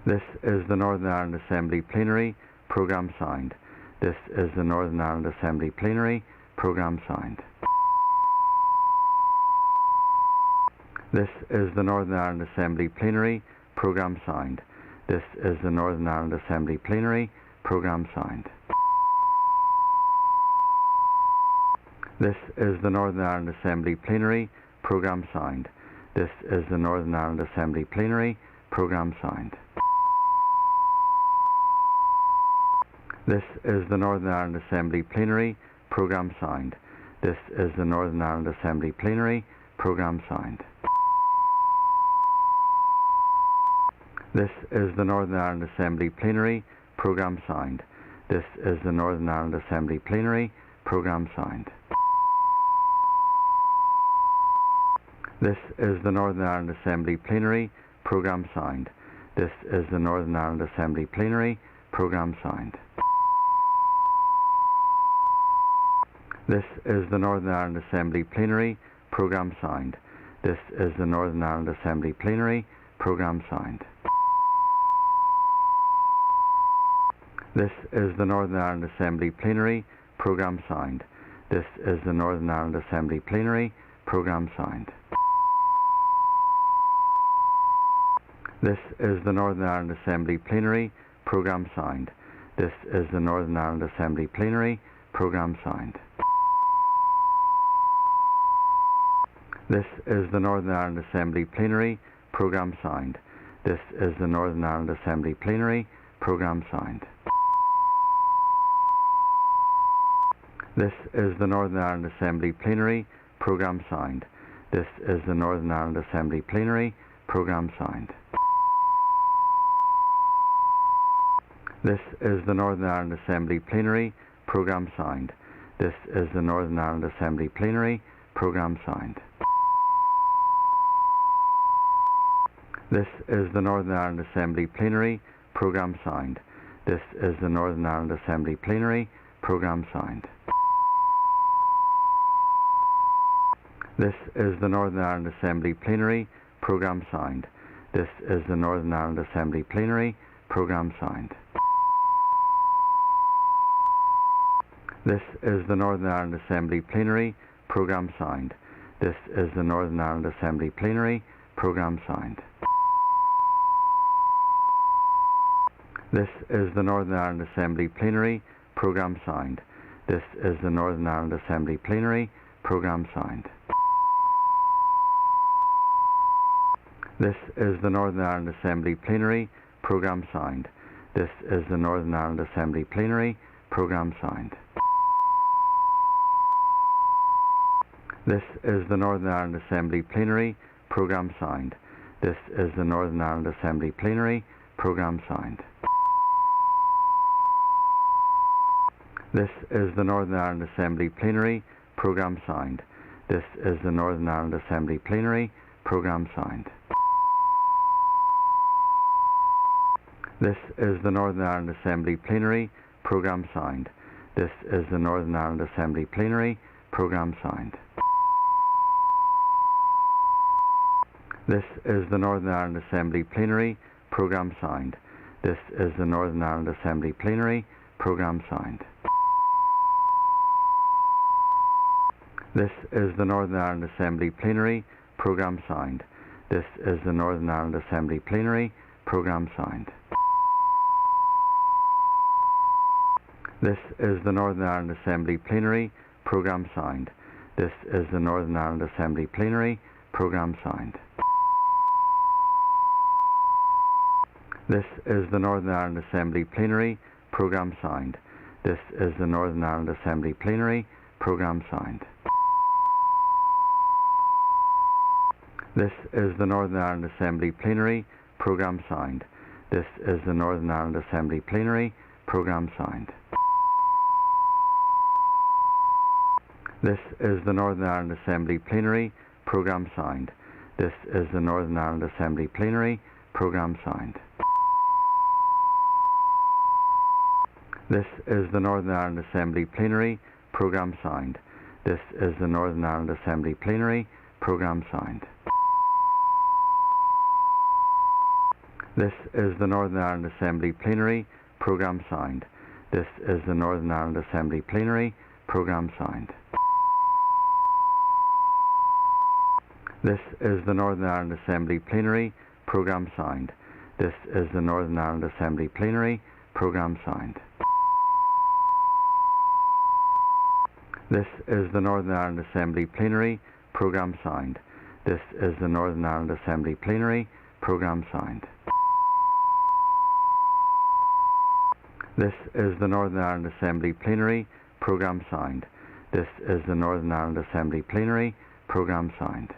This is the Northern Ireland Assembly Plenary. Programme signed. This is the Northern Ireland Assembly Plenary. Programme signed. This is the Northern Ireland Assembly Plenary. Programme signed. This is the Northern Ireland Assembly Plenary. Programme signed. This is the Northern Ireland Assembly Plenary. Programme signed. This is the Northern Ireland Assembly Plenary. Programme signed. This is the Northern Ireland Assembly Plenary. Programme signed. This is the Northern Ireland Assembly Plenary. Programme signed. This is the Northern Ireland Assembly Plenary. Programme signed. This is the Northern Ireland Assembly Plenary. Programme signed. This is the Northern Ireland Assembly Plenary. Programme signed. This is the Northern Ireland Assembly Plenary. Programme signed. This is the Northern Ireland Assembly Plenary. Programme signed. This is the Northern Ireland Assembly Plenary. Programme signed. This is the Northern Ireland Assembly Plenary. Programme signed. This is the Northern Ireland Assembly Plenary. Programme signed. This is the Northern Ireland Assembly Plenary. Programme signed. This is the Northern Ireland Assembly Plenary. Programme signed. This is the Northern Ireland Assembly Plenary. Programme signed. This is the Northern Ireland Assembly Plenary. Programme signed. This is the Northern Ireland Assembly Plenary. Programme signed. This is the Northern Ireland Assembly Plenary. Programme signed. This is the Northern Ireland Assembly Plenary. Programme signed. This is the Northern Ireland Assembly Plenary. Programme signed. This is the Northern Ireland Assembly Plenary. Programme signed. This is the Northern Ireland Assembly Plenary. Programme signed. This is the Northern Ireland Assembly Plenary. Programme signed. This is the Northern Ireland Assembly Plenary. Programme signed. This is the Northern Ireland Assembly Plenary. Programme signed. This is the Northern Ireland Assembly Plenary. Programme signed. This is the Northern Ireland Assembly Plenary. Programme signed. This is the Northern Ireland Assembly Plenary. Programme signed. This is the Northern Ireland Assembly Plenary. Programme signed. This is the Northern Ireland Assembly Plenary. Programme signed. This is the Northern Ireland Assembly Plenary. Programme signed. This is the Northern Ireland Assembly Plenary. Programme signed. This is the Northern Ireland Assembly Plenary. Programme signed. This is the Northern Ireland Assembly Plenary. Programme signed. This is the Northern Ireland Assembly Plenary. Programme signed. This is the Northern Ireland Assembly Plenary. Programme signed. This is the Northern Ireland Assembly Plenary. Programme signed. This is the Northern Ireland Assembly Plenary. Programme signed. This is the Northern Ireland Assembly Plenary. Programme signed. This is the Northern Ireland Assembly Plenary. Programme signed. This is the Northern Ireland Assembly Plenary. Programme signed. This is the Northern Ireland Assembly Plenary. Programme signed. This is the Northern Ireland Assembly Plenary. Programme signed. This is the Northern Ireland Assembly Plenary. Programme signed. This is the Northern Ireland Assembly Plenary. Programme signed. This is the Northern Ireland Assembly Plenary. Programme signed. This is the Northern Ireland Assembly Plenary. Programme signed. This is the Northern Ireland Assembly Plenary. Programme signed. This is the Northern Ireland Assembly Plenary. Programme signed. This is the Northern Ireland Assembly Plenary. Programme signed. This is the Northern Ireland Assembly Plenary Programme signed. This is the Northern Ireland Assembly Plenary Programme signed. This is the Northern Ireland Assembly Plenary Programme signed. This is the Northern Ireland Assembly Plenary Programme signed. This is the Northern Ireland Assembly Plenary Programme signed. This is the Northern Ireland Assembly Plenary Programme signed. This is the Northern Ireland Assembly Plenary Programme signed. This is the Northern Ireland Assembly Plenary Programme signed.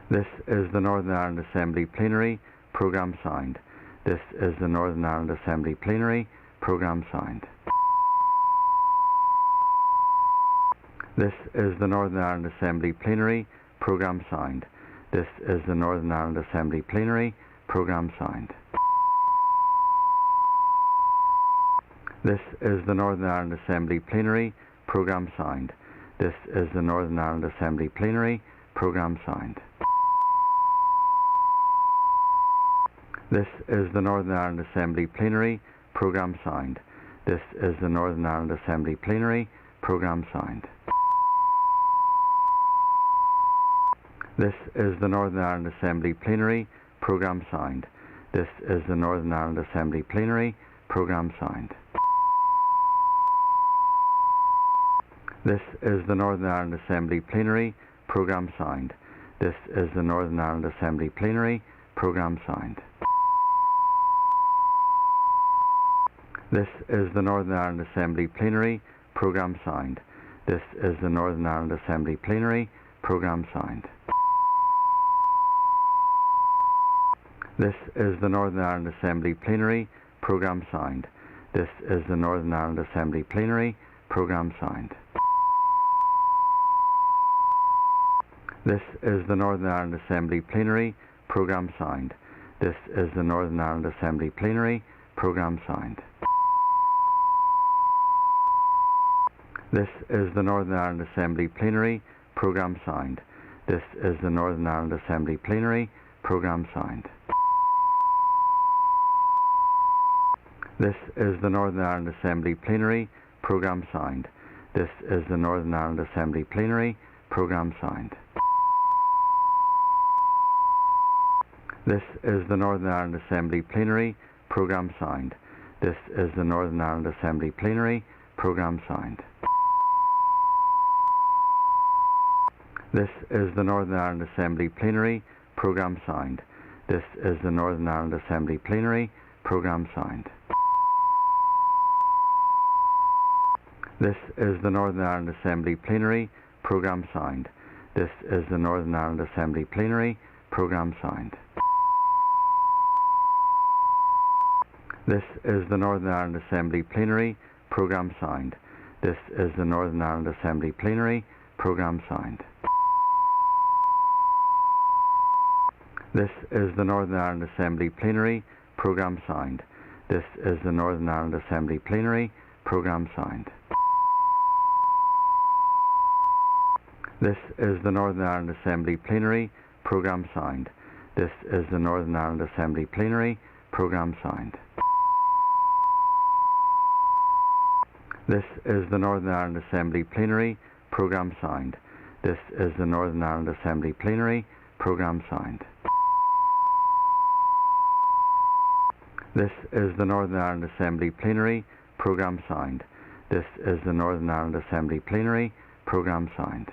This is the Northern Ireland Assembly Plenary Programme signed. This is the Northern Ireland Assembly Plenary Programme signed. This is the Northern Ireland Assembly Plenary Programme signed. This is the Northern Ireland Assembly Plenary Programme signed. This is the Northern Ireland Assembly Plenary Programme signed. This is the Northern Ireland Assembly Plenary Programme signed. This is the Northern Ireland Assembly Plenary Programme signed. This is the Northern Ireland Assembly Plenary Programme signed. This is the Northern Ireland Assembly Plenary Programme signed. This is the Northern Ireland Assembly Plenary Programme signed. This is the Northern Ireland Assembly Plenary Programme signed. This is the Northern Ireland Assembly Plenary Programme signed. This is the Northern Ireland Assembly Plenary Programme signed. This is the Northern Ireland Assembly Plenary Programme signed. This is the Northern Ireland Assembly Plenary Programme signed. This is the Northern Ireland Assembly Plenary Programme signed. This is the Northern Ireland Assembly Plenary Programme signed. This is the Northern Ireland Assembly Plenary Programme signed. This is the Northern Ireland Assembly Plenary Programme signed. This is the Northern Ireland Assembly Plenary Programme signed. This is the Northern Ireland Assembly Plenary Programme signed. This is the Northern Ireland Assembly Plenary Programme signed. This is the Northern Ireland Assembly Plenary Programme signed. This is the Northern Ireland Assembly Plenary Programme signed. This is the Northern Ireland Assembly Plenary Programme signed. This is the Northern Ireland Assembly Plenary Programme signed. This is the Northern Ireland Assembly Plenary Programme signed. This is the Northern Ireland Assembly Plenary Programme signed. This is the Northern Ireland Assembly Plenary Programme signed. This is the Northern Ireland Assembly Plenary Programme signed. This is the Northern Ireland Assembly Plenary Programme signed. This is the Northern Ireland Assembly Plenary Programme signed. This is the Northern Ireland Assembly Plenary Programme signed. This is the Northern Ireland Assembly Plenary Programme signed. This is the Northern Ireland Assembly Plenary Programme signed. This is the Northern Ireland Assembly Plenary Programme signed. This is the Northern Ireland Assembly Plenary Programme signed. This is the Northern Ireland Assembly Plenary Programme signed.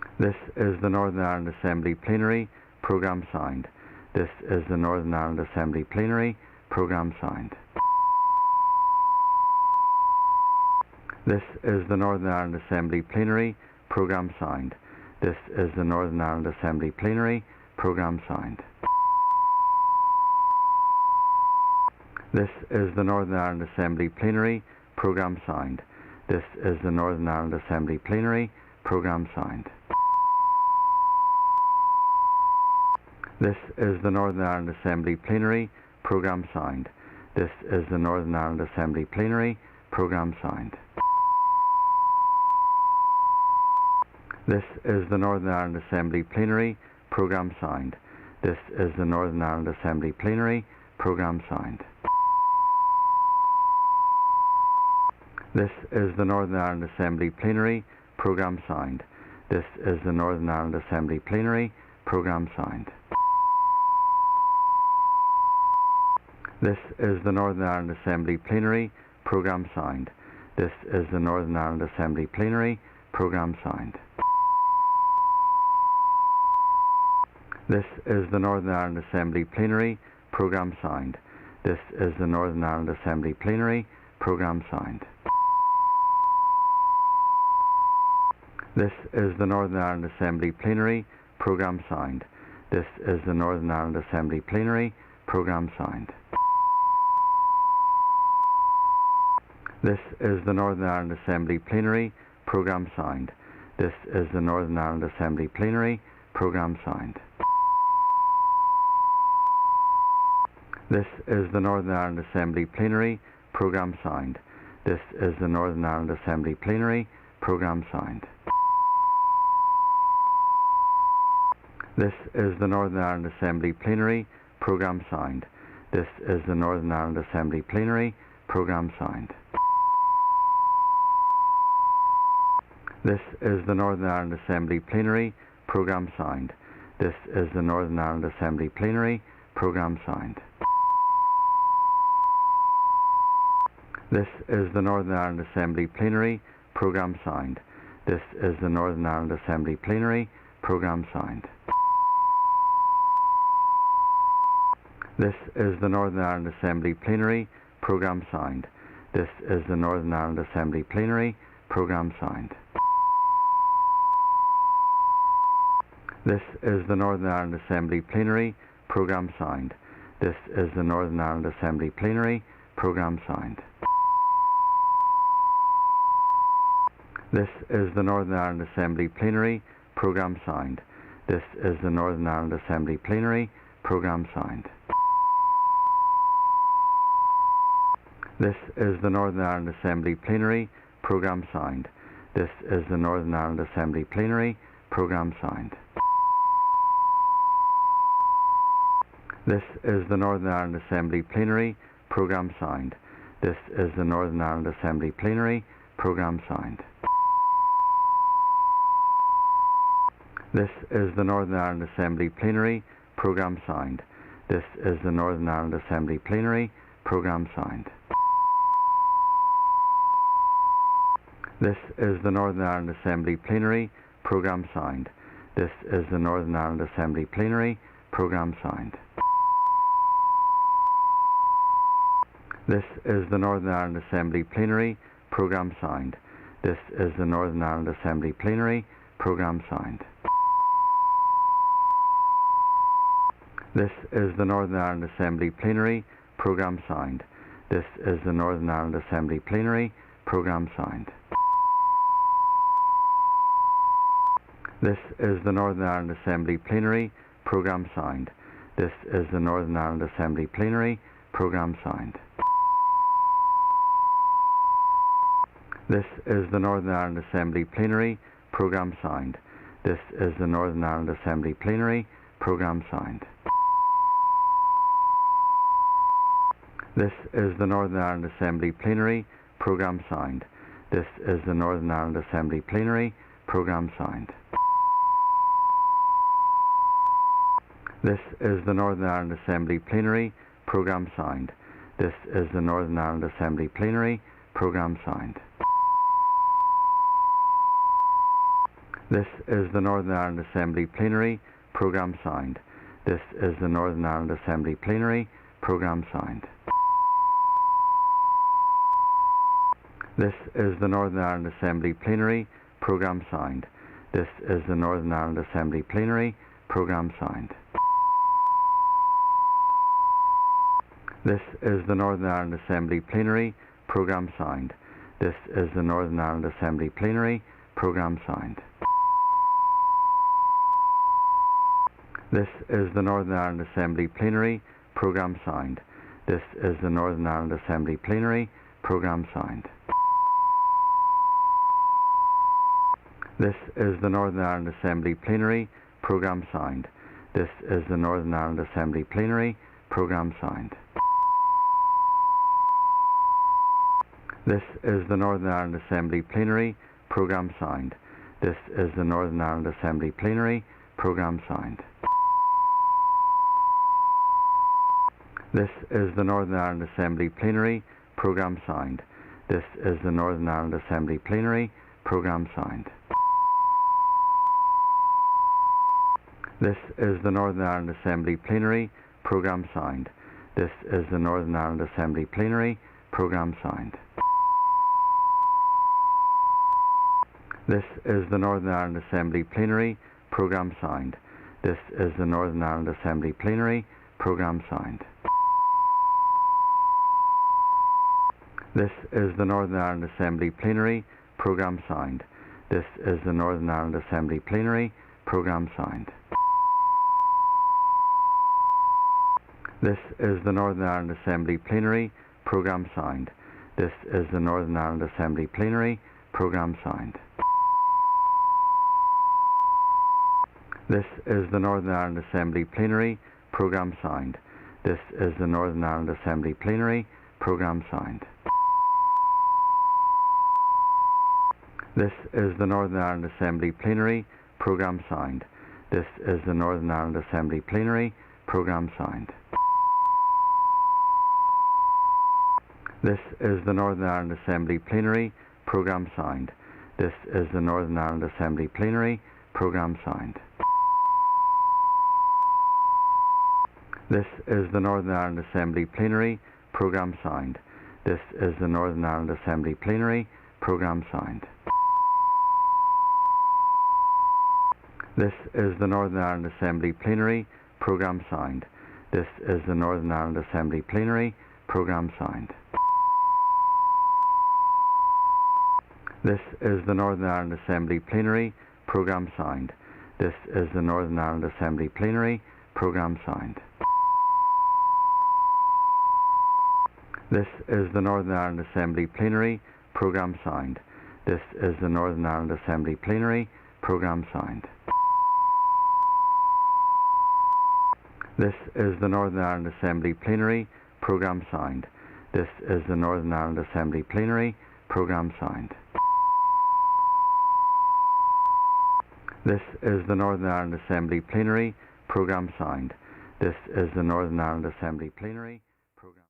This is the Northern Ireland Assembly Plenary Programme signed. This is the Northern Ireland Assembly Plenary Programme signed. This is the Northern Ireland Assembly Plenary Programme signed. This is the Northern Ireland Assembly Plenary Programme signed. This is the Northern Ireland Assembly Plenary Programme signed. This is the Northern Ireland Assembly Plenary Programme signed. This is the Northern Ireland Assembly Plenary Programme signed. This is the Northern Ireland Assembly Plenary Programme signed. This is the Northern Ireland Assembly Plenary Programme signed. This is the Northern Ireland Assembly Plenary Programme signed. This is the Northern Ireland Assembly Plenary Programme signed. This is the Northern Ireland Assembly Plenary Programme signed. This is the Northern Ireland Assembly Plenary Programme signed. This is the Northern Ireland Assembly Plenary Programme signed. This is the Northern Ireland Assembly Plenary Programme signed. This is the Northern Ireland Assembly Plenary Programme signed. This is the Northern Ireland Assembly Plenary Programme signed. This is the Northern Ireland Assembly Plenary Programme signed. This is the Northern Ireland Assembly Plenary Programme signed. This is the Northern Ireland Assembly Plenary Programme signed. This is the Northern Ireland Assembly Plenary Programme signed. This is the Northern Ireland Assembly Plenary Programme signed. This is the Northern Ireland Assembly Plenary Programme signed. This is the Northern Ireland Assembly Plenary Programme signed. This is the Northern Ireland Assembly Plenary Programme signed. This is the Northern Ireland Assembly Plenary Programme signed. This is the Northern Ireland Assembly Plenary Programme signed. This is the Northern Ireland Assembly Plenary Programme signed. This is the Northern Ireland Assembly Plenary Programme signed. This is the Northern Ireland Assembly Plenary Programme signed. This is the Northern Ireland Assembly Plenary Programme signed. This is the Northern Ireland Assembly Plenary Programme signed. This is the Northern Ireland Assembly Plenary Programme signed. This is the Northern Ireland Assembly Plenary Programme signed. This is the Northern Ireland Assembly Plenary Programme signed. This is the Northern Ireland Assembly Plenary Programme signed. This is the Northern Ireland Assembly Plenary Programme signed. This is the Northern Ireland Assembly Plenary Programme signed. This is the Northern Ireland Assembly Plenary Programme signed. This is the Northern Ireland Assembly Plenary Programme signed. This is the Northern Ireland Assembly Plenary Programme signed. This is the Northern Ireland Assembly Plenary Programme signed. This is the Northern Ireland Assembly Plenary Programme signed. This is the Northern Ireland Assembly Plenary Programme signed. This is the Northern Ireland Assembly Plenary Programme signed. This is the Northern Ireland Assembly Plenary Programme signed. This is the Northern Ireland Assembly Plenary Programme signed. This is the Northern Ireland Assembly Plenary Programme signed. This is the Northern Ireland Assembly Plenary Programme signed. This is the Northern Ireland Assembly Plenary Programme signed. This is the Northern Ireland Assembly Plenary Programme signed. This is the Northern Ireland Assembly Plenary Programme signed. This is the Northern Ireland Assembly Plenary Programme signed. This is the Northern Ireland Assembly Plenary Programme signed. This is the Northern Ireland Assembly Plenary Programme signed. This is the Northern Ireland Assembly Plenary Programme signed. This is the Northern Ireland Assembly Plenary Programme signed. This is the Northern Ireland Assembly Plenary Programme signed. This is the Northern Ireland Assembly Plenary Programme signed. This is the Northern Ireland Assembly Plenary Programme signed. This is the Northern Ireland Assembly Plenary Programme signed. This is the Northern Ireland Assembly Plenary Programme signed. This is the Northern Ireland Assembly Plenary Programme Signed. This is the Northern Ireland Assembly Plenary Programme Signed. This is the Northern Ireland Assembly Plenary Programme Signed. This is the Northern Ireland Assembly Plenary Programme Signed. This is the Northern Ireland Assembly Plenary Programme Signed. This is the Northern Ireland Assembly Plenary Programme Signed. This is the Northern Ireland Assembly Plenary Programme Signed. This is the Northern Ireland Assembly Plenary Programme Signed. This is the Northern Ireland Assembly Plenary Programme Signed. This is the Northern Ireland Assembly Plenary Programme Signed. This is the Northern Ireland Assembly Plenary Programme Signed. This is the Northern Ireland Assembly Plenary Programme Signed. This is the Northern Ireland Assembly Plenary Programme Signed. This is the Northern Ireland Assembly Plenary Programme Signed. This is the Northern Ireland Assembly Plenary Programme Signed. This is the Northern Ireland Assembly Plenary Programme Signed. This is the Northern Ireland Assembly Plenary Programme Signed. This is the Northern Ireland Assembly Plenary Programme Signed. This is the Northern Ireland Assembly Plenary Programme Signed. This is the Northern Ireland Assembly Plenary Programme Signed. This is the Northern Ireland Assembly Plenary Programme Signed. This is the Northern Ireland Assembly Plenary Programme Signed. This is the Northern Ireland Assembly Plenary Programme Signed. This is the Northern Ireland Assembly Plenary Programme Signed. This is the Northern Ireland Assembly Plenary Programme Signed. This is the Northern Ireland Assembly Plenary Programme Signed. This is the Northern Ireland Assembly Plenary Programme Signed. This is the Northern Ireland Assembly Plenary Programme Signed. This is the Northern Ireland Assembly Plenary Programme Signed. This is the Northern Ireland Assembly Plenary Programme Signed. This is the Northern Ireland Assembly Plenary Programme Signed. This is the Northern Ireland Assembly Plenary Programme.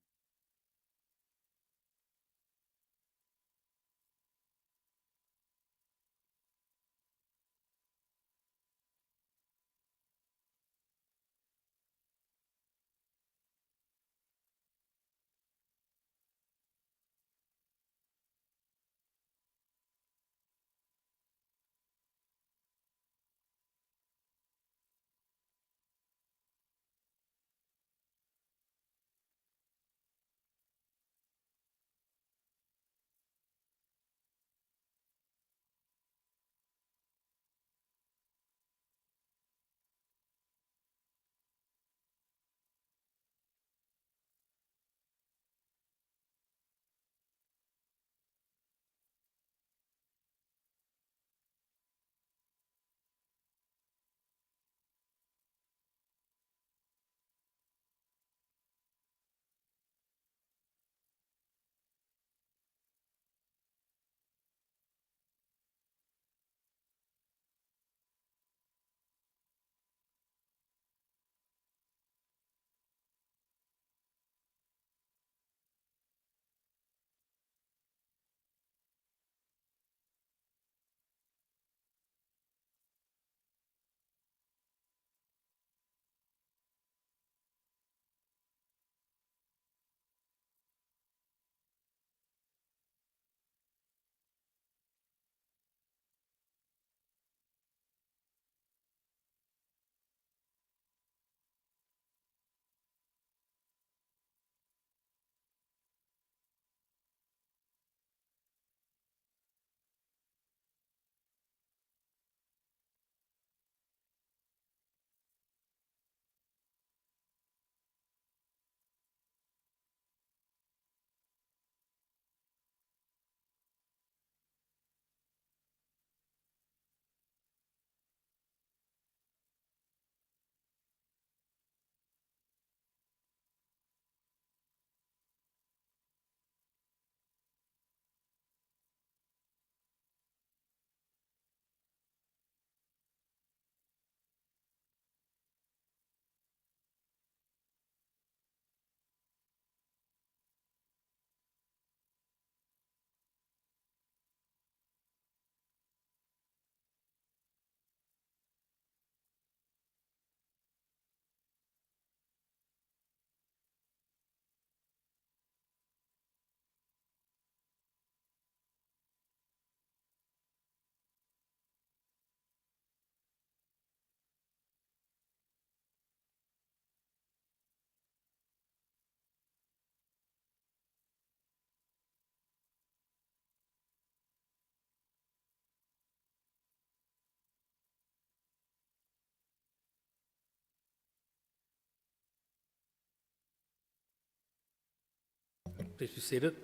Please be seated.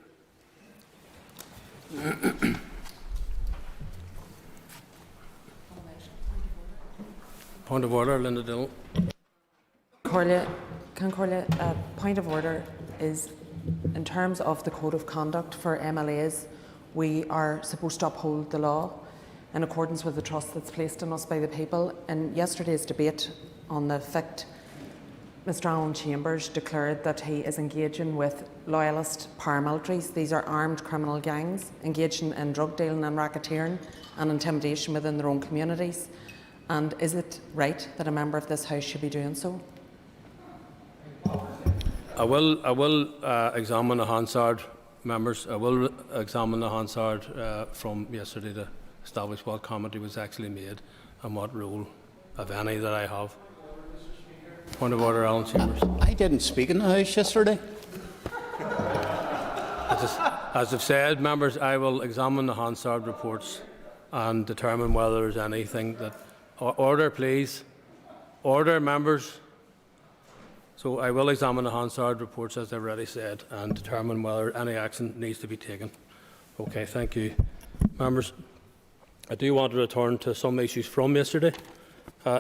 Point of order, Linda Dillon. Point of order is, in terms of the code of conduct for MLAs, we are supposed to uphold the law in accordance with the trust that's placed in us by the people. In yesterday's debate on the FICT, Mr Alan Chambers declared that he is engaging with loyalist paramilitaries. These are armed criminal gangs engaging in drug dealing and racketeering and intimidation within their own communities. And is it right that a member of this House should be doing so? I will examine the Hansard members. I will examine the Hansard from yesterday to establish what commentary was actually made and what role, if any, that I have. Point of order, Alan Chambers. I didn't speak in the House yesterday. As I've said, members, I will examine the Hansard reports and determine whether there's anything that... Order, please. Order, members. So I will examine the Hansard reports, as I've already said, and determine whether any action needs to be taken. Okay, thank you. Members, I do want to return to some issues from yesterday.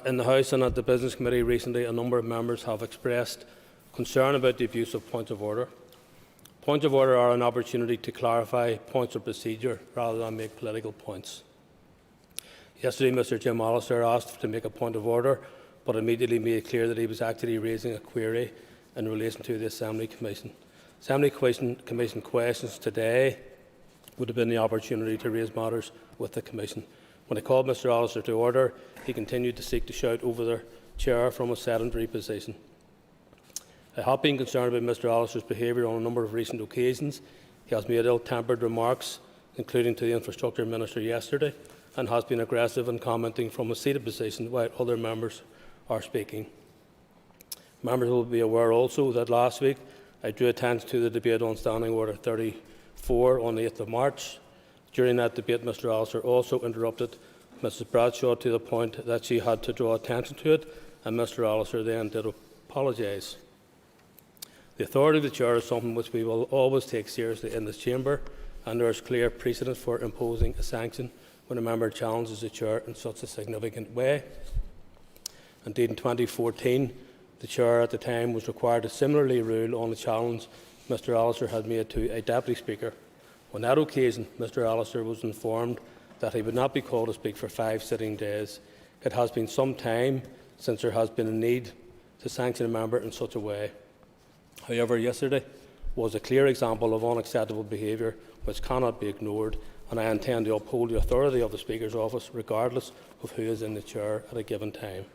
In the House and at the Business Committee recently, a number of members have expressed concern about the abuse of points of order. Points of order are an opportunity to clarify points of procedure rather than make political points. Yesterday, Mr Jim Allister asked to make a point of order, but immediately made clear that he was actually raising a query in relation to the Assembly Commission. Assembly Commission questions today would have been the opportunity to raise matters with the Commission. When I called Mr Allister to order, he continued to seek to shout over the chair from a sedentary position. I have been concerned about Mr Allister's behaviour on a number of recent occasions. He has made ill-tempered remarks, including to the Infrastructure Minister yesterday, and has been aggressive in commenting from a seated position while other members are speaking. Members will be aware also that last week I drew attention to the debate on Standing Order 34 on the 8th of March. During that debate, Mr Allister also interrupted Mrs Bradshaw to the point that she had to draw attention to it, and Mr Allister then did apologise. The authority of the Chair is something which we will always take seriously in this chamber, and there is clear precedent for imposing a sanction when a member challenges the Chair in such a significant way. Indeed, in 2014, the Chair at the time was required to similarly rule on a challenge Mr Allister had made to a Deputy Speaker. On that occasion, Mr Allister was informed that he would not be called to speak for 5 sitting days. It has been some time since there has been a need to sanction a member in such a way. However, yesterday was a clear example of unacceptable behaviour which cannot be ignored, and I intend to uphold the authority of the Speaker's office regardless of who is in the chair at a given time.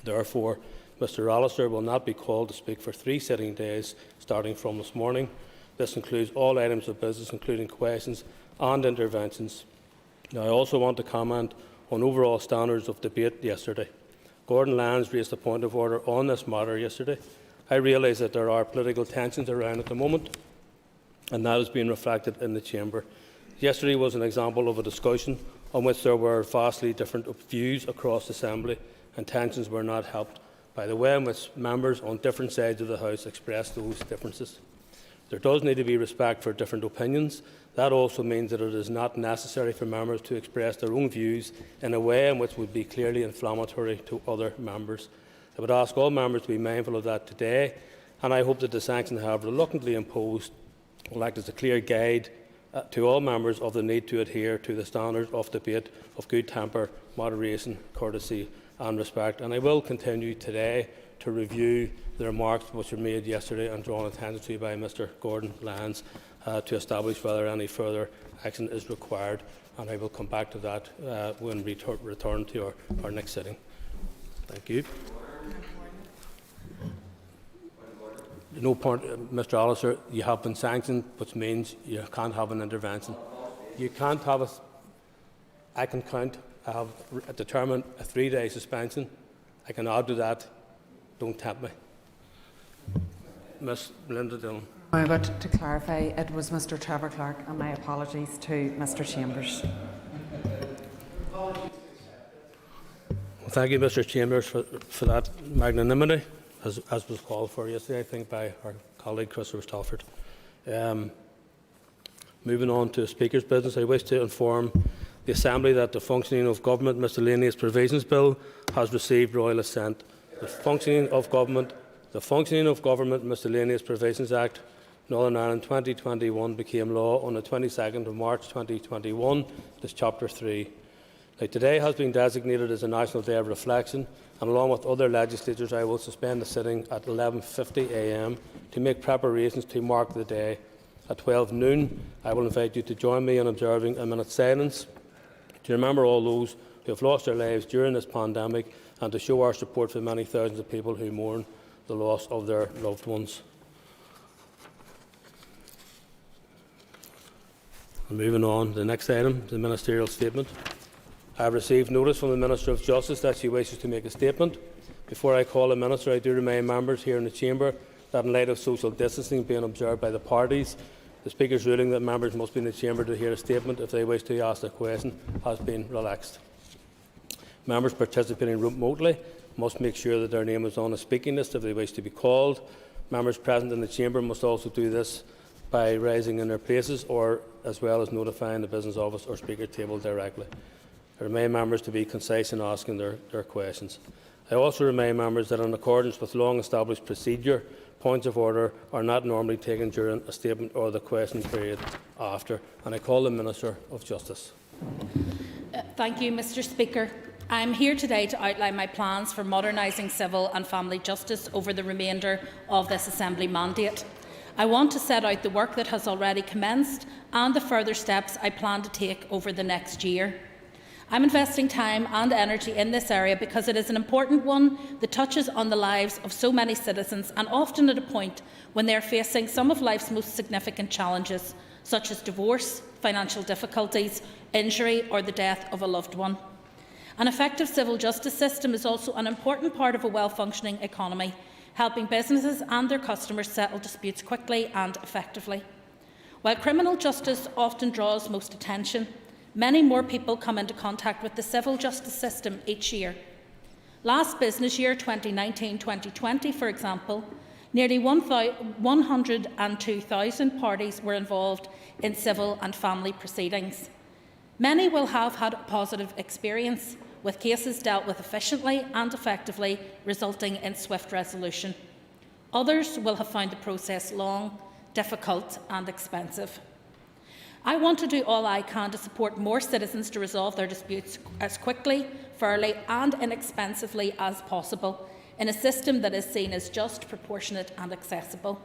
Therefore, Mr Allister will not be called to speak for 3 sitting days starting from this morning. This includes all items of business, including questions and interventions. Now, I also want to comment on overall standards of debate yesterday. Gordon Lyons raised a point of order on this matter yesterday. I realise that there are political tensions around at the moment, and that is being reflected in the chamber. Yesterday was an example of a discussion on which there were vastly different views across the Assembly, and tensions were not helped by the way in which members on different sides of the House expressed those differences. There does need to be respect for different opinions. That also means that it is not necessary for members to express their own views in a way in which would be clearly inflammatory to other members. I would ask all members to be mindful of that today, and I hope that the sanction I have reluctantly imposed will act as a clear guide to all members of the need to adhere to the standards of debate of good temper, moderation, courtesy and respect. And I will continue today to review the remarks which were made yesterday and drawn attention to by Mr Gordon Lyons to establish whether any further action is required, and I will come back to that when we return to our next sitting. Thank you. No point, Mr Allister, you have been sanctioned, which means you can't have an intervention. You can't have a... I can count. I have determined a 3-day suspension. I can add to that. Don't tempt me. Ms Linda Dillon. But to clarify, it was Mr Trevor Clark, and my apologies to Mr Chambers. Well, thank you, Mr Chambers, for that magnanimity, as was called for yesterday, I think, by our colleague Christopher Stafford. Moving on to Speaker's business, I wish to inform the Assembly that the Functioning of Government Miscellaneous Provisions Bill has received royal assent. The Functioning of Government Miscellaneous Provisions Act Northern Ireland 2021 became law on the 22nd of March 2021. This Chapter 3. Now, today has been designated as a National Day of Reflection, and along with other legislators I will suspend the sitting at 11:50 a.m. to make preparations to mark the day. At 12 noon, I will invite you to join me in observing a minute's silence to remember all those who have lost their lives during this pandemic and to show our support for many thousands of people who mourn the loss of their loved ones. And moving on, the next item, the ministerial statement. I have received notice from the Minister of Justice that she wishes to make a statement. Before I call the Minister, I do remind members here in the Chamber that in light of social distancing being observed by the parties, the Speaker's ruling that members must be in the Chamber to hear a statement if they wish to ask a question has been relaxed. Members participating remotely must make sure that their name is on a speaking list if they wish to be called. Members present in the Chamber must also do this by rising in their places, or as well as notifying the Business Office or Speaker table directly. I remind members to be concise in asking their questions. I also remind members that in accordance with long-established procedure, points of order are not normally taken during a statement or the question period after. And I call the Minister of Justice. Thank you, Mr. Speaker. I am here today to outline my plans for modernising civil and family justice over the remainder of this Assembly mandate. I want to set out the work that has already commenced and the further steps I plan to take over the next year. I'm investing time and energy in this area because it is an important one that touches on the lives of so many citizens, and often at a point when they are facing some of life's most significant challenges, such as divorce, financial difficulties, injury or the death of a loved one. An effective civil justice system is also an important part of a well-functioning economy, helping businesses and their customers settle disputes quickly and effectively. While criminal justice often draws most attention, many more people come into contact with the civil justice system each year. Last business year, 2019-2020, for example, nearly 102,000 parties were involved in civil and family proceedings. Many will have had a positive experience, with cases dealt with efficiently and effectively, resulting in swift resolution. Others will have found the process long, difficult and expensive. I want to do all I can to support more citizens to resolve their disputes as quickly, fairly and inexpensively as possible, in a system that is seen as just, proportionate and accessible.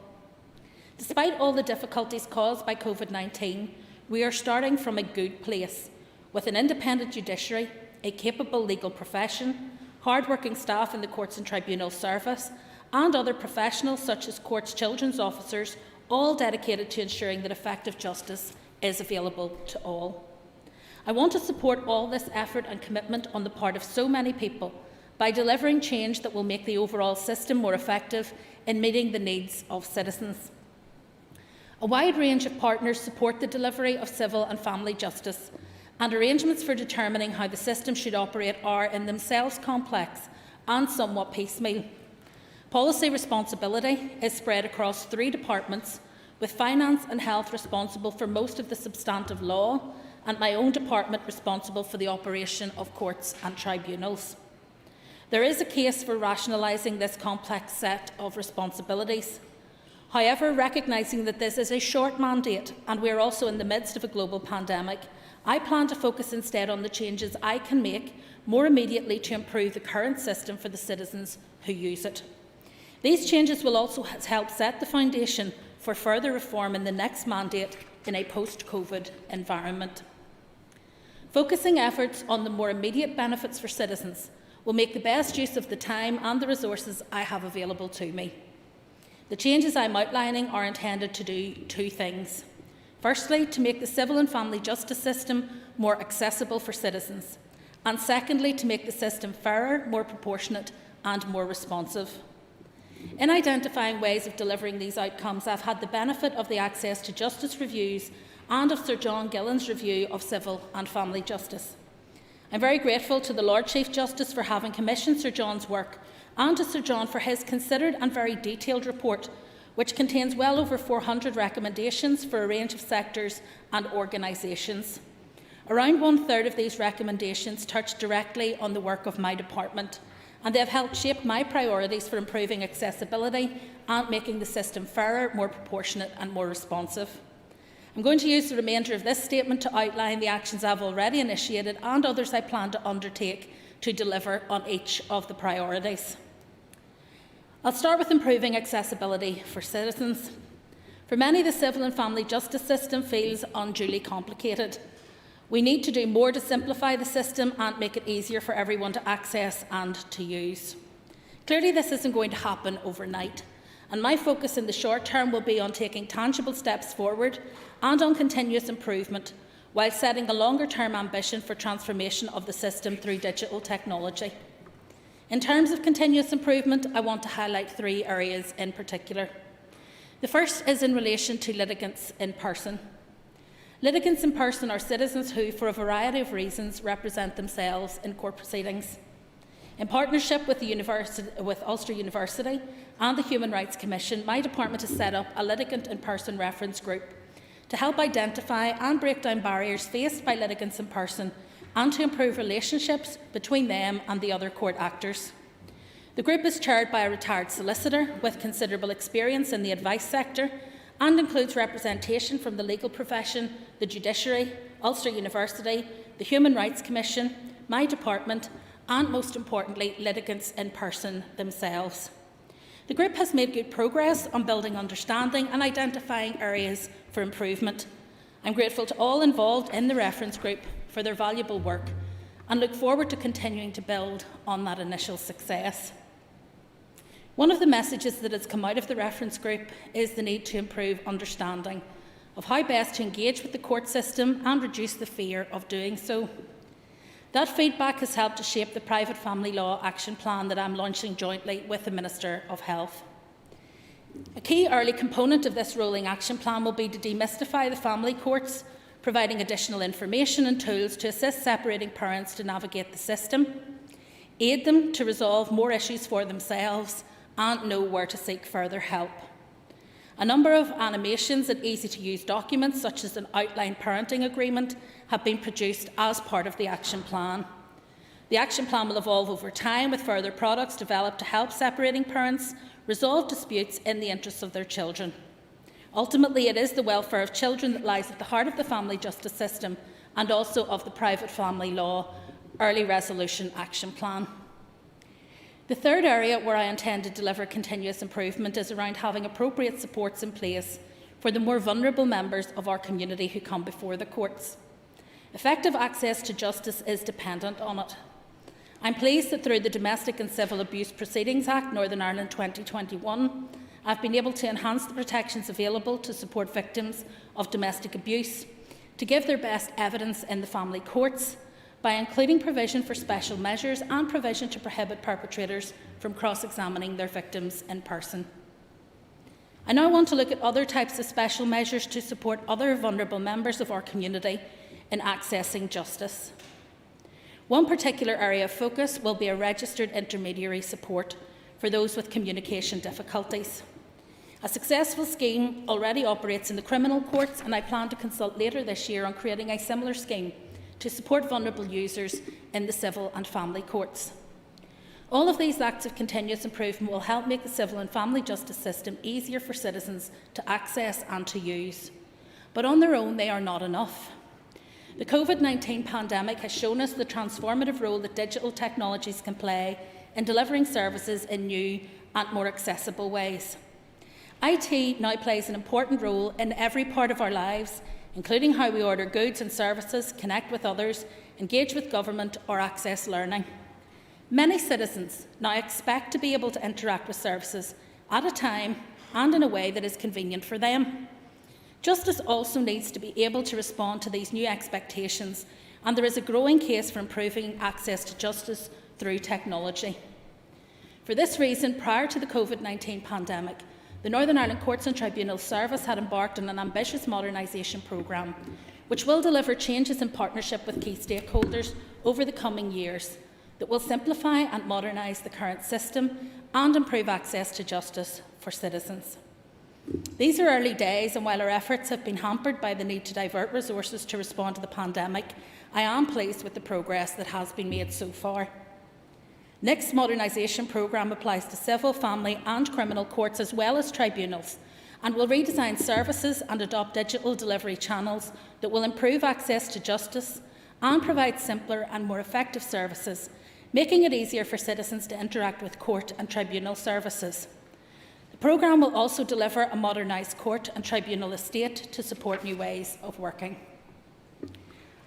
Despite all the difficulties caused by COVID-19, we are starting from a good place, with an independent judiciary, a capable legal profession, hard-working staff in the courts and tribunal service, and other professionals such as courts' children's officers, all dedicated to ensuring that effective justice is available to all. I want to support all this effort and commitment on the part of so many people by delivering change that will make the overall system more effective in meeting the needs of citizens. A wide range of partners support the delivery of civil and family justice, and arrangements for determining how the system should operate are in themselves complex and somewhat piecemeal. Policy responsibility is spread across 3 departments, with finance and health responsible for most of the substantive law, and my own department responsible for the operation of courts and tribunals. There is a case for rationalising this complex set of responsibilities. However, recognising that this is a short mandate and we are also in the midst of a global pandemic, I plan to focus instead on the changes I can make more immediately to improve the current system for the citizens who use it. These changes will also help set the foundation for further reform in the next mandate in a post-COVID environment. Focusing efforts on the more immediate benefits for citizens will make the best use of the time and the resources I have available to me. The changes I am outlining are intended to do 2 things. Firstly, to make the civil and family justice system more accessible for citizens, and secondly, to make the system fairer, more proportionate and more responsive. In identifying ways of delivering these outcomes, I have had the benefit of the Access to Justice reviews and of Sir John Gillen's review of civil and family justice. I am very grateful to the Lord Chief Justice for having commissioned Sir John's work, and to Sir John for his considered and very detailed report, which contains well over 400 recommendations for a range of sectors and organisations. Around 1/3 of these recommendations touch directly on the work of my department, and they have helped shape my priorities for improving accessibility and making the system fairer, more proportionate and more responsive. I'm going to use the remainder of this statement to outline the actions I've already initiated and others I plan to undertake to deliver on each of the priorities. I'll start with improving accessibility for citizens. For many, the civil and family justice system feels unduly complicated. We need to do more to simplify the system and make it easier for everyone to access and to use. Clearly, this isn't going to happen overnight, and my focus in the short term will be on taking tangible steps forward and on continuous improvement, while setting a longer-term ambition for transformation of the system through digital technology. In terms of continuous improvement, I want to highlight 3 areas in particular. The first is in relation to litigants in person. Litigants in person are citizens who, for a variety of reasons, represent themselves in court proceedings. In partnership with Ulster University and the Human Rights Commission, my department has set up a litigant in person reference group to help identify and break down barriers faced by litigants in person and to improve relationships between them and the other court actors. The group is chaired by a retired solicitor with considerable experience in the advice sector and includes representation from the legal profession, the judiciary, Ulster University, the Human Rights Commission, my department and, most importantly, litigants in person themselves. The group has made good progress on building understanding and identifying areas for improvement. I'm grateful to all involved in the reference group for their valuable work and look forward to continuing to build on that initial success. One of the messages that has come out of the reference group is the need to improve understanding of how best to engage with the court system and reduce the fear of doing so. That feedback has helped to shape the private family law action plan that I'm launching jointly with the Minister of Health. A key early component of this rolling action plan will be to demystify the family courts, providing additional information and tools to assist separating parents to navigate the system, aid them to resolve more issues for themselves and know where to seek further help. A number of animations and easy-to-use documents, such as an outline parenting agreement, have been produced as part of the action plan. The action plan will evolve over time, with further products developed to help separating parents resolve disputes in the interests of their children. Ultimately, it is the welfare of children that lies at the heart of the family justice system and also of the private family law early resolution action plan. The third area where I intend to deliver continuous improvement is around having appropriate supports in place for the more vulnerable members of our community who come before the courts. Effective access to justice is dependent on it. I'm pleased that through the Domestic and Civil Abuse Proceedings Act Northern Ireland 2021, I've been able to enhance the protections available to support victims of domestic abuse, to give their best evidence in the family courts, by including provision for special measures and provision to prohibit perpetrators from cross-examining their victims in person. I now want to look at other types of special measures to support other vulnerable members of our community in accessing justice. One particular area of focus will be a registered intermediary support for those with communication difficulties. A successful scheme already operates in the criminal courts, and I plan to consult later this year on creating a similar scheme to support vulnerable users in the civil and family courts. All of these acts of continuous improvement will help make the civil and family justice system easier for citizens to access and to use. But on their own, they are not enough. The COVID-19 pandemic has shown us the transformative role that digital technologies can play in delivering services in new and more accessible ways. IT now plays an important role in every part of our lives, including how we order goods and services, connect with others, engage with government or access learning. Many citizens now expect to be able to interact with services at a time and in a way that is convenient for them. Justice also needs to be able to respond to these new expectations, and there is a growing case for improving access to justice through technology. For this reason, prior to the COVID-19 pandemic, the Northern Ireland Courts and Tribunals Service had embarked on an ambitious modernisation programme, which will deliver changes in partnership with key stakeholders over the coming years that will simplify and modernise the current system and improve access to justice for citizens. These are early days, and while our efforts have been hampered by the need to divert resources to respond to the pandemic, I am pleased with the progress that has been made so far. NIC's Modernisation programme applies to civil, family and criminal courts as well as tribunals, and will redesign services and adopt digital delivery channels that will improve access to justice and provide simpler and more effective services, making it easier for citizens to interact with court and tribunal services. The programme will also deliver a modernised court and tribunal estate to support new ways of working.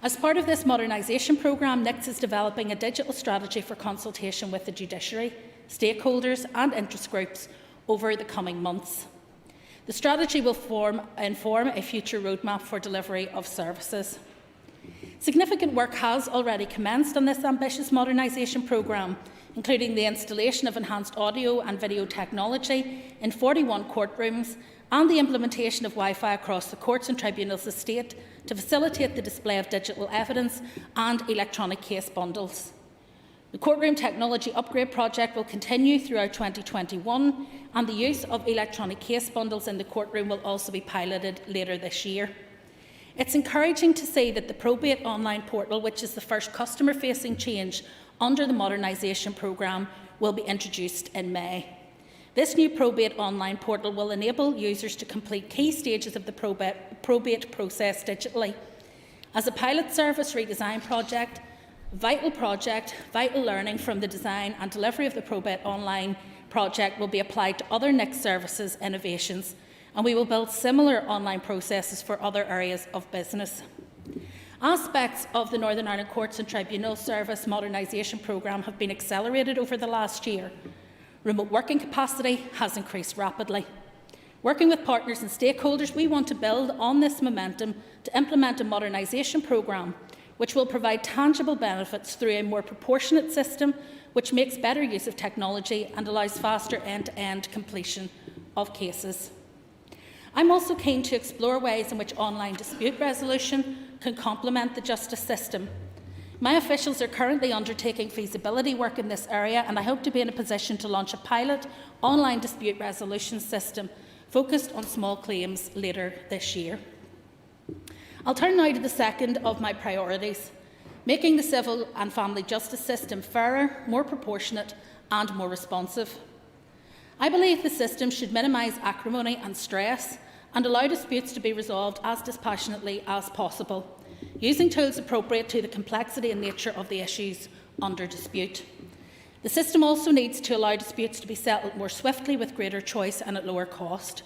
As part of this modernisation programme, NICS is developing a digital strategy for consultation with the judiciary, stakeholders and interest groups over the coming months. The strategy will inform a future roadmap for delivery of services. Significant work has already commenced on this ambitious modernisation programme, including the installation of enhanced audio and video technology in 41 courtrooms and the implementation of Wi-Fi across the courts and tribunals estate to facilitate the display of digital evidence and electronic case bundles. The courtroom technology upgrade project will continue throughout 2021, and the use of electronic case bundles in the courtroom will also be piloted later this year. It's encouraging to see that the probate online portal, which is the first customer-facing change under the modernisation programme, will be introduced in May. This new probate online portal will enable users to complete key stages of the probate process digitally. As a pilot service redesign project, vital learning from the design and delivery of the probate online project will be applied to other NICS services innovations, and we will build similar online processes for other areas of business. Aspects of the Northern Ireland Courts and Tribunal Service Modernisation programme have been accelerated over the last year. Remote working capacity has increased rapidly. Working with partners and stakeholders, we want to build on this momentum to implement a modernisation programme which will provide tangible benefits through a more proportionate system which makes better use of technology and allows faster end-to-end completion of cases. I'm also keen to explore ways in which online dispute resolution can complement the justice system. My officials are currently undertaking feasibility work in this area, and I hope to be in a position to launch a pilot online dispute resolution system focused on small claims later this year. I'll turn now to the second of my priorities, making the civil and family justice system fairer, more proportionate and more responsive. I believe the system should minimise acrimony and stress and allow disputes to be resolved as dispassionately as possible, using tools appropriate to the complexity and nature of the issues under dispute. The system also needs to allow disputes to be settled more swiftly with greater choice and at lower cost.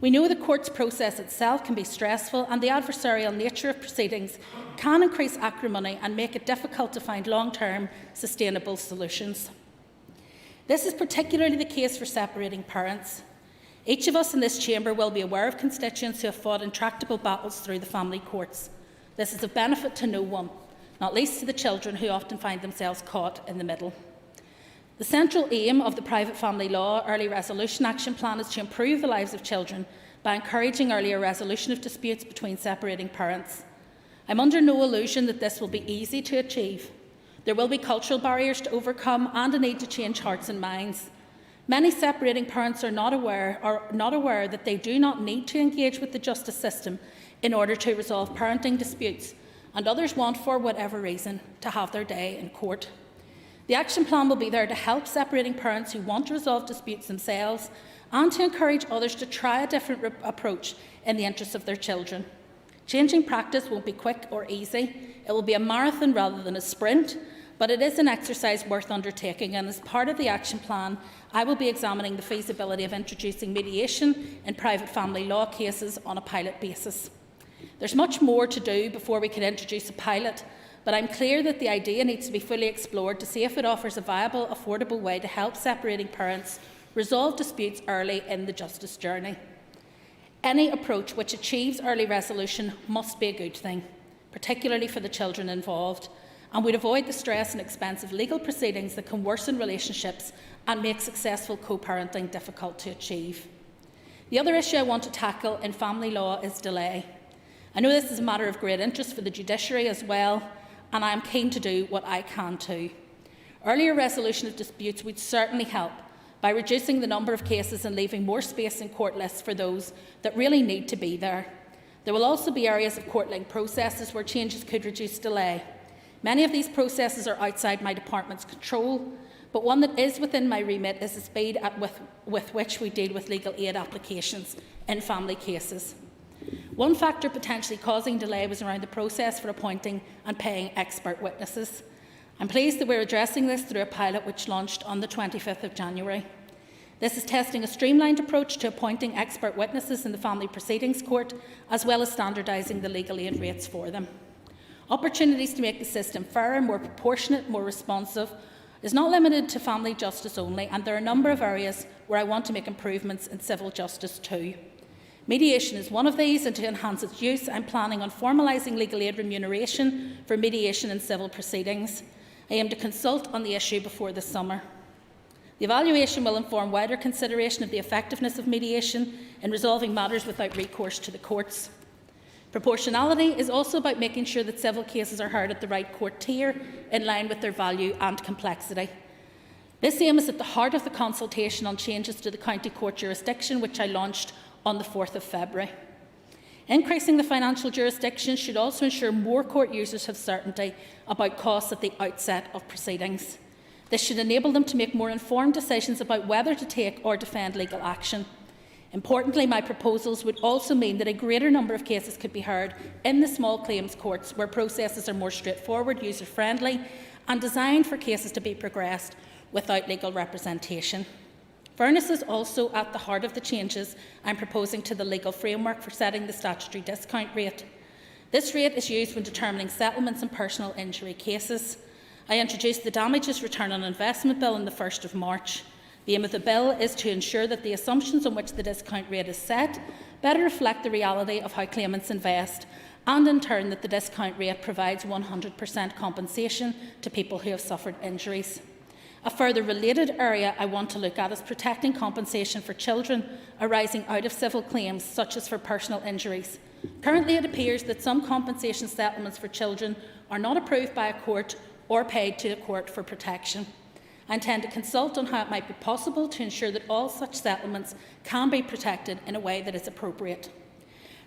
We know the court's process itself can be stressful, and the adversarial nature of proceedings can increase acrimony and make it difficult to find long-term sustainable solutions. This is particularly the case for separating parents. Each of us in this chamber will be aware of constituents who have fought intractable battles through the family courts. This is of benefit to no one, not least to the children who often find themselves caught in the middle. The central aim of the Private Family Law Early Resolution Action Plan is to improve the lives of children by encouraging earlier resolution of disputes between separating parents. I'm under no illusion that this will be easy to achieve. There will be cultural barriers to overcome and a need to change hearts and minds. Many separating parents are not aware that they do not need to engage with the justice system in order to resolve parenting disputes, and others want, for whatever reason, to have their day in court. The action plan will be there to help separating parents who want to resolve disputes themselves and to encourage others to try a different approach in the interests of their children. Changing practice won't be quick or easy. It will be a marathon rather than a sprint, but it is an exercise worth undertaking, and as part of the action plan, I will be examining the feasibility of introducing mediation in private family law cases on a pilot basis. There's much more to do before we can introduce a pilot, but I'm clear that the idea needs to be fully explored to see if it offers a viable, affordable way to help separating parents resolve disputes early in the justice journey. Any approach which achieves early resolution must be a good thing, particularly for the children involved, and would avoid the stress and expensive legal proceedings that can worsen relationships and make successful co-parenting difficult to achieve. The other issue I want to tackle in family law is delay. I know this is a matter of great interest for the judiciary as well, and I am keen to do what I can too. Earlier resolution of disputes would certainly help, by reducing the number of cases and leaving more space in court lists for those that really need to be there. There will also be areas of court-linked processes where changes could reduce delay. Many of these processes are outside my department's control, but one that is within my remit is the speed with which we deal with legal aid applications in family cases. One factor potentially causing delay was around the process for appointing and paying expert witnesses. I'm pleased that we're addressing this through a pilot which launched on the 25th of January. This is testing a streamlined approach to appointing expert witnesses in the Family Proceedings Court, as well as standardising the legal aid rates for them. Opportunities to make the system fairer, more proportionate, more responsive is not limited to family justice only, and there are a number of areas where I want to make improvements in civil justice too. Mediation is one of these, and to enhance its use, I'm planning on formalising legal aid remuneration for mediation in civil proceedings. I aim to consult on the issue before the summer. The evaluation will inform wider consideration of the effectiveness of mediation in resolving matters without recourse to the courts. Proportionality is also about making sure that civil cases are heard at the right court tier, in line with their value and complexity. This aim is at the heart of the consultation on changes to the county court jurisdiction, which I launched on the 4th of February. Increasing the financial jurisdiction should also ensure more court users have certainty about costs at the outset of proceedings. This should enable them to make more informed decisions about whether to take or defend legal action. Importantly, my proposals would also mean that a greater number of cases could be heard in the small claims courts, where processes are more straightforward, user-friendly and designed for cases to be progressed without legal representation. Fairness is also at the heart of the changes I'm proposing to the legal framework for setting the statutory discount rate. This rate is used when determining settlements in personal injury cases. I introduced the Damages Return on Investment Bill on the 1st of March. The aim of the bill is to ensure that the assumptions on which the discount rate is set better reflect the reality of how claimants invest, and in turn that the discount rate provides 100% compensation to people who have suffered injuries. A further related area I want to look at is protecting compensation for children arising out of civil claims, such as for personal injuries. Currently, it appears that some compensation settlements for children are not approved by a court or paid to a court for protection. I intend to consult on how it might be possible to ensure that all such settlements can be protected in a way that is appropriate.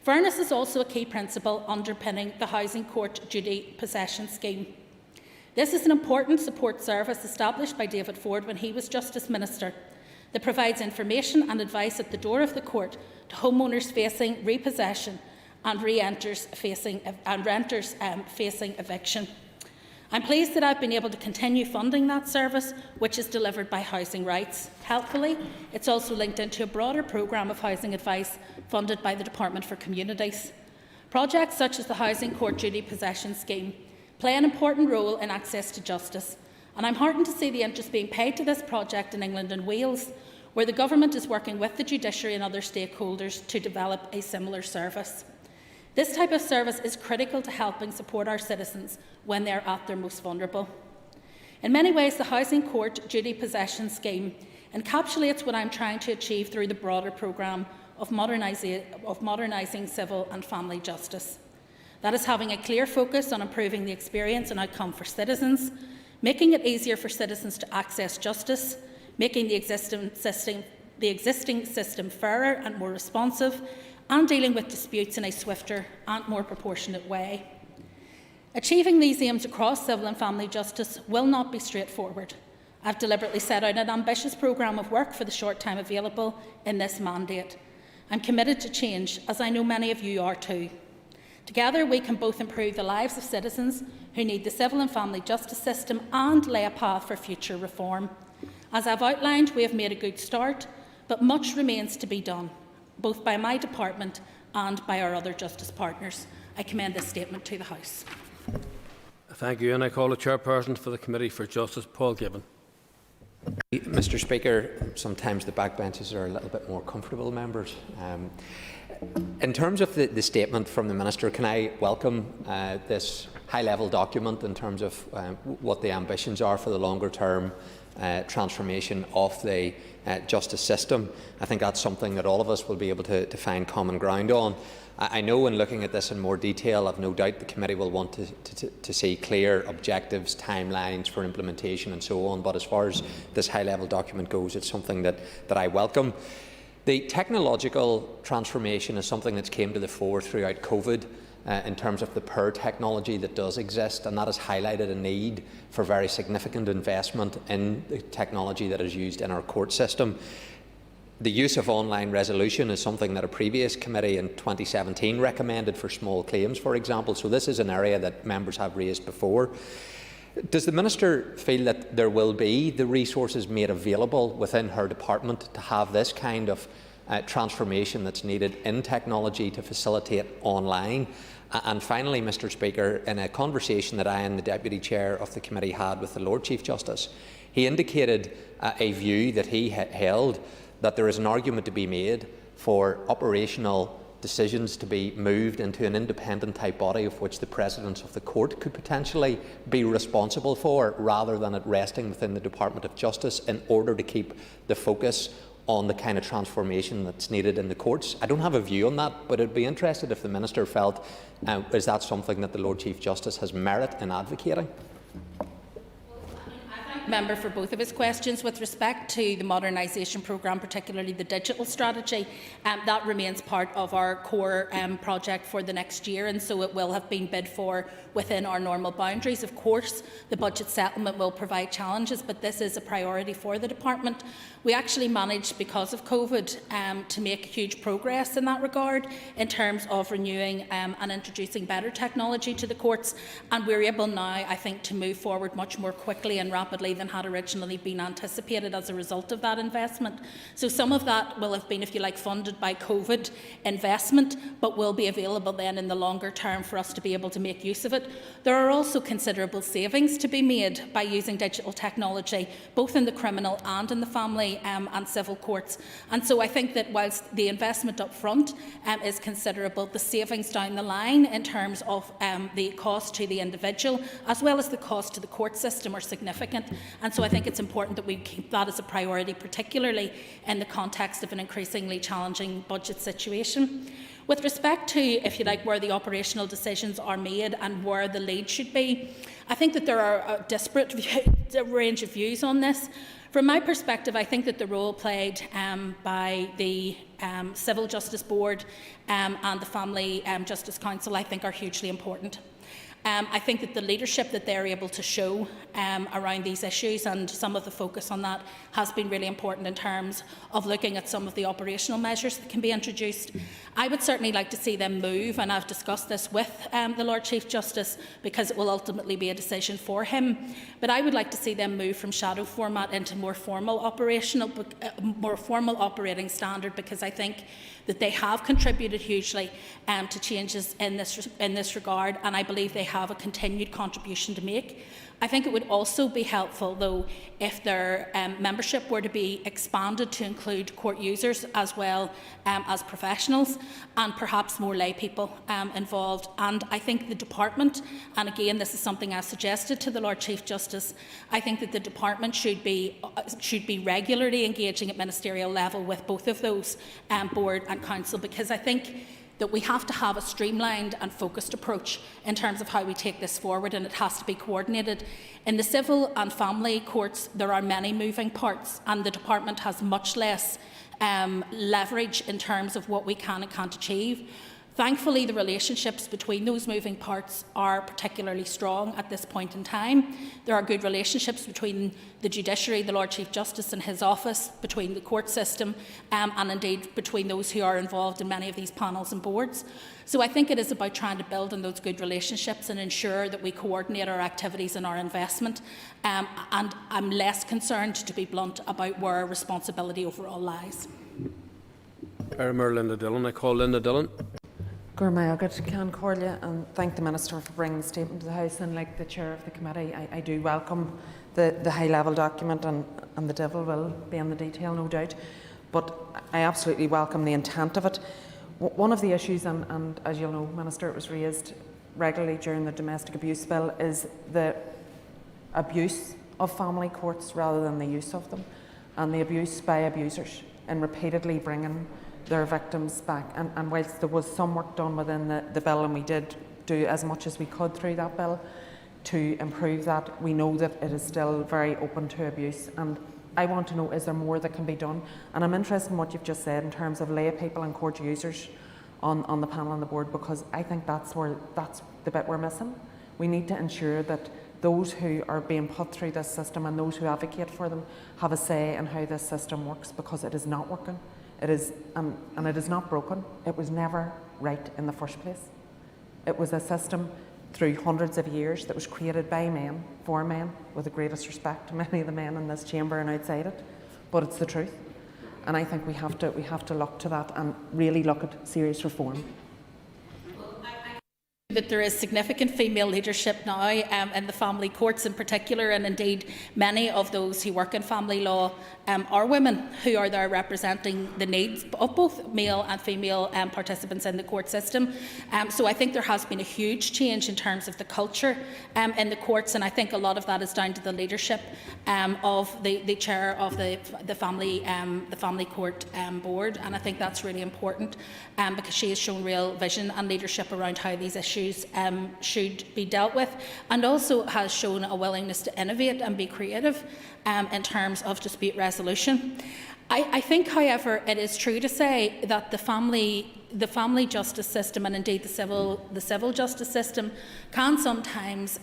Fairness is also a key principle underpinning the Housing Court Duty Possession Scheme. This is an important support service established by David Ford when he was Justice Minister that provides information and advice at the door of the court to homeowners facing repossession and renters facing eviction. I'm pleased that I've been able to continue funding that service, which is delivered by Housing Rights. Helpfully, it's also linked into a broader programme of housing advice funded by the Department for Communities. Projects such as the Housing Court Duty Possession Scheme play an important role in access to justice, and I'm heartened to see the interest being paid to this project in England and Wales, where the Government is working with the judiciary and other stakeholders to develop a similar service. This type of service is critical to helping support our citizens when they are at their most vulnerable. In many ways, the Housing Court Duty Possession Scheme encapsulates what I'm trying to achieve through the broader programme of modernising civil and family justice. That is having a clear focus on improving the experience and outcome for citizens, making it easier for citizens to access justice, making the existing system fairer and more responsive, and dealing with disputes in a swifter and more proportionate way. Achieving these aims across civil and family justice will not be straightforward. I've deliberately set out an ambitious programme of work for the short time available in this mandate. I'm committed to change, as I know many of you are too. Together, we can both improve the lives of citizens who need the civil and family justice system and lay a path for future reform. As I've outlined, we have made a good start, but much remains to be done, both by my department and by our other justice partners. I commend this statement to the House. Thank you, and I call the chairperson for the Committee for Justice, Paul Gibbon. Mr. Speaker, sometimes the backbenches are a little bit more comfortable members. In terms of the statement from the Minister, can I welcome this high-level document in terms of what the ambitions are for the longer term transformation of the justice system. I think that's something that all of us will be able to find common ground on. I know in looking at this in more detail, I've no doubt the committee will want to see clear objectives, timelines for implementation and so on, but as far as this high-level document goes, it's something that I welcome. The technological transformation is something that's came to the fore throughout COVID in terms of the poor technology that does exist, and that has highlighted a need for very significant investment in the technology that is used in our court system. The use of online resolution is something that a previous committee in 2017 recommended for small claims, for example, so this is an area that members have raised before. Does the Minister feel that there will be the resources made available within her department to have this kind of transformation that's needed in technology to facilitate online? And finally, Mr Speaker, in a conversation that I and the Deputy Chair of the committee had with the Lord Chief Justice, he indicated a view that he held that there is an argument to be made for operational decisions to be moved into an independent type body of which the Presidents of the Court could potentially be responsible for, rather than it resting within the Department of Justice, in order to keep the focus on the kind of transformation that's needed in the courts. I don't have a view on that, but I'd be interested if the Minister felt is that something that the Lord Chief Justice has merit in advocating? Member for both of his questions. With respect to the modernisation programme, particularly the digital strategy, that remains part of our core project for the next year, and so it will have been bid for within our normal boundaries. Of course, the budget settlement will provide challenges, but this is a priority for the department. We actually managed, because of COVID, to make huge progress in that regard in terms of renewing and introducing better technology to the courts, and we're able now, I think, to move forward much more quickly and rapidly than had originally been anticipated as a result of that investment. So some of that will have been, if you like, funded by COVID investment, but will be available then in the longer term for us to be able to make use of it. There are also considerable savings to be made by using digital technology, both in the criminal and in the family and civil courts. And so I think that whilst the investment up front is considerable, the savings down the line in terms of the cost to the individual as well as the cost to the court system are significant. And so I think it's important that we keep that as a priority, particularly in the context of an increasingly challenging budget situation. With respect to, if you like, where the operational decisions are made and where the lead should be, I think that there are a disparate range of views on this. From my perspective, I think that the role played by the Civil Justice Board and the Family Justice Council, I think, are hugely important. I think that the leadership that they're able to show around these issues, and some of the focus on that, has been really important in terms of looking at some of the operational measures that can be introduced. I would certainly like to see them move, and I've discussed this with the Lord Chief Justice because it will ultimately be a decision for him, but I would like to see them move from shadow format into more formal operating standard, because I think that they have contributed hugely to changes in this regard, and I believe they have a continued contribution to make. I think it would also be helpful, though, if their membership were to be expanded to include court users as well as professionals, and perhaps more lay people involved. And I think the department, and again this is something I suggested to the Lord Chief Justice, I think that the department should be regularly engaging at ministerial level with both of those, board and council, because I think that we have to have a streamlined and focused approach in terms of how we take this forward, and it has to be coordinated. In the civil and family courts, there are many moving parts, and the department has much less leverage in terms of what we can and can't achieve. Thankfully, the relationships between those moving parts are particularly strong at this point in time. There are good relationships between the judiciary, the Lord Chief Justice and his office, between the court system and indeed between those who are involved in many of these panels and boards. So I think it is about trying to build on those good relationships and ensure that we coordinate our activities and our investment. And I'm less concerned, to be blunt, about where responsibility overall lies. Linda Dillon. I call Linda Dillon. Can Corlia, and thank the Minister for bringing the statement to the House. And like the Chair of the Committee, I do welcome the high-level document, and the devil will be in the detail, no doubt. But I absolutely welcome the intent of it. One of the issues, and as you'll know, Minister, it was raised regularly during the domestic abuse bill, is the abuse of family courts rather than the use of them, and the abuse by abusers and repeatedly bringing their victims back. And whilst there was some work done within the bill, and we did do as much as we could through that bill to improve that, we know that it is still very open to abuse. And I want to know, is there more that can be done? And I'm interested in what you've just said in terms of lay people and court users on the panel and the board, because I think that's the bit we're missing. We need to ensure that those who are being put through this system and those who advocate for them have a say in how this system works, because it is not working. It is, and it is not broken. It was never right in the first place. It was a system through hundreds of years that was created by men, for men, with the greatest respect to many of the men in this chamber and outside it, but it's the truth. And I think we have to look to that and really look at serious reform. That there is significant female leadership now in the family courts in particular, and indeed many of those who work in family law are women who are there representing the needs of both male and female participants in the court system. So I think there has been a huge change in terms of the culture in the courts, and I think a lot of that is down to the leadership of the chair of the family court board, and I think that's really important because she has shown real vision and leadership around how these issues should be dealt with, and also has shown a willingness to innovate and be creative in terms of dispute resolution. I think, however, it is true to say that the family justice system, and indeed the civil justice system, can sometimes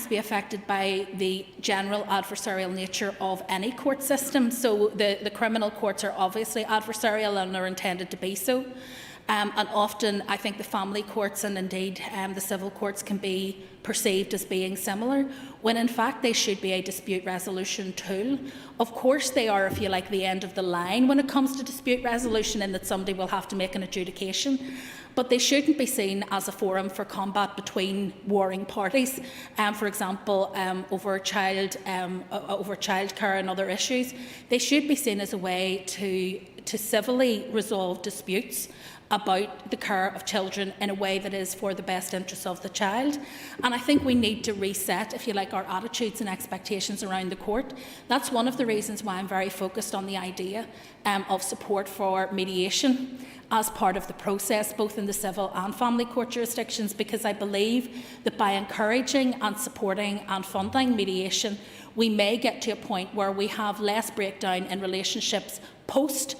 be affected by the general adversarial nature of any court system. So the criminal courts are obviously adversarial and are intended to be so. And often I think the family courts and indeed the civil courts can be perceived as being similar, when in fact they should be a dispute resolution tool. Of course they are, if you like, the end of the line when it comes to dispute resolution, in that somebody will have to make an adjudication. But they shouldn't be seen as a forum for combat between warring parties, for example, over childcare and other issues. They should be seen as a way to civilly resolve disputes about the care of children in a way that is for the best interests of the child. And I think we need to reset, if you like, our attitudes and expectations around the court. That's one of the reasons why I'm very focused on the idea of support for mediation as part of the process, both in the civil and family court jurisdictions, because I believe that by encouraging and supporting and funding mediation, we may get to a point where we have less breakdown in relationships post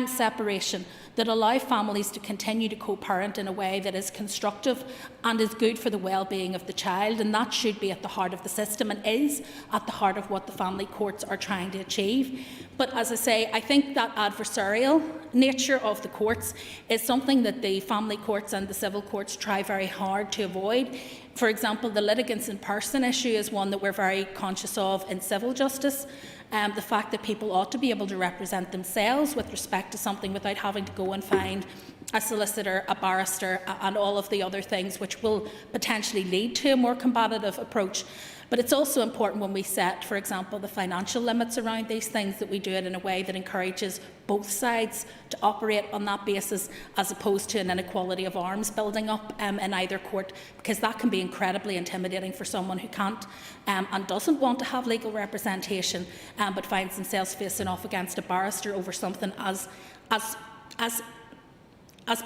separation, that allow families to continue to co-parent in a way that is constructive and is good for the well-being of the child, and that should be at the heart of the system and is at the heart of what the family courts are trying to achieve. But as I say, I think that adversarial nature of the courts is something that the family courts and the civil courts try very hard to avoid. For example, the litigants in person issue is one that we're very conscious of in civil justice. The fact that people ought to be able to represent themselves with respect to something without having to go and find a solicitor, a barrister, and all of the other things which will potentially lead to a more combative approach. But it's also important when we set, for example, the financial limits around these things, that we do it in a way that encourages both sides to operate on that basis, as opposed to an inequality of arms building up in either court, because that can be incredibly intimidating for someone who can't and doesn't want to have legal representation, but finds themselves facing off against a barrister over something as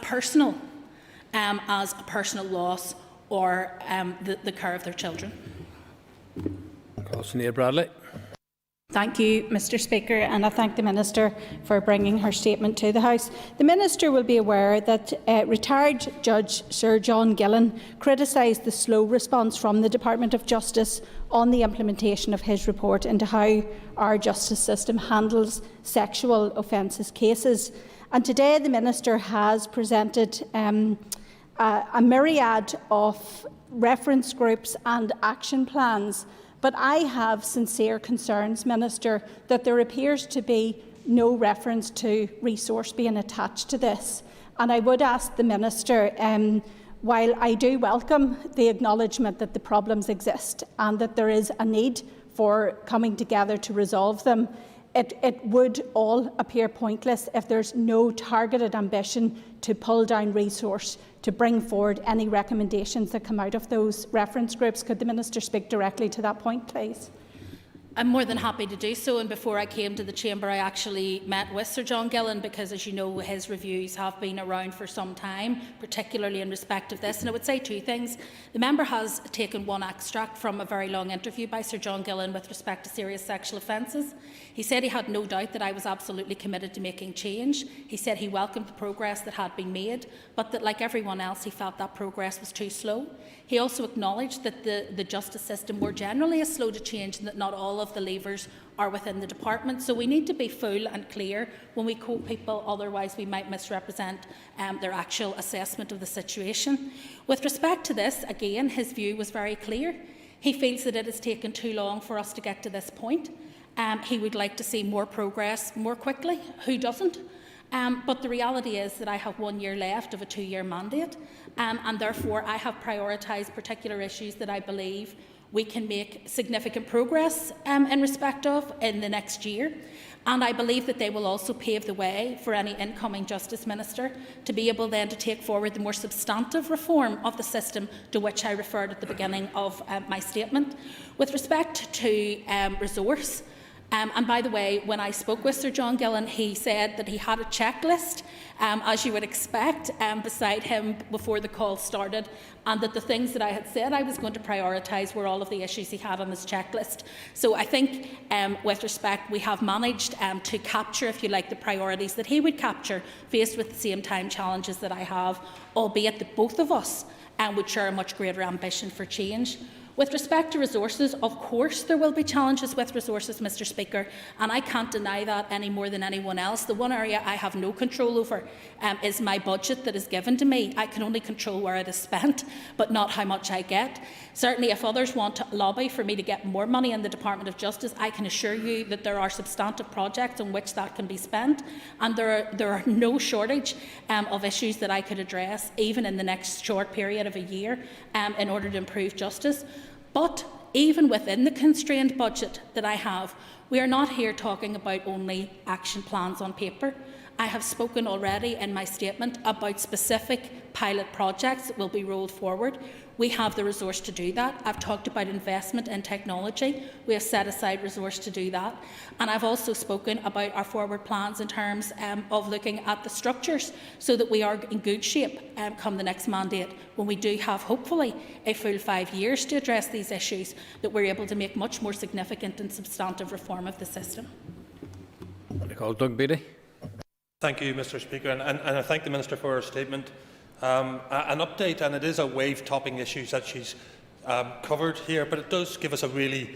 personal as a personal loss or the care of their children. Bradley. Thank you, Mr Speaker, and I thank the Minister for bringing her statement to the House. The Minister will be aware that retired Judge Sir John Gillan criticised the slow response from the Department of Justice on the implementation of his report into how our justice system handles sexual offences cases. And today the Minister has presented a myriad of reference groups and action plans. But I have sincere concerns, Minister, that there appears to be no reference to resource being attached to this. And I would ask the Minister, while I do welcome the acknowledgement that the problems exist and that there is a need for coming together to resolve them, it would all appear pointless if there's no targeted ambition to pull down resource to bring forward any recommendations that come out of those reference groups. Could the Minister speak directly to that point, please? I'm more than happy to do so, and before I came to the Chamber I actually met with Sir John Gillan, because as you know his reviews have been around for some time, particularly in respect of this, and I would say two things. The member has taken one extract from a very long interview by Sir John Gillan with respect to serious sexual offences. He said he had no doubt that I was absolutely committed to making change. He said he welcomed the progress that had been made, but that like everyone else he felt that progress was too slow. He also acknowledged that the justice system more generally is slow to change and that not all of the levers are within the department. So we need to be full and clear when we quote people, otherwise we might misrepresent their actual assessment of the situation. With respect to this, again, his view was very clear. He feels that it has taken too long for us to get to this point. He would like to see more progress more quickly. Who doesn't? But the reality is that I have 1 year left of a 2-year mandate, and therefore I have prioritised particular issues that I believe we can make significant progress in respect of in the next year. And I believe that they will also pave the way for any incoming Justice Minister to be able then to take forward the more substantive reform of the system to which I referred at the beginning of my statement. With respect to resource, and by the way, when I spoke with Sir John Gillan, he said that he had a checklist, as you would expect, beside him before the call started, and that the things that I had said I was going to prioritise were all of the issues he had on his checklist. So I think, with respect, we have managed to capture, if you like, the priorities that he would capture, faced with the same time challenges that I have, albeit that both of us would share a much greater ambition for change. With respect to resources, of course there will be challenges with resources, Mr Speaker, and I can't deny that any more than anyone else. The one area I have no control over is my budget that is given to me. I can only control where it is spent, but not how much I get. Certainly if others want to lobby for me to get more money in the Department of Justice, I can assure you that there are substantive projects on which that can be spent, and there are no shortage of issues that I could address, even in the next short period of a year, in order to improve justice. But even within the constrained budget that I have, we are not here talking about only action plans on paper. I have spoken already in my statement about specific pilot projects that will be rolled forward. We have the resource to do that. I've talked about investment in technology. We have set aside resource to do that. And I've also spoken about our forward plans in terms of looking at the structures so that we are in good shape come the next mandate, when we do have, hopefully, a full 5 years to address these issues, that we're able to make much more significant and substantive reform of the system. Doug Beattie. Thank you, Mr Speaker, and I thank the Minister for her statement. An update, and it is a wave-topping issue that she's covered here, but it does give us a really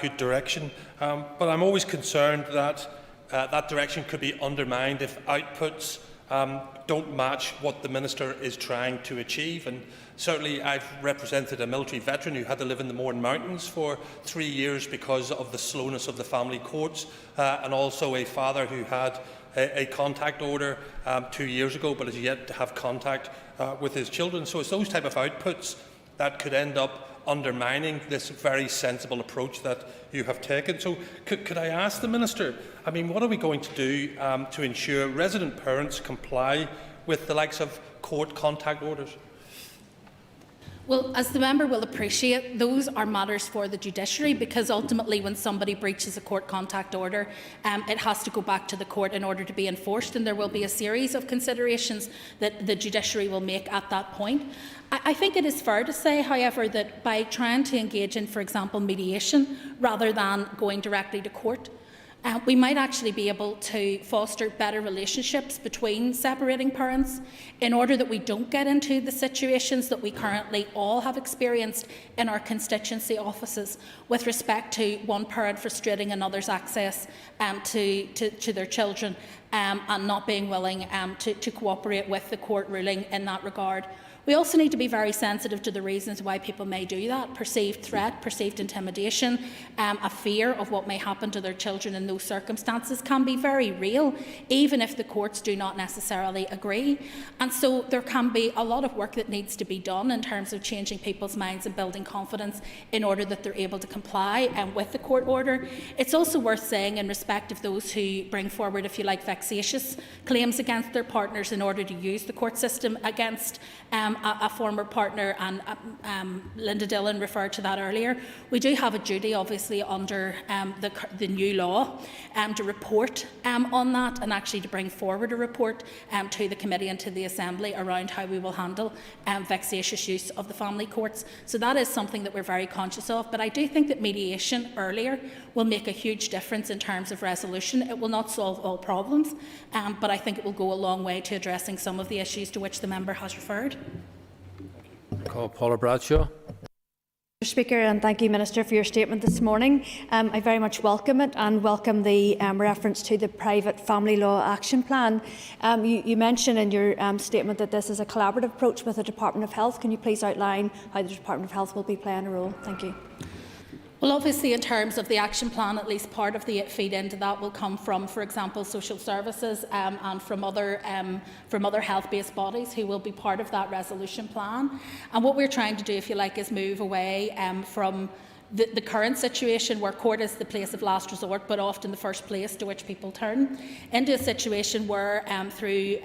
good direction. But I'm always concerned that that direction could be undermined if outputs don't match what the Minister is trying to achieve. And certainly I've represented a military veteran who had to live in the Mourne Mountains for 3 years because of the slowness of the family courts, and also a father who had a contact order 2 years ago, but has yet to have contact with his children. So it's those type of outputs that could end up undermining this very sensible approach that you have taken. So could I ask the Minister, I mean, what are we going to do to ensure resident parents comply with the likes of court contact orders? Well, as the member will appreciate, those are matters for the judiciary, because ultimately when somebody breaches a court contact order, it has to go back to the court in order to be enforced, and there will be a series of considerations that the judiciary will make at that point. I think it is fair to say, however, that by trying to engage in, for example, mediation rather than going directly to court, we might actually be able to foster better relationships between separating parents, in order that we don't get into the situations that we currently all have experienced in our constituency offices with respect to one parent frustrating another's access to their children and not being willing to cooperate with the court ruling in that regard. We also need to be very sensitive to the reasons why people may do that. Perceived threat, perceived intimidation, a fear of what may happen to their children in those circumstances can be very real, even if the courts do not necessarily agree. And so there can be a lot of work that needs to be done in terms of changing people's minds and building confidence in order that they're able to comply with the court order. It's also worth saying, in respect of those who bring forward, if you like, vexatious claims against their partners in order to use the court system against a former partner, and Linda Dillon referred to that earlier, we do have a duty, obviously, under the new law to report on that, and actually to bring forward a report to the committee and to the Assembly around how we will handle vexatious use of the family courts. So that is something that we're very conscious of, but I do think that mediation earlier will make a huge difference in terms of resolution. It will not solve all problems, but I think it will go a long way to addressing some of the issues to which the member has referred. Call Paula Bradshaw. Mr Speaker, and thank you, Minister, for your statement this morning. I very much welcome it, and welcome the reference to the private family law action plan. You mentioned in your statement that this is a collaborative approach with the Department of Health. Can you please outline how the Department of Health will be playing a role? Thank you. Well, obviously, in terms of the action plan, at least part of the feed into that will come from, for example, social services and from other health-based bodies who will be part of that resolution plan. And what we're trying to do, if you like, is move away from the current situation where court is the place of last resort, but often the first place to which people turn, into a situation where through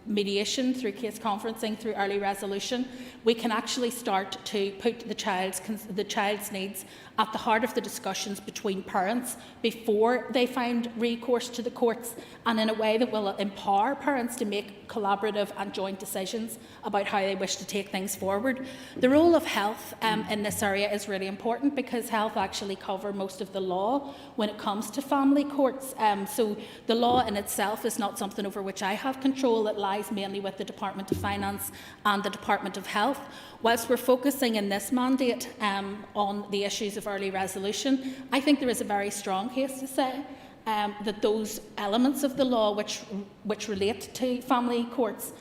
mediation, through case conferencing, through early resolution, we can actually start to put the child's needs at the heart of the discussions between parents before they find recourse to the courts, and in a way that will empower parents to make collaborative and joint decisions about how they wish to take things forward. The role of health in this area is really important, because health actually covers most of the law when it comes to family courts. So the law in itself is not something over which I have control. It lies mainly with the Department of Finance and the Department of Health. Whilst we're focusing in this mandate on the issues of early resolution, I think there is a very strong case to say that those elements of the law which relate to family courts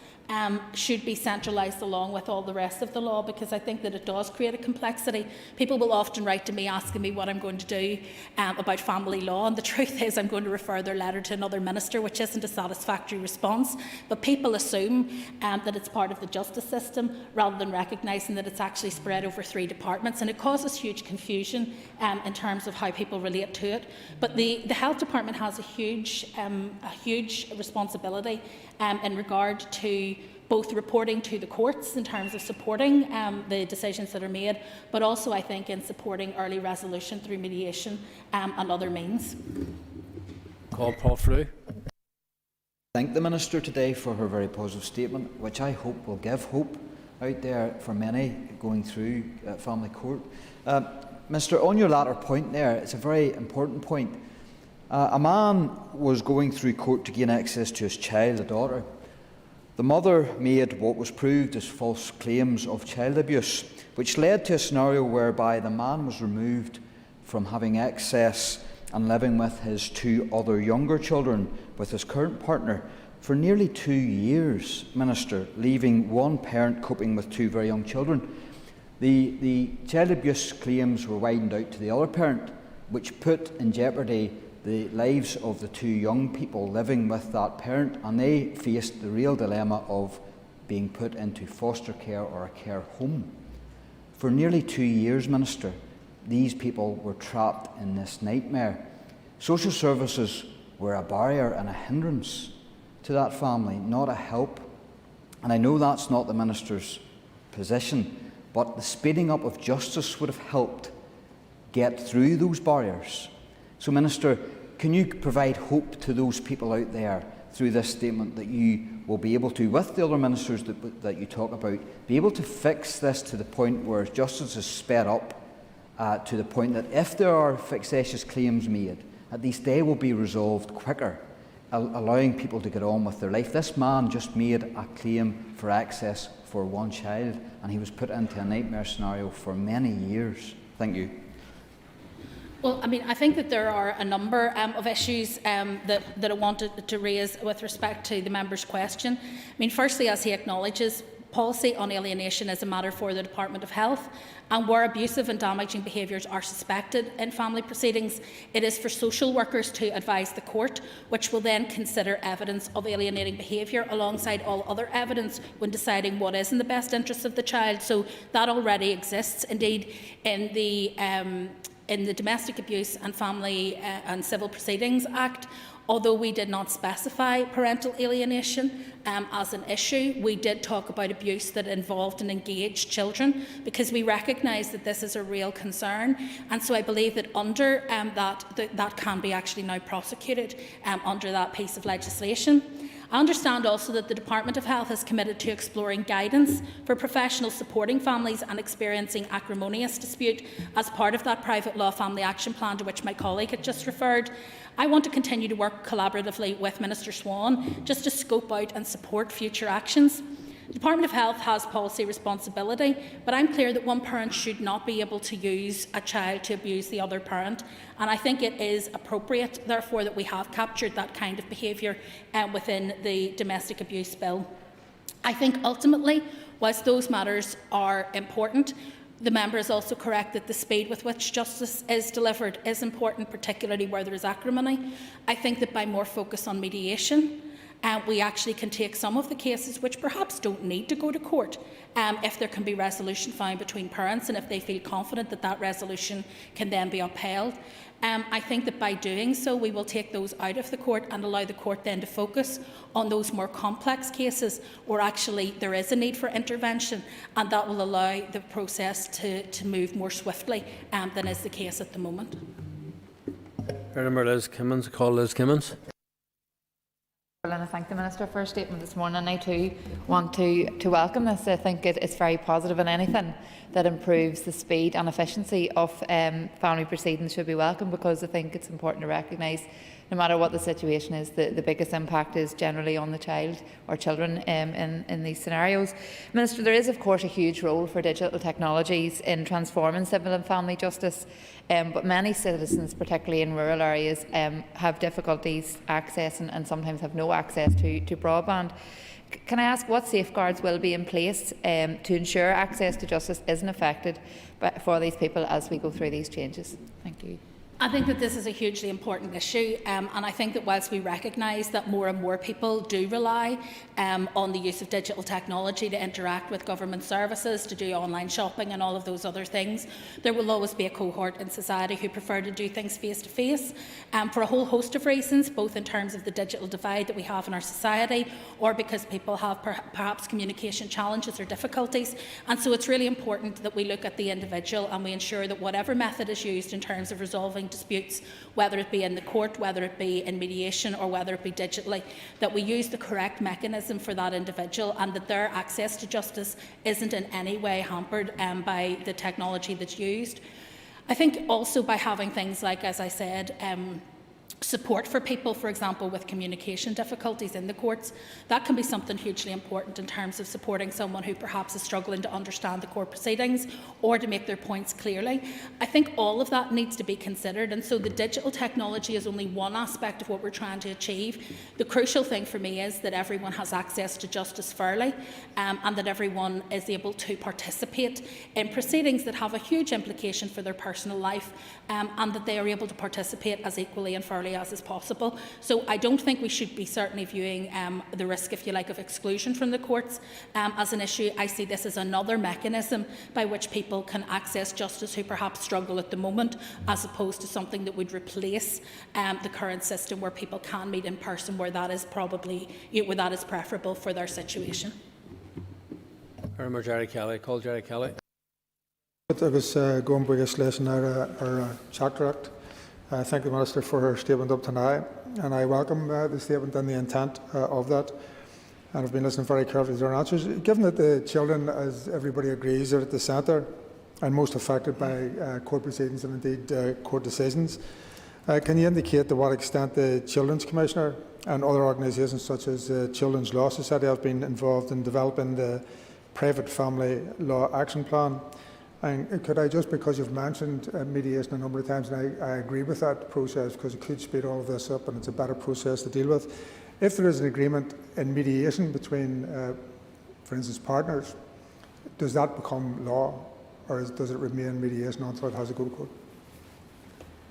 should be centralised along with all the rest of the law, because I think that it does create a complexity. People will often write to me asking me what I'm going to do about family law, and the truth is I'm going to refer their letter to another minister, which isn't a satisfactory response. But people assume that it's part of the justice system rather than recognising that it's actually spread over 3 departments, and it causes huge confusion in terms of how people relate to it. But the Health Department has a huge responsibility in regard to both reporting to the courts in terms of supporting the decisions that are made, but also, I think, in supporting early resolution through mediation and other means. Call Paul Frew. Thank the Minister today for her very positive statement, which I hope will give hope out there for many going through family court. Minister, on your latter point there, it's a very important point. A man was going through court to gain access to his child, a daughter. The mother made what was proved as false claims of child abuse, which led to a scenario whereby the man was removed from having access and living with his 2 other younger children with his current partner for nearly 2 years, Minister, leaving one parent coping with 2 very young children. The child abuse claims were widened out to the other parent, which put in jeopardy the lives of the 2 young people living with that parent, and they faced the real dilemma of being put into foster care or a care home. For nearly 2 years, Minister, these people were trapped in this nightmare. Social services were a barrier and a hindrance to that family, not a help. And I know that's not the Minister's position, but the speeding up of justice would have helped get through those barriers. So, Minister, can you provide hope to those people out there through this statement that you will be able to, with the other ministers that you talk about, be able to fix this to the point where justice is sped up to the point that if there are vexatious claims made, at least they will be resolved quicker, allowing people to get on with their life? This man just made a claim for access for one child, and he was put into a nightmare scenario for many years. Thank you. Well, I mean, I think that there are a number of issues that I wanted to raise with respect to the member's question. I mean, firstly, as he acknowledges, policy on alienation is a matter for the Department of Health, and where abusive and damaging behaviours are suspected in family proceedings, it is for social workers to advise the court, which will then consider evidence of alienating behaviour alongside all other evidence when deciding what is in the best interests of the child. So that already exists. Indeed, in the Domestic Abuse and Family and Civil Proceedings Act, although we did not specify parental alienation as an issue, we did talk about abuse that involved and engaged children, because we recognise that this is a real concern. And so I believe that under that can be actually now prosecuted under that piece of legislation. I understand also that the Department of Health is committed to exploring guidance for professionals supporting families and experiencing acrimonious dispute as part of that private law family action plan to which my colleague had just referred. I want to continue to work collaboratively with Minister Swan just to scope out and support future actions. The Department of Health has policy responsibility, but I'm clear that one parent should not be able to use a child to abuse the other parent, and I think it is appropriate, therefore, that we have captured that kind of behaviour within the Domestic Abuse Bill. I think ultimately, whilst those matters are important, the member is also correct that the speed with which justice is delivered is important, particularly where there is acrimony. I think that by more focus on mediation, we actually can take some of the cases which perhaps don't need to go to court if there can be resolution found between parents and if they feel confident that that resolution can then be upheld. I think that by doing so, we will take those out of the court and allow the court then to focus on those more complex cases where actually there is a need for intervention, and that will allow the process to move more swiftly than is the case at the moment. Liz Kimmins, call Liz Kimmins. And I thank the Minister for her statement this morning. I too want to welcome this. I think it's very positive, and anything that improves the speed and efficiency of family proceedings should be welcome, because I think it's important to recognise, no matter what the situation is, the biggest impact is generally on the child or children in these scenarios. Minister, there is of course a huge role for digital technologies in transforming civil and family justice, but many citizens, particularly in rural areas, have difficulties accessing and sometimes have no access to broadband. Can I ask what safeguards will be in place to ensure access to justice isn't affected for these people as we go through these changes? Thank you. I think that this is a hugely important issue, and I think that whilst we recognise that more and more people do rely on the use of digital technology to interact with government services, to do online shopping and all of those other things, there will always be a cohort in society who prefer to do things face to face for a whole host of reasons, both in terms of the digital divide that we have in our society, or because people have perhaps communication challenges or difficulties. And so it's really important that we look at the individual and we ensure that whatever method is used in terms of resolving disputes, whether it be in the court, whether it be in mediation, or whether it be digitally, that we use the correct mechanism for that individual, and that their access to justice isn't in any way hampered by the technology that's used. I think also by having things like, as I said, support for people, for example, with communication difficulties in the courts, that can be something hugely important in terms of supporting someone who perhaps is struggling to understand the court proceedings or to make their points clearly. I think all of that needs to be considered, and so the digital technology is only one aspect of what we're trying to achieve. The crucial thing for me is that everyone has access to justice fairly, and that everyone is able to participate in proceedings that have a huge implication for their personal life, and that they are able to participate as equally and fairly as is possible. So I don't think we should be certainly viewing the risk, if you like, of exclusion from the courts as an issue. I see this as another mechanism by which people can access justice who perhaps struggle at the moment, as opposed to something that would replace the current system where people can meet in person, where that is preferable for their situation. Jerry Kelly, call Jerry Kelly. Agus going bugus leis ar Charter Act. I thank the Minister for her statement up tonight, and I welcome the statement and the intent of that, and I've been listening very carefully to her answers. Given that the children, as everybody agrees, are at the centre and most affected by court proceedings and indeed court decisions, can you indicate to what extent the Children's Commissioner and other organisations such as the Children's Law Society have been involved in developing the Private Family Law Action Plan? And could I, just because you've mentioned mediation a number of times, and I agree with that process because it could speed all of this up and it's a better process to deal with, if there is an agreement in mediation between for instance, partners, does that become law, or does it remain mediation until it has a go to court?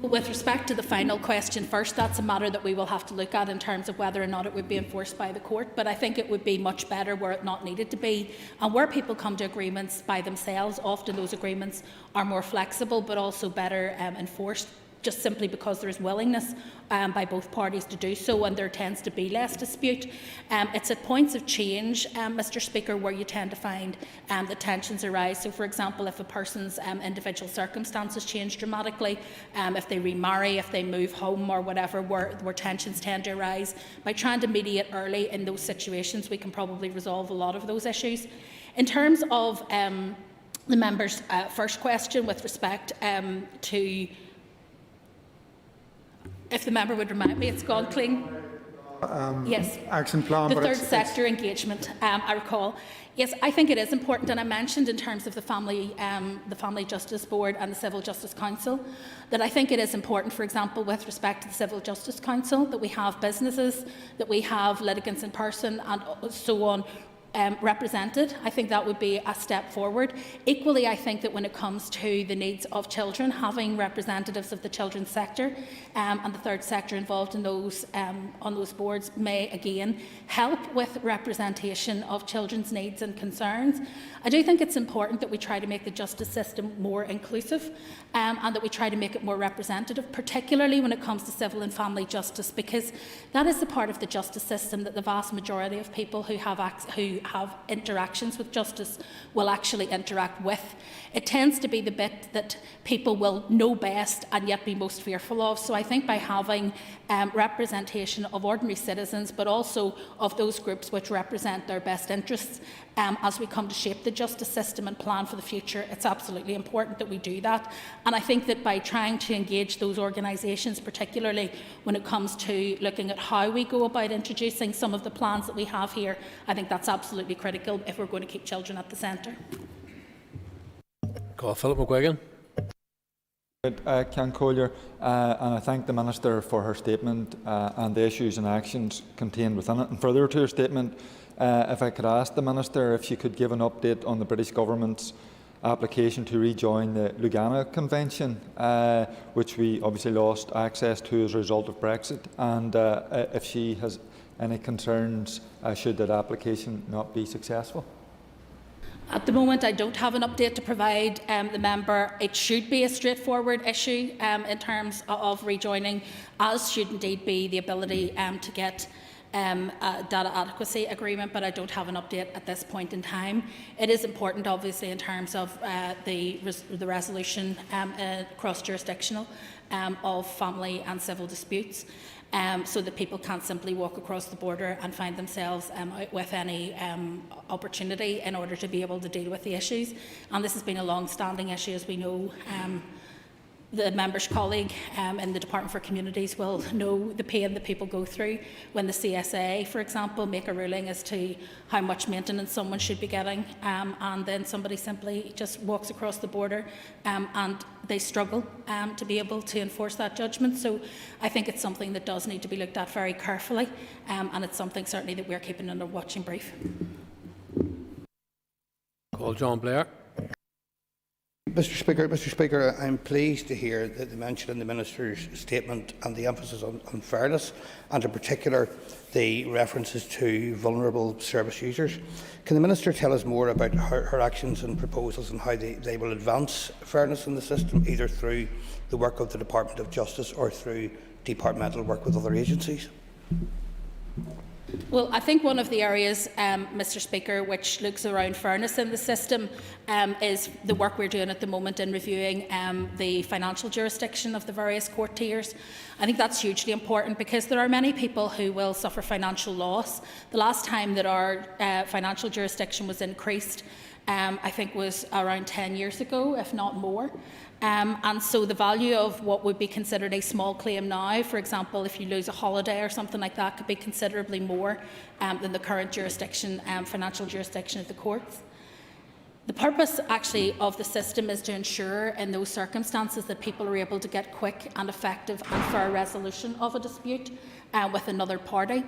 With respect to the final question first, that's a matter that we will have to look at in terms of whether or not it would be enforced by the court, but I think it would be much better were it not needed to be. And where people come to agreements by themselves, often those agreements are more flexible but also better enforced, just simply because there is willingness by both parties to do so, and there tends to be less dispute. It's at points of change, Mr Speaker, where you tend to find that tensions arise. So, for example, if a person's individual circumstances change dramatically, if they remarry, if they move home or whatever, where tensions tend to arise, by trying to mediate early in those situations, we can probably resolve a lot of those issues. In terms of the member's first question with respect to, if the member would remind me, it's gone clean. Yes. Action plan. The third sector engagement, I recall. Yes, I think it is important, and I mentioned in terms of the Family Justice Board and the Civil Justice Council, that I think it is important, for example, with respect to the Civil Justice Council, that we have businesses, that we have litigants in person and so on, represented. I think that would be a step forward. Equally, I think that when it comes to the needs of children, having representatives of the children's sector and the third sector involved in those on those boards may again help with representation of children's needs and concerns. I do think it's important that we try to make the justice system more inclusive and that we try to make it more representative, particularly when it comes to civil and family justice, because that is the part of the justice system that the vast majority of people who have interactions with justice will actually interact with. It tends to be the bit that people will know best and yet be most fearful of. So I think by having representation of ordinary citizens, but also of those groups which represent their best interests as we come to shape the justice system and plan for the future, it's absolutely important that we do that. And I think that by trying to engage those organisations, particularly when it comes to looking at how we go about introducing some of the plans that we have here, I think that's absolutely critical if we're going to keep children at the centre. Philip McGuigan. Can Collier, and I thank the Minister for her statement and the issues and actions contained within it. And further to her statement, if I could ask the Minister if she could give an update on the British Government's application to rejoin the Lugano Convention, which we obviously lost access to as a result of Brexit, and if she has any concerns should that application not be successful. At the moment, I don't have an update to provide the member. It should be a straightforward issue in terms of rejoining, as should indeed be the ability to get a data adequacy agreement, but I don't have an update at this point in time. It is important, obviously, in terms of the resolution cross-jurisdictional of family and civil disputes. So that people can't simply walk across the border and find themselves out with any opportunity in order to be able to deal with the issues. And this has been a long-standing issue, as we know. The member's colleague in the Department for Communities will know the pain that people go through when the CSA, for example, make a ruling as to how much maintenance someone should be getting, and then somebody simply just walks across the border and they struggle to be able to enforce that judgment. So I think it's something that does need to be looked at very carefully, and it's something certainly that we're keeping under watching brief. Call John Blair. Mr Speaker, I'm pleased to hear that the mention in the Minister's statement and the emphasis on fairness, and in particular the references to vulnerable service users. Can the Minister tell us more about her actions and proposals and how they will advance fairness in the system, either through the work of the Department of Justice or through departmental work with other agencies? Well, I think one of the areas, Mr Speaker, which looks around fairness in the system is the work we're doing at the moment in reviewing the financial jurisdiction of the various court tiers. I think that's hugely important because there are many people who will suffer financial loss. The last time that our financial jurisdiction was increased, I think was around 10 years ago, if not more. And so the value of what would be considered a small claim now, for example, if you lose a holiday or something like that, could be considerably more than the current jurisdiction, financial jurisdiction of the courts. The purpose actually of the system is to ensure in those circumstances that people are able to get quick and effective and fair resolution of a dispute with another party.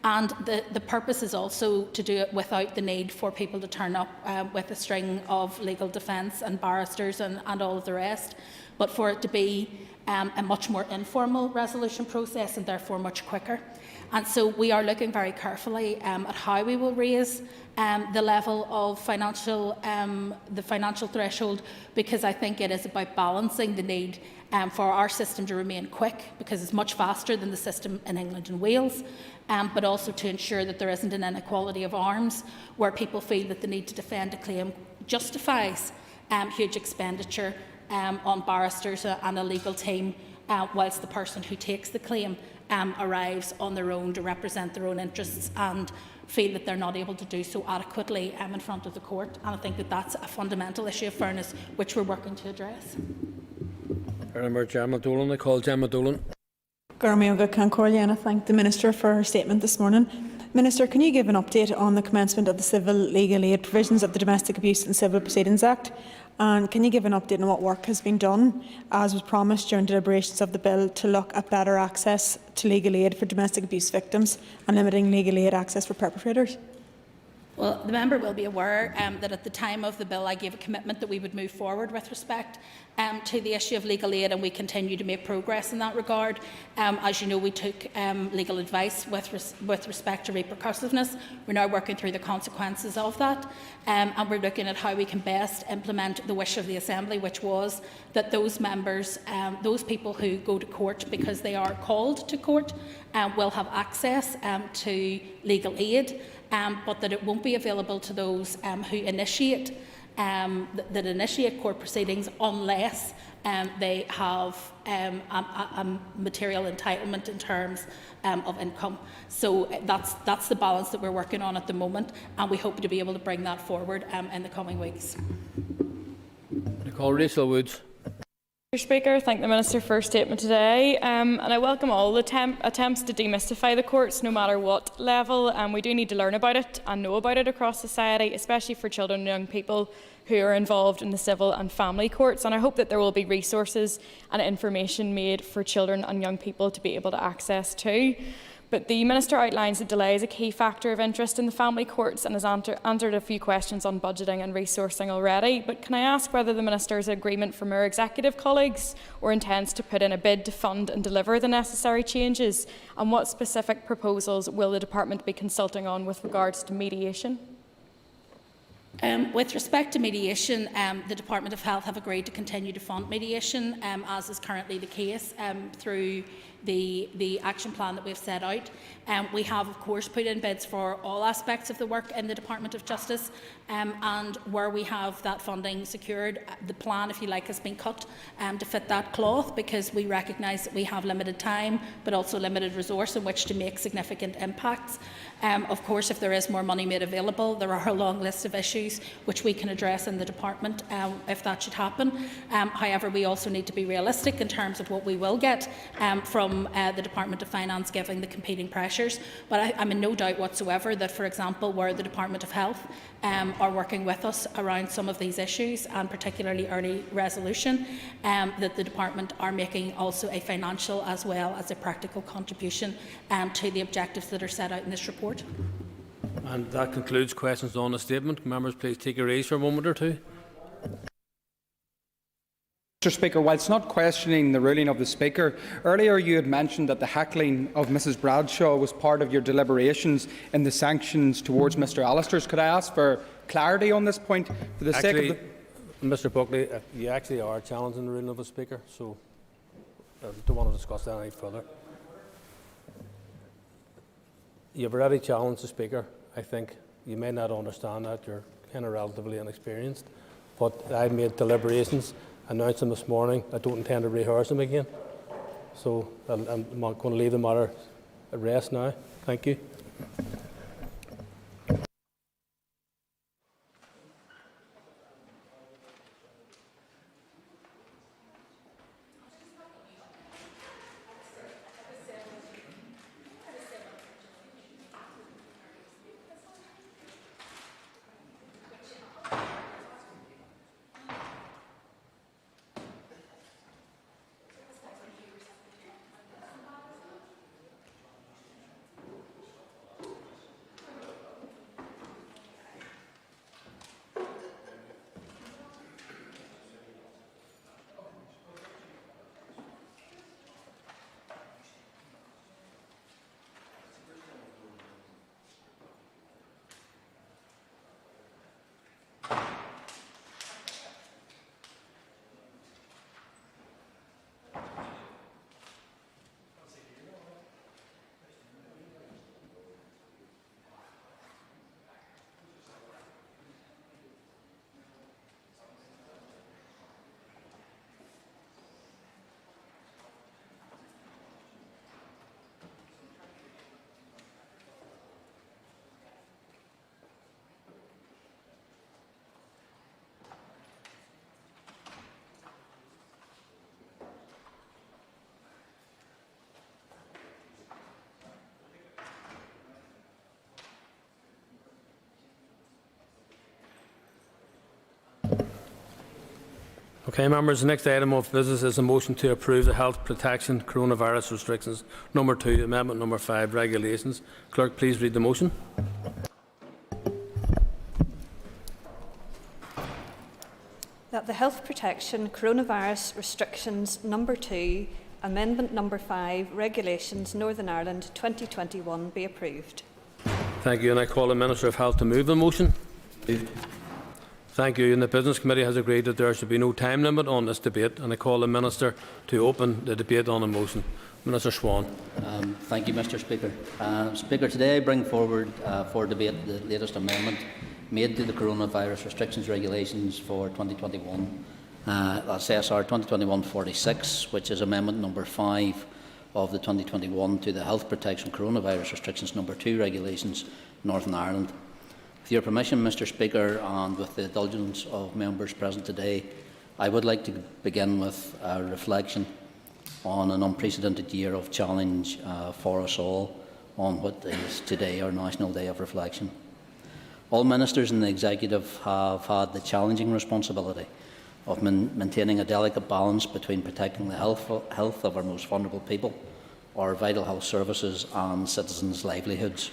And the purpose is also to do it without the need for people to turn up with a string of legal defence and barristers and all of the rest, but for it to be a much more informal resolution process and therefore much quicker. And so we are looking very carefully at how we will raise the level of the financial threshold, because I think it is about balancing the need for our system to remain quick, because it's much faster than the system in England and Wales, but also to ensure that there isn't an inequality of arms where people feel that the need to defend a claim justifies huge expenditure on barristers and a legal team, whilst the person who takes the claim arrives on their own to represent their own interests and feel that they're not able to do so adequately in front of the court. And I think that that's a fundamental issue of fairness which we're working to address. Gemma Dolan. I call Gemma Dolan. I thank the Minister for her statement this morning. Minister, can you give an update on the commencement of the civil legal aid provisions of the Domestic Abuse and Civil Proceedings Act? And can you give an update on what work has been done, as was promised during deliberations of the bill, to look at better access to legal aid for domestic abuse victims and limiting legal aid access for perpetrators? Well, the member will be aware that at the time of the bill I gave a commitment that we would move forward with respect to the issue of legal aid, and we continue to make progress in that regard. As you know, we took legal advice with respect to repercussiveness. We're now working through the consequences of that, and we're looking at how we can best implement the wish of the Assembly, which was that those members, those people who go to court because they are called to court, will have access to legal aid, but that it won't be available to those who initiate court proceedings unless they have a material entitlement in terms of income. So that's the balance that we're working on at the moment, and we hope to be able to bring that forward in the coming weeks. I call Rachel Woods. Mr. Speaker, thank the Minister for her statement today, and I welcome all attempts to demystify the courts, no matter what level. We do need to learn about it and know about it across society, especially for children and young people who are involved in the civil and family courts. And I hope that there will be resources and information made for children and young people to be able to access to. But the Minister outlines that delay is a key factor of interest in the family courts and has answered a few questions on budgeting and resourcing already. But can I ask whether the Minister is in agreement from her executive colleagues or intends to put in a bid to fund and deliver the necessary changes? And what specific proposals will the Department be consulting on with regards to mediation? With respect to mediation, the Department of Health have agreed to continue to fund mediation, as is currently the case, through the action plan that we've set out. We have, of course, put in bids for all aspects of the work in the Department of Justice, and where we have that funding secured, the plan, if you like, has been cut to fit that cloth, because we recognise that we have limited time but also limited resource in which to make significant impacts. Of course, if there is more money made available, there are a long list of issues which we can address in the Department if that should happen. However, we also need to be realistic in terms of what we will get from the Department of Finance, given the competing pressures. But I'm in no doubt whatsoever that, for example, where the Department of Health are working with us around some of these issues, and particularly early resolution, that the Department are making also a financial as well as a practical contribution to the objectives that are set out in this report. And that concludes questions on the statement. Members, please take your ease for a moment or two. Mr. Speaker, whilst not questioning the ruling of the Speaker, earlier you had mentioned that the heckling of Mrs Bradshaw was part of your deliberations in the sanctions towards Mr Allister's. Could I ask for clarity on this point for the sake of the... Mr Buckley, you actually are challenging the ruling of the Speaker, so I don't want to discuss that any further. You've already challenged the Speaker. I think you may not understand that. You're kind of relatively inexperienced. But I made deliberations, announced them this morning. I don't intend to rehearse them again. So I'm going to leave the matter at rest now. Thank you. Okay, members, the next item of business is a motion to approve the Health Protection Coronavirus Restrictions number 2, Amendment number 5, Regulations. Clerk, please read the motion. That the Health Protection Coronavirus Restrictions number 2, Amendment number 5, Regulations Northern Ireland 2021 be approved. Thank you, and I call the Minister of Health to move the motion. Moved. Thank you, and the Business Committee has agreed that there should be no time limit on this debate, and I call the Minister to open the debate on the motion. Minister Swan. Thank you, Mr Speaker. Speaker, today I bring forward for debate the latest amendment made to the Coronavirus Restrictions Regulations for 2021. That's SR 2021-46, which is Amendment number 5 of the 2021 to the Health Protection Coronavirus Restrictions number 2 Regulations, Northern Ireland. With your permission, Mr Speaker, and with the indulgence of members present today, I would like to begin with a reflection on an unprecedented year of challenge for us all on what is today our National Day of Reflection. All ministers in the Executive have had the challenging responsibility of maintaining a delicate balance between protecting the health of our most vulnerable people, our vital health services and citizens' livelihoods.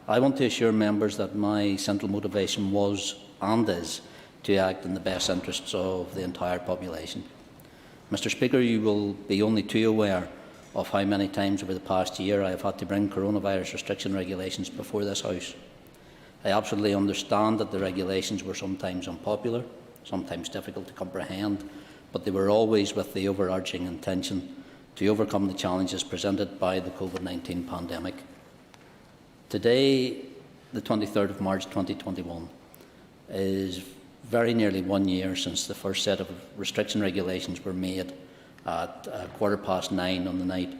I want to assure members that my central motivation was and is to act in the best interests of the entire population. Mr Speaker, you will be only too aware of how many times over the past year I have had to bring coronavirus restriction regulations before this House. I absolutely understand that the regulations were sometimes unpopular, sometimes difficult to comprehend, but they were always with the overarching intention to overcome the challenges presented by the COVID-19 pandemic. Today, the 23rd of March 2021, is very nearly 1 year since the first set of restriction regulations were made at 9:15 on the night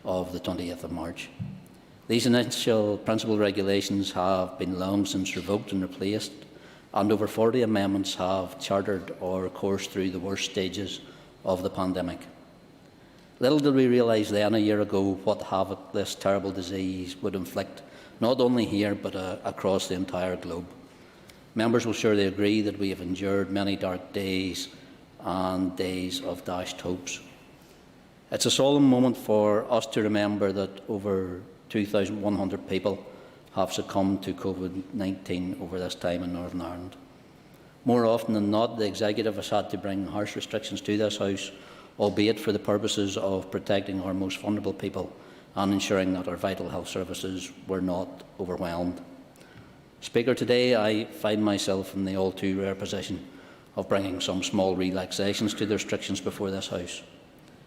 of the 20th of March. These initial principal regulations have been long since revoked and replaced, and over 40 amendments have chartered or coursed through the worst stages of the pandemic. Little did we realise then a year ago what havoc this terrible disease would inflict, not only here but across the entire globe. Members will surely agree that we have endured many dark days and days of dashed hopes. It's a solemn moment for us to remember that over 2,100 people have succumbed to COVID-19 over this time in Northern Ireland. More often than not, the Executive has had to bring harsh restrictions to this House, albeit for the purposes of protecting our most vulnerable people and ensuring that our vital health services were not overwhelmed. Speaker, today I find myself in the all too rare position of bringing some small relaxations to the restrictions before this House,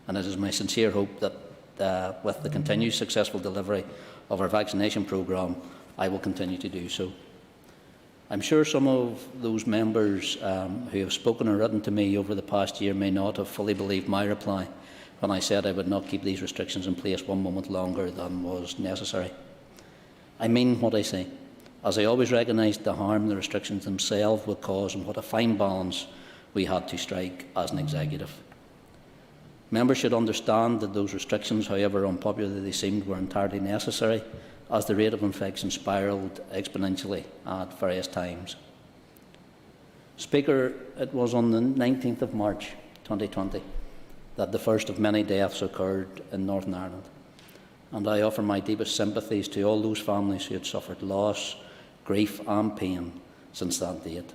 and it is my sincere hope that with the continued successful delivery of our vaccination programme, I will continue to do so. I'm sure some of those members who have spoken or written to me over the past year may not have fully believed my reply when I said I would not keep these restrictions in place one moment longer than was necessary. I mean what I say, as I always recognised the harm the restrictions themselves would cause and what a fine balance we had to strike as an Executive. Members should understand that those restrictions, however unpopular they seemed, were entirely necessary, as the rate of infection spiralled exponentially at various times. Speaker, it was on the 19th of March 2020 that the first of many deaths occurred in Northern Ireland, and I offer my deepest sympathies to all those families who had suffered loss, grief and pain since that date.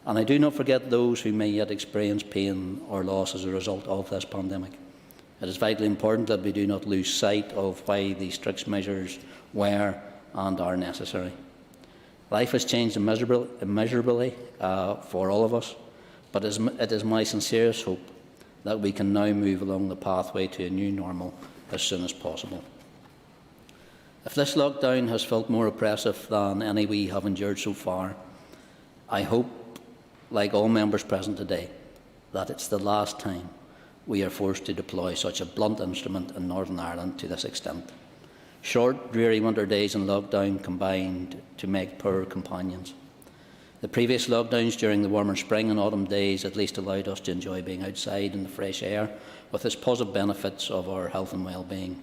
And I do not forget those who may yet experience pain or loss as a result of this pandemic. It is vitally important that we do not lose sight of why these strict measures were and are necessary. Life has changed immeasurably for all of us, but it is my sincerest hope that we can now move along the pathway to a new normal as soon as possible. If this lockdown has felt more oppressive than any we have endured so far, I hope, like all members present today, that it's the last time we are forced to deploy such a blunt instrument in Northern Ireland to this extent. Short, dreary winter days in lockdown combined to make poor companions. The previous lockdowns during the warmer spring and autumn days at least allowed us to enjoy being outside in the fresh air with its positive benefits of our health and well-being.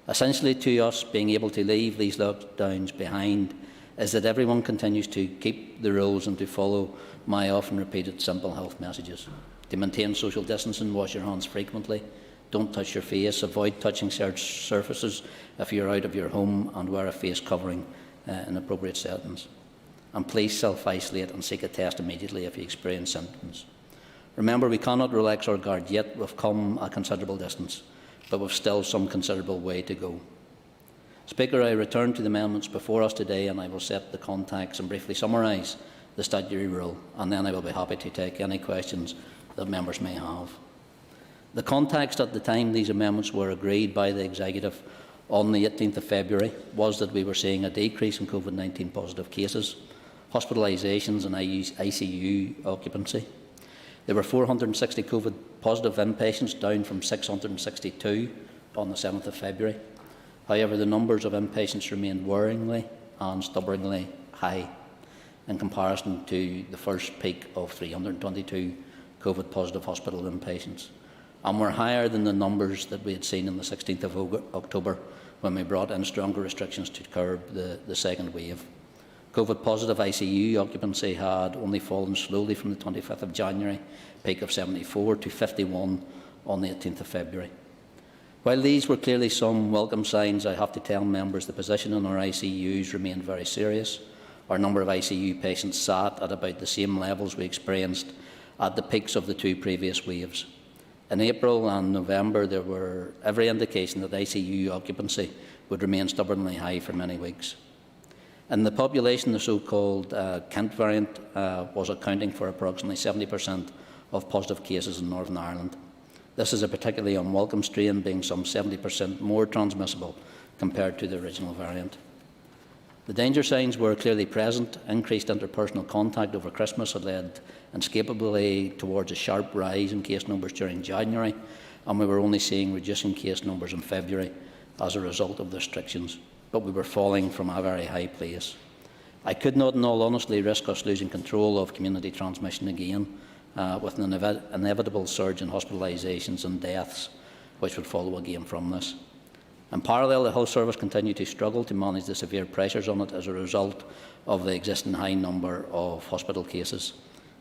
Essentially to us, being able to leave these lockdowns behind is that everyone continues to keep the rules and to follow my often repeated simple health messages. to maintain social distancing, wash your hands frequently, don't touch your face, avoid touching certain surfaces if you're out of your home, and wear a face covering in appropriate settings. And please self-isolate and seek a test immediately if you experience symptoms. Remember, we cannot relax our guard yet. We've come a considerable distance, but we've still some considerable way to go. Speaker, I return to the amendments before us today, and I will set the context and briefly summarise the statutory rule, and then I will be happy to take any questions that members may have. The context at the time these amendments were agreed by the Executive on the 18th of February was that we were seeing a decrease in COVID-19 positive cases, hospitalisations and ICU occupancy. There were 460 COVID positive inpatients, down from 662 on the 7th of February. However, the numbers of inpatients remained worryingly and stubbornly high in comparison to the first peak of 322 COVID positive hospital inpatients, and were higher than the numbers that we had seen on the 16th of October when we brought in stronger restrictions to curb the second wave. COVID positive ICU occupancy had only fallen slowly from the 25th of January peak of 74 to 51 on the 18th of February. While these were clearly some welcome signs, I have to tell members the position in our ICUs remained very serious. Our number of ICU patients sat at about the same levels we experienced at the peaks of the two previous waves. In April and November, there were every indication that ICU occupancy would remain stubbornly high for many weeks. In the population, the so-called cont'd variant was accounting for approximately 70% of positive cases in Northern Ireland. This is a particularly unwelcome strain, being some 70% more transmissible compared to the original variant. The danger signs were clearly present. Increased interpersonal contact over Christmas had led inescapably towards a sharp rise in case numbers during January, and we were only seeing reducing case numbers in February as a result of the restrictions, but we were falling from a very high place. I could not, in all honesty, risk us losing control of community transmission again, with an inevitable surge in hospitalisations and deaths, which would follow again from this. In parallel, the Health Service continued to struggle to manage the severe pressures on it as a result of the existing high number of hospital cases.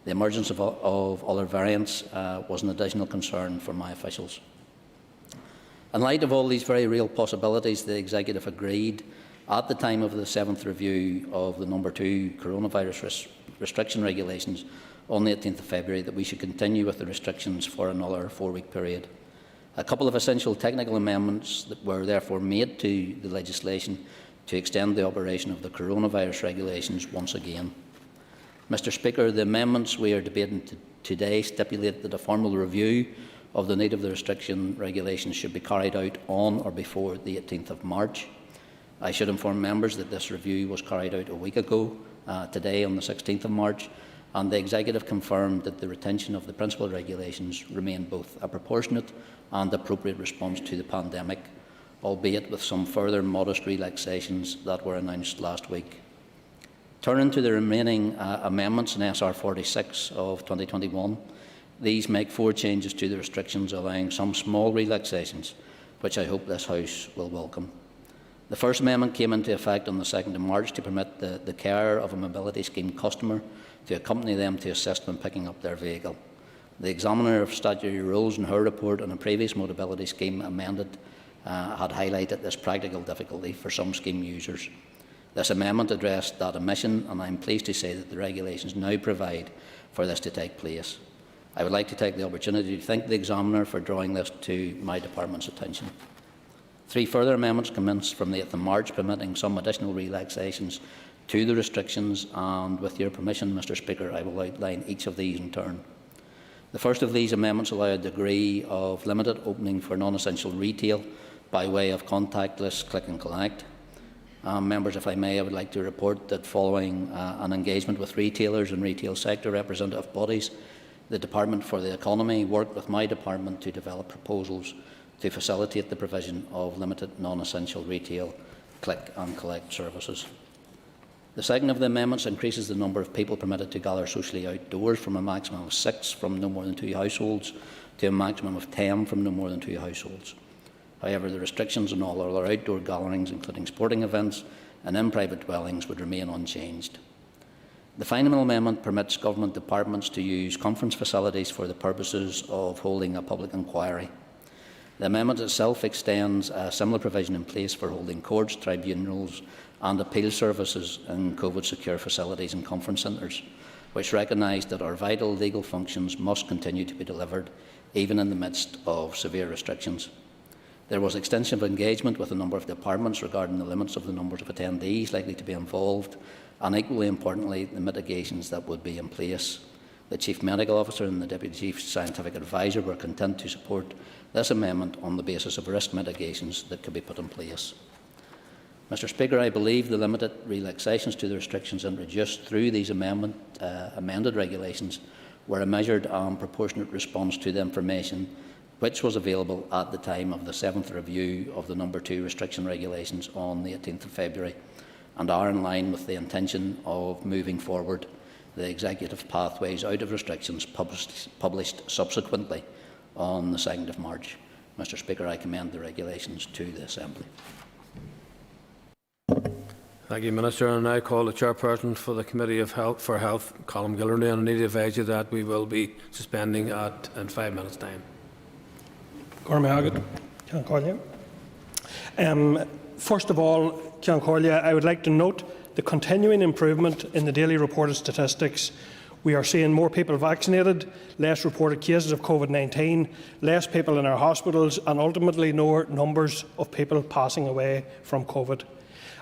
The emergence of other variants was an additional concern for my officials. In light of all these very real possibilities, the Executive agreed at the time of the 7th review of the No. 2 coronavirus restriction regulations on the 18th of February that we should continue with the restrictions for another 4-week period. A couple of essential technical amendments that were therefore made to the legislation to extend the operation of the coronavirus regulations once again. Mr. Speaker, the amendments we are debating today stipulate that a formal review of the need of the restriction regulations should be carried out on or before the 18th of March. I should inform members that this review was carried out a week ago, today on the 16th of March, and the Executive confirmed that the retention of the principal regulations remained both a proportionate and appropriate response to the pandemic, albeit with some further modest relaxations that were announced last week. Turning to the remaining amendments in SR 46 of 2021, these make 4 changes to the restrictions, allowing some small relaxations, which I hope this House will welcome. The first amendment came into effect on the 2nd of March to permit the carer of a mobility scheme customer to accompany them to assist when picking up their vehicle. The Examiner of Statutory Rules in her report on a previous mobility scheme amended had highlighted this practical difficulty for some scheme users. This amendment addressed that omission, and I am pleased to say that the regulations now provide for this to take place. I would like to take the opportunity to thank the Examiner for drawing this to my department's attention. 3 further amendments commenced from the 8th of March, permitting some additional relaxations to the restrictions, and with your permission, Mr. Speaker, I will outline each of these in turn. The first of these amendments allowed a degree of limited opening for non-essential retail by way of contactless click and collect. Members, if I may, I would like to report that following an engagement with retailers and retail sector representative bodies, the Department for the Economy worked with my department to develop proposals to facilitate the provision of limited non-essential retail click and collect services. The second of the amendments increases the number of people permitted to gather socially outdoors from a maximum of 6 from no more than 2 households to a maximum of 10 from no more than 2 households. However, the restrictions on all other outdoor gatherings, including sporting events and in private dwellings, would remain unchanged. The final amendment permits government departments to use conference facilities for the purposes of holding a public inquiry. The amendment itself extends a similar provision in place for holding courts, tribunals and appeal services in COVID-secure facilities and conference centres, which recognise that our vital legal functions must continue to be delivered even in the midst of severe restrictions. There was extensive engagement with a number of departments regarding the limits of the numbers of attendees likely to be involved, and equally importantly, the mitigations that would be in place. The Chief Medical Officer and the Deputy Chief Scientific Advisor were content to support this amendment on the basis of risk mitigations that could be put in place. Mr Speaker, I believe the limited relaxations to the restrictions introduced through these amended regulations were a measured and proportionate response to the information which was available at the time of the 7th review of the No. 2 restriction regulations on the 18th of February, and are in line with the intention of moving forward the executive pathways out of restrictions published subsequently on the 2nd of March. Mr Speaker, I commend the regulations to the Assembly. Thank you, Minister. I now call the Chairperson for the Committee for Health, Colm Gillerny, and I need to advise you that we will be suspending in 5 minutes' time. First of all, I would like to note the continuing improvement in the daily reported statistics. We are seeing more people vaccinated, less reported cases of COVID-19, less people in our hospitals, and ultimately lower numbers of people passing away from COVID.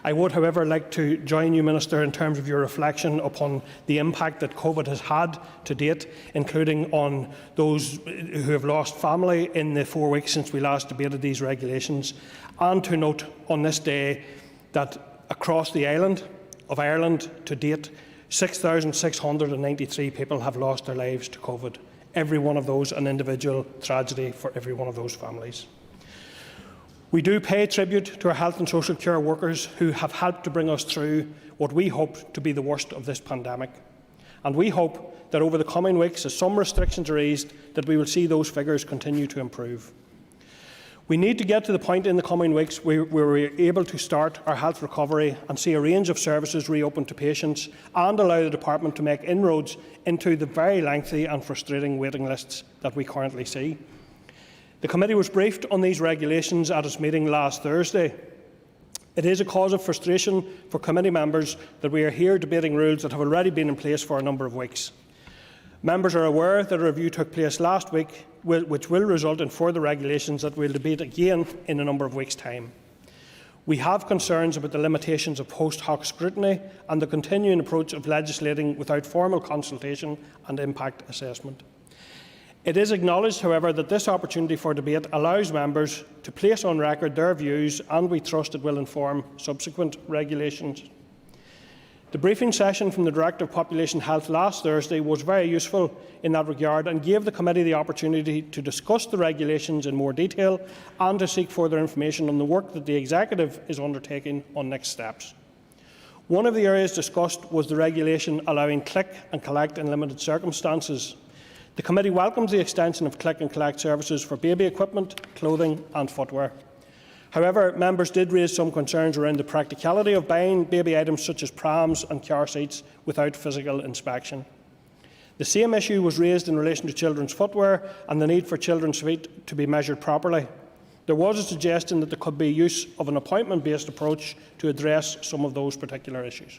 I would, however, like to join you, Minister, in terms of your reflection upon the impact that COVID has had to date, including on those who have lost family in the 4 weeks since we last debated these regulations, and to note on this day that across the island of Ireland to date, 6,693 people have lost their lives to COVID. Every one of those an individual tragedy for every one of those families. We do pay tribute to our health and social care workers who have helped to bring us through what we hope to be the worst of this pandemic. And we hope that over the coming weeks, as some restrictions are eased, that we will see those figures continue to improve. We need to get to the point in the coming weeks where we're able to start our health recovery and see a range of services reopen to patients, and allow the Department to make inroads into the very lengthy and frustrating waiting lists that we currently see. The Committee was briefed on these regulations at its meeting last Thursday. It is a cause of frustration for committee members that we are here debating rules that have already been in place for a number of weeks. Members are aware that a review took place last week, which will result in further regulations that we will debate again in a number of weeks' time. We have concerns about the limitations of post hoc scrutiny and the continuing approach of legislating without formal consultation and impact assessment. It is acknowledged, however, that this opportunity for debate allows members to place on record their views, and we trust it will inform subsequent regulations. The briefing session from the Director of Population Health last Thursday was very useful in that regard, and gave the Committee the opportunity to discuss the regulations in more detail and to seek further information on the work that the Executive is undertaking on next steps. One of the areas discussed was the regulation allowing click and collect in limited circumstances. The Committee welcomes the extension of click and collect services for baby equipment, clothing and footwear. However, members did raise some concerns around the practicality of buying baby items such as prams and car seats without physical inspection. The same issue was raised in relation to children's footwear and the need for children's feet to be measured properly. There was a suggestion that there could be use of an appointment-based approach to address some of those particular issues.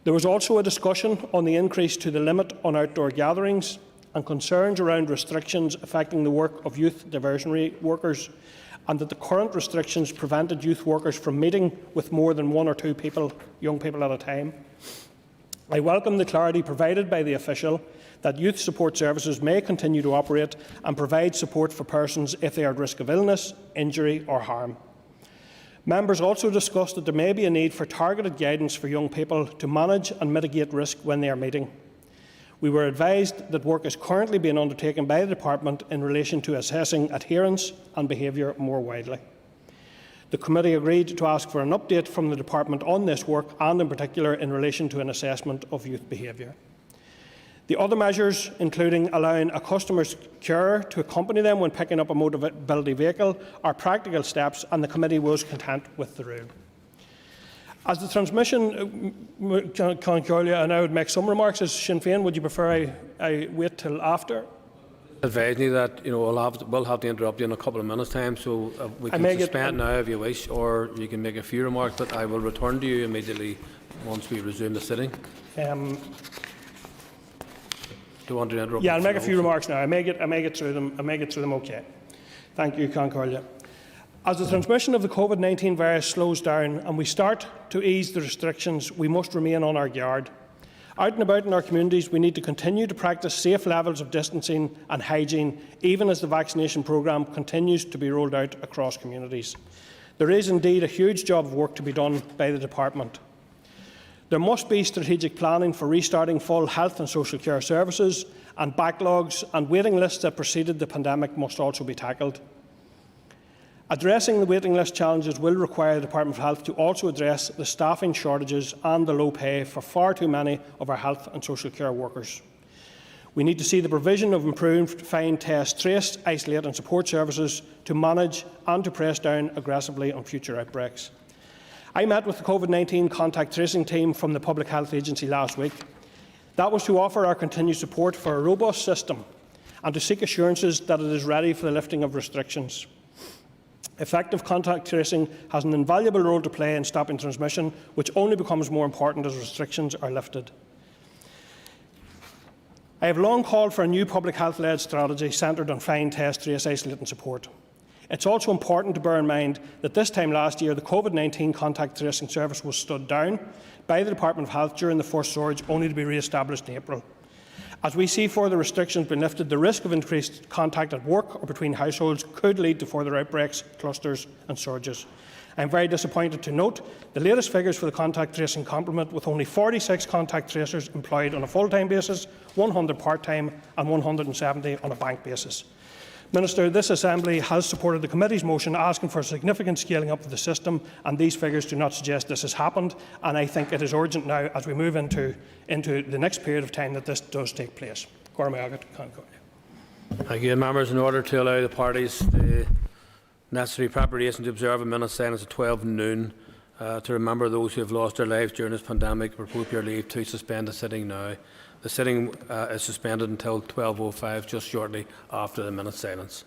There was also a discussion on the increase to the limit on outdoor gatherings and concerns around restrictions affecting the work of youth diversionary workers, and that the current restrictions prevented youth workers from meeting with more than 1 or 2 young people at a time. I welcome the clarity provided by the official that youth support services may continue to operate and provide support for persons if they are at risk of illness, injury or harm. Members also discussed that there may be a need for targeted guidance for young people to manage and mitigate risk when they are meeting. We were advised that work is currently being undertaken by the Department in relation to assessing adherence and behaviour more widely. The Committee agreed to ask for an update from the Department on this work, and in particular in relation to an assessment of youth behaviour. The other measures, including allowing a customer's carer to accompany them when picking up a mobility vehicle, are practical steps, and the Committee was content with the rule. As the transmission, Concordia, and I would make some remarks. As Sinn Féin, would you prefer I wait till after? Advise me that we'll have to interrupt you in a couple of minutes' time, so we can suspend now if you wish, or you can make a few remarks. But I will return to you immediately once we resume the sitting. Do you want to interrupt? Yeah, I'll make a few remarks now. I may get through them. Okay. Thank you, Concordia. As the transmission of the COVID-19 virus slows down and we start to ease the restrictions, we must remain on our guard. Out and about in our communities, we need to continue to practice safe levels of distancing and hygiene, even as the vaccination programme continues to be rolled out across communities. There is indeed a huge job of work to be done by the Department. There must be strategic planning for restarting full health and social care services, and backlogs and waiting lists that preceded the pandemic must also be tackled. Addressing the waiting list challenges will require the Department of Health to also address the staffing shortages and the low pay for far too many of our health and social care workers. We need to see the provision of improved find, test, trace, isolate and support services to manage and to press down aggressively on future outbreaks. I met with the COVID-19 contact tracing team from the Public Health Agency last week. That was to offer our continued support for a robust system and to seek assurances that it is ready for the lifting of restrictions. Effective contact tracing has an invaluable role to play in stopping transmission, which only becomes more important as restrictions are lifted. I have long called for a new public health-led strategy centred on find, test, trace, isolate and support. It's also important to bear in mind that this time last year the COVID-19 contact tracing service was stood down by the Department of Health during the first surge, only to be re-established in April. As we see further restrictions being lifted, the risk of increased contact at work or between households could lead to further outbreaks, clusters and surges. I am very disappointed to note the latest figures for the contact tracing complement, with only 46 contact tracers employed on a full-time basis, 100 part-time and 170 on a bank basis. Minister, this Assembly has supported the Committee's motion asking for a significant scaling up of the system, and these figures do not suggest this has happened, and I think it is urgent now, as we move into the next period of time, that this does take place. Thank you, members. In order to allow the parties the necessary preparation to observe a minute's silence at 12 noon, to remember those who have lost their lives during this pandemic, propose your leave to suspend the sitting now. The sitting is suspended until 12:05, just shortly after the minute's silence.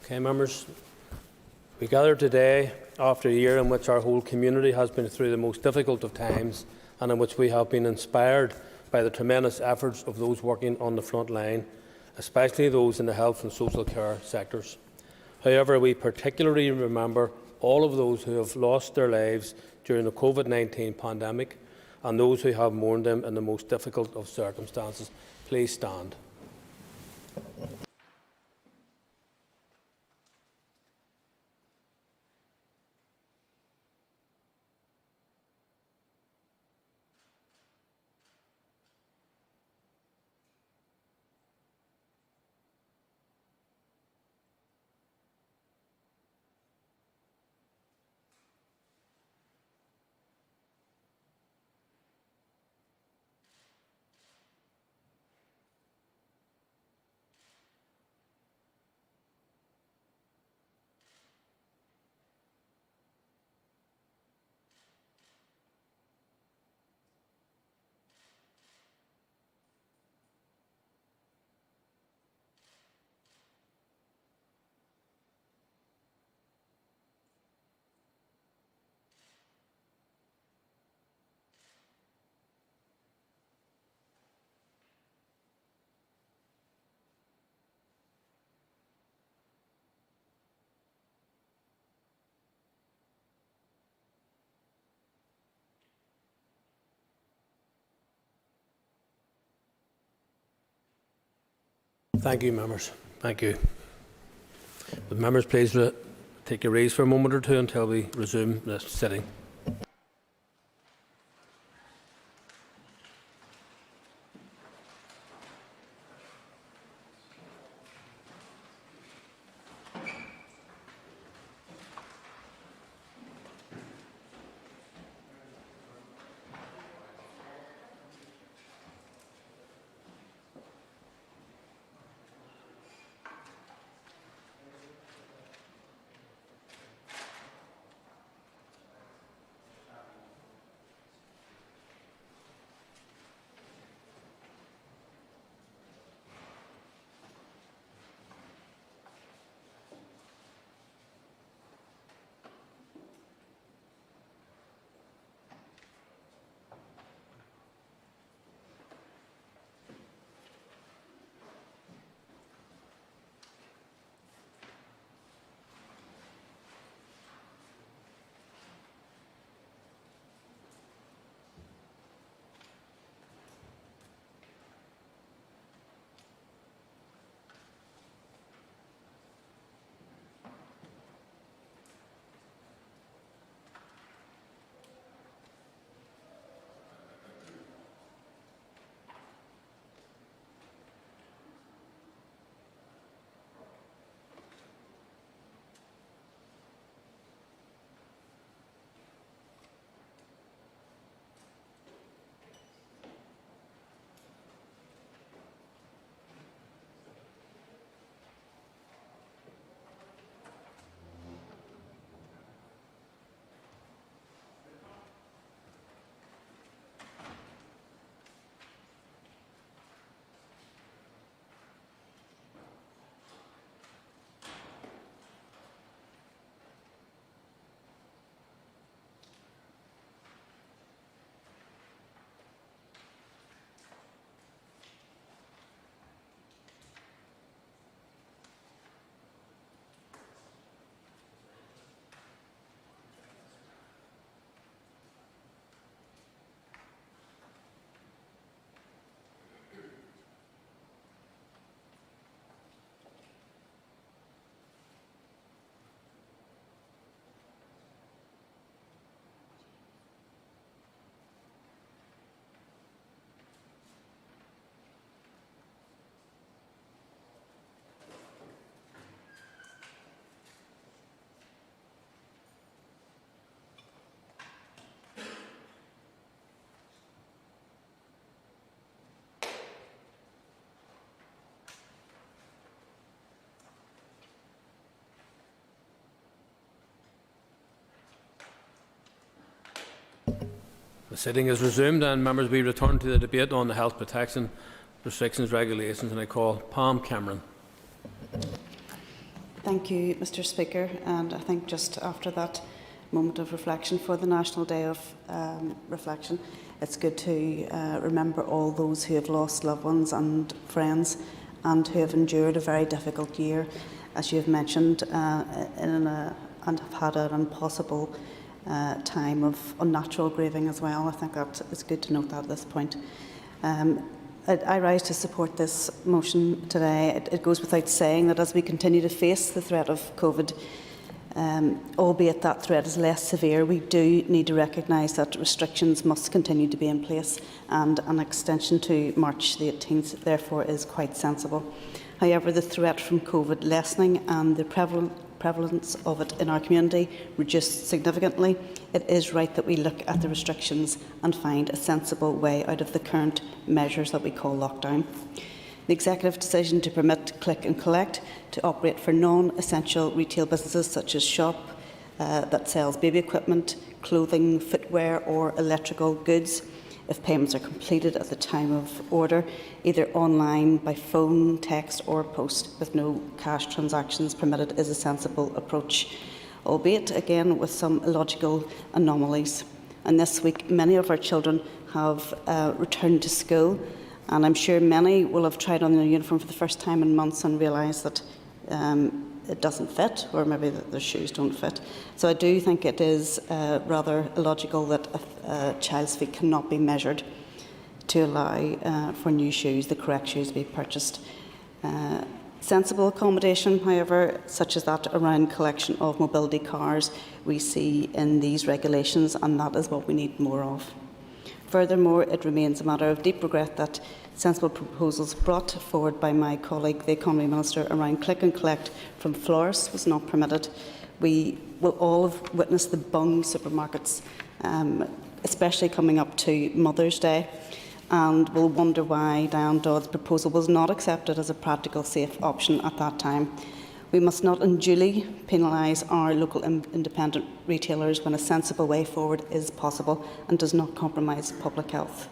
Okay, members, we gather today after a year in which our whole community has been through the most difficult of times and in which we have been inspired by the tremendous efforts of those working on the front line, especially those in the health and social care sectors. However, we particularly remember all of those who have lost their lives during the COVID-19 pandemic and those who have mourned them in the most difficult of circumstances. Please stand. Thank you, members. Thank you. Would members please take your ease for a moment or two until we resume this sitting. The sitting is resumed and members we return to the debate on the health protection restrictions regulations, and I call Pam Cameron. Thank you, Mr Speaker. And I think just after that moment of reflection for the National Day of Reflection, it's good to remember all those who have lost loved ones and friends and who have endured a very difficult year, as you have mentioned, and have had an impossible time of unnatural grieving as well. I think that it's good to note that at this point. I rise to support this motion today. It goes without saying that as we continue to face the threat of COVID, albeit that threat is less severe, we do need to recognise that restrictions must continue to be in place, and an extension to March the 18th therefore is quite sensible. However, the threat from COVID lessening and the prevalence of it in our community reduced significantly, it is right that we look at the restrictions and find a sensible way out of the current measures that we call lockdown. The executive decision to permit click and collect to operate for non-essential retail businesses such as shop that sells baby equipment, clothing, footwear or electrical goods, if payments are completed at the time of order, either online, by phone, text or post, with no cash transactions permitted, is a sensible approach, albeit again with some illogical anomalies. And this week many of our children have returned to school, and I'm sure many will have tried on their uniform for the first time in months and realised that it doesn't fit, or maybe that their shoes don't fit. So I do think it is rather illogical that a child's feet cannot be measured to allow for new shoes, the correct shoes, to be purchased. Sensible accommodation, however, such as that around collection of mobility cars, we see in these regulations, and that is what we need more of. Furthermore, it remains a matter of deep regret that sensible proposals brought forward by my colleague, the Economy Minister, around click and collect from florists was not permitted. We will all have witnessed the bung supermarkets, especially coming up to Mother's Day, and will wonder why Diane Dodd's proposal was not accepted as a practical, safe option at that time. We must not unduly penalise our local independent retailers when a sensible way forward is possible and does not compromise public health.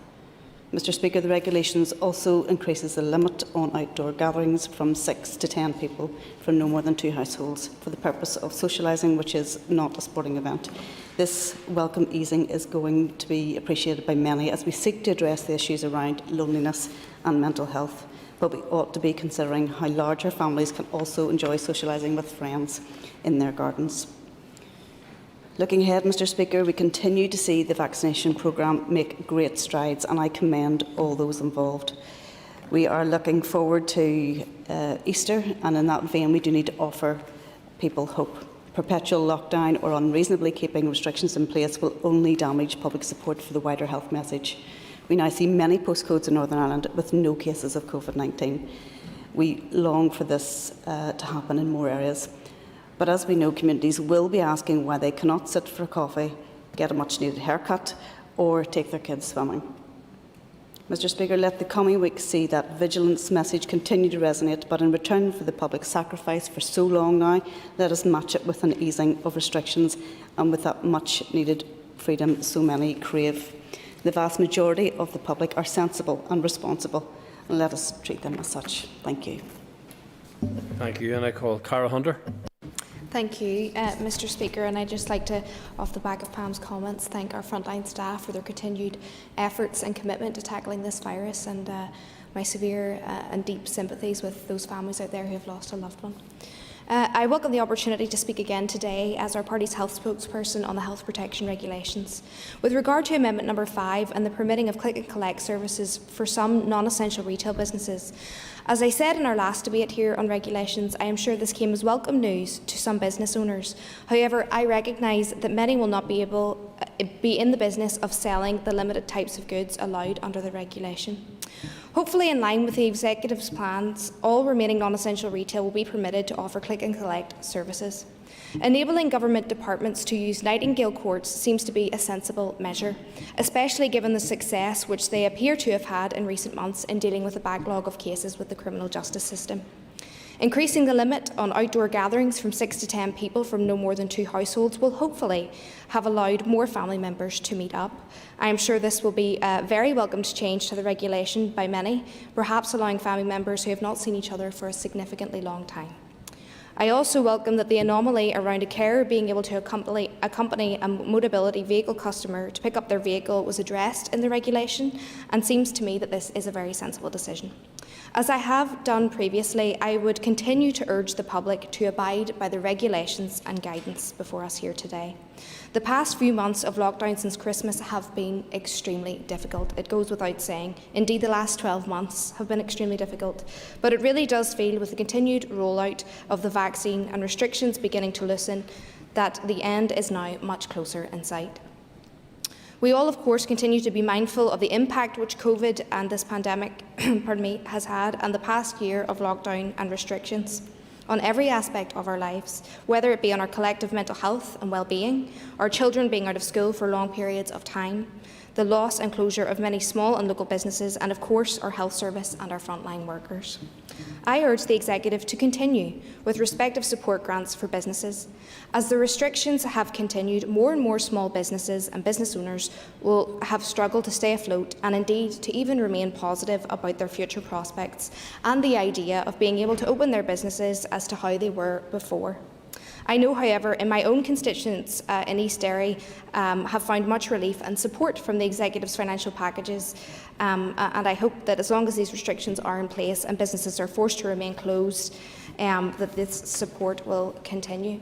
Mr Speaker, the regulations also increases the limit on outdoor gatherings from 6 to 10 people from no more than 2 households for the purpose of socialising, which is not a sporting event. This welcome easing is going to be appreciated by many as we seek to address the issues around loneliness and mental health. But we ought to be considering how larger families can also enjoy socialising with friends in their gardens. Looking ahead, Mr Speaker, we continue to see the vaccination programme make great strides, and I commend all those involved. We are looking forward to Easter, and in that vein we do need to offer people hope. Perpetual lockdown or unreasonably keeping restrictions in place will only damage public support for the wider health message. We now see many postcodes in Northern Ireland with no cases of COVID-19. We long for this to happen in more areas. But as we know, communities will be asking why they cannot sit for coffee, get a much-needed haircut or take their kids swimming. Mr Speaker, let the coming weeks see that vigilance message continue to resonate, but in return for the public sacrifice for so long now, let us match it with an easing of restrictions and with that much-needed freedom so many crave. The vast majority of the public are sensible and responsible, and let us treat them as such. Thank you. Thank you. And I call Cara Hunter. Thank you, Mr Speaker, and I'd just like to, off the back of Pam's comments, thank our frontline staff for their continued efforts and commitment to tackling this virus, and my severe and deep sympathies with those families out there who have lost a loved one. I welcome the opportunity to speak again today as our party's health spokesperson on the health protection regulations. With regard to Amendment number 5 and the permitting of click and collect services for some non-essential retail businesses, as I said in our last debate here on regulations, I am sure this came as welcome news to some business owners. However, I recognise that many will not be in the business of selling the limited types of goods allowed under the regulation. Hopefully, in line with the Executive's plans, all remaining non-essential retail will be permitted to offer click and collect services. Enabling government departments to use Nightingale courts seems to be a sensible measure, especially given the success which they appear to have had in recent months in dealing with the backlog of cases with the criminal justice system. Increasing the limit on outdoor gatherings from 6 to 10 people from no more than 2 households will hopefully have allowed more family members to meet up. I am sure this will be a very welcomed change to the regulation by many, perhaps allowing family members who have not seen each other for a significantly long time. I also welcome that the anomaly around a carer being able to accompany a mobility vehicle customer to pick up their vehicle was addressed in the regulation, and seems to me that this is a very sensible decision. As I have done previously, I would continue to urge the public to abide by the regulations and guidance before us here today. The past few months of lockdown since Christmas have been extremely difficult. It goes without saying. Indeed, the last 12 months have been extremely difficult. But it really does feel, with the continued rollout of the vaccine and restrictions beginning to loosen, that the end is now much closer in sight. We all, of course, continue to be mindful of the impact which COVID and this pandemic has had, and the past year of lockdown and restrictions on every aspect of our lives, whether it be on our collective mental health and well-being, our children being out of school for long periods of time, the loss and closure of many small and local businesses, and of course our health service and our frontline workers. I urge the Executive to continue with respective support grants for businesses. As the restrictions have continued, more and more small businesses and business owners will have struggled to stay afloat, and indeed to even remain positive about their future prospects and the idea of being able to open their businesses as to how they were before. I know, however, in my own constituents in East Derry have found much relief and support from the Executive's financial packages, and I hope that as long as these restrictions are in place and businesses are forced to remain closed, that this support will continue.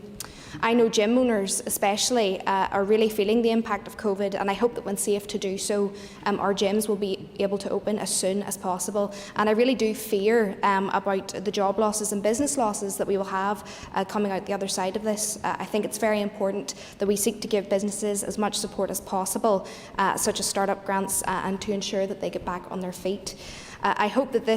I know gym owners especially are really feeling the impact of COVID, and I hope that when safe to do so, our gyms will be able to open as soon as possible. And I really do fear about the job losses and business losses that we will have coming out the other side of this. I think it's very important that we seek to give businesses as much support as possible, such as start-up grants, and to ensure that they get back on their feet. I hope that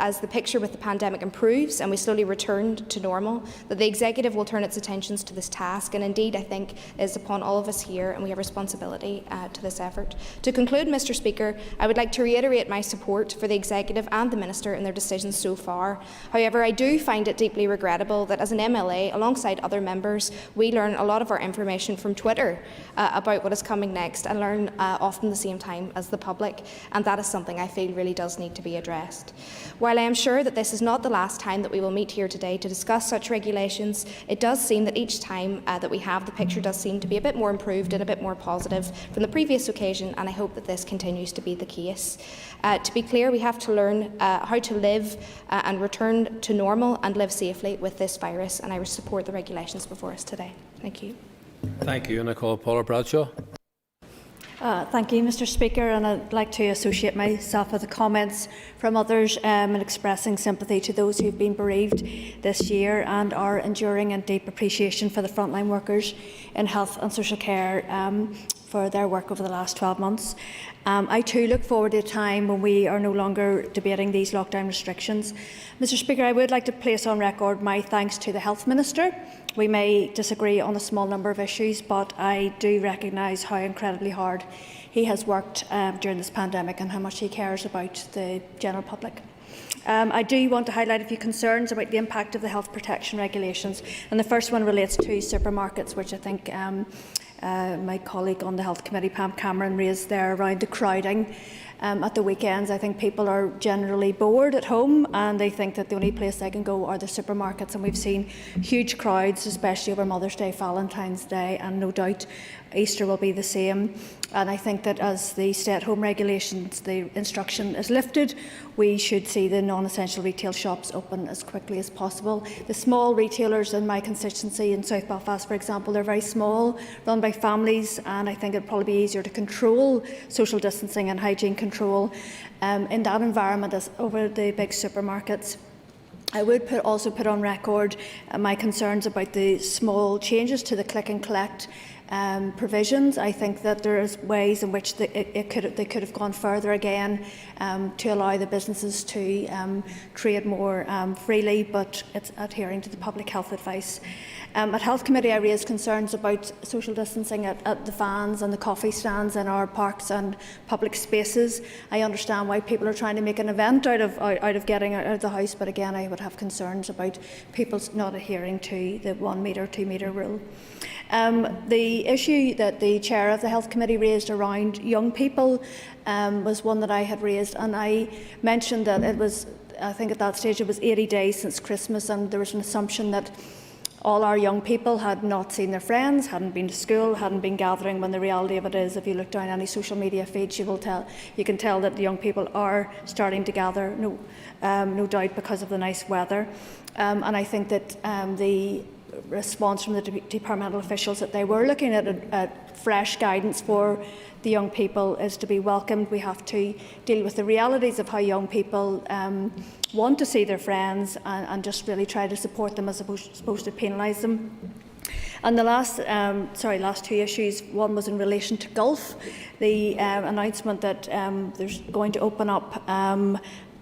as the picture with the pandemic improves and we slowly return to normal, that the Executive will turn its attentions to this task, and indeed I think it is upon all of us here, and we have responsibility to this effort. To conclude, Mr Speaker, I would like to reiterate my support for the Executive and the Minister in their decisions so far. However, I do find it deeply regrettable that as an MLA, alongside other members, we learn a lot of our information from Twitter about what is coming next, and learn often the same time as the public, and that is something I feel really does need to be addressed. While I am sure that this is not the last time that we will meet here today to discuss such regulations, it does seem that each time that we have, the picture does seem to be a bit more improved and a bit more positive from the previous occasion, and I hope that this continues to be the case. To be clear, we have to learn how to live and return to normal and live safely with this virus, and I will support the regulations before us today. Thank you. Thank you, and I call Paula Bradshaw. Thank you, Mr Speaker, and I'd like to associate myself with the comments from others in expressing sympathy to those who have been bereaved this year, and our enduring and deep appreciation for the frontline workers in health and social care for their work over the last 12 months. I too look forward to a time when we are no longer debating these lockdown restrictions. Mr Speaker, I would like to place on record my thanks to the Health Minister. We may disagree on a small number of issues, but I do recognise how incredibly hard he has worked during this pandemic and how much he cares about the general public. I do want to highlight a few concerns about the impact of the health protection regulations, and the first one relates to supermarkets, which I think my colleague on the Health Committee, Pam Cameron, raised there around the crowding. At the weekends, I think people are generally bored at home, and they think that the only place they can go are the supermarkets, and we've seen huge crowds, especially over Mother's Day, Valentine's Day, and no doubt Easter will be the same. And I think that as the stay-at-home regulations, the instruction is lifted, we should see the non-essential retail shops open as quickly as possible. The small retailers in my constituency in South Belfast, for example, they're very small, run by families, and I think it'd probably be easier to control social distancing and hygiene control in that environment as over the big supermarkets. I would also put on record my concerns about the small changes to the click and collect provisions. I think that there is ways in which they could have gone further again to allow the businesses to trade more freely, but it's adhering to the public health advice. At Health Committee, I raised concerns about social distancing at the fans and the coffee stands in our parks and public spaces. I understand why people are trying to make an event out of getting out of the house, but again, I would have concerns about people not adhering to the 1 metre, 2 metre rule. The issue that the chair of the Health Committee raised around young people was one that I had raised, and I mentioned that it was, I think at that stage it was 80 days since Christmas, and there was an assumption that all our young people had not seen their friends, hadn't been to school, hadn't been gathering, when the reality of it is, if you look down any social media feeds, you can tell that the young people are starting to gather, no doubt because of the nice weather. And I think that the response from the departmental officials that they were looking at fresh guidance for the young people is to be welcomed. We have to deal with the realities of how young people want to see their friends and just really try to support them as opposed to penalise them. And the last two issues, one was in relation to golf. The announcement that there's going to open up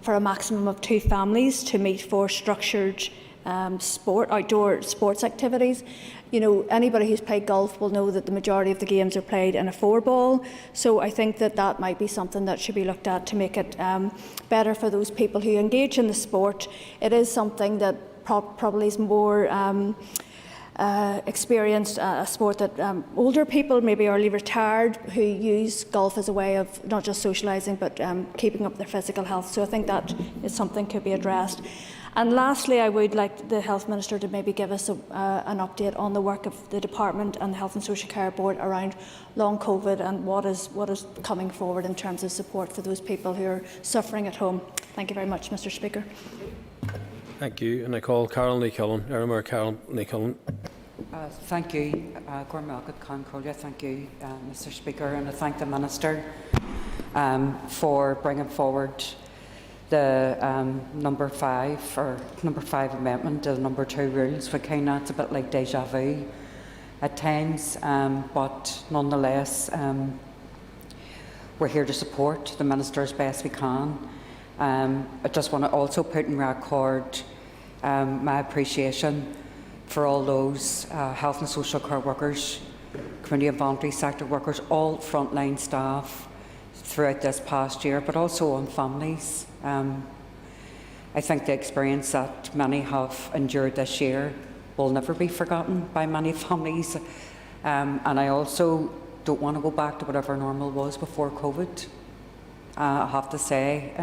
for a maximum of 2 families to meet for structured outdoor sports activities. You know, anybody who's played golf will know that the majority of the games are played in a 4-ball. So I think that might be something that should be looked at to make it better for those people who engage in the sport. It is something that probably is more experienced, a sport that older people, maybe early retired, who use golf as a way of not just socialising but keeping up their physical health. So I think that is something could be addressed. And lastly, I would like the Health Minister to maybe give us an update on the work of the Department and the Health and Social Care Board around long COVID and what is coming forward in terms of support for those people who are suffering at home. Thank you very much, Mr. Speaker. Thank you. And I call Carol Nichollen. Carol Nichollen. Thank you, Thank you, Mr. Speaker, and I thank the Minister for bringing forward the number 5 amendment to the number 2 rules. For kind, that's a bit like déjà vu at times, but nonetheless, we're here to support the Minister as best we can. I just want to also put in record my appreciation for all those health and social care workers, community and voluntary sector workers, all frontline staff throughout this past year, but also on families. I think the experience that many have endured this year will never be forgotten by many families. And I also don't want to go back to whatever normal was before COVID. I have to say,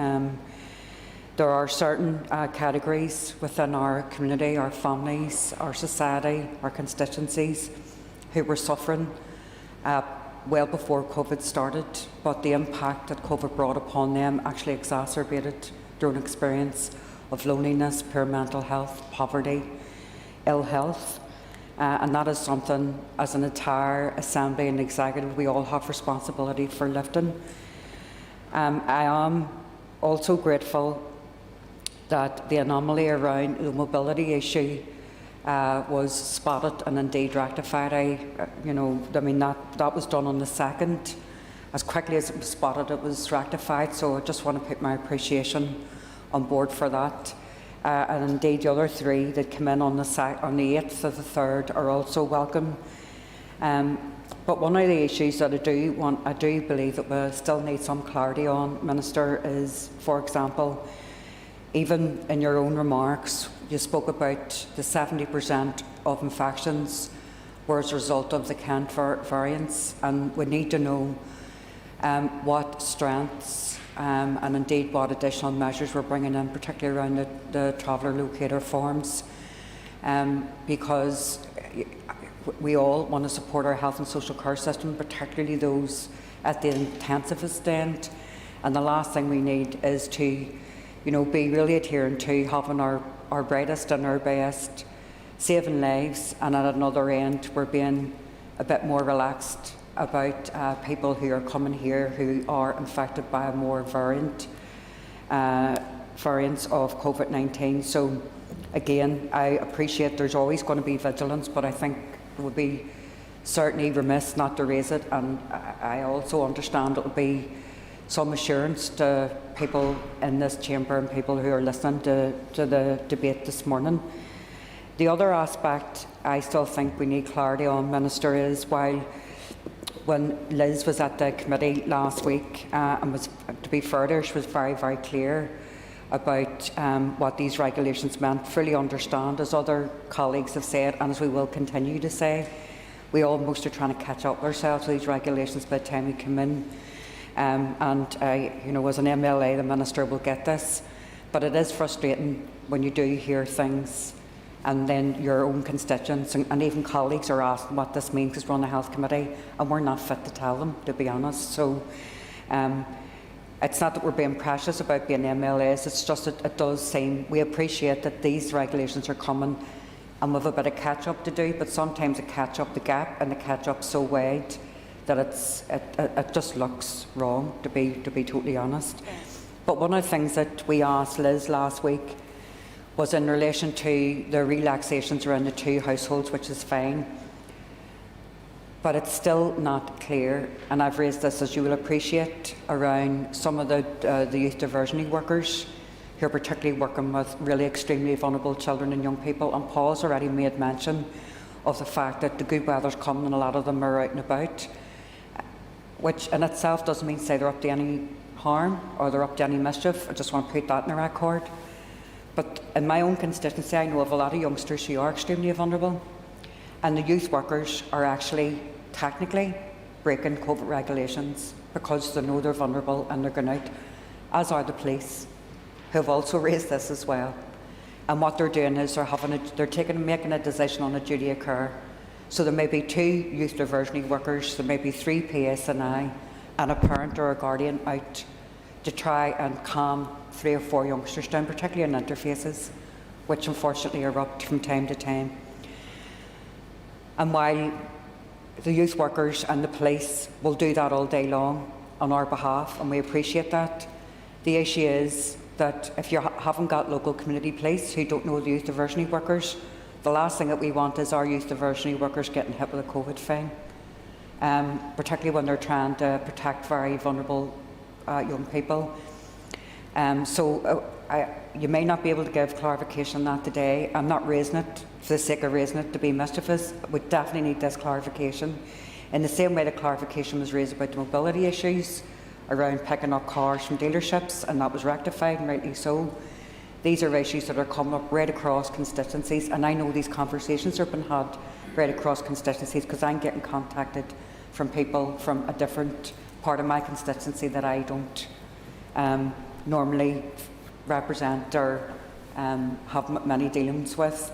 there are certain categories within our community, our families, our society, our constituencies who were suffering well before COVID started, but the impact that COVID brought upon them actually exacerbated their own experience of loneliness, poor mental health, poverty, ill health. And that is something, as an entire Assembly and Executive, we all have responsibility for lifting. I am also grateful that the anomaly around the mobility issue was spotted and indeed rectified. That was done on the 2nd. As quickly as it was spotted, it was rectified. So I just want to put my appreciation on board for that. And indeed, the other 3 that came in on the 8th of the 3rd are also welcome. But one of the issues that I do believe that we still need some clarity on, Minister, is, for example, even in your own remarks, you spoke about the 70% of infections were as a result of the Kent variants, and we need to know what strengths and indeed what additional measures we're bringing in, particularly around the traveller locator forms, because we all want to support our health and social care system, particularly those at the intensivist end. And the last thing we need is to be really adherent to having our brightest and our best saving lives, and at another end we're being a bit more relaxed about people who are coming here who are infected by a more variants of COVID-19. So again, I appreciate there's always going to be vigilance, but I think it would be certainly remiss not to raise it, and I also understand it would be some assurance to people in this chamber and people who are listening to the debate this morning. The other aspect I still think we need clarity on, Minister, is when Liz was at the committee last week, and to be further, she was very, very clear about what these regulations meant. Fully understand, as other colleagues have said, and as we will continue to say, we almost are trying to catch up with ourselves with these regulations by the time we come in. You know, as an MLA, the Minister will get this, but it is frustrating when you do hear things and then your own constituents and even colleagues are asking what this means because we're on the Health Committee and we're not fit to tell them, to be honest. So it's not that we're being precious about being MLAs, it's just that it does seem, we appreciate that these regulations are coming and we have a bit of catch-up to do, but sometimes the gap and the catch-up so wide that it just looks wrong, to be totally honest. But one of the things that we asked Liz last week was in relation to the relaxations around the 2 households, which is fine. But it's still not clear, and I've raised this, as you will appreciate, around some of the youth diversionary workers who are particularly working with really extremely vulnerable children and young people. And Paul's already made mention of the fact that the good weather's coming and a lot of them are out and about, which in itself doesn't mean to say they're up to any harm or they're up to any mischief. I just want to put that in the record. But in my own constituency, I know of a lot of youngsters who are extremely vulnerable, and the youth workers are actually technically breaking COVID regulations because they know they're vulnerable and they're going out, as are the police, who have also raised this as well. And what they're doing is they're making a decision on a duty of care. So there may be 2 youth diversionary workers, there may be 3 PSNI and a parent or a guardian out to try and calm 3 or 4 youngsters down, particularly in interfaces, which unfortunately erupt from time to time. And while the youth workers and the police will do that all day long on our behalf, and we appreciate that, the issue is that if you haven't got local community police who don't know the youth diversionary workers, the last thing that we want is our youth diversionary workers getting hit with a COVID fine, particularly when they're trying to protect very vulnerable young people. You may not be able to give clarification on that today. I'm not raising it for the sake of raising it to be mischievous. We definitely need this clarification. In the same way the clarification was raised about the mobility issues around picking up cars from dealerships, and that was rectified, and rightly so. These are issues that are coming up right across constituencies, and I know these conversations are being had right across constituencies because I'm getting contacted from people from a different part of my constituency that I don't normally represent or have many dealings with.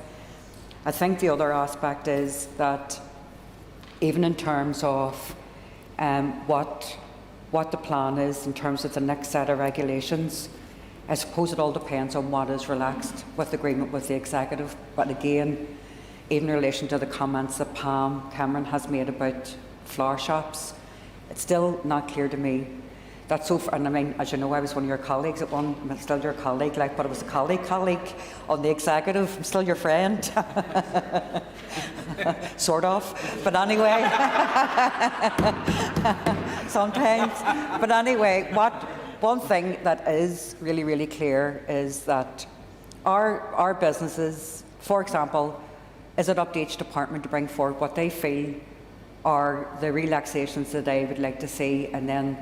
I think the other aspect is that even in terms of what the plan is in terms of the next set of regulations, I suppose it all depends on what is relaxed with agreement with the executive. But again, even in relation to the comments that Pam Cameron has made about flower shops, it's still not clear to me that so far, and I mean, as you know, I was one of your colleagues at one, I'm still your colleague, but it was a colleague on the executive. I'm still your friend, sort of. But anyway, sometimes. But anyway, one thing that is really, really clear is that our businesses, for example, is it up to each department to bring forward what they feel are the relaxations that they would like to see, and then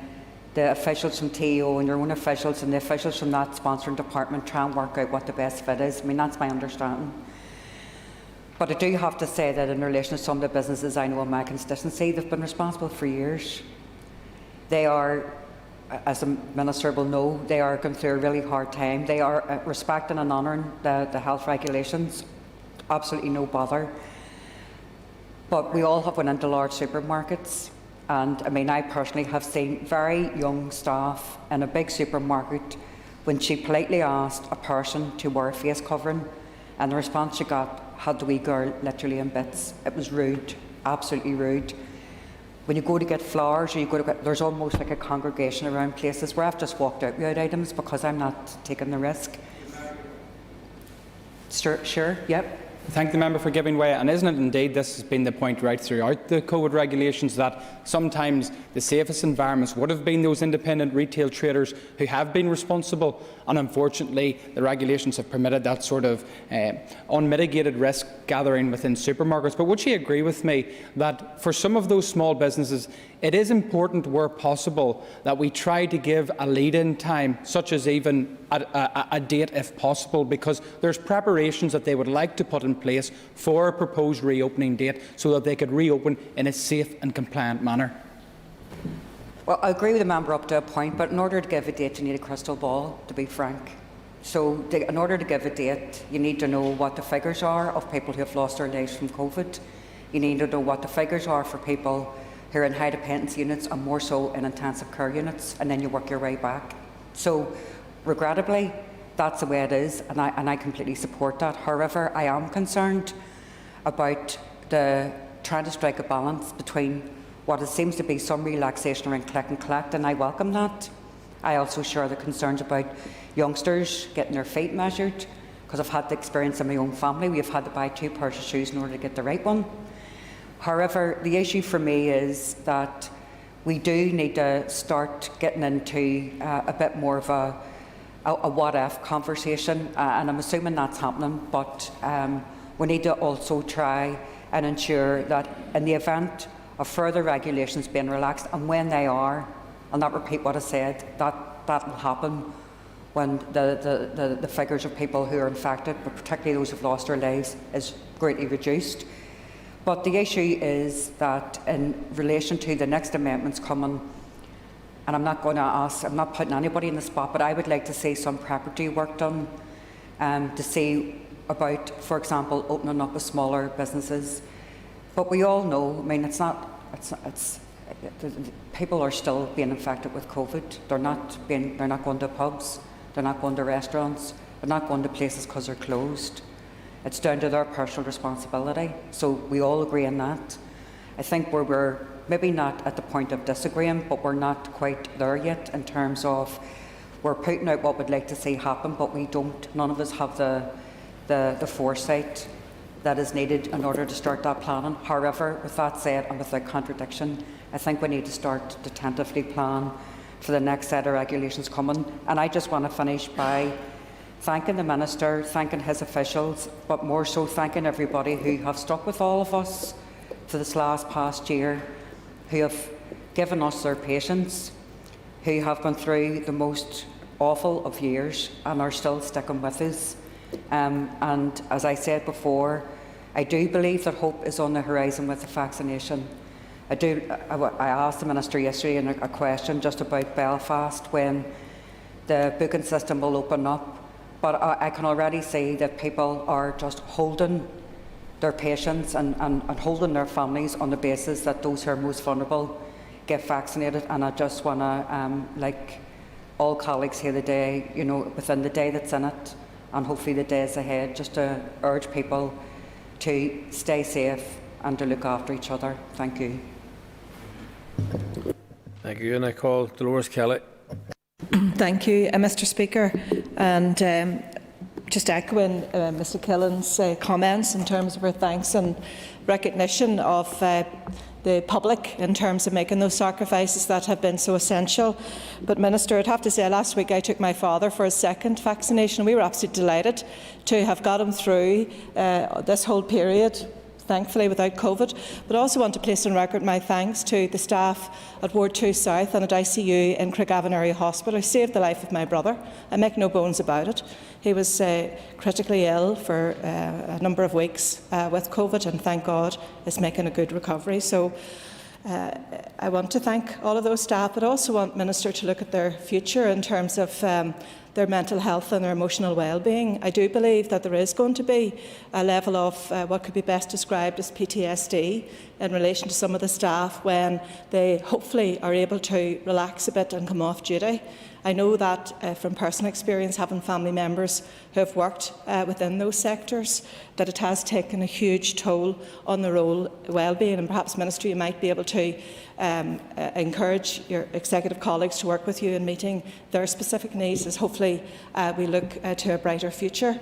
the officials from TO and your own officials and the officials from that sponsoring department try and work out what the best fit is. I mean, that's my understanding. But I do have to say that in relation to some of the businesses I know in my constituency, they've been responsible for years. They are, as the Minister will know, they are going through a really hard time. They are respecting and honouring the health regulations, absolutely no bother. But we all have went into large supermarkets, and I mean, I personally have seen very young staff in a big supermarket when she politely asked a person to wear a face covering, and the response she got had the wee girl literally in bits. It was rude, absolutely rude. When you go to get flowers, or you go to get, there's almost like a congregation around places where I've just walked out without items because I'm not taking the risk. Sure, yep. Thank the member for giving way. And isn't it indeed, this has been the point right throughout the COVID regulations, that sometimes the safest environments would have been those independent retail traders who have been responsible, and unfortunately the regulations have permitted that sort of unmitigated risk gathering within supermarkets. But would she agree with me that for some of those small businesses it is important, where possible, that we try to give a lead-in time, such as even a date if possible, because there's preparations that they would like to put in place for a proposed reopening date so that they could reopen in a safe and compliant manner. Well, I agree with the member up to a point, but in order to give a date, you need a crystal ball, to be frank. So in order to give a date, you need to know what the figures are of people who have lost their lives from COVID. You need to know what the figures are for people who are in high dependence units and more so in intensive care units, and then you work your way back. So regrettably, that's the way it is, and I completely support that. However, I am concerned about trying to strike a balance between what it seems to be some relaxation around click and collect, and I welcome that. I also share the concerns about youngsters getting their feet measured, because I've had the experience in my own family. We've had to buy 2 pairs of shoes in order to get the right one. However, the issue for me is that we do need to start getting into a bit more of a what-if conversation, and I'm assuming that's happening, but we need to also try and ensure that in the event of further regulations being relaxed, and when they are, I'll not repeat what I said, that will happen when the figures of people who are infected, but particularly those who have lost their lives, is greatly reduced. But the issue is that in relation to the next amendments coming, and I'm not putting anybody in the spot, but I would like to see some preparatory work done to see about, for example, opening up of smaller businesses. But we all know, I mean, people are still being infected with COVID. They're not going to pubs, they're not going to restaurants, they're not going to places because they're closed. It's down to their personal responsibility. So we all agree on that. I think we're maybe not at the point of disagreeing, but we're not quite there yet in terms of we're putting out what we'd like to see happen, but none of us have the foresight that is needed in order to start that planning. However, with that said, and without contradiction, I think we need to start to tentatively plan for the next set of regulations coming. And I just want to finish by thanking the Minister, thanking his officials, but more so thanking everybody who have stuck with all of us for this past year, who have given us their patience, who have gone through the most awful of years and are still sticking with us. And as I said before, I do believe that hope is on the horizon with the vaccination. I asked the Minister yesterday in a question just about Belfast, when the booking system will open up, but I can already see that people are just holding their patients and holding their families on the basis that those who are most vulnerable get vaccinated. And I just want to, like all colleagues here today, within the day that's in it, and hopefully the days ahead, just to urge people to stay safe and to look after each other. Thank you. Thank you. And I call Dolores Kelly. Thank you, Mr. Speaker. And just echoing Mr. Killen's comments in terms of her thanks and recognition of the public in terms of making those sacrifices that have been so essential. But Minister, I'd have to say last week I took my father for his second vaccination. We were absolutely delighted to have got him through this whole period, thankfully without COVID. But I also want to place on record my thanks to the staff at Ward 2 South and at ICU in Craigavon Area Hospital, who saved the life of my brother. I make no bones about it. He was critically ill for a number of weeks with COVID, and thank God is making a good recovery. So I want to thank all of those staff, but also want Minister to look at their future in terms of their mental health and their emotional well-being. I do believe that there is going to be a level of what could be best described as PTSD in relation to some of the staff when they hopefully are able to relax a bit and come off duty. I know that from personal experience, having family members who have worked within those sectors, that it has taken a huge toll on their own well-being. And perhaps, Minister, you might be able to encourage your executive colleagues to work with you in meeting their specific needs as hopefully we look to a brighter future.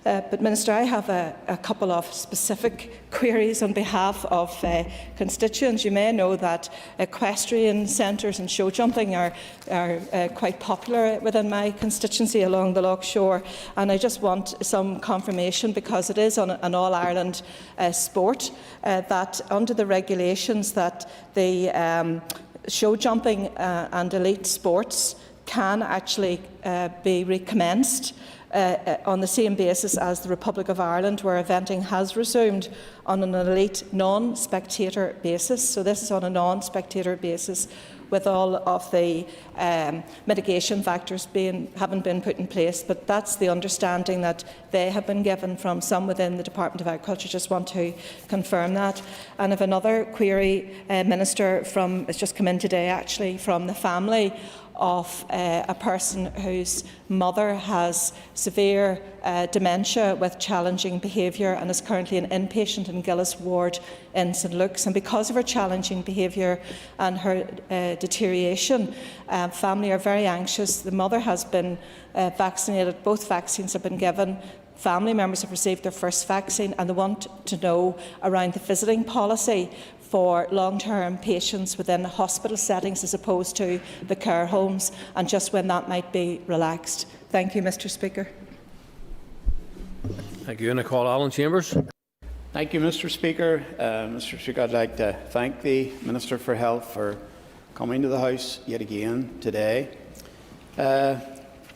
But Minister, I have a couple of specific queries on behalf of constituents. You may know that equestrian centres and show jumping are quite popular within my constituency along the Loch Shore, and I just want some confirmation, because it is an all-Ireland sport, that under the regulations that the show jumping and elite sports can actually be recommenced on the same basis as the Republic of Ireland, where eventing has resumed on an elite non-spectator basis. So this is on a non-spectator basis, with all of the mitigation factors having been put in place. But that's the understanding that they have been given from some within the Department of Agriculture. Just want to confirm that. And if another query, Minister, it's just come in today actually from the family of a person whose mother has severe dementia with challenging behaviour and is currently an inpatient in Gillis Ward in St Luke's. And because of her challenging behaviour and her deterioration, family are very anxious. The mother has been vaccinated, both vaccines have been given. Family members have received their first vaccine, and they want to know around the visiting policy for long-term patients within hospital settings as opposed to the care homes, and just when that might be relaxed. Thank you, Mr. Speaker. Thank you. And I call Alan Chambers. Thank you, Mr. Speaker. Mr. Speaker, I'd like to thank the Minister for Health for coming to the House yet again today.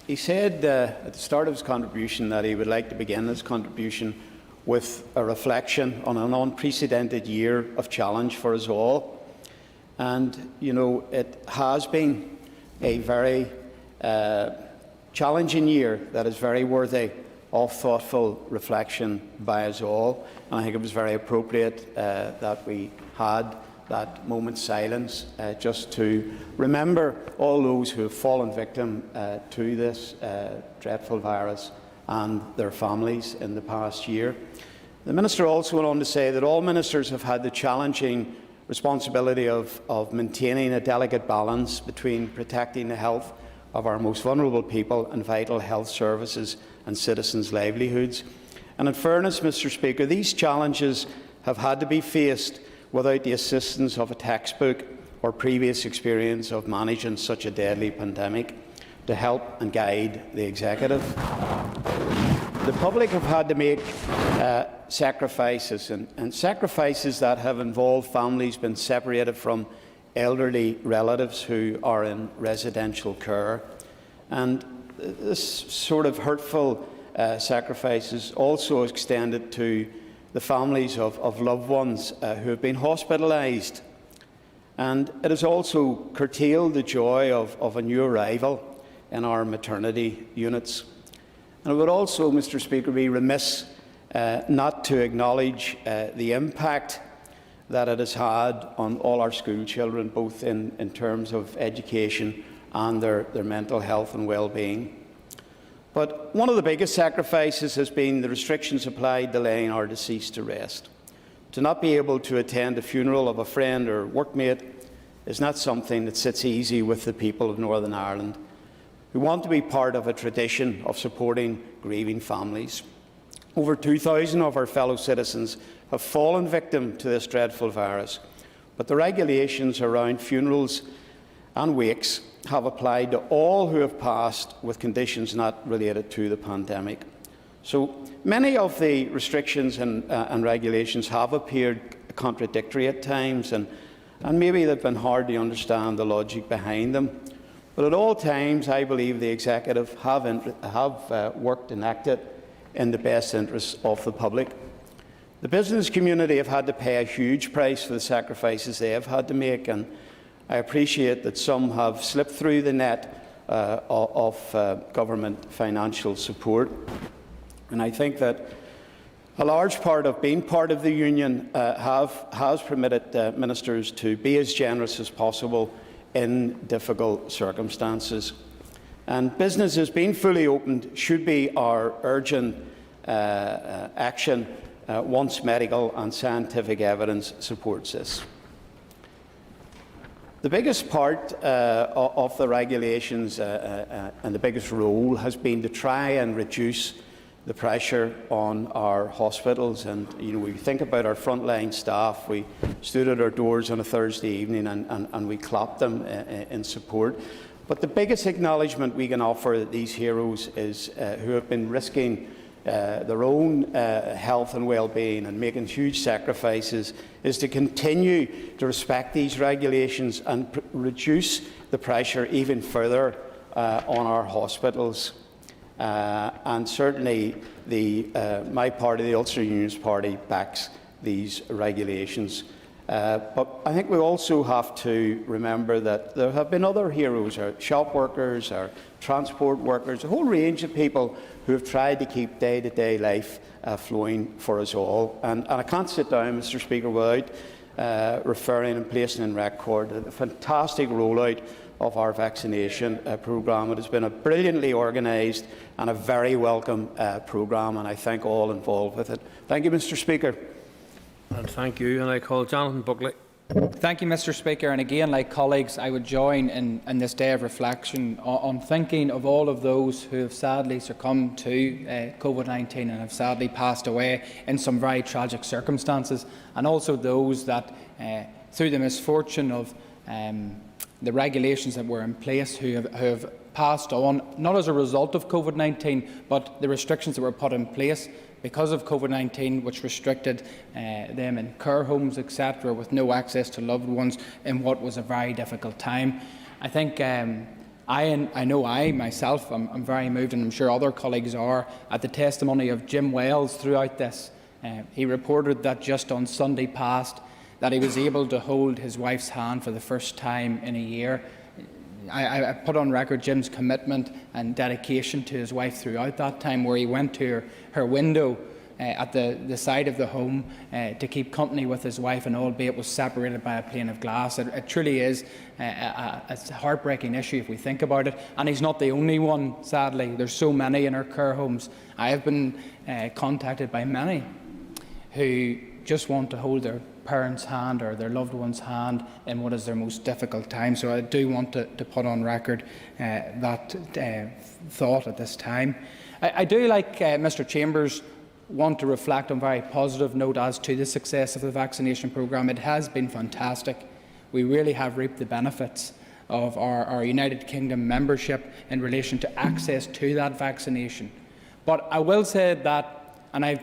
He said at the start of his contribution that he would like to begin his contribution with a reflection on an unprecedented year of challenge for us all. And, you know, it has been a very challenging year that is very worthy of thoughtful reflection by us all. And I think it was very appropriate that we had that moment's silence just to remember all those who have fallen victim to this dreadful virus and their families in the past year. The Minister also went on to say that all ministers have had the challenging responsibility of maintaining a delicate balance between protecting the health of our most vulnerable people and vital health services and citizens' livelihoods. And in fairness, Mr. Speaker, these challenges have had to be faced without the assistance of a textbook or previous experience of managing such a deadly pandemic to help and guide the Executive. The public have had to make sacrifices, and sacrifices that have involved families being separated from elderly relatives who are in residential care. And this sort of hurtful sacrifices also extended to the families of loved ones who have been hospitalised. And it has also curtailed the joy of a new arrival in our maternity units. And it would also, Mr. Speaker, be remiss not to acknowledge the impact that it has had on all our school children, both in terms of education and their mental health and well-being. But one of the biggest sacrifices has been the restrictions applied delaying our deceased to rest. To not be able to attend the funeral of a friend or workmate is not something that sits easy with the people of Northern Ireland, who want to be part of a tradition of supporting grieving families. Over 2,000 of our fellow citizens have fallen victim to this dreadful virus, but the regulations around funerals and wakes have applied to all who have passed with conditions not related to the pandemic. So many of the restrictions and regulations have appeared contradictory at times, and maybe they've been hard to understand the logic behind them. But at all times, I believe the Executive have worked and acted in the best interests of the public. The business community have had to pay a huge price for the sacrifices they have had to make, and I appreciate that some have slipped through the net of government financial support. And I think that a large part of being part of the union has permitted ministers to be as generous as possible in difficult circumstances. And businesses being fully opened should be our urgent action once medical and scientific evidence supports this. The biggest part of the regulations and the biggest role has been to try and reduce the pressure on our hospitals. And we think about our frontline staff. We stood at our doors on a Thursday evening and we clapped them in support. But the biggest acknowledgement we can offer these heroes is who have been risking their own health and well-being and making huge sacrifices, is to continue to respect these regulations and reduce the pressure even further on our hospitals. And certainly my party, the Ulster Unionist Party, backs these regulations. But I think we also have to remember that there have been other heroes, our shop workers, our transport workers, a whole range of people who have tried to keep day-to-day life flowing for us all. And I can't sit down, Mr. Speaker, without referring and placing in record the fantastic rollout of our vaccination programme. It has been a brilliantly organised and a very welcome programme, and I thank all involved with it. Thank you, Mr. Speaker. And thank you. And I call Jonathan Buckley. Thank you, Mr. Speaker. And again, like colleagues, I would join in this day of reflection on thinking of all of those who have sadly succumbed to COVID-19 and have sadly passed away in some very tragic circumstances, and also those that, through the misfortune of the regulations that were in place, who have passed on, not as a result of COVID-19, but the restrictions that were put in place because of COVID-19, which restricted them in care homes, etc., with no access to loved ones in what was a very difficult time. I think I know I myself, I'm very moved, and I'm sure other colleagues are, at the testimony of Jim Wells throughout this. He reported that just on Sunday past, that he was able to hold his wife's hand for the first time in a year. I put on record Jim's commitment and dedication to his wife throughout that time, where he went to her window at the side of the home to keep company with his wife, and albeit was separated by a pane of glass. It truly is a heartbreaking issue if we think about it, and he's not the only one, sadly. There's so many in our care homes. I have been contacted by many who just want to hold their parents' hand or their loved one's hand in what is their most difficult time. So I do want to put on record that thought at this time. I do, like Mr. Chambers, want to reflect on a very positive note as to the success of the vaccination programme. It has been fantastic. We really have reaped the benefits of our United Kingdom membership in relation to access to that vaccination. But I will say that, and I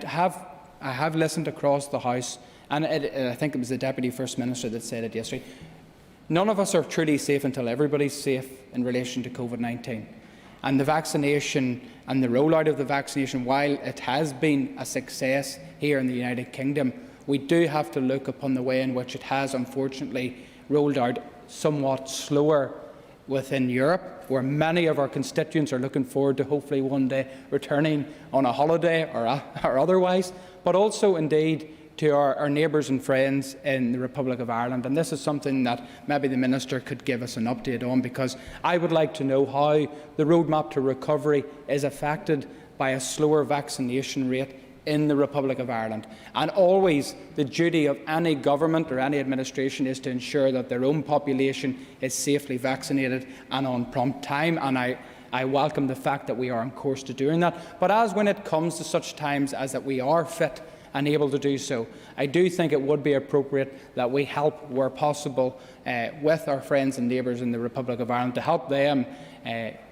have listened across the House, and I think it was the Deputy First Minister that said it yesterday, none of us are truly safe until everybody's safe in relation to COVID-19. And the vaccination and the rollout of the vaccination, while it has been a success here in the United Kingdom, we do have to look upon the way in which it has unfortunately rolled out somewhat slower within Europe, where many of our constituents are looking forward to hopefully one day returning on a holiday or otherwise, but also indeed to our neighbours and friends in the Republic of Ireland. And this is something that maybe the Minister could give us an update on, because I would like to know how the roadmap to recovery is affected by a slower vaccination rate in the Republic of Ireland. And always the duty of any government or any administration is to ensure that their own population is safely vaccinated and on prompt time. And I welcome the fact that we are on course to doing that. But as when it comes to such times as that we are fit and able to do so, I do think it would be appropriate that we help where possible with our friends and neighbours in the Republic of Ireland to help them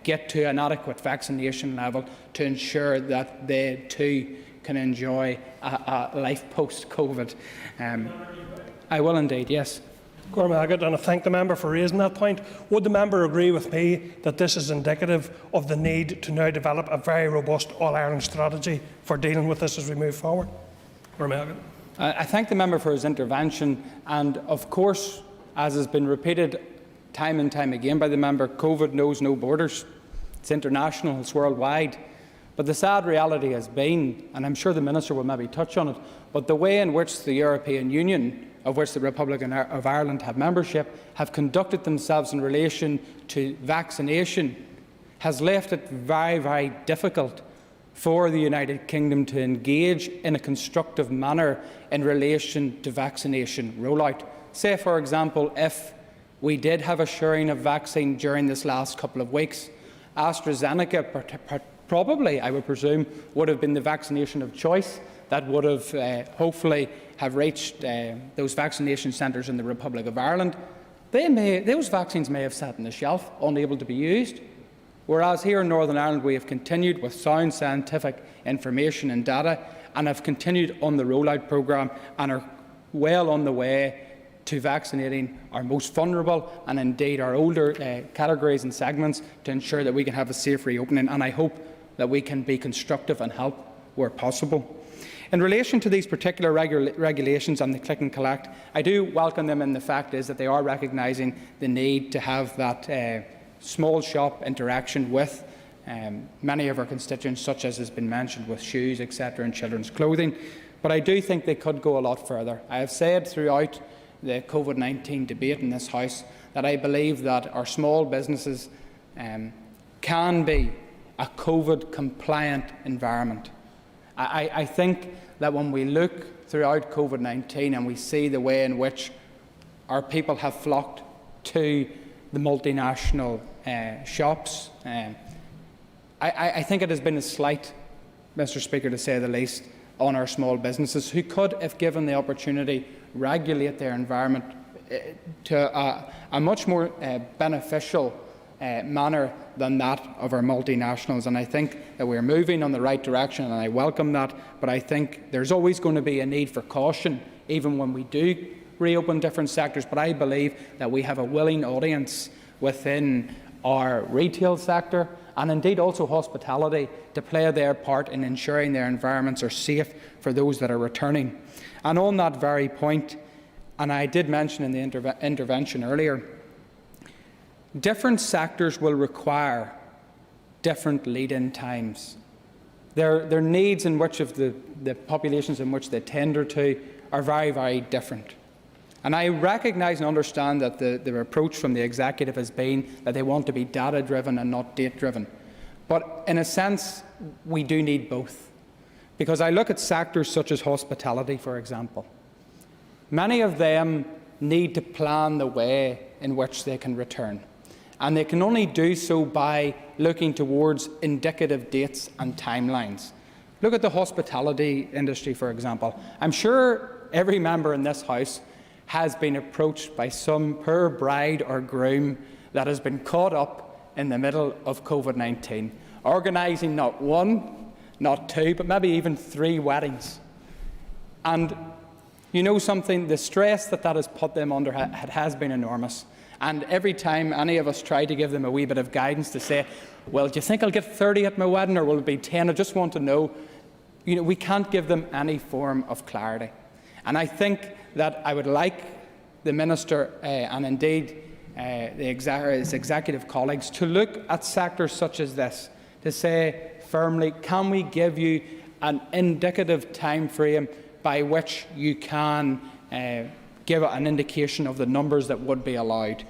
get to an adequate vaccination level to ensure that they too can enjoy a life post-COVID. I will indeed, yes. Cormac, and I thank the member for raising that point. Would the member agree with me that this is indicative of the need to now develop a very robust all-Ireland strategy for dealing with this as we move forward? I thank the member for his intervention, and of course, as has been repeated time and time again by the member, COVID knows no borders. It's international, it's worldwide. But the sad reality has been, and I'm sure the Minister will maybe touch on it, but the way in which the European Union, of which the Republic of Ireland have membership, have conducted themselves in relation to vaccination has left it very, very difficult for the United Kingdom to engage in a constructive manner in relation to vaccination rollout. Say, for example, if we did have a sharing of vaccine during this last couple of weeks, AstraZeneca probably, I would presume, would have been the vaccination of choice that would have hopefully have reached those vaccination centres in the Republic of Ireland. Those vaccines may have sat on the shelf, unable to be used. Whereas here in Northern Ireland we have continued with sound scientific information and data, and have continued on the rollout programme and are well on the way to vaccinating our most vulnerable and indeed our older categories and segments to ensure that we can have a safe reopening, and I hope that we can be constructive and help where possible. In relation to these particular regulations on the click and collect, I do welcome them, and the fact is that they are recognising the need to have that small shop interaction with many of our constituents, such as has been mentioned with shoes, etc., and children's clothing. But I do think they could go a lot further. I have said throughout the COVID-19 debate in this House that I believe that our small businesses can be a COVID-compliant environment. I think that when we look throughout COVID-19 and we see the way in which our people have flocked to the multinational shops, I think it has been a slight, Mr. Speaker, to say the least, on our small businesses, who could, if given the opportunity, regulate their environment to a much more beneficial manner than that of our multinationals. And I think that we're moving on the right direction, and I welcome that. But I think there's always going to be a need for caution, even when we do reopen different sectors. But I believe that we have a willing audience within our retail sector, and indeed also hospitality, to play their part in ensuring their environments are safe for those that are returning. And on that very point, and I did mention in the intervention earlier, different sectors will require different lead-in times. Their needs in which of the populations in which they tender to are very, very different. And I recognise and understand that the approach from the executive has been that they want to be data-driven and not date-driven. But in a sense, we do need both. Because I look at sectors such as hospitality, for example. Many of them need to plan the way in which they can return. And they can only do so by looking towards indicative dates and timelines. Look at the hospitality industry, for example. I'm sure every member in this House has been approached by some poor bride or groom that has been caught up in the middle of COVID-19, organising not one, not two, but maybe even 3 weddings. And you know something, the stress that has put them under has been enormous. And every time any of us try to give them a wee bit of guidance to say, well, do you think I'll get 30 at my wedding, or will it be 10? I just want to know. We can't give them any form of clarity. And I think that I would like the Minister and indeed his executive colleagues to look at sectors such as this, to say firmly, can we give you an indicative time frame by which you can give an indication of the numbers that would be allowed.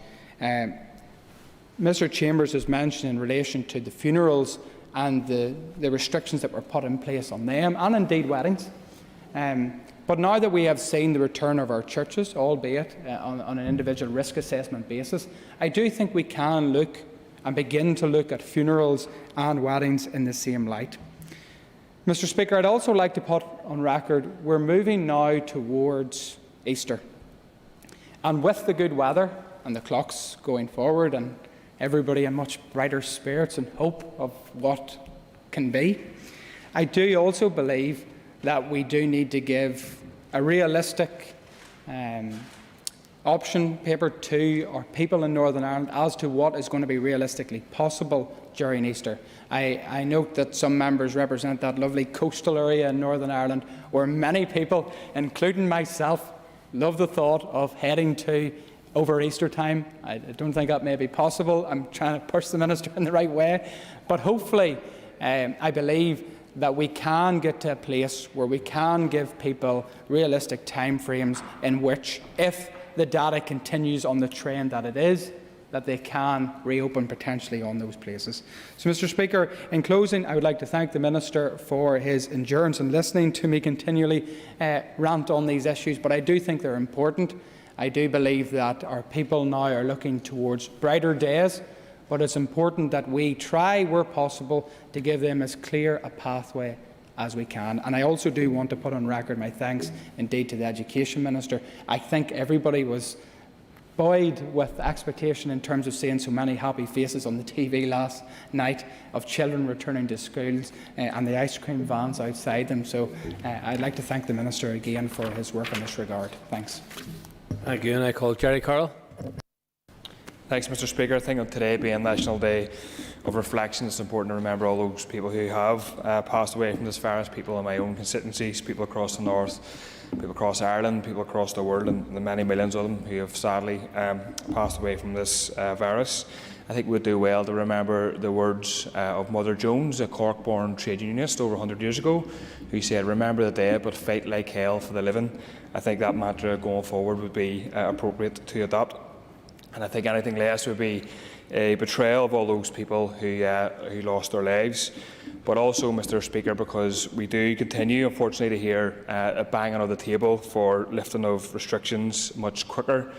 Mr. Chambers has mentioned in relation to the funerals and the restrictions that were put in place on them, and indeed weddings. But now that we have seen the return of our churches, albeit on an individual risk assessment basis, I do think we can look and begin to look at funerals and weddings in the same light. Mr. Speaker, I'd also like to put on record we're moving now towards Easter. And with the good weather and the clocks going forward and everybody in much brighter spirits and hope of what can be, I do also believe that we do need to give a realistic option paper to our people in Northern Ireland as to what is going to be realistically possible during Easter. I note that some members represent that lovely coastal area in Northern Ireland where many people, including myself, love the thought of heading to over Easter time. I don't think that may be possible. I'm trying to push the Minister in the right way. But hopefully, I believe that we can get to a place where we can give people realistic timeframes in which, if the data continues on the trend that it is, that they can reopen potentially on those places. So, Mr. Speaker, in closing, I would like to thank the Minister for his endurance and listening to me continually rant on these issues, but I do think they're important. I do believe that our people now are looking towards brighter days, but it's important that we try, where possible, to give them as clear a pathway as we can. And I also do want to put on record my thanks indeed to the Education Minister. I think everybody was buoyed with expectation in terms of seeing so many happy faces on the TV last night of children returning to schools and the ice cream vans outside them. So I'd like to thank the Minister again for his work in this regard. Thanks. Thank you, and I call Jerry Carroll. Thanks, Mr. Speaker. I think on today being National Day of Reflection, it's important to remember all those people who have passed away from this virus, people in my own constituencies, people across the north, people across Ireland, people across the world, and the many millions of them who have sadly passed away from this virus. I think we'd do well to remember the words of Mother Jones, a Cork-born trade unionist over 100 years ago, who said, "Remember the dead, but fight like hell for the living." I think that mantra going forward would be appropriate to adopt. And I think anything less would be a betrayal of all those people who lost their lives. But also, Mr. Speaker, because we do continue, unfortunately, to hear a banging on the table for lifting of restrictions much quicker,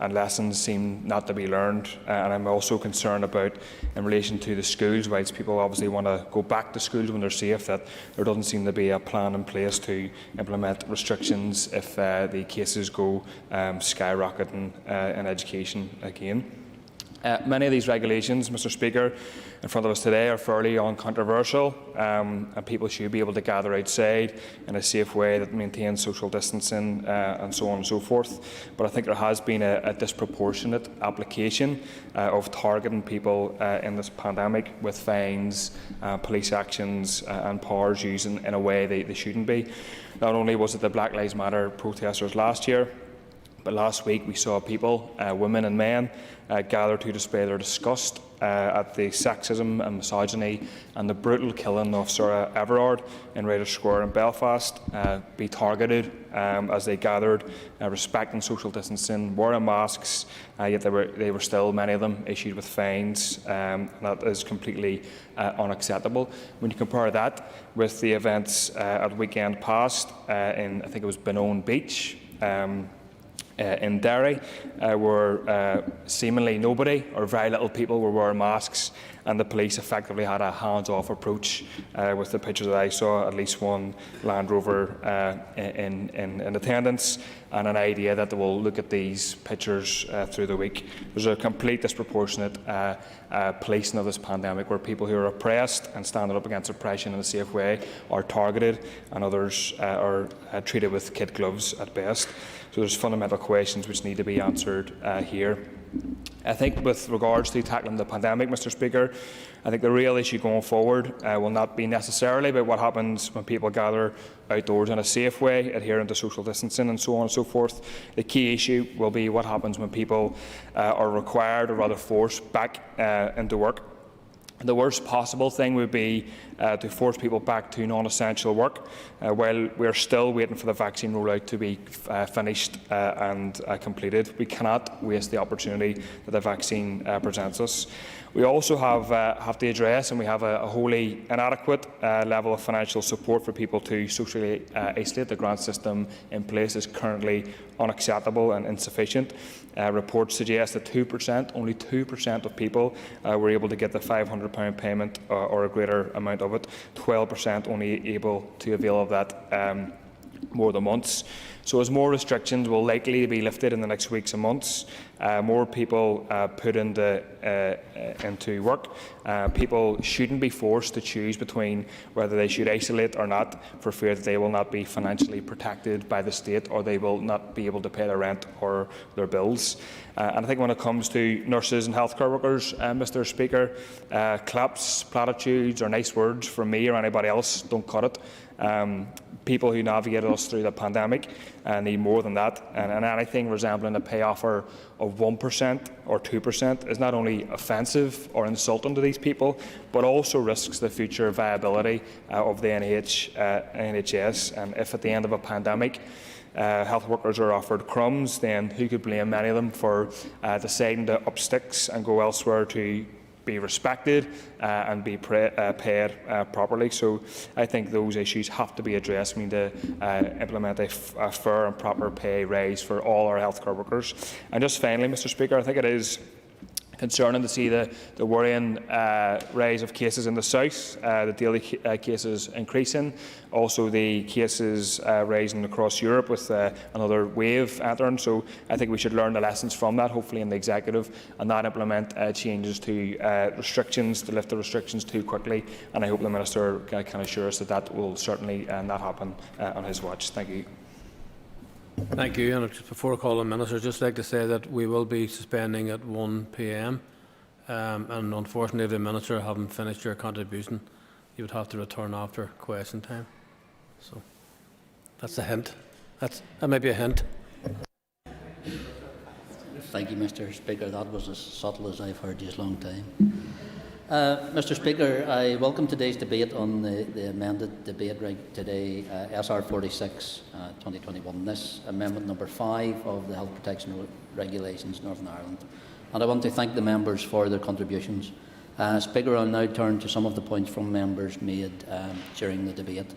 and lessons seem not to be learned. And I'm also concerned about, in relation to the schools, whilst people obviously want to go back to schools when they're safe, that there doesn't seem to be a plan in place to implement restrictions if the cases go skyrocketing in education again. Many of these regulations, Mr. Speaker, in front of us today are fairly uncontroversial, and people should be able to gather outside in a safe way that maintains social distancing and so on and so forth. But I think there has been a disproportionate application of targeting people in this pandemic with fines, police actions and powers used in a way they shouldn't be. Not only was it the Black Lives Matter protesters last year, but last week we saw people, women and men, gather to display their disgust at the sexism and misogyny and the brutal killing of Sarah Everard in Raiders Square in Belfast, be targeted as they gathered, respecting social distancing, wearing masks, yet they were still, many of them, issued with fines. That is completely unacceptable. When you compare that with the events at weekend past in, I think it was Benone Beach, in Derry, where seemingly nobody or very little people were wearing masks, and the police effectively had a hands-off approach. With the pictures that I saw, at least one Land Rover in attendance, and an idea that they will look at these pictures through the week. There's a complete disproportionate policing of this pandemic, where people who are oppressed and standing up against oppression in a safe way are targeted, and others are treated with kid gloves at best. So there's fundamental questions which need to be answered here. I think with regards to tackling the pandemic, Mr. Speaker, I think the real issue going forward will not be necessarily about what happens when people gather outdoors in a safe way, adhering to social distancing and so on and so forth. The key issue will be what happens when people are required, or rather forced, back into work. The worst possible thing would be to force people back to non-essential work while we are still waiting for the vaccine rollout to be finished and completed. We cannot waste the opportunity that the vaccine presents us. We also have to address, and we have a wholly inadequate level of financial support for people to socially isolate. The grant system in place is currently unacceptable and insufficient. Reports suggest that only 2% of people were able to get the £500 payment or a greater amount of it. 12% only able to avail of that more than once. So as more restrictions will likely be lifted in the next weeks and months, more people put into work, people shouldn't be forced to choose between whether they should isolate or not, for fear that they will not be financially protected by the state, or they will not be able to pay their rent or their bills. And I think when it comes to nurses and healthcare workers, Mr. Speaker, claps, platitudes or nice words from me or anybody else don't cut it. People who navigated us through the pandemic need more than that, and anything resembling a pay offer of 1% or 2% is not only offensive or insulting to these people, but also risks the future viability of the NHS. And if at the end of a pandemic health workers are offered crumbs, then who could blame many of them for deciding to up sticks and go elsewhere to be respected and be paid properly? So I think those issues have to be addressed. We need to implement a fair and proper pay rise for all our healthcare workers. And just finally, Mr. Speaker, I think it is concerning to see the worrying rise of cases in the south, the daily cases increasing, also the cases rising across Europe with another wave entering. So I think we should learn the lessons from that, hopefully in the executive, and not implement changes to restrictions, to lift the restrictions too quickly. And I hope the Minister can assure us that that will certainly not happen on his watch. Thank you. Thank you. And just before I call on Minister, I'd just like to say that we will be suspending at 1 p.m. And unfortunately, if the Minister haven't finished your contribution, you would have to return after question time. So that's a hint. That may be a hint. Thank you, Mr. Speaker. That was as subtle as I've heard you a long time. Mr. Speaker, I welcome today's debate on the amended debate right today, SR 46 2021. This amendment number 5 of the Health Protection Regulations Northern Ireland. And I want to thank the members for their contributions. Speaker, I'll now turn to some of the points from members made during the debate.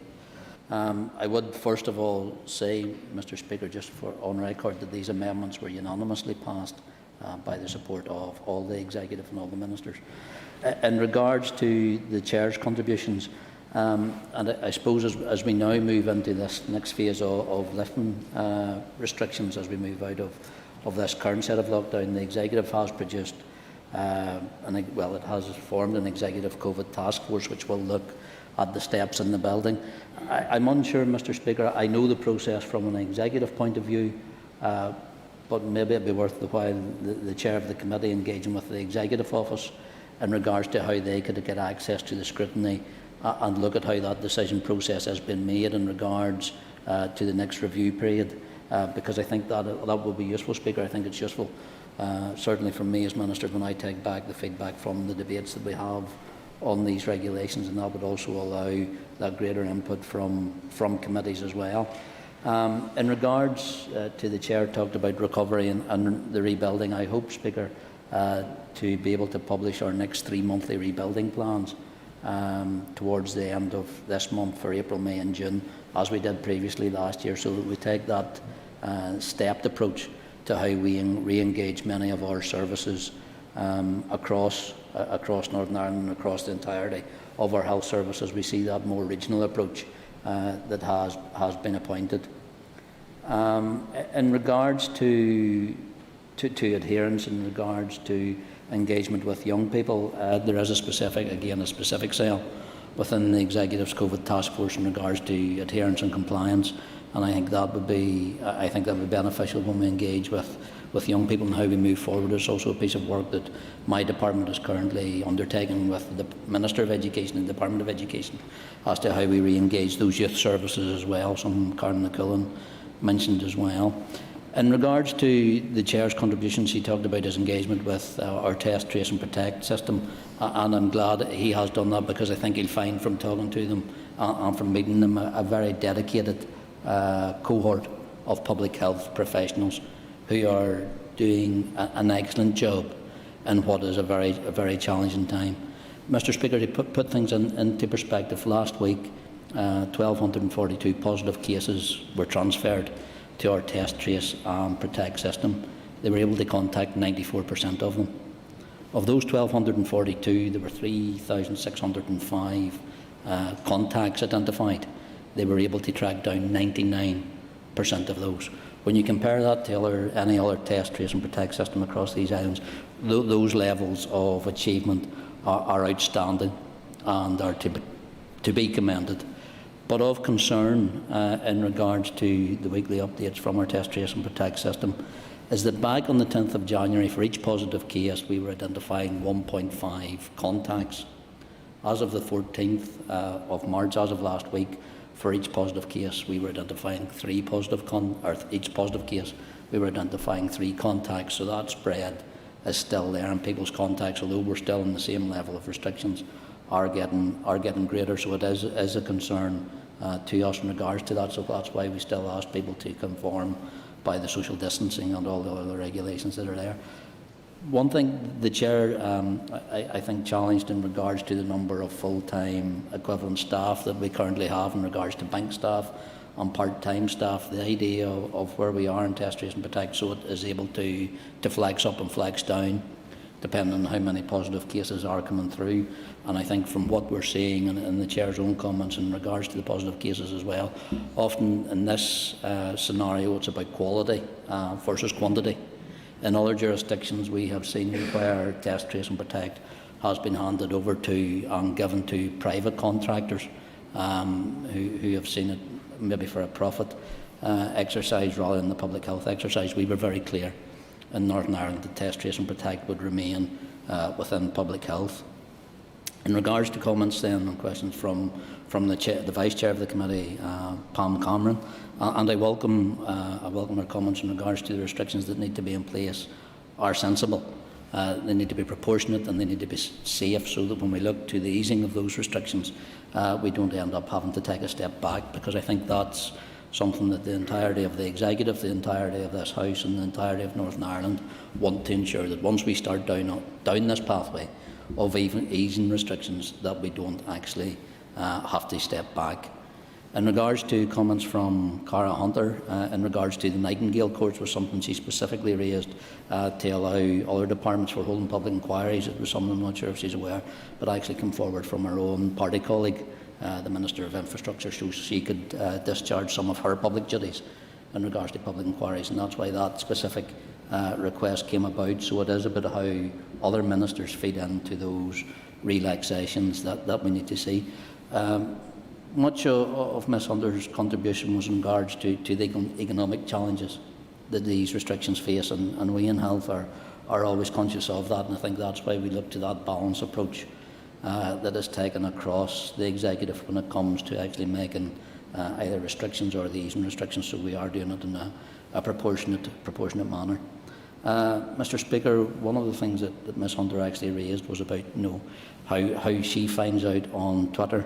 I would first of all say, Mr. Speaker, just for on record, that these amendments were unanimously passed by the support of all the Executive and all the Ministers. In regards to the Chair's contributions, and I suppose as we now move into this next phase of lifting restrictions, as we move out of this current set of lockdown, the Executive has produced, it has formed an Executive COVID task force which will look at the steps in the building. I'm unsure, Mr. Speaker. I know the process from an Executive point of view, but maybe it'd be worth the while the Chair of the Committee engaging with the Executive Office in regards to how they could get access to the scrutiny and look at how that decision process has been made in regards to the next review period, because I think that will be useful, Speaker. I think it's useful, certainly for me as Minister, when I take back the feedback from the debates that we have on these regulations, and that would also allow that greater input from committees as well. In regards to the Chair talked about recovery and the rebuilding, I hope, Speaker, to be able to publish our next 3 monthly rebuilding plans towards the end of this month for April, May and June, as we did previously last year, so that we take that stepped approach to how we re-engage many of our services across Northern Ireland and across the entirety of our health services. We see that more regional approach that has been appointed. In regards to adherence, in regards to engagement with young people, there is a specific cell within the Executive's COVID task force in regards to adherence and compliance, and I think that would be beneficial when we engage with young people and how we move forward. It's also a piece of work that my department is currently undertaking with the Minister of Education and the Department of Education as to how we re-engage those youth services as well, some Karen McCullen mentioned as well. In regards to the Chair's contributions, he talked about his engagement with our Test, Trace and Protect system, and I'm glad he has done that, because I think he'll find from talking to them and from meeting them a very dedicated cohort of public health professionals who are doing an excellent job in what is a very challenging time. Mr. Speaker, to put things into perspective, last week 1,242 positive cases were transferred to our Test, Trace and Protect system. They were able to contact 94% of them. Of those 1,242, there were 3,605 contacts identified. They were able to track down 99% of those. When you compare that to any other Test, Trace and Protect system across these islands, those levels of achievement are outstanding and are to be commended. But of concern in regards to the weekly updates from our Test, Trace and Protect system is that back on the 10th of January, for each positive case, we were identifying 1.5 contacts. As of the 14th of March, as of last week, for each positive case, we were identifying each positive case, we were identifying 3 contacts. So that spread is still there, and people's contacts, although we're still in the same level of restrictions, are getting greater. So it is a concern to us in regards to that. So that's why we still ask people to conform by the social distancing and all the other regulations that are there. One thing the Chair, I think, challenged in regards to the number of full-time equivalent staff that we currently have in regards to bank staff and part-time staff, the idea of where we are in Test, Trace and Protect, so it is able to flex up and flex down depending on how many positive cases are coming through. And I think from what we're seeing in the Chair's own comments in regards to the positive cases as well, often in this scenario it's about quality versus quantity. In other jurisdictions we have seen where Test, Trace and Protect has been handed over to and given to private contractors who have seen it maybe for a profit. exercise rather than the public health exercise. We were very clear in Northern Ireland that Test, Trace and Protect would remain within public health. In regards to comments then and questions from the Vice Chair of the Committee, Pam Cameron, and I welcome her comments in regards to the restrictions that need to be in place are sensible. They need to be proportionate and they need to be safe, so that when we look to the easing of those restrictions, we don't end up having to take a step back, because I think that's something that the entirety of the Executive, the entirety of this House and the entirety of Northern Ireland want to ensure, that once we start down this pathway of even easing restrictions, that we don't actually have to step back. In regards to comments from Cara Hunter, in regards to the Nightingale courts, was something she specifically raised to allow other departments for holding public inquiries. It was something I'm not sure if she's aware, but actually come forward from her own party colleague, the Minister of Infrastructure, so she could discharge some of her public duties in regards to public inquiries, and that's why that specific request came about. So it is a bit of how other ministers feed into those relaxations that we need to see. Much of Ms Hunter's contribution was in regards to the economic challenges that these restrictions face, and we in health are always conscious of that, and I think that's why we look to that balanced approach that is taken across the Executive when it comes to actually making either restrictions or the easing restrictions, so we are doing it in a proportionate manner. Mr Speaker, one of the things that Ms Hunter actually raised was about how she finds out on Twitter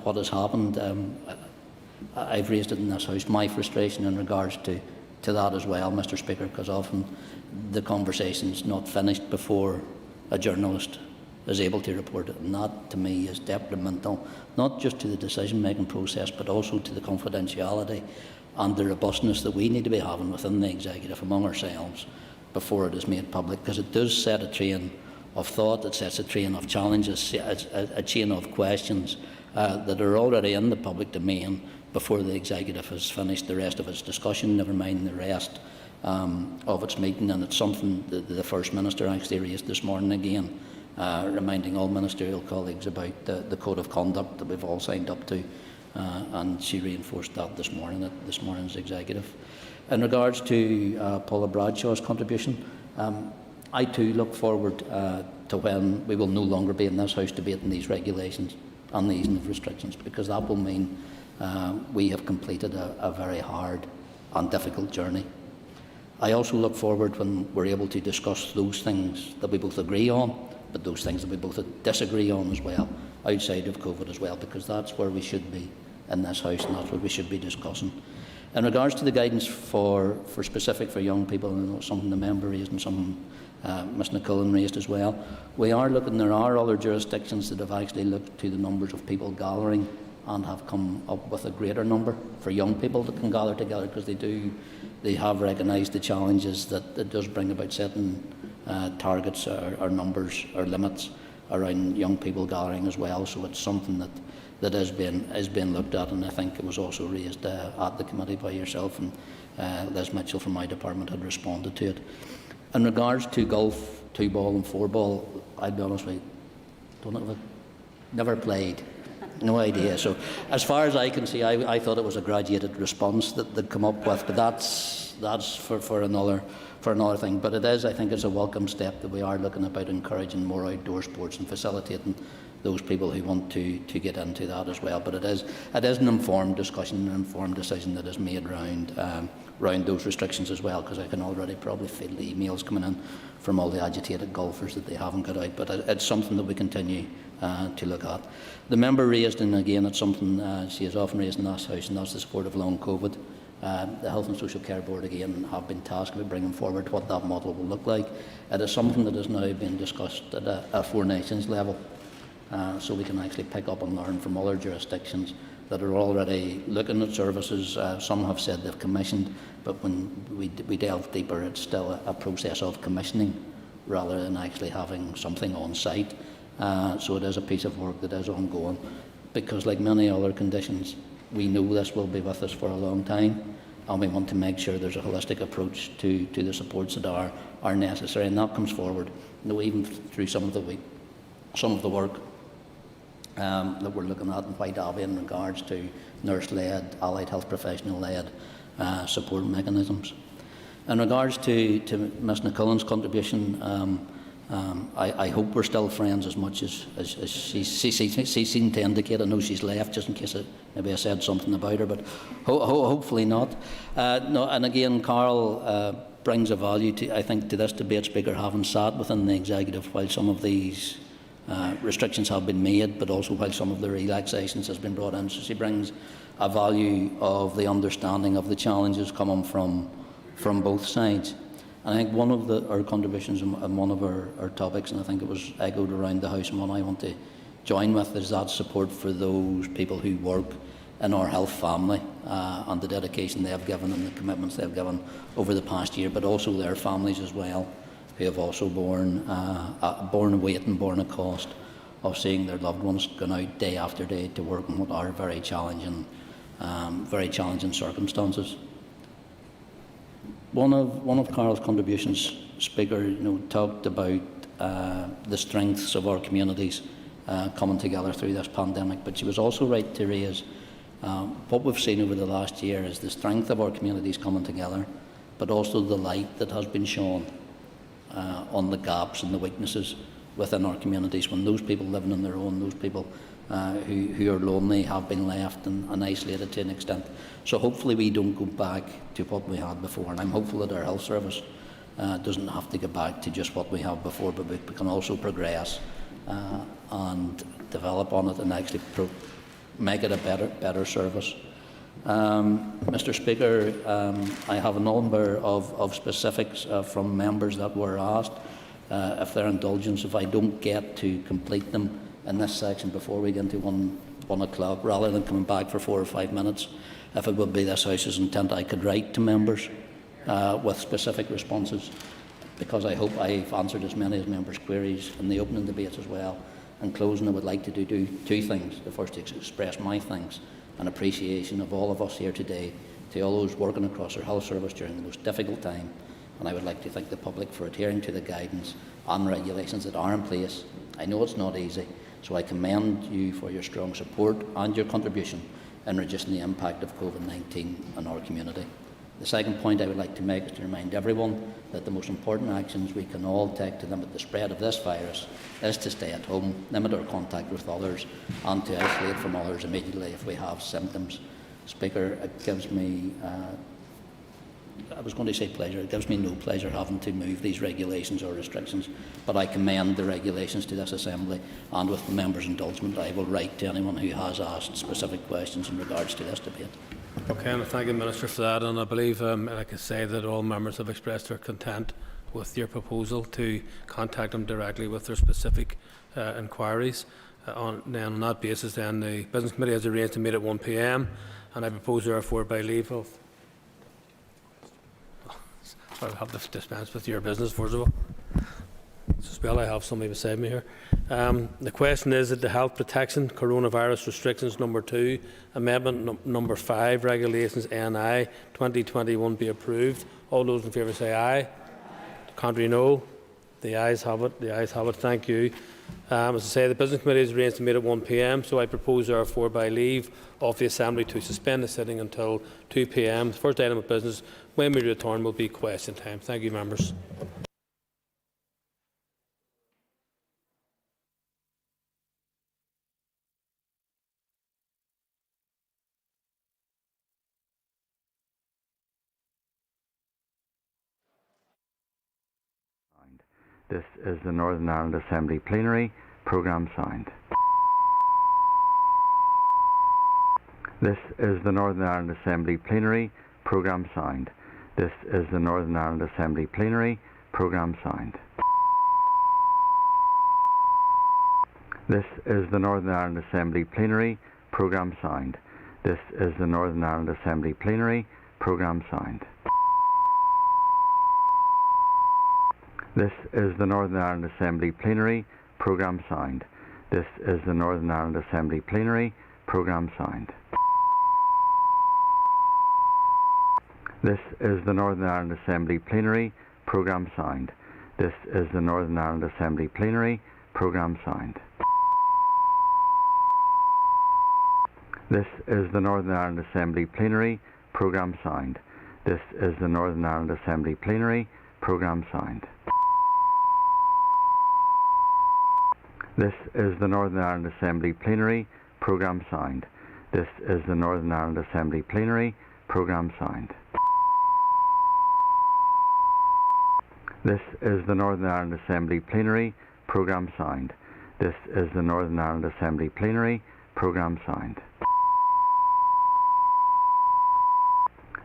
what has happened. I've raised it in this House, my frustration in regards to that as well, Mr Speaker, because often the conversation's not finished before a journalist is able to report it, and that to me is detrimental, not just to the decision-making process, but also to the confidentiality and the robustness that we need to be having within the Executive among ourselves before it is made public, because it does set a train of thought, it sets a train of challenges, a chain of questions that are already in the public domain before the Executive has finished the rest of its discussion, never mind the rest of its meeting. And it's something that the First Minister actually raised this morning again, reminding all ministerial colleagues about the Code of Conduct that we've all signed up to, and she reinforced that this morning at this morning's Executive. In regards to Paula Bradshaw's contribution, I too look forward to when we will no longer be in this House debating these regulations and the easing of restrictions, because that will mean we have completed a very hard and difficult journey. I also look forward when we're able to discuss those things that we both agree on, but those things that we both disagree on as well, outside of COVID as well, because that's where we should be in this House, and that's what we should be discussing. In regards to the guidance for specific for young people, and something the member raised and something Ms Nicolin raised as well, we are looking, there are other jurisdictions that have actually looked to the numbers of people gathering and have come up with a greater number for young people that can gather together, because they have recognised the challenges that it does bring about setting targets or numbers or limits around young people gathering as well. So it's something that is being looked at, and I think it was also raised at the committee by yourself, and Liz Mitchell from my department had responded to it. In regards to golf, 2-ball and 4-ball, I'll be honest with you, don't know, never played, no idea. So as far as I can see, I thought it was a graduated response that they'd come up with, but that's for another thing. But it is, I think, it's a welcome step that we are looking about encouraging more outdoor sports and facilitating those people who want to get into that as well. But it is an informed discussion, an informed decision that is made around those restrictions as well, because I can already probably feel the emails coming in from all the agitated golfers that they haven't got out. But it's something that we continue to look at. The member raised, and again it's something she has often raised in this House, and that's the support of long COVID. The Health and Social Care Board again have been tasked with bringing forward what that model will look like. It is something that is now being discussed at a Four Nations level, so we can actually pick up and learn from other jurisdictions that are already looking at services. Some have said they've commissioned, but when we delve deeper, it's still a process of commissioning rather than actually having something on site. So it is a piece of work that is ongoing, because like many other conditions, we know this will be with us for a long time, and we want to make sure there's a holistic approach to the supports that are necessary, and that comes forward, even through some of the work that we're looking at in White Abbey in regards to nurse-led, allied health professional-led support mechanisms. In regards to Ms Nicola's contribution, I hope we're still friends as much as she seemed to indicate. I know she's left, just in case maybe I said something about her, but hopefully not. No, and again, Carl brings a value, I think, to this debate, Speaker, having sat within the executive while some of these restrictions have been made, but also while some of the relaxations has been brought in. So she brings a value of the understanding of the challenges coming from both sides. And I think one of our contributions and one of our topics, and I think it was echoed around the House, and one I want to join with, is that support for those people who work in our health family and the dedication they have given and the commitments they have given over the past year, but also their families as well, who have also borne a weight and borne a cost of seeing their loved ones going out day after day to work in what are very challenging circumstances. One of Carol's contributions, Speaker, talked about the strengths of our communities coming together through this pandemic, but she was also right to raise what we've seen over the last year is the strength of our communities coming together, but also the light that has been shown on the gaps and the weaknesses within our communities when those people living on their own, those people who are lonely, have been left and isolated to an extent. So hopefully we don't go back to what we had before, and I'm hopeful that our health service doesn't have to go back to just what we have before, but we can also progress and develop on it and actually make it a better service. Mr Speaker, I have a number of specifics from members that were asked. If they're indulgence, if I don't get to complete them in this section before we get into 1 o'clock, rather than coming back for 4 or 5 minutes, if it would be this House's intent, I could write to members with specific responses, because I hope I've answered as many as members' queries in the opening debates as well. In closing, I would like to do two things. The first is express my thanks and appreciation of all of us here today to all those working across our health service during the most difficult time. And I would like to thank the public for adhering to the guidance and regulations that are in place. I know it's not easy, so I commend you for your strong support and your contribution in reducing the impact of COVID-19 on our community. The second point I would like to make is to remind everyone that the most important actions we can all take to limit the spread of this virus is to stay at home, limit our contact with others, and to isolate from others immediately if we have symptoms. Speaker, it gives me, I was going to say pleasure, it gives me no pleasure having to move these regulations or restrictions, but I commend the regulations to this Assembly, and with the members' indulgence, I will write to anyone who has asked specific questions in regards to this debate. Okay, and I thank the Minister for that, and I believe I can say that all members have expressed their content with your proposal to contact them directly with their specific inquiries. On that basis, then the Business Committee has arranged to meet at 1 p.m, and I propose therefore by leave of... Sorry, I have to dispense with your business first of all. Well, I have somebody beside me here. The question is that the Health Protection Coronavirus Restrictions number 2, Amendment number 5, Regulations NI 2021 be approved. All those in favour say aye. Contrary, no. The ayes have it. The ayes have it. Thank you. As I say, the Business Committee is arranged to meet at 1 p.m, so I propose therefore by leave of the Assembly to suspend the sitting until 2 p.m. The first item of business, when we return, will be question time. Thank you, members. This is the Northern Ireland Assembly Plenary. Programme signed. This is the Northern Ireland Assembly Plenary. Programme signed. This is the Northern Ireland Assembly Plenary. Programme signed. This is the Northern Ireland Assembly Plenary. Programme signed. This is the Northern Ireland Assembly Plenary. Programme signed. This is the Northern Ireland Assembly Plenary. Programme signed. This is the Northern Ireland Assembly Plenary. Programme signed. This is the Northern Ireland Assembly Plenary. Programme signed. This is the Northern Ireland Assembly Plenary. Programme signed. This is the Northern Ireland Assembly Plenary Programme Sound. This is the Northern Ireland Assembly Plenary Programme Sound. This is the Northern Ireland Assembly Plenary Programme Sound. This is the Northern Ireland Assembly Plenary Programme Sound. This is the Northern Ireland Assembly Plenary Programme Sound. This is the Northern Ireland Assembly Plenary Programme Sound.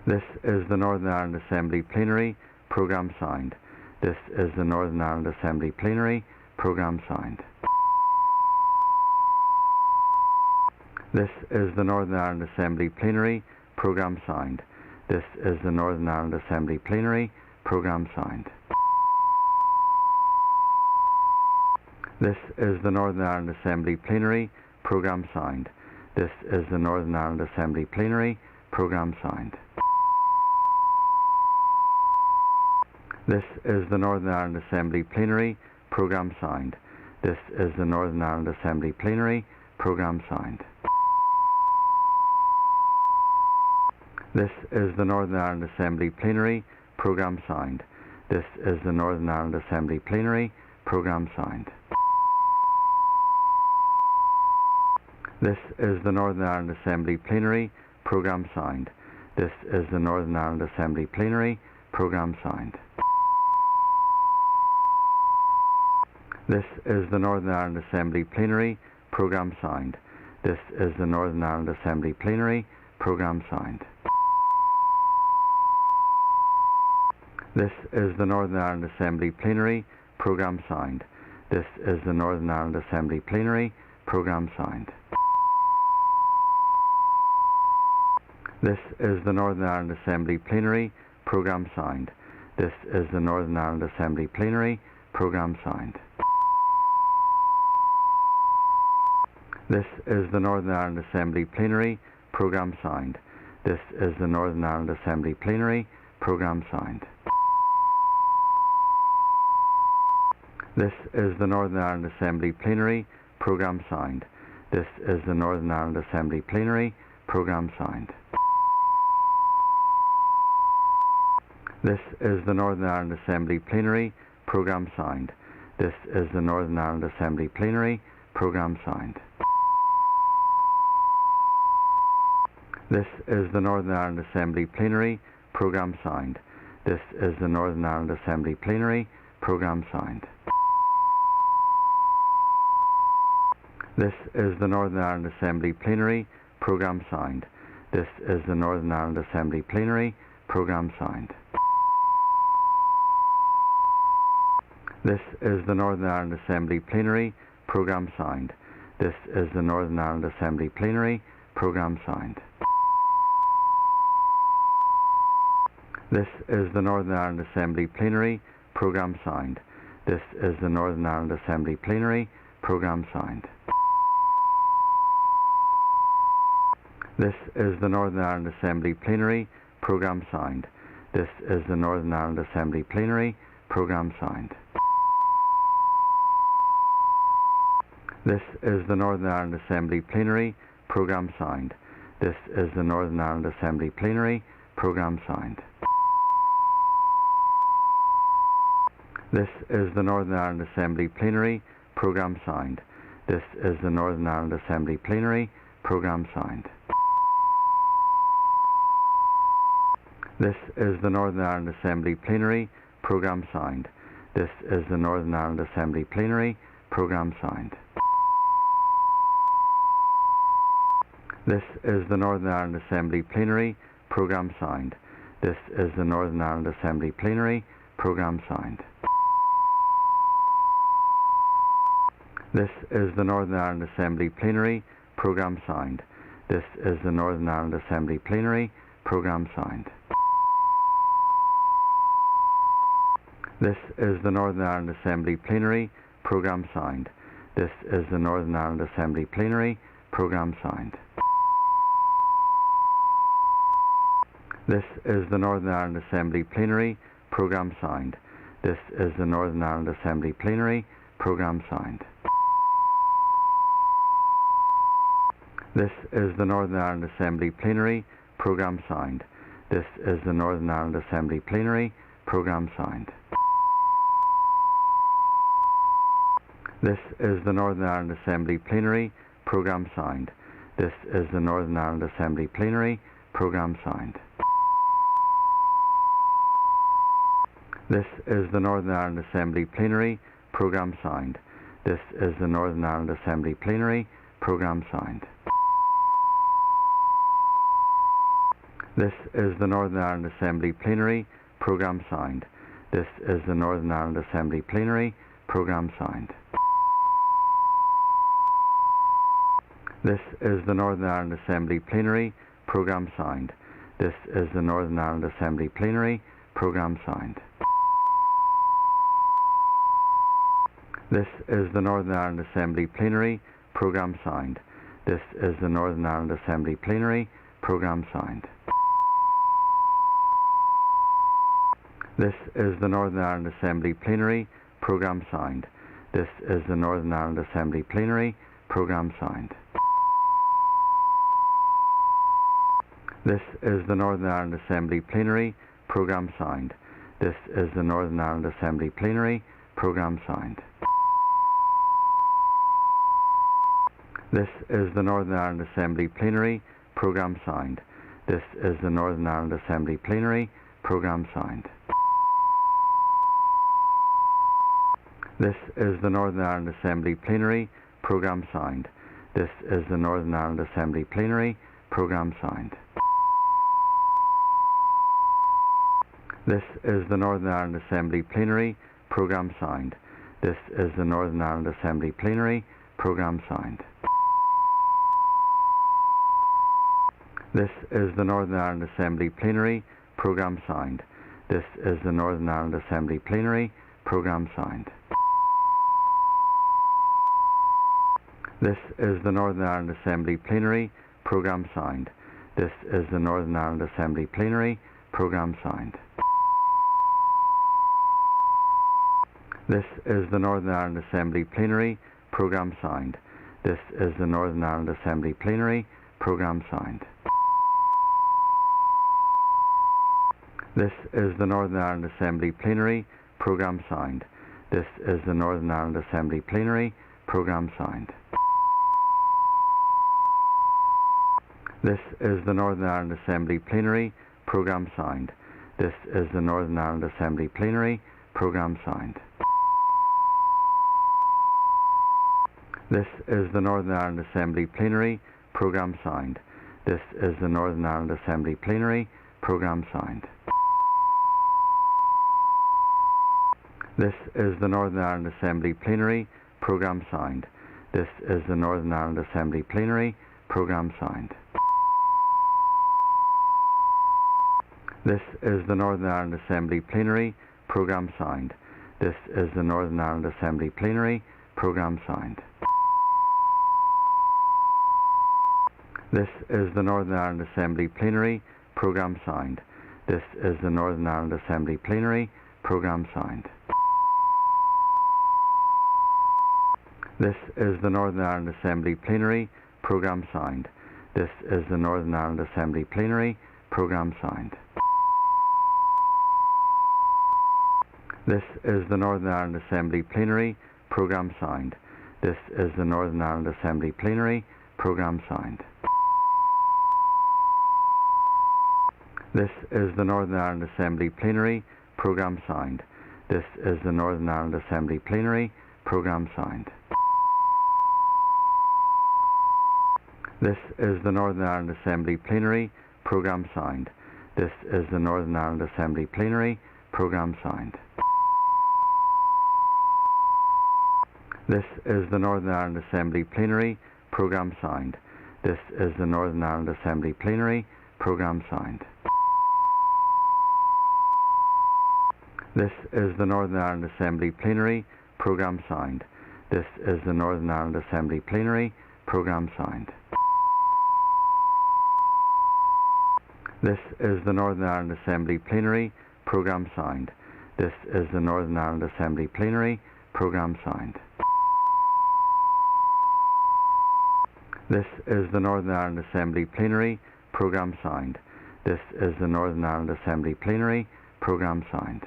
This is the Northern Ireland Assembly Plenary Programme Sound. This is the Northern Ireland Assembly Plenary Programme Sound. This is the Northern Ireland Assembly Plenary Programme Sound. This is the Northern Ireland Assembly Plenary Programme Sound. This is the Northern Ireland Assembly Plenary Programme Sound. This is the Northern Ireland Assembly Plenary Programme Sound. This is the Northern Ireland Assembly Plenary Programme Sound. This is the Northern Ireland Assembly Plenary Programme Sound. This is the Northern Ireland Assembly Plenary Programme Sound. This is the Northern Ireland Assembly Plenary Programme Sound. This is the Northern Ireland Assembly Plenary Programme Sound. This is the Northern Ireland Assembly Plenary Programme Sound. This is the Northern Ireland Assembly Plenary Programme Sound. This is the Northern Ireland Assembly Plenary Programme Sound. This is the Northern Ireland Assembly Plenary Programme Sound. This is the Northern Ireland Assembly Plenary Programme Sound. This is the Northern Ireland Assembly Plenary Programme Sound. This is the Northern Ireland Assembly Plenary Programme Sound. This is the Northern Ireland Assembly Plenary Programme Sound. This is the Northern Ireland Assembly Plenary Programme Sound. This is the Northern Ireland Assembly Plenary Programme Sound. This is the Northern Ireland Assembly Plenary Programme Sound. This is the Northern Ireland Assembly Plenary Programme Sound. This is the Northern Ireland Assembly Plenary Programme Sound. This is the Northern Ireland Assembly Plenary Programme Sound. This is the Northern Ireland Assembly Plenary Programme Sound. This is the Northern Ireland Assembly Plenary Programme Sound. This is the Northern Ireland Assembly Plenary Programme Sound. This is the Northern Ireland Assembly Plenary Programme Sound. This is the Northern Ireland Assembly Plenary Programme Sound. This is the Northern Ireland Assembly Plenary Programme Sound. This is the Northern Ireland Assembly Plenary Programme Sound. This is the Northern Ireland Assembly Plenary Programme Sound. This is the Northern Ireland Assembly Plenary Programme Sound. This is the Northern Ireland Assembly Plenary Programme Sound. This is the Northern Ireland Assembly Plenary Programme Sound. This is the Northern Ireland Assembly Plenary Programme Sound. This is the Northern Ireland Assembly Plenary Programme Sound. This is the Northern Ireland Assembly Plenary Programme Sound. This is the Northern Ireland Assembly Plenary Programme Sound. This is the Northern Ireland Assembly Plenary Programme Sound. This is the Northern Ireland Assembly Plenary Programme Sound. This is the Northern Ireland Assembly Plenary Programme Sound. This is the Northern Ireland Assembly Plenary Programme Sound. This is the Northern Ireland Assembly Plenary Programme Sound. This is the Northern Ireland Assembly Plenary Programme Sound. This is the Northern Ireland Assembly Plenary Programme Sound. This is the Northern Ireland Assembly Plenary Programme Sound. This is the Northern Ireland Assembly Plenary Programme Sound. This is the Northern Ireland Assembly Plenary Programme Sound. This is the Northern Ireland Assembly Plenary Programme Sound. This is the Northern Ireland Assembly Plenary Programme Sound. This is the Northern Ireland Assembly Plenary Programme Sound. This is the Northern Ireland Assembly Plenary Programme Sound. This is the Northern Ireland Assembly Plenary Programme Sound. This is the Northern Ireland Assembly Plenary Programme Sound. This is the Northern Ireland Assembly Plenary Programme Sound. This is the Northern Ireland Assembly Plenary Programme Sound. This is the Northern Ireland Assembly Plenary Programme Sound. This is the Northern Ireland Assembly Plenary Programme Sound. This is the Northern Ireland Assembly Plenary Programme Sound. This is the Northern Ireland Assembly Plenary Programme Sound. This is the Northern Ireland Assembly Plenary Programme Sound. This is the Northern Ireland Assembly Plenary Programme Sound. This is the Northern Ireland Assembly Plenary Programme Sound. This is the Northern Ireland Assembly Plenary Programme Sound. This is the Northern Ireland Assembly Plenary Programme Sound. This is the Northern Ireland Assembly Plenary Programme Sound. This is the Northern Ireland Assembly Plenary Programme Sound. This is the Northern Ireland Assembly Plenary Programme Sound. This is the Northern Ireland Assembly Plenary Programme Sound. This is the Northern Ireland Assembly Plenary Programme Sound. This is the Northern Ireland Assembly Plenary Programme Sound. This is the Northern Ireland Assembly Plenary Programme Sound. This is the Northern Ireland Assembly Plenary Programme Sound. This is the Northern Ireland Assembly Plenary Programme Sound. This is the Northern Ireland Assembly Plenary Programme Sound. This is the Northern Ireland Assembly Plenary Programme Sound. This is the Northern Ireland Assembly Plenary Programme Sound. This is the Northern Ireland Assembly Plenary Programme Sound. This is the Northern Ireland Assembly Plenary Programme Sound. This is the Northern Ireland Assembly Plenary Programme Sound. This is the Northern Ireland Assembly Plenary Programme Sound. This is the Northern Ireland Assembly Plenary Programme Sound. This is the Northern Ireland Assembly Plenary Programme Sound. This is the Northern Ireland Assembly Plenary Programme Sound. This is the Northern Ireland Assembly Plenary Programme Sound. This is the Northern Ireland Assembly Plenary Programme Sound. This is the Northern Ireland Assembly Plenary Programme Sound. This is the Northern Ireland Assembly Plenary Programme Sound. This is the Northern Ireland Assembly Plenary Programme Sound. This is the Northern Ireland Assembly Plenary Programme Sound. This is the Northern Ireland Assembly Plenary Programme Sound. This is the Northern Ireland Assembly Plenary Programme Sound. This is the Northern Ireland Assembly Plenary Programme Sound. This is the Northern Ireland Assembly Plenary Programme Sound. This is the Northern Ireland Assembly Plenary Programme Sound. This is the Northern Ireland Assembly Plenary Programme Sound. This is the Northern Ireland Assembly Plenary Programme Sound. This is the Northern Ireland Assembly Plenary Programme Sound. This is the Northern Ireland Assembly Plenary Programme Sound. This is the Northern Ireland Assembly Plenary Programme Sound. This is the Northern Ireland Assembly Plenary Programme signed. This is the Northern Ireland Assembly Plenary Programme signed.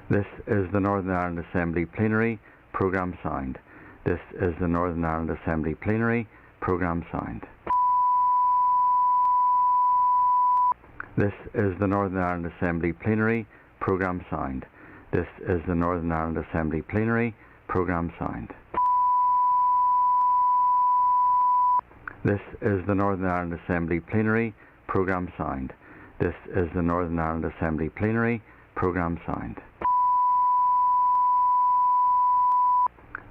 This is the Northern Ireland Assembly Plenary Programme signed. This is the Northern Ireland Assembly Plenary Programme signed. This is the Northern Ireland Assembly Plenary Programme signed. This is the Northern Ireland Assembly Plenary Programme signed. This is the Northern Ireland Assembly Plenary Programme signed. This is the Northern Ireland Assembly Plenary Programme signed.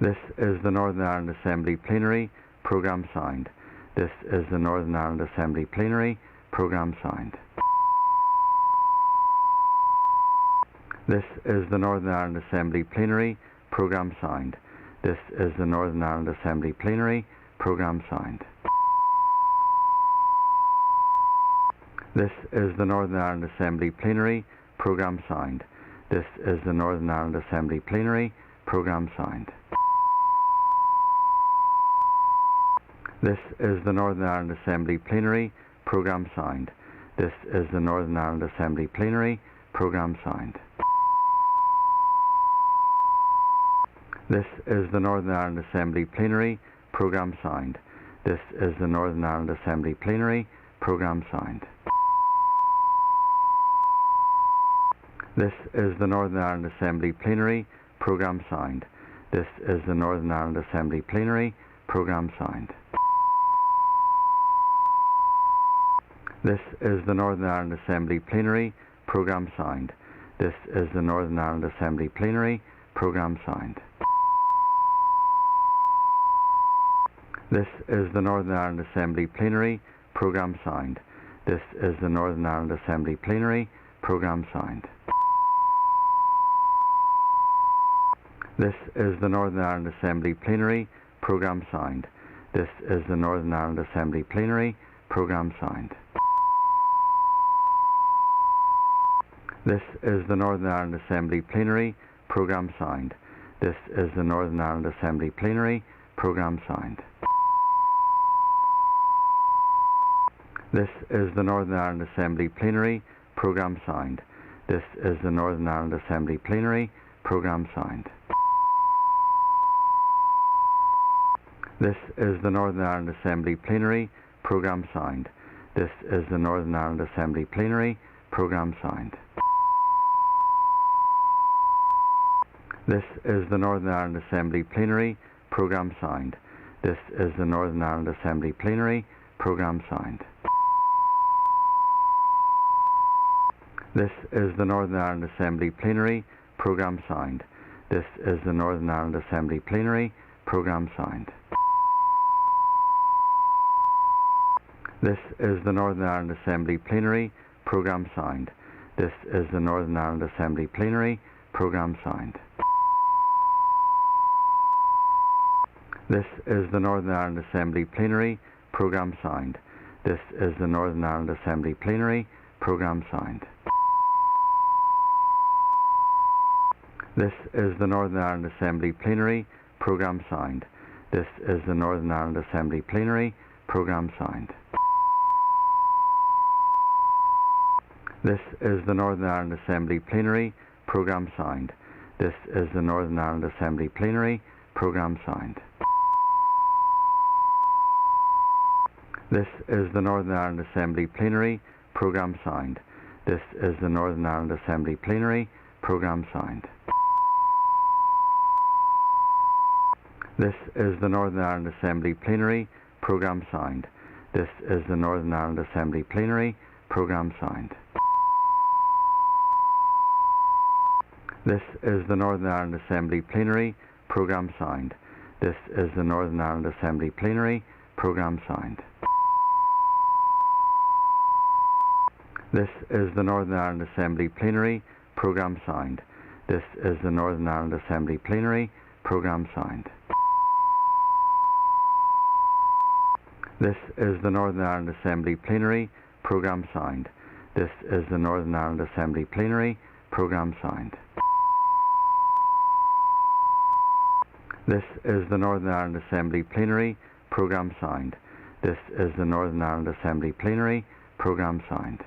This is the Northern Ireland Assembly Plenary Programme signed. This is the Northern Ireland Assembly Plenary Programme signed. This is the Northern Ireland Assembly Plenary Programme signed. This is the Northern Ireland Assembly Plenary Programme signed. This is the Northern Ireland Assembly Plenary Programme signed. This is the Northern Ireland Assembly Plenary Programme signed. This is the Northern Ireland Assembly Plenary Programme signed. This is the Northern Ireland Assembly Plenary Programme signed. This is the Northern Ireland Assembly Plenary Programme signed. This is the Northern Ireland Assembly Plenary Programme signed. This is the Northern Ireland Assembly Plenary Programme signed. This is the Northern Ireland Assembly Plenary Programme signed. This is the Northern Ireland Assembly Plenary Programme signed. This is the Northern Ireland Assembly Plenary Programme signed. This is the Northern Ireland Assembly Plenary Programme signed. This is the Northern Ireland Assembly Plenary Programme signed. This is the Northern Ireland Assembly Plenary Programme signed. This is the Northern Ireland Assembly Plenary Programme signed. This is the Northern Ireland Assembly Plenary Programme signed. This is the Northern Ireland Assembly Plenary Programme signed. This is the Northern Ireland Assembly Plenary Programme signed. This is the Northern Ireland Assembly Plenary Programme signed. This is the Northern Ireland Assembly Plenary Programme signed. This is the Northern Ireland Assembly Plenary Programme signed. This is the Northern Ireland Assembly Plenary Programme signed. This is the Northern Ireland Assembly Plenary Programme signed. This is the Northern Ireland Assembly Plenary Programme signed. This is the Northern Ireland Assembly Plenary Programme signed. This is the Northern Ireland Assembly Plenary Programme signed. This is the Northern Ireland Assembly Plenary Programme signed. This is the Northern Ireland Assembly Plenary Programme signed. This is the Northern Ireland Assembly Plenary Programme signed. This is the Northern Ireland Assembly Plenary Programme signed. This is the Northern Ireland Assembly Plenary Programme signed. This is the Northern Ireland Assembly Plenary Programme signed. This is the Northern Ireland Assembly Plenary Programme signed. This is the Northern Ireland Assembly Plenary Programme signed. This is the Northern Ireland Assembly Plenary Programme signed. This is the Northern Ireland Assembly Plenary Programme signed. This is the Northern Ireland Assembly Plenary Programme signed. This is the Northern Ireland Assembly Plenary Programme signed. This is the Northern Ireland Assembly Plenary Programme signed. This is the Northern Ireland Assembly Plenary Programme signed. This is the Northern Ireland Assembly Plenary Programme signed. This is the Northern Ireland Assembly Plenary Programme signed. This is the Northern Ireland Assembly Plenary Programme signed. This is the Northern Ireland Assembly Plenary Programme Sound. This is the Northern Ireland Assembly Plenary Programme Sound.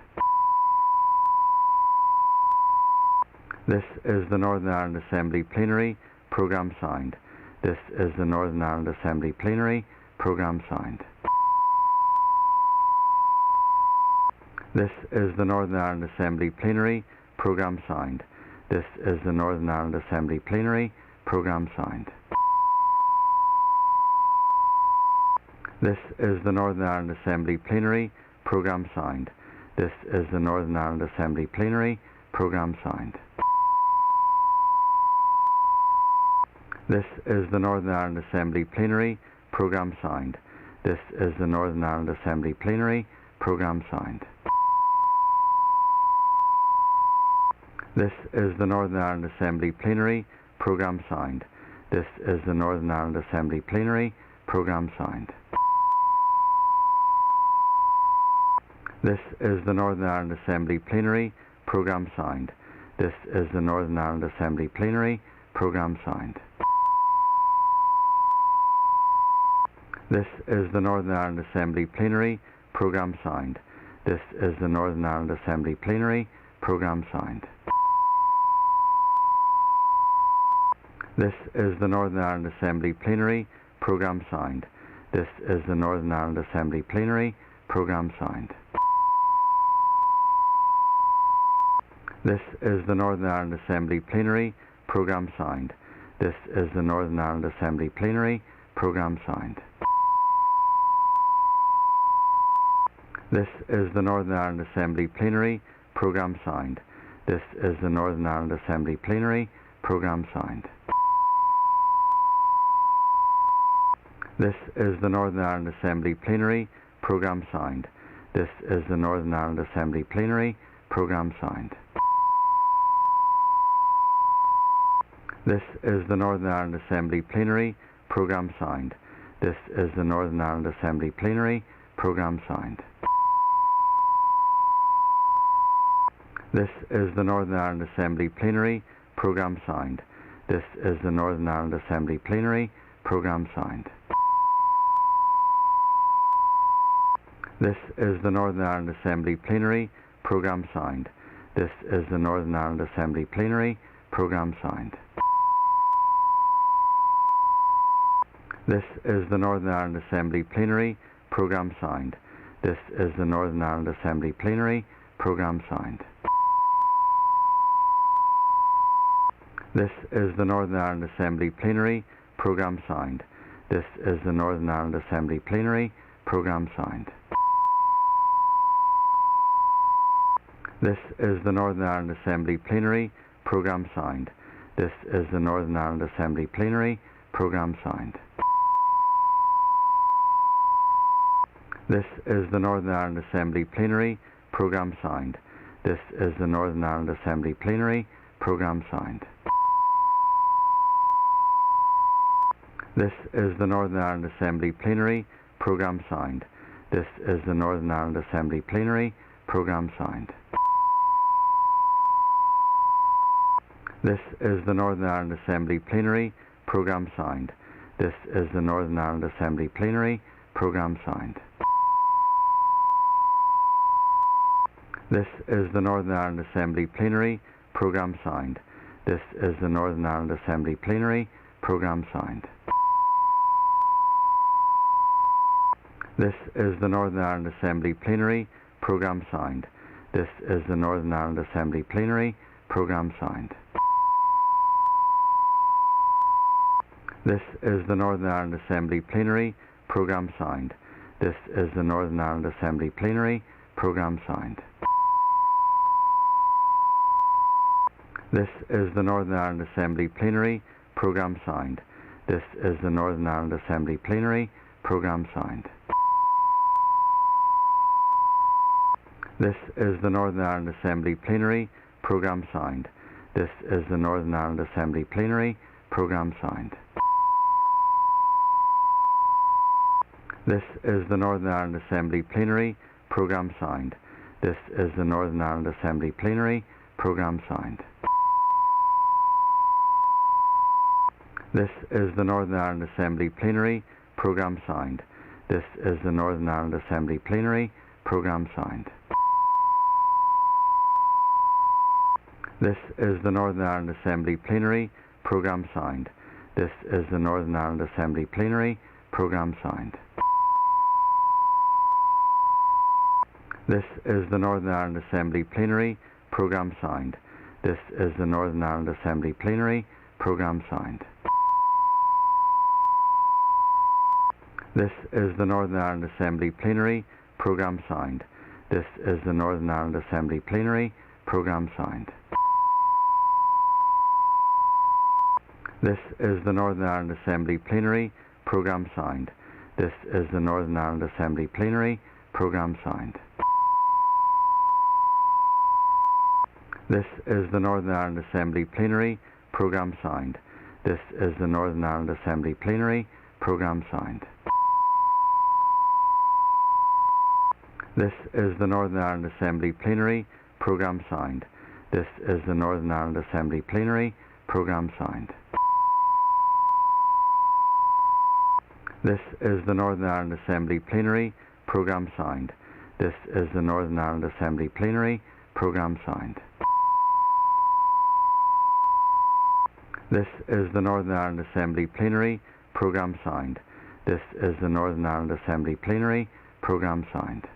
This is the Northern Ireland Assembly Plenary Programme Sound. This is the Northern Ireland Assembly Plenary Programme Sound. This is the Northern Ireland Assembly Plenary Programme Sound. This is the Northern Ireland Assembly Plenary Programme Sound. This is the Northern Ireland Assembly Plenary Programme Sound. This is the Northern Ireland Assembly Plenary Programme Sound. This is the Northern Ireland Assembly Plenary Programme Sound. This is the Northern Ireland Assembly Plenary Programme Sound. This is the Northern Ireland Assembly Plenary Programme Sound. This is the Northern Ireland Assembly Plenary Programme Sound. This is the Northern Ireland Assembly Plenary Programme Sound. This is the Northern Ireland Assembly Plenary Programme Sound. This is the Northern Ireland Assembly Plenary Programme Sound. This is the Northern Ireland Assembly Plenary Programme Sound. This is the Northern Ireland Assembly Plenary Programme Sound. This is the Northern Ireland Assembly Plenary Programme Sound. This is the Northern Ireland Assembly Plenary Programme Sound. This is the Northern Ireland Assembly Plenary Programme Sound. This is the Northern Ireland Assembly Plenary Programme Sound. This is the Northern Ireland Assembly Plenary Programme Sound. This is the Northern Ireland Assembly Plenary Programme Sound. This is the Northern Ireland Assembly Plenary Programme Sound. This is the Northern Ireland Assembly Plenary Programme Sound. This is the Northern Ireland Assembly Plenary Programme Sound. This is the Northern Ireland Assembly Plenary Programme Sound. This is the Northern Ireland Assembly Plenary Programme Sound. This is the Northern Ireland Assembly Plenary Programme Sound. This is the Northern Ireland Assembly Plenary Programme Sound. This is the Northern Ireland Assembly Plenary Programme Sound. This is the Northern Ireland Assembly Plenary Programme Sound. This is the Northern Ireland Assembly Plenary Programme Sound. This is the Northern Ireland Assembly Plenary Programme Sound. This is the Northern Ireland Assembly Plenary Programme Sound. This is the Northern Ireland Assembly Plenary Programme Sound. This is the Northern Ireland Assembly Plenary Programme Sound. This is the Northern Ireland Assembly Plenary Programme Sound. This is the Northern Ireland Assembly Plenary Programme Sound. This is the Northern Ireland Assembly Plenary Programme Sound. This is the Northern Ireland Assembly Plenary Programme Sound. This is the Northern Ireland Assembly Plenary Programme Sound. This is the Northern Ireland Assembly Plenary Programme Sound. This is the Northern Ireland Assembly Plenary Programme Sound. This is the Northern Ireland Assembly Plenary Programme Sound. This is the Northern Ireland Assembly Plenary Programme Sound. This is the Northern Ireland Assembly Plenary Programme Sound. This is the Northern Ireland Assembly Plenary Programme Sound. This is the Northern Ireland Assembly Plenary Programme Sound. This is the Northern Ireland Assembly Plenary Programme Sound. This is the Northern Ireland Assembly Plenary Programme Sound. This is the Northern Ireland Assembly Plenary Programme Sound. This is the Northern Ireland Assembly Plenary Programme Sound. This is the Northern Ireland Assembly Plenary Programme Sound. This is the Northern Ireland Assembly Plenary Programme Sound. This is the Northern Ireland Assembly Plenary Programme Sound. This is the Northern Ireland Assembly Plenary Programme Sound. This is the Northern Ireland Assembly Plenary Programme Sound. This is the Northern Ireland Assembly Plenary Programme Sound. This is the Northern Ireland Assembly Plenary Programme Sound. This is the Northern Ireland Assembly Plenary Programme Sound. This is the Northern Ireland Assembly Plenary Programme Sound. This is the Northern Ireland Assembly Plenary Programme Sound. This is the Northern Ireland Assembly Plenary Programme Sound. This is the Northern Ireland Assembly Plenary Programme Sound. This is the Northern Ireland Assembly Plenary Programme Sound. This is the Northern Ireland Assembly Plenary Programme Sound. This is the Northern Ireland Assembly Plenary Programme Sound. This is the Northern Ireland Assembly Plenary Programme Sound. This is the Northern Ireland Assembly Plenary Programme Sound. This is the Northern Ireland Assembly Plenary Programme Sound. This is the Northern Ireland Assembly Plenary Programme Sound.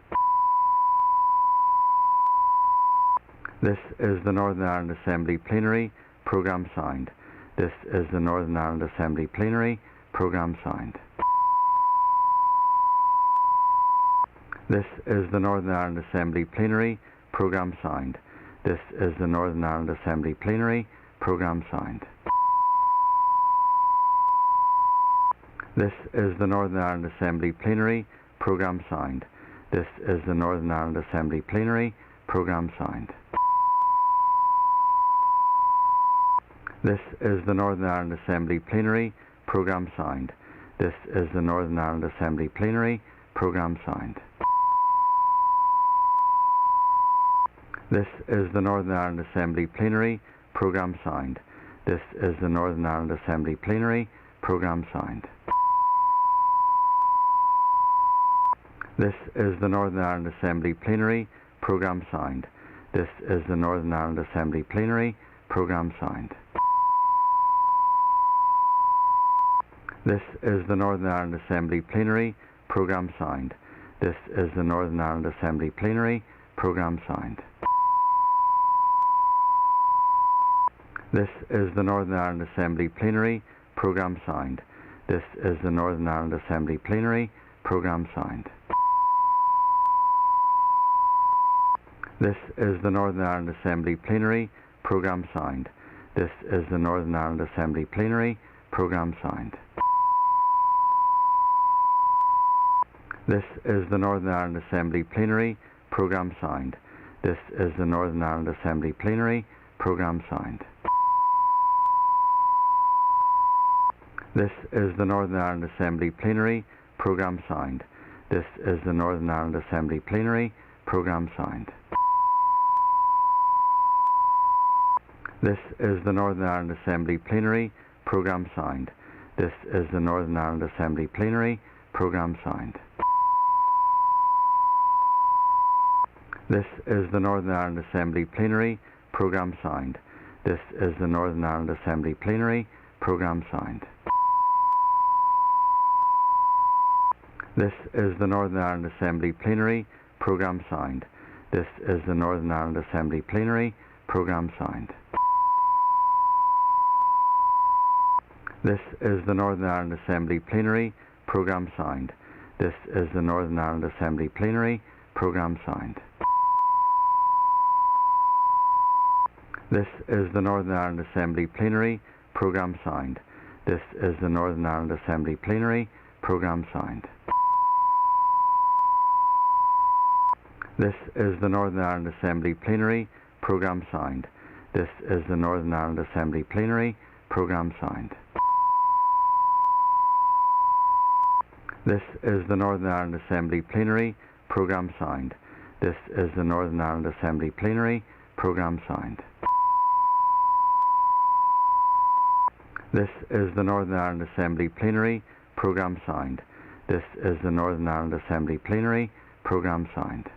This is the Northern Ireland Assembly Plenary Programme Sound. This is the Northern Ireland Assembly Plenary Programme Sound. This is the Northern Ireland Assembly Plenary Programme Sound. This is the Northern Ireland Assembly Plenary Programme Sound. This is the Northern Ireland Assembly Plenary Programme Sound. This is the Northern Ireland Assembly Plenary Programme Sound. This is the Northern Ireland Assembly Plenary Programme Sound. This is the Northern Ireland Assembly Plenary Programme Sound. This is the Northern Ireland Assembly Plenary Programme Sound. This is the Northern Ireland Assembly Plenary Programme Sound. This is the Northern Ireland Assembly Plenary Programme Sound. This is the Northern Ireland Assembly Plenary Programme Sound. This is the Northern Ireland Assembly Plenary Programme Sound. This is the Northern Ireland Assembly Plenary Programme Sound. This is the Northern Ireland Assembly Plenary Programme Sound. This is the Northern Ireland Assembly Plenary Programme Sound. This is the Northern Ireland Assembly Plenary Programme Sound. This is the Northern Ireland Assembly Plenary Programme Sound. This is the Northern Ireland Assembly Plenary Programme Sound. This is the Northern Ireland Assembly Plenary Programme Sound. This is the Northern Ireland Assembly Plenary Programme Sound. This is the Northern Ireland Assembly Plenary Programme Sound. This is the Northern Ireland Assembly Plenary Programme Sound. This is the Northern Ireland Assembly Plenary Programme Sound. This is the Northern Ireland Assembly Plenary Programme Sound. This is the Northern Ireland Assembly Plenary Programme Sound. This is the Northern Ireland Assembly Plenary Programme Sound. This is the Northern Ireland Assembly Plenary Programme Sound. This is the Northern Ireland Assembly Plenary Programme Sound. This is the Northern Ireland Assembly Plenary Programme Sound. This is the Northern Ireland Assembly Plenary Programme Sound. This is the Northern Ireland Assembly Plenary Programme Sound. This is the Northern Ireland Assembly Plenary Programme Sound. This is the Northern Ireland Assembly Plenary Programme Sound. This is the Northern Ireland Assembly Plenary Programme Sound. This is the Northern Ireland Assembly Plenary Programme Sound. This is the Northern Ireland Assembly Plenary Programme Signed. This is the Northern Ireland Assembly Plenary Programme Signed.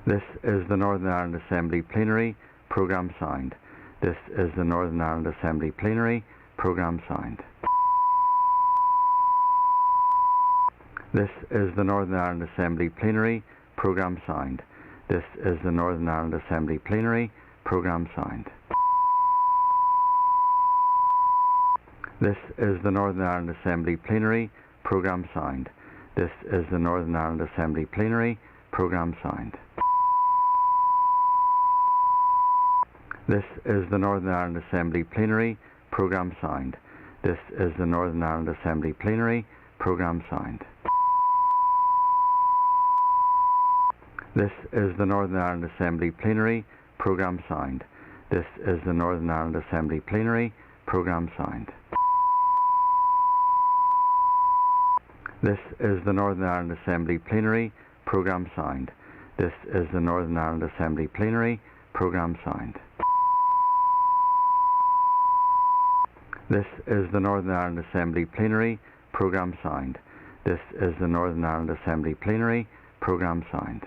This is the Northern Ireland Assembly Plenary Programme Signed. This is the Northern Ireland Assembly Plenary Programme Signed. This is the Northern Ireland Assembly Plenary Programme Signed. This is the Northern Ireland Assembly Plenary Programme Signed. This is the Northern Ireland Assembly Plenary Programme Signed. This is the Northern Ireland Assembly Plenary Programme Signed. This is the Northern Ireland Assembly Plenary Programme Signed. This is the Northern Ireland Assembly Plenary Programme Signed. This is the Northern Ireland Assembly Plenary Programme Signed. This is the Northern Ireland Assembly Plenary Programme Signed. This is the Northern Ireland Assembly Plenary Programme Signed. This is the Northern Ireland Assembly Plenary Programme Signed. This is the Northern Ireland Assembly Plenary Programme Signed. This is the Northern Ireland Assembly Plenary Programme Signed.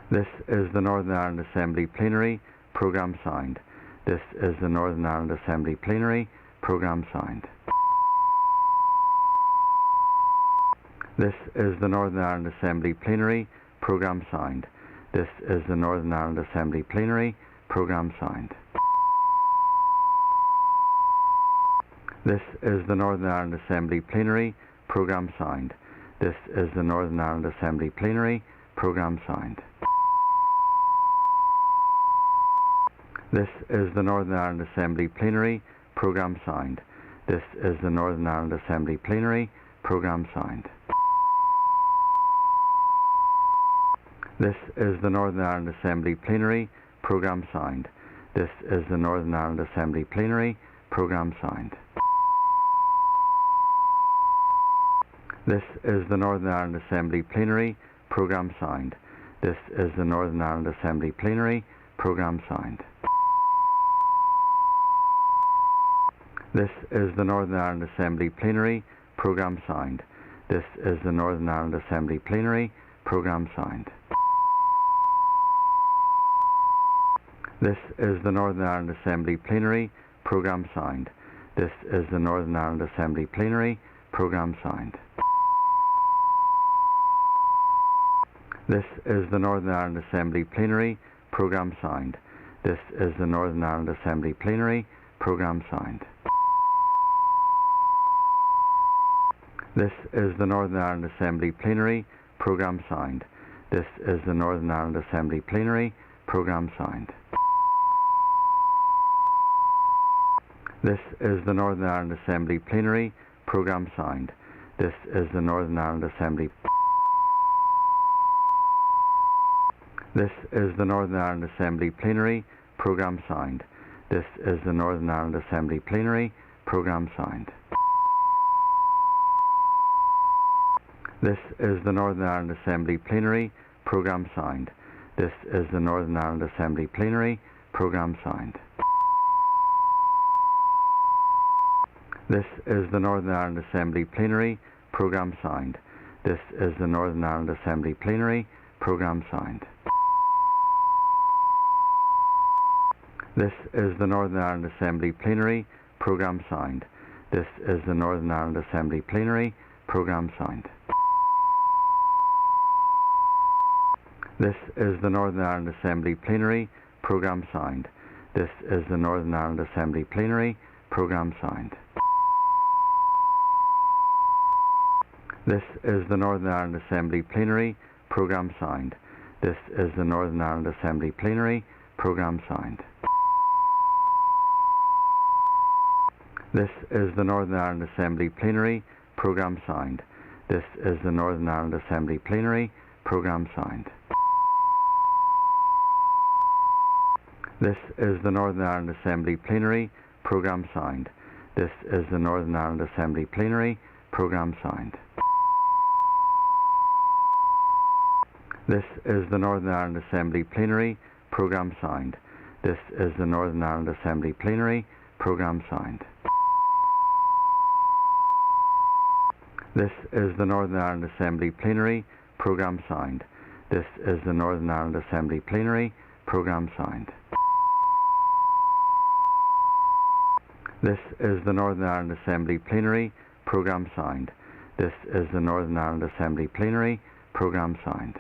This is the Northern Ireland Assembly Plenary Programme Signed. This is the Northern Ireland Assembly Plenary Programme Signed. This is the Northern Ireland Assembly Plenary Programme Signed. This is the Northern Ireland Assembly Plenary Programme Signed. This is the Northern Ireland Assembly Plenary Programme Signed. This is the Northern Ireland Assembly Plenary Programme Signed. This is the Northern Ireland Assembly Plenary Programme Signed. This is the Northern Ireland Assembly Plenary Programme Signed. This is the Northern Ireland Assembly Plenary Programme Signed. This is the Northern Ireland Assembly Plenary Programme Signed. This is the Northern Ireland Assembly Plenary Programme Signed. This is the Northern Ireland Assembly Plenary Programme Signed. This is the Northern Ireland Assembly Plenary Programme Signed. This is the Northern Ireland Assembly Plenary Programme Signed. This is the Northern Ireland Assembly Plenary Programme Signed. This is the Northern Ireland Assembly Plenary Programme Signed. This is the Northern Ireland Assembly Plenary Programme Signed. This is the Northern Ireland Assembly Plenary Programme Signed. This is the Northern Ireland Assembly Plenary Programme Signed. This is the Northern Ireland Assembly Plenary Programme Signed. This is the Northern Ireland Assembly Plenary Programme Signed. This is the Northern Ireland Assembly. This is the Northern Ireland Assembly Plenary Programme Signed. This is the Northern Ireland Assembly Plenary Programme Signed. This is the Northern Ireland Assembly Plenary Programme Signed. This is the Northern Ireland Assembly Plenary Programme Signed. This is the Northern Ireland Assembly Plenary Programme Signed. This is the Northern Ireland Assembly Plenary Programme Signed. This is the Northern Ireland Assembly Plenary Programme Signed. This is the Northern Ireland Assembly Plenary Programme Signed. This is the Northern Ireland Assembly Plenary Programme Signed. This is the Northern Ireland Assembly Plenary Programme Signed. This is the Northern Ireland Assembly Plenary Programme Signed. This is the Northern Ireland Assembly Plenary Programme Signed. This is the Northern Ireland Assembly Plenary Programme Signed. This is the Northern Ireland Assembly Plenary Programme Signed. This is the Northern Ireland Assembly Plenary Programme Signed. This is the Northern Ireland Assembly Plenary Programme Signed. This is the Northern Ireland Assembly Plenary Programme signed. This is the Northern Ireland Assembly Plenary. Programme signed. This is the Northern Ireland Assembly Plenary. Programme signed. This is the Northern Ireland Assembly Plenary. Programme signed. This is the Northern Ireland Assembly Plenary. Programme signed. This is the Northern Ireland Assembly Plenary. Programme signed.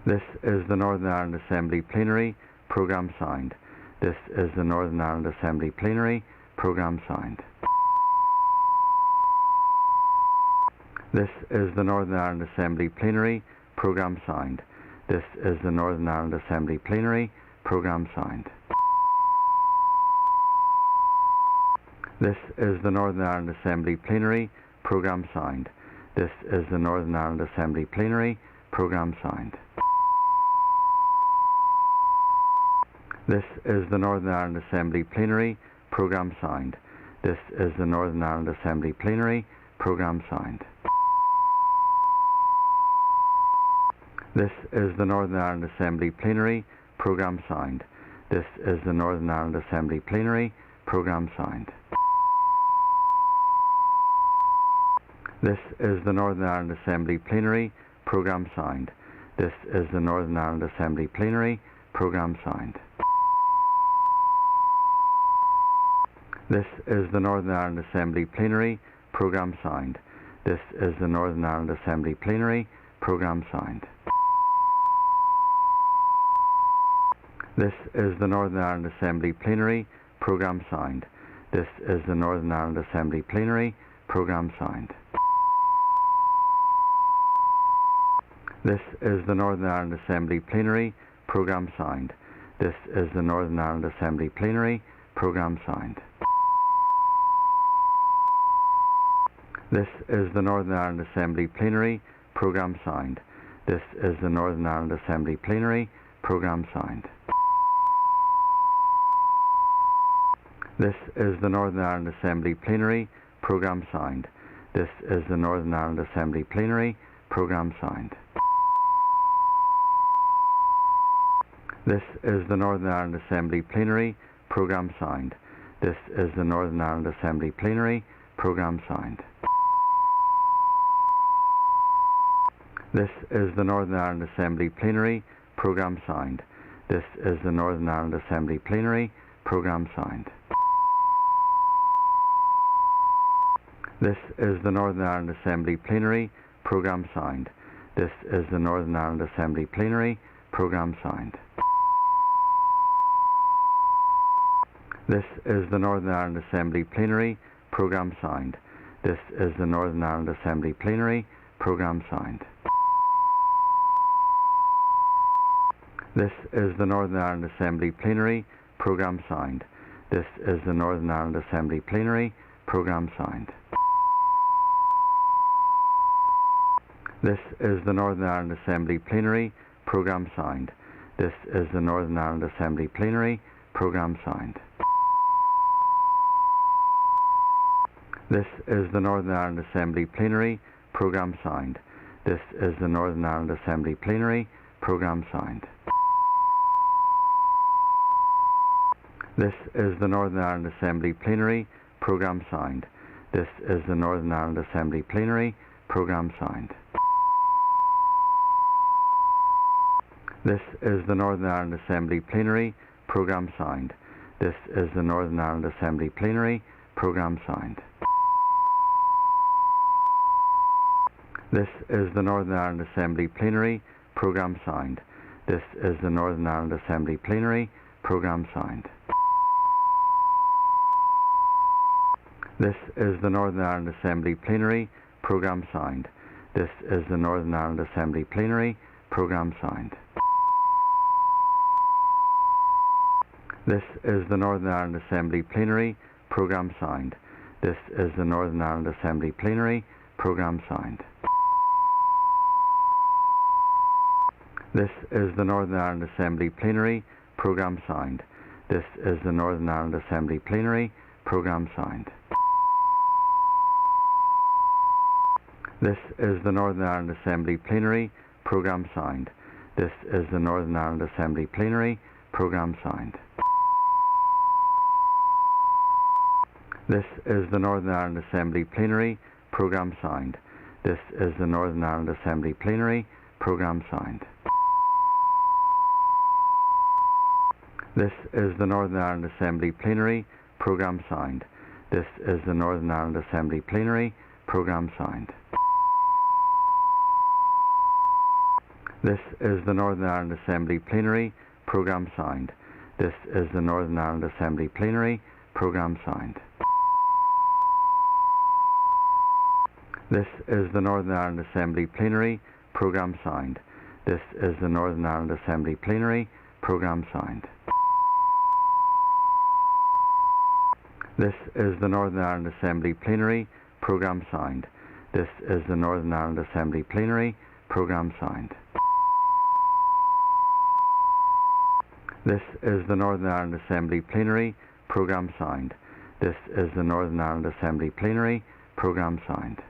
This is the Northern Ireland Assembly Plenary. Programme signed. This is the Northern Ireland Assembly Plenary. Programme signed. This is the Northern Ireland Assembly Plenary. Programme signed. This is the Northern Ireland Assembly Plenary. Programme signed. This is the Northern Ireland Assembly Plenary. Programme signed. This is the Northern Ireland Assembly Plenary. Programme signed. This is the Northern Ireland Assembly Plenary. Programme signed. This is the Northern Ireland Assembly Plenary. Programme signed. This is the Northern Ireland Assembly Plenary. Programme signed. This is the Northern Ireland Assembly Plenary. Programme signed. This is the Northern Ireland Assembly Plenary. Programme signed. This is the Northern Ireland Assembly Plenary. Programme signed. This is the Northern Ireland Assembly Plenary. Programme signed. This is the Northern Ireland Assembly Plenary. Programme signed. This is the Northern Ireland Assembly Plenary. Programme signed. This is the Northern Ireland Assembly Plenary. Programme signed. This is the Northern Ireland Assembly Plenary. Programme signed. This is the Northern Ireland Assembly Plenary. Programme signed. This is the Northern Ireland Assembly Plenary. Programme signed. This is the Northern Ireland Assembly Plenary. Programme signed. This is the Northern Ireland Assembly Plenary. Programme signed. This is the Northern Ireland Assembly Plenary. Programme signed. This is the Northern Ireland Assembly Plenary. Programme signed. This is the Northern Ireland Assembly Plenary. Programme signed. This is the Northern Ireland Assembly Plenary. Programme signed. This is the Northern Ireland Assembly Plenary. Programme signed. This is the Northern Ireland Assembly Plenary. Programme signed. This is the Northern Ireland Assembly Plenary. Programme signed. This is the Northern Ireland Assembly Plenary. Programme signed. This is the Northern Ireland Assembly Plenary. Programme signed. This is the Northern Ireland Assembly Plenary. Programme signed. This is the Northern Ireland Assembly Plenary. Programme signed. This is the Northern Ireland Assembly Plenary. Programme signed. This is the Northern Ireland Assembly Plenary. Programme signed. This is the Northern Ireland Assembly Plenary. Programme signed. This is the Northern Ireland Assembly Plenary. Programme signed. This is the Northern Ireland Assembly Plenary. Programme signed. This is the Northern Ireland Assembly Plenary. Programme signed. This is the Northern Ireland Assembly Plenary. Programme signed. This is the Northern Ireland Assembly Plenary. Programme signed. This is the Northern Ireland Assembly Plenary. Programme signed. This is the Northern Ireland Assembly Plenary. Programme signed. This is the Northern Ireland Assembly Plenary. Programme signed. This is the Northern Ireland Assembly Plenary. Programme signed. This is the Northern Ireland Assembly Plenary. Programme signed. This is the Northern Ireland Assembly Plenary. Programme signed. This is the Northern Ireland Assembly Plenary. Programme signed. This is the Northern Ireland Assembly Plenary. Programme signed. This is the Northern Ireland Assembly Plenary. Programme signed. This is the Northern Ireland Assembly Plenary. Programme signed. This is the Northern Ireland Assembly Plenary. Programme signed. This is the Northern Ireland Assembly Plenary. Programme signed. This is the Northern Ireland Assembly Plenary. Programme signed. This is the Northern Ireland Assembly Plenary. Programme signed. This is the Northern Ireland Assembly Plenary. Programme signed. This is the Northern Ireland Assembly Plenary. Programme signed. This is the Northern Ireland Assembly Plenary. Programme signed. This is the Northern Ireland Assembly Plenary. Programme signed. This is the Northern Ireland Assembly Plenary. Programme signed. This is the Northern Ireland Assembly Plenary. Programme signed. This is the Northern Ireland Assembly Plenary. Programme signed. This is the Northern Ireland Assembly Plenary. Programme signed.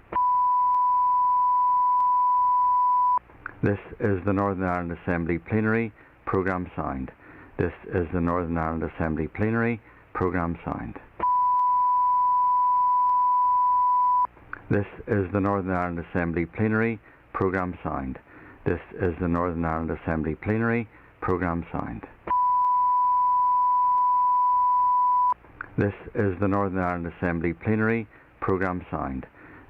This is the Northern Ireland Assembly Plenary. Programme signed. This is the Northern Ireland Assembly Plenary. Programme signed. This is the Northern Ireland Assembly Plenary. Programme signed. This is the Northern Ireland Assembly Plenary. Programme signed. This is the Northern Ireland Assembly Plenary. Programme signed.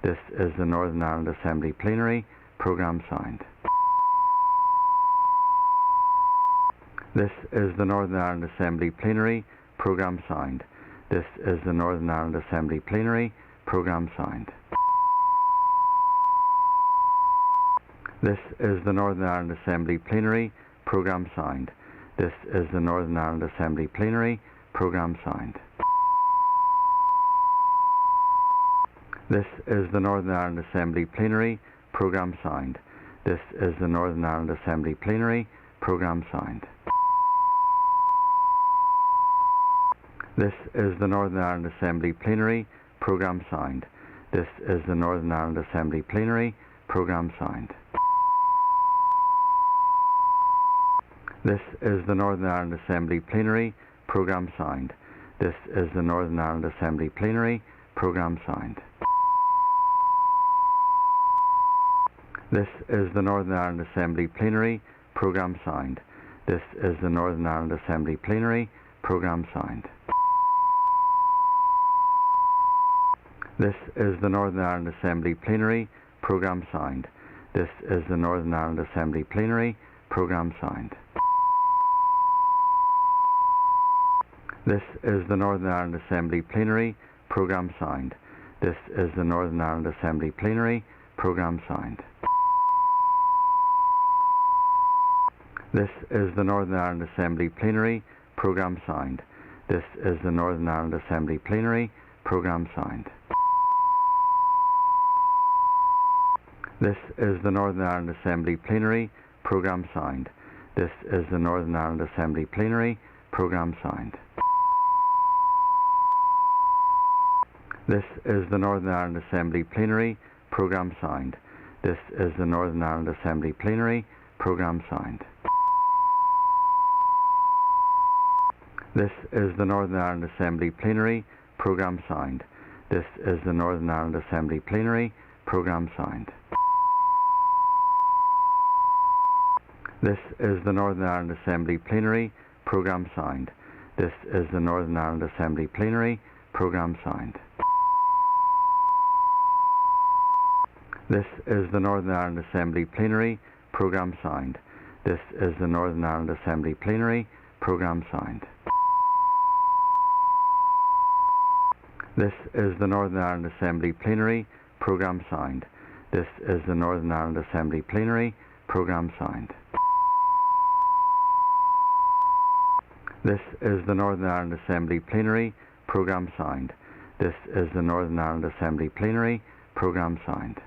This is the Northern Ireland Assembly Plenary. Programme signed. This is the Northern Ireland Assembly Plenary. Programme signed. This is the Northern Ireland Assembly Plenary. Programme signed. This is the Northern Ireland Assembly Plenary. Programme signed. This is the Northern Ireland Assembly Plenary. Programme signed. This is the Northern Ireland Assembly Plenary. Programme signed. This is the Northern Ireland Assembly Plenary. Programme signed. This is the Northern Ireland Assembly Plenary. Programme signed. This is the Northern Ireland Assembly Plenary. Programme signed. This is the Northern Ireland Assembly Plenary. Programme signed. This is the Northern Ireland Assembly Plenary. Programme signed. This is the Northern Ireland Assembly Plenary. Programme signed. This is the Northern Ireland Assembly Plenary. Programme signed. This is the Northern Ireland Assembly Plenary. Programme signed. This is the Northern Ireland Assembly Plenary. Programme signed. This is the Northern Ireland Assembly Plenary. Programme signed. This is the Northern Ireland Assembly Plenary. Programme signed. This is the Northern Ireland Assembly Plenary. Programme signed. This is the Northern Ireland Assembly Plenary. Programme signed. This is the Northern Ireland Assembly Plenary. Programme signed. This is the Northern Ireland Assembly Plenary. Programme signed. This is the Northern Ireland Assembly Plenary. Programme signed. This is the Northern Ireland Assembly Plenary. Programme signed. This is the Northern Ireland Assembly Plenary. Programme signed. This is the Northern Ireland Assembly Plenary. Programme signed. This is the Northern Ireland Assembly Plenary. Programme signed. This is the Northern Ireland Assembly Plenary. Programme signed. This is the Northern Ireland Assembly Plenary. Programme signed. This is the Northern Ireland Assembly Plenary. Programme signed. This is the Northern Ireland Assembly Plenary. Programme signed. This is the Northern Ireland Assembly Plenary. Programme signed. This is the Northern Ireland Assembly Plenary. Programme signed. This is the Northern Ireland Assembly Plenary. Programme signed.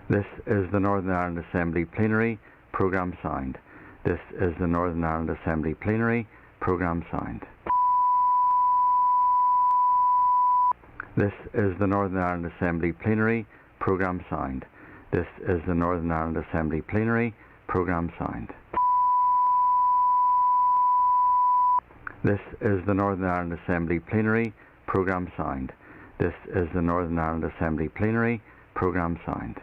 This is the Northern Ireland Assembly Plenary. Programme signed. This is the Northern Ireland Assembly Plenary. Programme signed. This is the Northern Ireland Assembly Plenary. Programme signed. This is the Northern Ireland Assembly Plenary. Programme signed. This is the Northern Ireland Assembly Plenary. Programme signed. This is the Northern Ireland Assembly Plenary. Programme signed.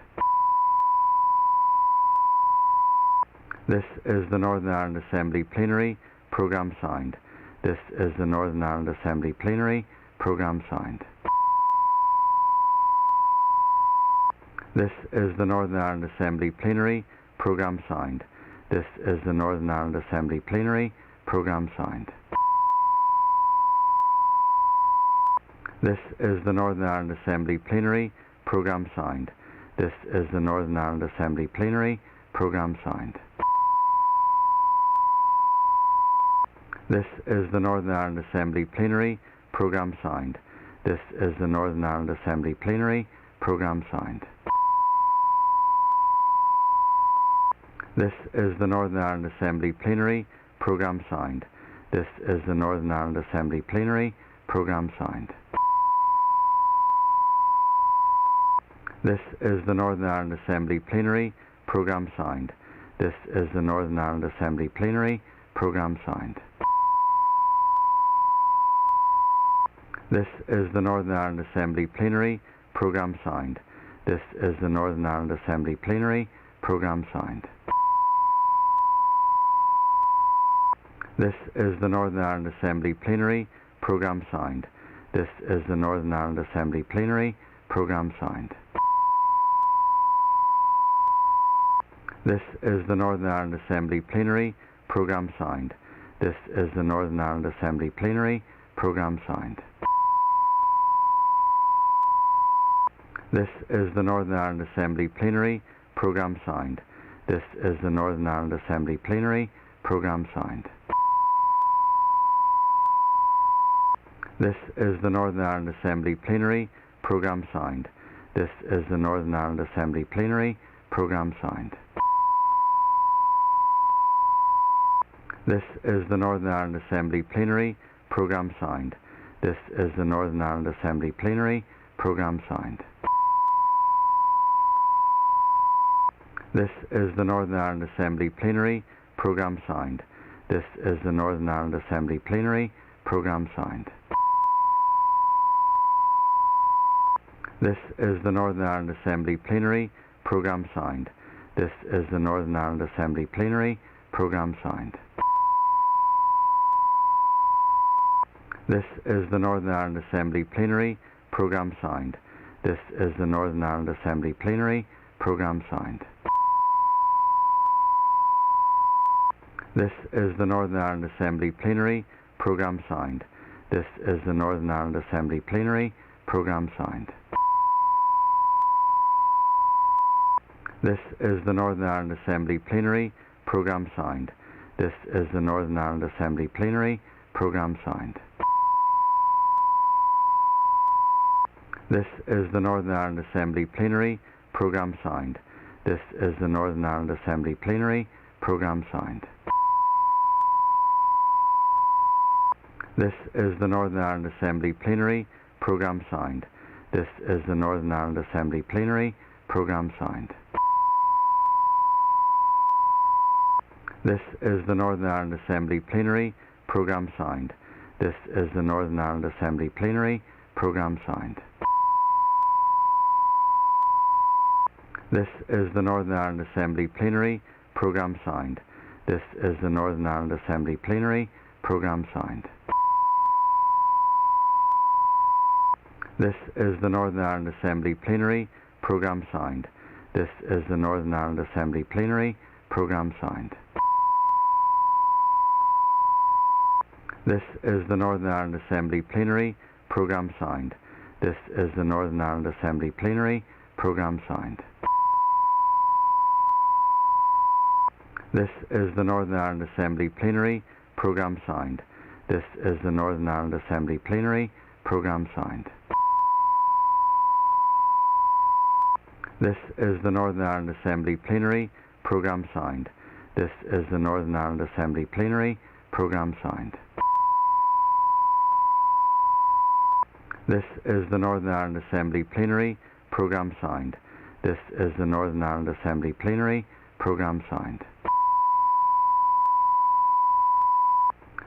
This is the Northern Ireland Assembly Plenary. Programme signed. This is the Northern Ireland Assembly Plenary. Programme signed. This is the Northern Ireland Assembly Plenary. Programme signed. This is the Northern Ireland Assembly Plenary. Programme signed. This is the Northern Ireland Assembly Plenary. Programme signed. This is the Northern Ireland Assembly Plenary. Programme signed. This is the Northern Ireland Assembly Plenary. Programme signed. This is the Northern Ireland Assembly Plenary. Programme signed. This is the Northern Ireland Assembly Plenary. Programme signed. This is the Northern Ireland Assembly Plenary. Programme signed. This is the Northern Ireland Assembly Plenary. Programme signed. This is the Northern Ireland Assembly Plenary. Programme signed. This is the Northern Ireland Assembly Plenary. Programme signed. This is the Northern Ireland Assembly Plenary. Programme signed. This is the Northern Ireland Assembly Plenary. Programme signed. This is the Northern Ireland Assembly Plenary. Programme signed. This is the Northern Ireland Assembly Plenary. Programme signed. This is the Northern Ireland Assembly Plenary. Programme signed. This is the Northern Ireland Assembly Plenary. Programme signed. This is the Northern Ireland Assembly Plenary. Programme signed. This is the Northern Ireland Assembly Plenary. Programme signed. This is the Northern Ireland Assembly Plenary. Programme signed. This is the Northern Ireland Assembly Plenary. Programme signed. This is the Northern Ireland Assembly Plenary. Programme signed. This is the Northern Ireland Assembly Plenary. Programme signed. This is the Northern Ireland Assembly Plenary. Programme signed. This is the Northern Ireland Assembly Plenary. Programme signed. This is the Northern Ireland Assembly Plenary. Programme signed. This is the Northern Ireland Assembly Plenary. Programme signed. This is the Northern Ireland Assembly Plenary. Programme signed. This is the Northern Ireland Assembly Plenary. Programme signed. This is the Northern Ireland Assembly Plenary. Programme signed. This is the Northern Ireland Assembly Plenary. Programme signed. This is the Northern Ireland Assembly Plenary. Programme signed. This is the Northern Ireland Assembly Plenary. Programme signed. This is the Northern Ireland Assembly Plenary. Programme signed. This is the Northern Ireland Assembly Plenary. Programme signed. This is the Northern Ireland Assembly Plenary. Programme signed. This is the Northern Ireland Assembly Plenary. Programme signed. This is the Northern Ireland Assembly Plenary. Programme signed. This is the Northern Ireland Assembly Plenary. Programme signed. This is the Northern Ireland Assembly Plenary. Programme signed. This is the Northern Ireland Assembly Plenary. Programme signed. This is the Northern Ireland Assembly Plenary. Programme signed. This is the Northern Ireland Assembly Plenary. Programme signed. This is the Northern Ireland Assembly Plenary. Programme signed. This is the Northern Ireland Assembly Plenary. Programme signed. This is the Northern Ireland Assembly Plenary. Programme signed. This is the Northern Ireland Assembly Plenary. Programme signed. This is the Northern Ireland Assembly Plenary. Programme signed. This is the Northern Ireland Assembly Plenary. Programme signed. This is the Northern Ireland Assembly Plenary. Programme signed.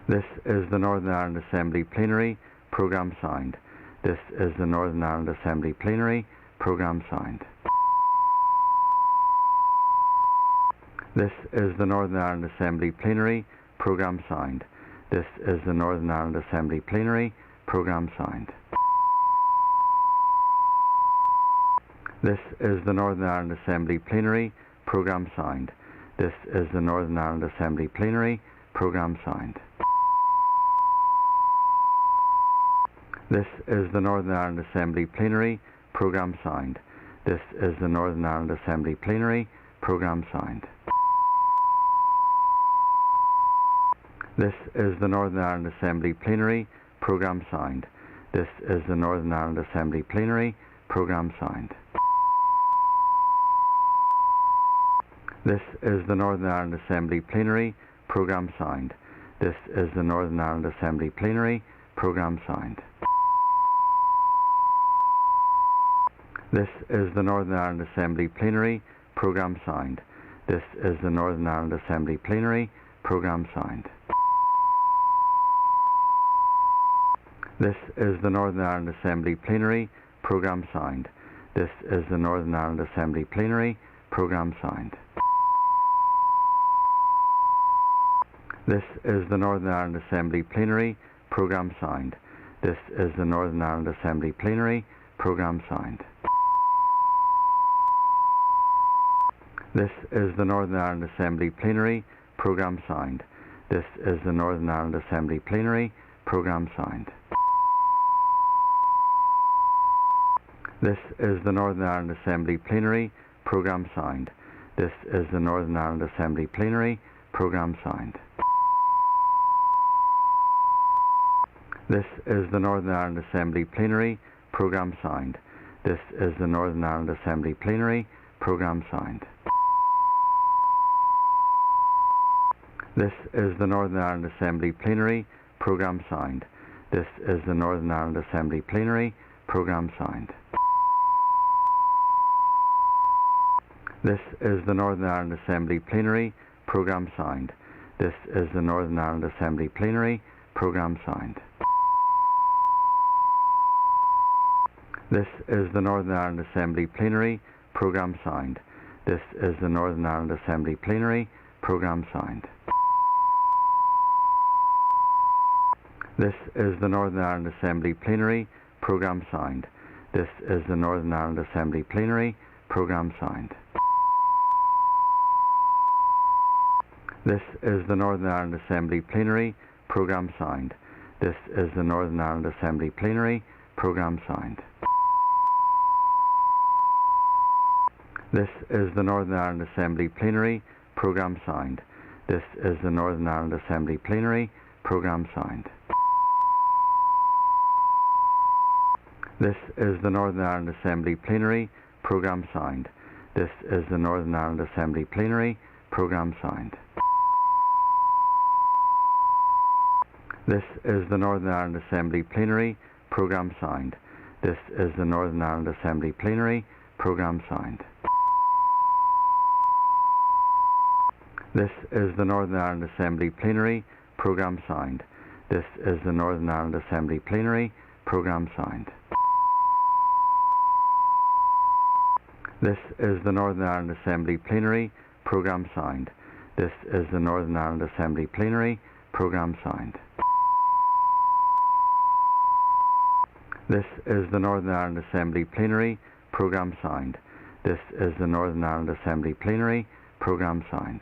This is the Northern Ireland Assembly Plenary. Programme signed. This is the Northern Ireland Assembly Plenary. Programme signed. This is the Northern Ireland Assembly Plenary. Programme signed. This is the Northern Ireland Assembly Plenary. Programme signed. This is the Northern Ireland Assembly Plenary. Programme signed. This is the Northern Ireland Assembly Plenary. Programme signed. This is the Northern Ireland Assembly Plenary. Programme signed. This is the Northern Ireland Assembly Plenary. Programme signed. This is the Northern Ireland Assembly Plenary. Programme signed. This is the Northern Ireland Assembly Plenary. Programme signed. This is the Northern Ireland Assembly Plenary. Programme signed. This is the Northern Ireland Assembly Plenary. Programme signed. This is the Northern Ireland Assembly Plenary. Programme signed. This is the Northern Ireland Assembly Plenary. Programme signed. This is the Northern Ireland Assembly Plenary. Programme signed. This is the Northern Ireland Assembly Plenary. Programme signed. This is the Northern Ireland Assembly Plenary. Programme signed. This is the Northern Ireland Assembly Plenary. Programme signed. This is the Northern Ireland Assembly Plenary. Programme signed. This is the Northern Ireland Assembly Plenary. Programme signed. This is the Northern Ireland Assembly Plenary. Programme signed. This is the Northern Ireland Assembly Plenary. Programme signed. This is the Northern Ireland Assembly Plenary. Programme signed. This is the Northern Ireland Assembly Plenary. Programme signed. This is the Northern Ireland Assembly Plenary. Programme signed. This is the Northern Ireland Assembly Plenary. Programme signed. This is the Northern Ireland Assembly Plenary. Programme signed. This is the Northern Ireland Assembly Plenary. Programme signed. This is the Northern Ireland Assembly Plenary. Programme signed. This is the Northern Ireland Assembly Plenary. Programme signed. This is the Northern Ireland Assembly Plenary. Programme signed. This is the Northern Ireland Assembly Plenary. Programme signed. This is the Northern Ireland Assembly Plenary. Programme signed. This is the Northern Ireland Assembly Plenary. Programme signed. This is the Northern Ireland Assembly Plenary. Programme signed. This is the Northern Ireland Assembly Plenary. Programme signed. This is the Northern Ireland Assembly Plenary. Programme signed. This is the Northern Ireland Assembly Plenary. Programme signed. This is the Northern Ireland Assembly Plenary. Programme signed. This is the Northern Ireland Assembly Plenary. Programme signed. This is the Northern Ireland Assembly Plenary. Programme signed. This is the Northern Ireland Assembly Plenary. Programme signed. This is the Northern Ireland Assembly Plenary. Programme signed. This is the Northern Ireland Assembly Plenary. Programme signed. This is the Northern Ireland Assembly Plenary. Programme signed. This is the Northern Ireland Assembly Plenary. Programme signed.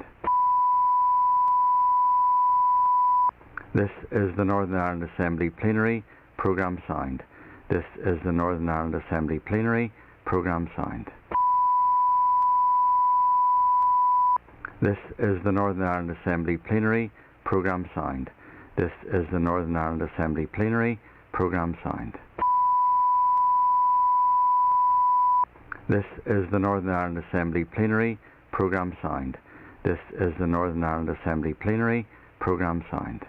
This is the Northern Ireland Assembly Plenary. Programme signed. This is the Northern Ireland Assembly Plenary. Programme signed. This is the Northern Ireland Assembly Plenary. Programme signed. This is the Northern Ireland Assembly Plenary. Programme signed. This is the Northern Ireland Assembly Plenary. Programme signed. This is the Northern Ireland Assembly Plenary. Programme signed.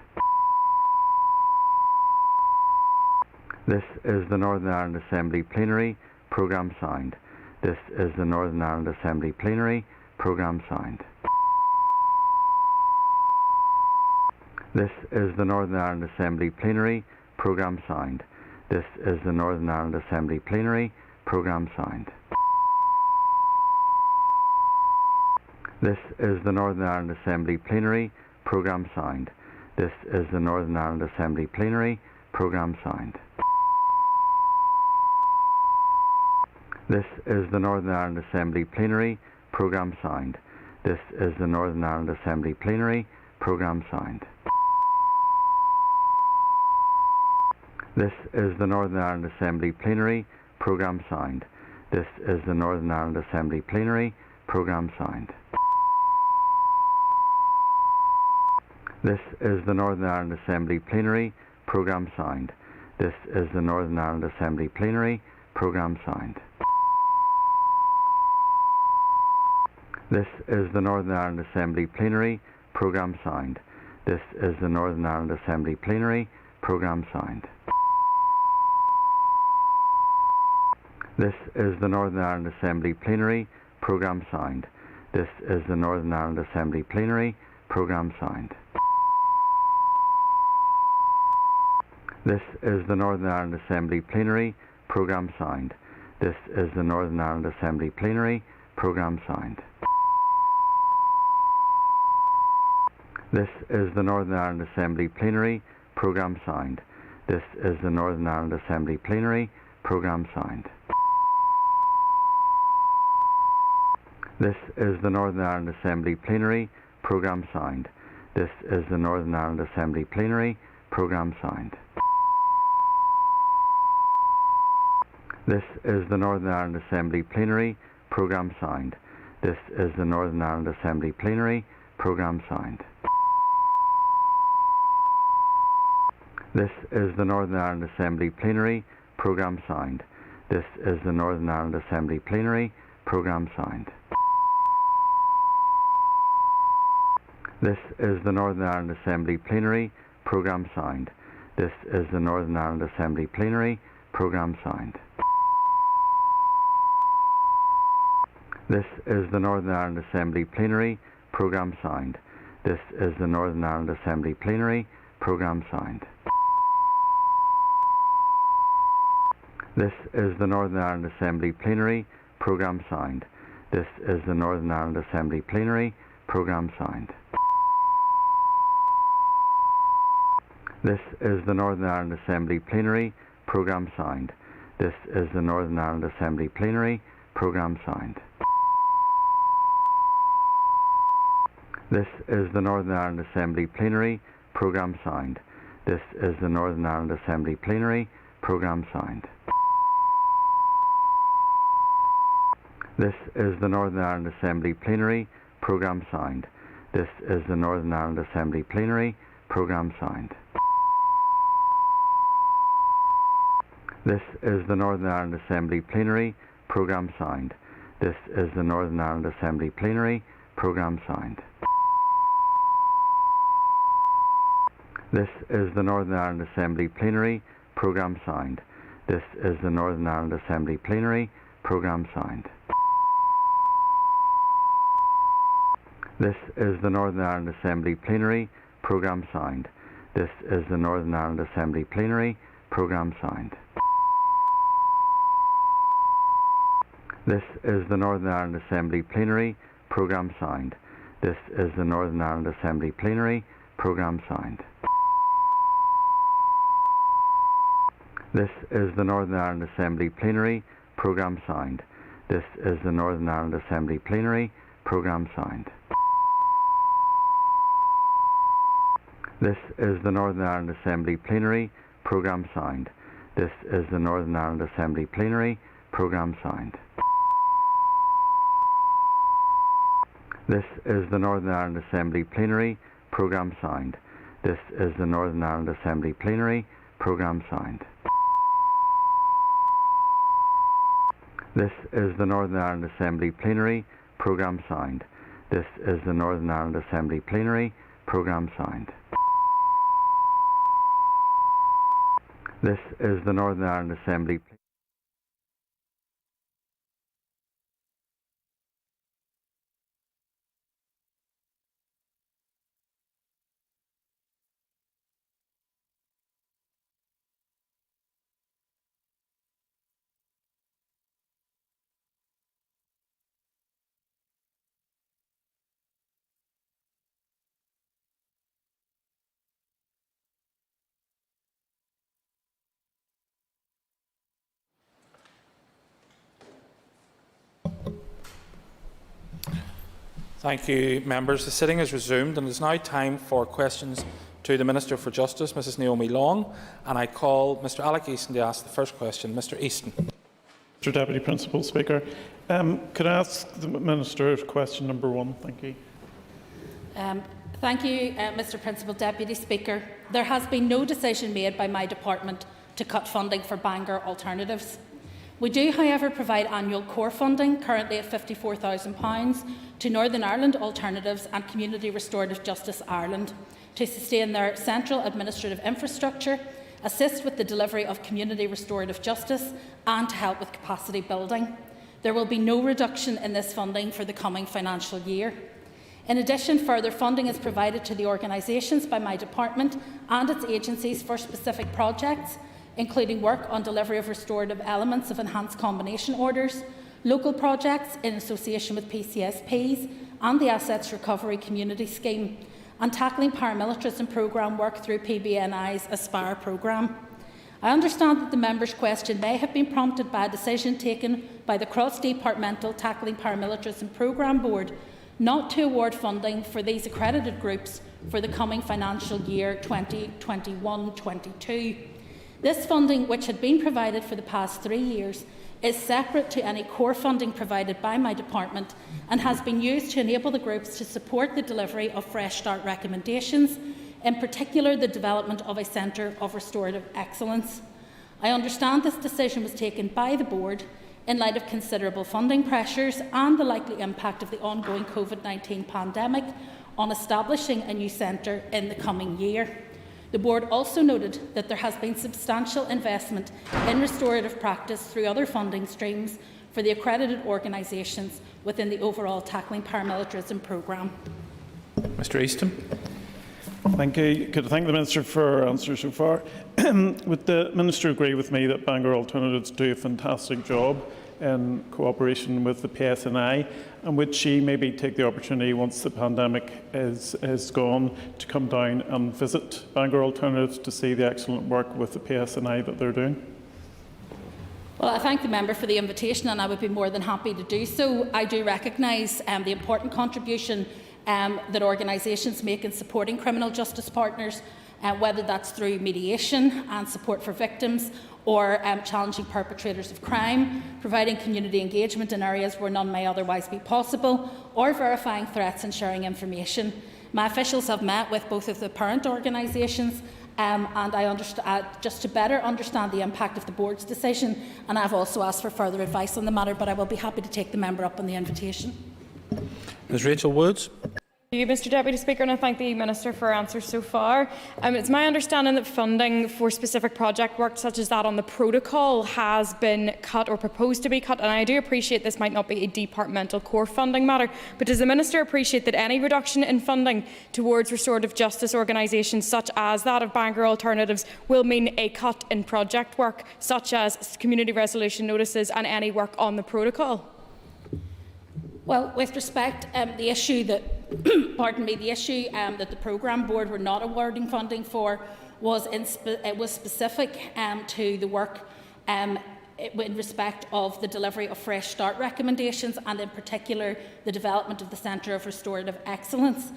This is the Northern Ireland Assembly Plenary. Programme signed. This is the Northern Ireland Assembly Plenary. Programme signed. This is the Northern Ireland Assembly Plenary. Programme signed. This is the Northern Ireland Assembly Plenary. Programme signed. This is the Northern Ireland Assembly Plenary. Programme signed. This is the Northern Ireland Assembly Plenary. Programme signed. This is the Northern Ireland Assembly Plenary. Programme signed. This is the Northern Ireland Assembly Plenary. Programme signed. This is the Northern Ireland Assembly Plenary. Programme signed. This is the Northern Ireland Assembly Plenary. Programme signed. This is the Northern Ireland Assembly Plenary. Programme signed. This is the Northern Ireland Assembly Plenary. Programme signed. This is the Northern Ireland Assembly Plenary. Programme signed. This is the Northern Ireland Assembly Plenary. Programme signed. This is the Northern Ireland Assembly Plenary. Programme signed. This is the Northern Ireland Assembly Plenary. Programme signed. This is the Northern Ireland Assembly Plenary. Programme signed. This is the Northern Ireland Assembly Plenary. Programme signed. This is the Northern Ireland Assembly Plenary. Programme signed. This is the Northern Ireland Assembly Plenary. Programme signed. This is the Northern Ireland Assembly Plenary. Programme signed. This is the Northern Ireland Assembly Plenary. Programme signed. This is the Northern Ireland Assembly Plenary. Programme signed. This is the Northern Ireland Assembly Plenary. Programme signed. This is the Northern Ireland Assembly Plenary. Programme signed. This is the Northern Ireland Assembly Plenary. Programme signed. This is the Northern Ireland Assembly Plenary. Programme signed. This is the Northern Ireland Assembly Plenary. Programme signed. This is the Northern Ireland Assembly Plenary. Programme signed. This is the Northern Ireland Assembly Plenary. Programme signed. This is the Northern Ireland Assembly Plenary. Programme signed. This is the Northern Ireland Assembly Plenary. Programme signed. This is the Northern Ireland Assembly Plenary. Programme signed. This is the Northern Ireland Assembly Plenary. Programme signed. This is the Northern Ireland Assembly Plenary. Programme signed. This is the Northern Ireland Assembly Plenary. Programme signed. This is the Northern Ireland Assembly Plenary. Programme signed. This is the Northern Ireland Assembly Plenary. Programme signed. This is the Northern Ireland Assembly Plenary. Programme signed. This is the Northern Ireland Assembly Plenary. Programme signed. This is the Northern Ireland Assembly Plenary. Programme signed. This is the Northern Ireland Assembly Plenary. Programme signed. This is the Northern Ireland Assembly Plenary. Programme signed. This is the Northern Ireland Assembly Plenary. Programme signed. This is the Northern Ireland Assembly Plenary. Programme signed. This is the Northern Ireland Assembly Plenary. Programme signed. This is the Northern Ireland Assembly Plenary. Programme signed. This is the Northern Ireland Assembly Plenary. Programme signed. This is the Northern Ireland Assembly Plenary. Programme signed. This is the Northern Ireland Assembly Plenary. Programme signed. This is the Northern Ireland Assembly Plenary. Programme signed. This is the Northern Ireland Assembly Plenary. Programme signed. This is the Northern Ireland Assembly Plenary. Programme signed. This is the Northern Ireland Assembly Plenary. Programme signed. This is the Northern Ireland Assembly Thank you, members. The sitting is resumed and it is now time for questions to the Minister for Justice, Mrs Naomi Long, and I call Mr Alec Easton to ask the first question. Mr Easton. Mr Deputy Principal Speaker, could I ask the Minister question number 1? Thank you. Thank you, Mr Principal Deputy Speaker. There has been no decision made by my department to cut funding for Bangor Alternatives. We do, however, provide annual core funding, currently at £54,000, to Northern Ireland Alternatives and Community Restorative Justice Ireland to sustain their central administrative infrastructure, assist with the delivery of community restorative justice and to help with capacity building. There will be no reduction in this funding for the coming financial year. In addition, further funding is provided to the organisations by my department and its agencies for specific projects, including work on delivery of restorative elements of enhanced combination orders, local projects in association with PCSPs and the Assets Recovery Community Scheme, and tackling paramilitarism programme work through PBNI's Aspire programme. I understand that the member's question may have been prompted by a decision taken by the Cross-Departmental Tackling Paramilitarism Programme Board not to award funding for these accredited groups for the coming financial year 2021-22. This funding, which had been provided for the past 3 years, is separate to any core funding provided by my department and has been used to enable the groups to support the delivery of Fresh Start recommendations, in particular the development of a centre of restorative excellence. I understand this decision was taken by the board in light of considerable funding pressures and the likely impact of the ongoing COVID-19 pandemic on establishing a new centre in the coming year. The board also noted that there has been substantial investment in restorative practice through other funding streams for the accredited organisations within the overall Tackling Paramilitarism programme. Mr Easton. Thank you. Could I thank the Minister for her answer so far? Would the Minister agree with me that Bangor Alternatives do a fantastic job in cooperation with the PSNI, and would she maybe take the opportunity once the pandemic is gone to come down and visit Bangor Alternatives to see the excellent work with the PSNI that they're doing? Well, I thank the member for the invitation and I would be more than happy to do so. I do recognise the important contribution that organisations make in supporting criminal justice partners, whether that's through mediation and support for victims or challenging perpetrators of crime, providing community engagement in areas where none may otherwise be possible, or verifying threats and sharing information. My officials have met with both of the parent organisations and I just to better understand the impact of the board's decision, and I've also asked for further advice on the matter, but I will be happy to take the member up on the invitation. Ms Rachel Woods. Thank you, Mr Deputy Speaker, and I thank the Minister for her answers so far. It's my understanding that funding for specific project work such as that on the protocol has been cut or proposed to be cut, and I do appreciate this might not be a departmental core funding matter, but does the Minister appreciate that any reduction in funding towards restorative justice organisations such as that of Bangor Alternatives will mean a cut in project work such as community resolution notices and any work on the protocol? Well, with respect, the issue that, that the programme board were not awarding funding for was specific to the work in respect of the delivery of Fresh Start recommendations and, in particular, the development of the Centre of Restorative Excellence.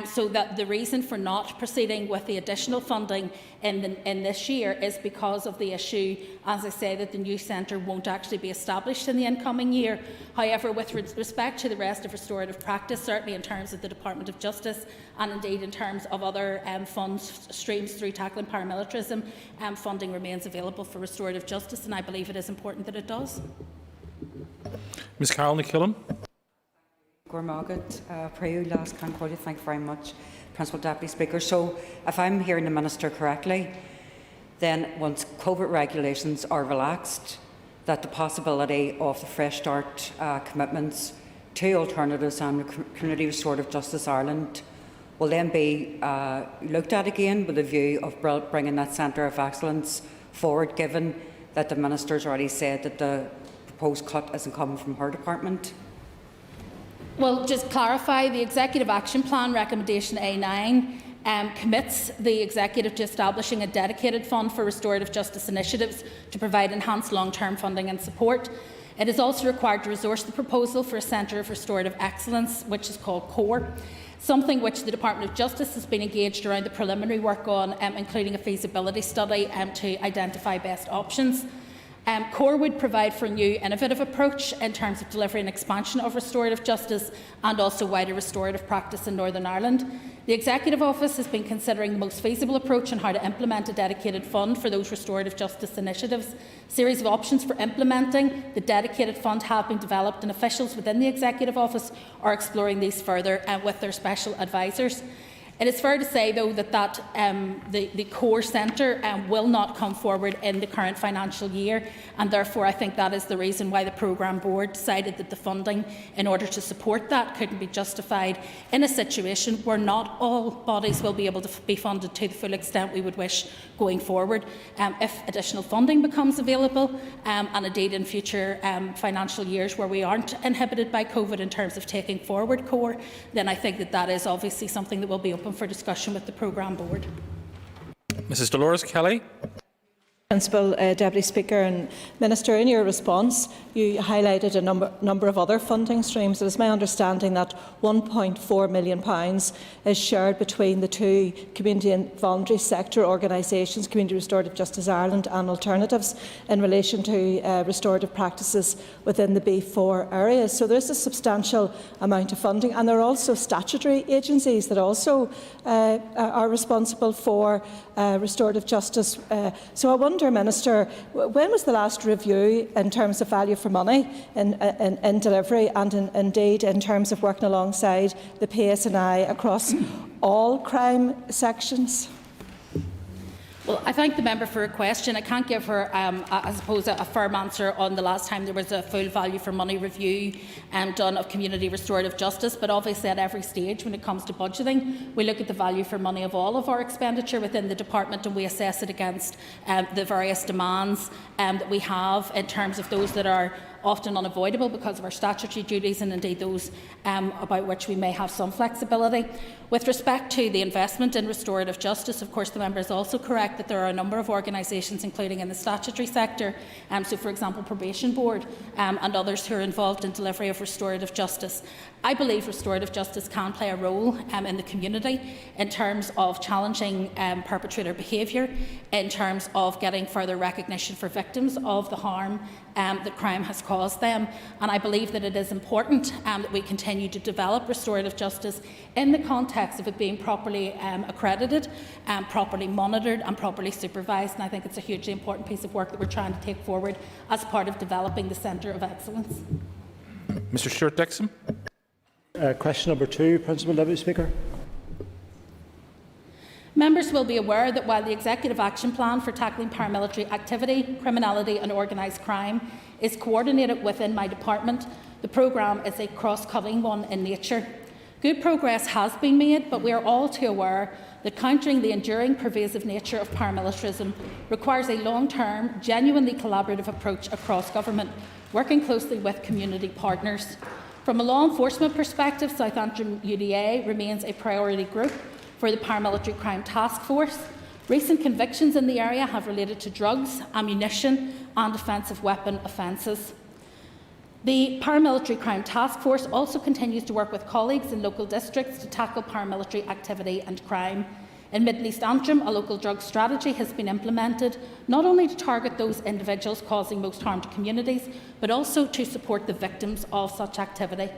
So that the reason for not proceeding with the additional funding in this year is because of the issue, as I say, that the new centre won't actually be established in the incoming year. However, with respect to the rest of restorative practice, certainly in terms of the Department of Justice and indeed in terms of other fund streams through tackling paramilitarism, funding remains available for restorative justice, and I believe it is important that it does. Ms Carol McKillen. Thank you very much, Principal Deputy Speaker. So, if I'm hearing the Minister correctly, then once COVID regulations are relaxed, that the possibility of the Fresh Start commitments to Alternatives and Community Restorative Justice Ireland will then be looked at again with a view of bringing that Centre of Excellence forward, given that the Minister's already said that the proposed cut isn't coming from her department. Well, just clarify, the Executive Action Plan Recommendation A9 commits the Executive to establishing a dedicated fund for restorative justice initiatives to provide enhanced long-term funding and support. It is also required to resource the proposal for a Centre of Restorative Excellence, which is called CORE, something which the Department of Justice has been engaged around the preliminary work on, including a feasibility study to identify best options. CORE would provide for a new innovative approach in terms of delivery and expansion of restorative justice and also wider restorative practice in Northern Ireland. The Executive Office has been considering the most feasible approach on how to implement a dedicated fund for those restorative justice initiatives. A series of options for implementing the dedicated fund have been developed, and officials within the Executive Office are exploring these further with their special advisors. It is fair to say, though, that the CORE Centre will not come forward in the current financial year, and therefore I think that is the reason why the programme board decided that the funding in order to support that couldn't be justified in a situation where not all bodies will be able to be funded to the full extent we would wish going forward. If additional funding becomes available, and indeed in future financial years where we aren't inhibited by COVID in terms of taking forward CORE, then I think that that is obviously something that will be open for discussion with the programme board. Mrs Dolores Kelly. Principal Deputy Speaker and Minister, in your response you highlighted a number of other funding streams. It is my understanding that £1.4 million is shared between the two community and voluntary sector organisations, Community Restorative Justice Ireland and Alternatives, in relation to restorative practices within the B4 areas. So there is a substantial amount of funding, and there are also statutory agencies that also are responsible for restorative justice. So I wonder, Minister, when was the last review in terms of value for money in delivery and indeed in terms of working alongside the PSNI across all crime sections? Well, I thank the member for her question. I can't give her, I suppose, a firm answer on the last time there was a full value for money review done of community restorative justice, but obviously at every stage when it comes to budgeting, we look at the value for money of all of our expenditure within the department, and we assess it against the various demands that we have in terms of those that are often unavoidable because of our statutory duties, and indeed those about which we may have some flexibility. With respect to the investment in restorative justice, of course the member is also correct that there are a number of organisations, including in the statutory sector, so for example Probation Board and others who are involved in delivery of restorative justice. I believe restorative justice can play a role in the community in terms of challenging perpetrator behaviour, in terms of getting further recognition for victims of the harm that crime has caused them. And I believe that it is important that we continue to develop restorative justice in the context of it being properly accredited, properly monitored and properly supervised. And I think it's a hugely important piece of work that we're trying to take forward as part of developing the Centre of Excellence. Mr Stewart-Dixon. Question number 2, Principal Deputy Speaker. Members will be aware that while the Executive Action Plan for tackling paramilitary activity, criminality and organised crime is coordinated within my department, the programme is a cross-cutting one in nature. Good progress has been made, but we are all too aware that countering the enduring pervasive nature of paramilitarism requires a long-term, genuinely collaborative approach across government, working closely with community partners. From a law enforcement perspective, South Antrim UDA remains a priority group for the Paramilitary Crime Task Force. Recent convictions in the area have related to drugs, ammunition and offensive weapon offences. The Paramilitary Crime Task Force also continues to work with colleagues in local districts to tackle paramilitary activity and crime. In Mid and East Antrim, a local drug strategy has been implemented, not only to target those individuals causing most harm to communities, but also to support the victims of such activity.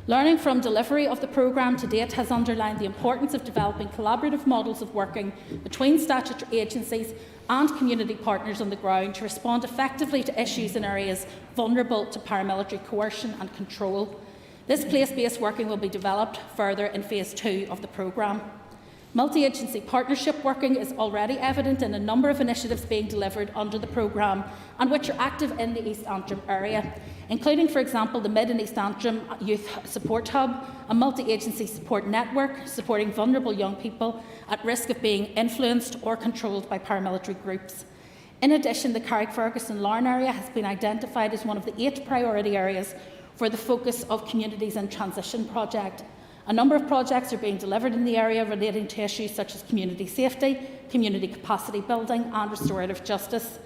Learning from delivery of the programme to date has underlined the importance of developing collaborative models of working between statutory agencies and community partners on the ground to respond effectively to issues in areas vulnerable to paramilitary coercion and control. This place-based working will be developed further in Phase 2 of the programme. Multi-agency partnership working is already evident in a number of initiatives being delivered under the programme and which are active in the East Antrim area, including, for example, the Mid and East Antrim Youth Support Hub, a multi-agency support network supporting vulnerable young people at risk of being influenced or controlled by paramilitary groups. In addition, the Carrickfergus-Larne area has been identified as one of the 8 priority areas for the Focus of Communities in Transition project. A number of projects are being delivered in the area relating to issues such as community safety, community capacity building and restorative justice.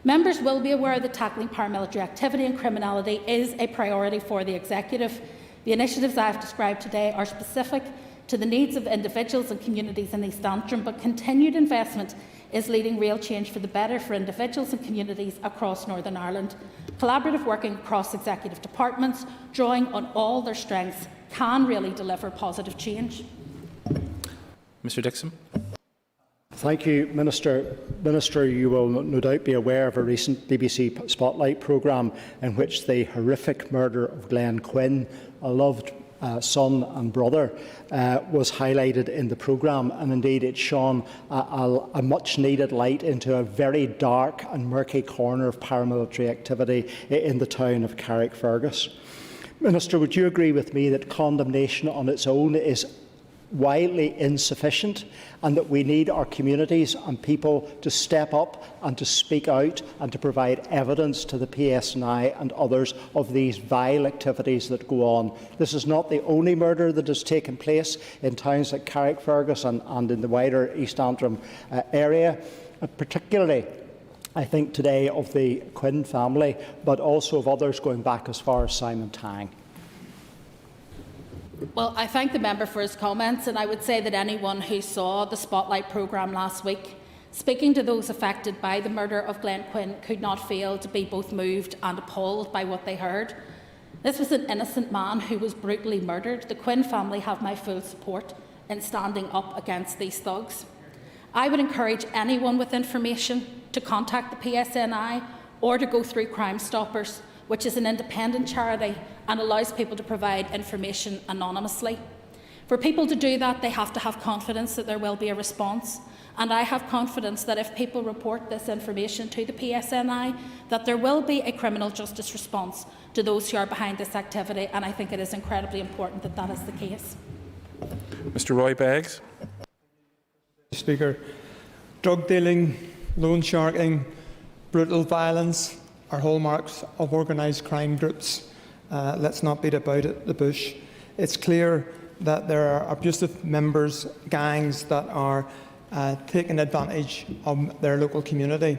Members will be aware that tackling paramilitary activity and criminality is a priority for the Executive. The initiatives I have described today are specific to the needs of individuals and communities in East Antrim, but continued investment is leading real change for the better for individuals and communities across Northern Ireland. Collaborative working across executive departments, drawing on all their strengths, can really deliver positive change. Mr Dixon. Thank you, Minister. Minister, you will no doubt be aware of a recent BBC Spotlight programme in which the horrific murder of Glenn Quinn, a loved son and brother, was highlighted in the programme, and indeed it shone a much-needed light into a very dark and murky corner of paramilitary activity in the town of Carrickfergus. Minister, would you agree with me that condemnation on its own is widely insufficient, and that we need our communities and people to step up and to speak out and to provide evidence to the PSNI and others of these vile activities that go on? This is not the only murder that has taken place in towns like Carrickfergus and in the wider East Antrim area, particularly I think today of the Quinn family, but also of others going back as far as Simon Tang. Well, I thank the member for his comments, and I would say that anyone who saw the Spotlight programme last week, speaking to those affected by the murder of Glenn Quinn, could not fail to be both moved and appalled by what they heard. This was an innocent man who was brutally murdered. The Quinn family have my full support in standing up against these thugs. I would encourage anyone with information to contact the PSNI or to go through Crime Stoppers, which is an independent charity and allows people to provide information anonymously. For people to do that, they have to have confidence that there will be a response. And I have confidence that if people report this information to the PSNI, that there will be a criminal justice response to those who are behind this activity, and I think it is incredibly important that that is the case. Mr Roy Beggs. Speaker, drug dealing, loan sharking, brutal violence are hallmarks of organised crime groups. Let's not beat about the bush. It's clear that there are abusive members, gangs that are taking advantage of their local community.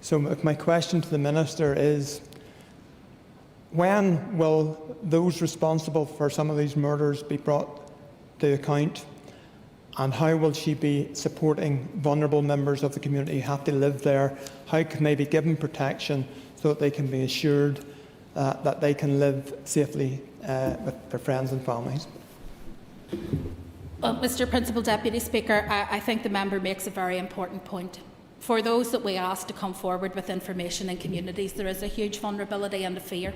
So my question to the Minister is, when will those responsible for some of these murders be brought to account? And how will she be supporting vulnerable members of the community who have to live there? How can they be given protection so that they can be assured that they can live safely with their friends and families? Well, Mr Principal Deputy Speaker, I think the member makes a very important point. For those that we ask to come forward with information in communities, there is a huge vulnerability and a fear.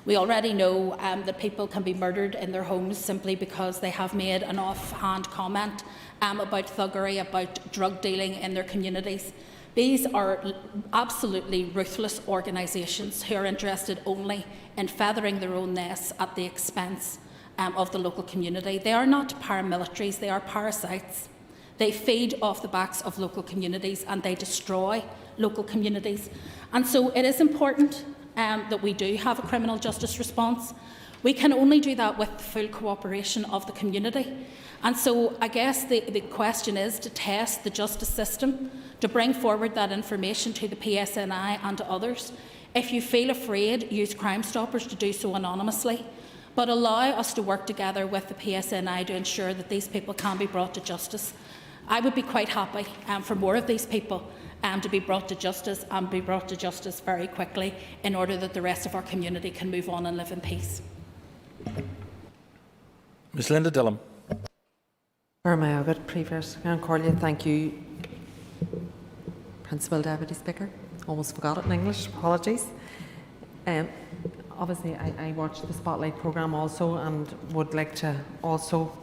We already know that people can be murdered in their homes simply because they have made an offhand comment about thuggery, about drug dealing in their communities. These are absolutely ruthless organisations who are interested only in feathering their own nests at the expense of the local community. They are not paramilitaries, they are parasites. They feed off the backs of local communities and they destroy local communities. And so it is important that we do have a criminal justice response. We can only do that with the full cooperation of the community. And so I guess the question is to test the justice system, to bring forward that information to the PSNI and to others. If you feel afraid, use Crime Stoppers to do so anonymously, but allow us to work together with the PSNI to ensure that these people can be brought to justice. I would be quite happy for more of these people to be brought to justice and be brought to justice very quickly in order that the rest of our community can move on and live in peace. Ms Linda Dillon. Thank you, Principal Deputy Speaker. Almost forgot it in English, apologies. Obviously, I watched the Spotlight programme also and would like to also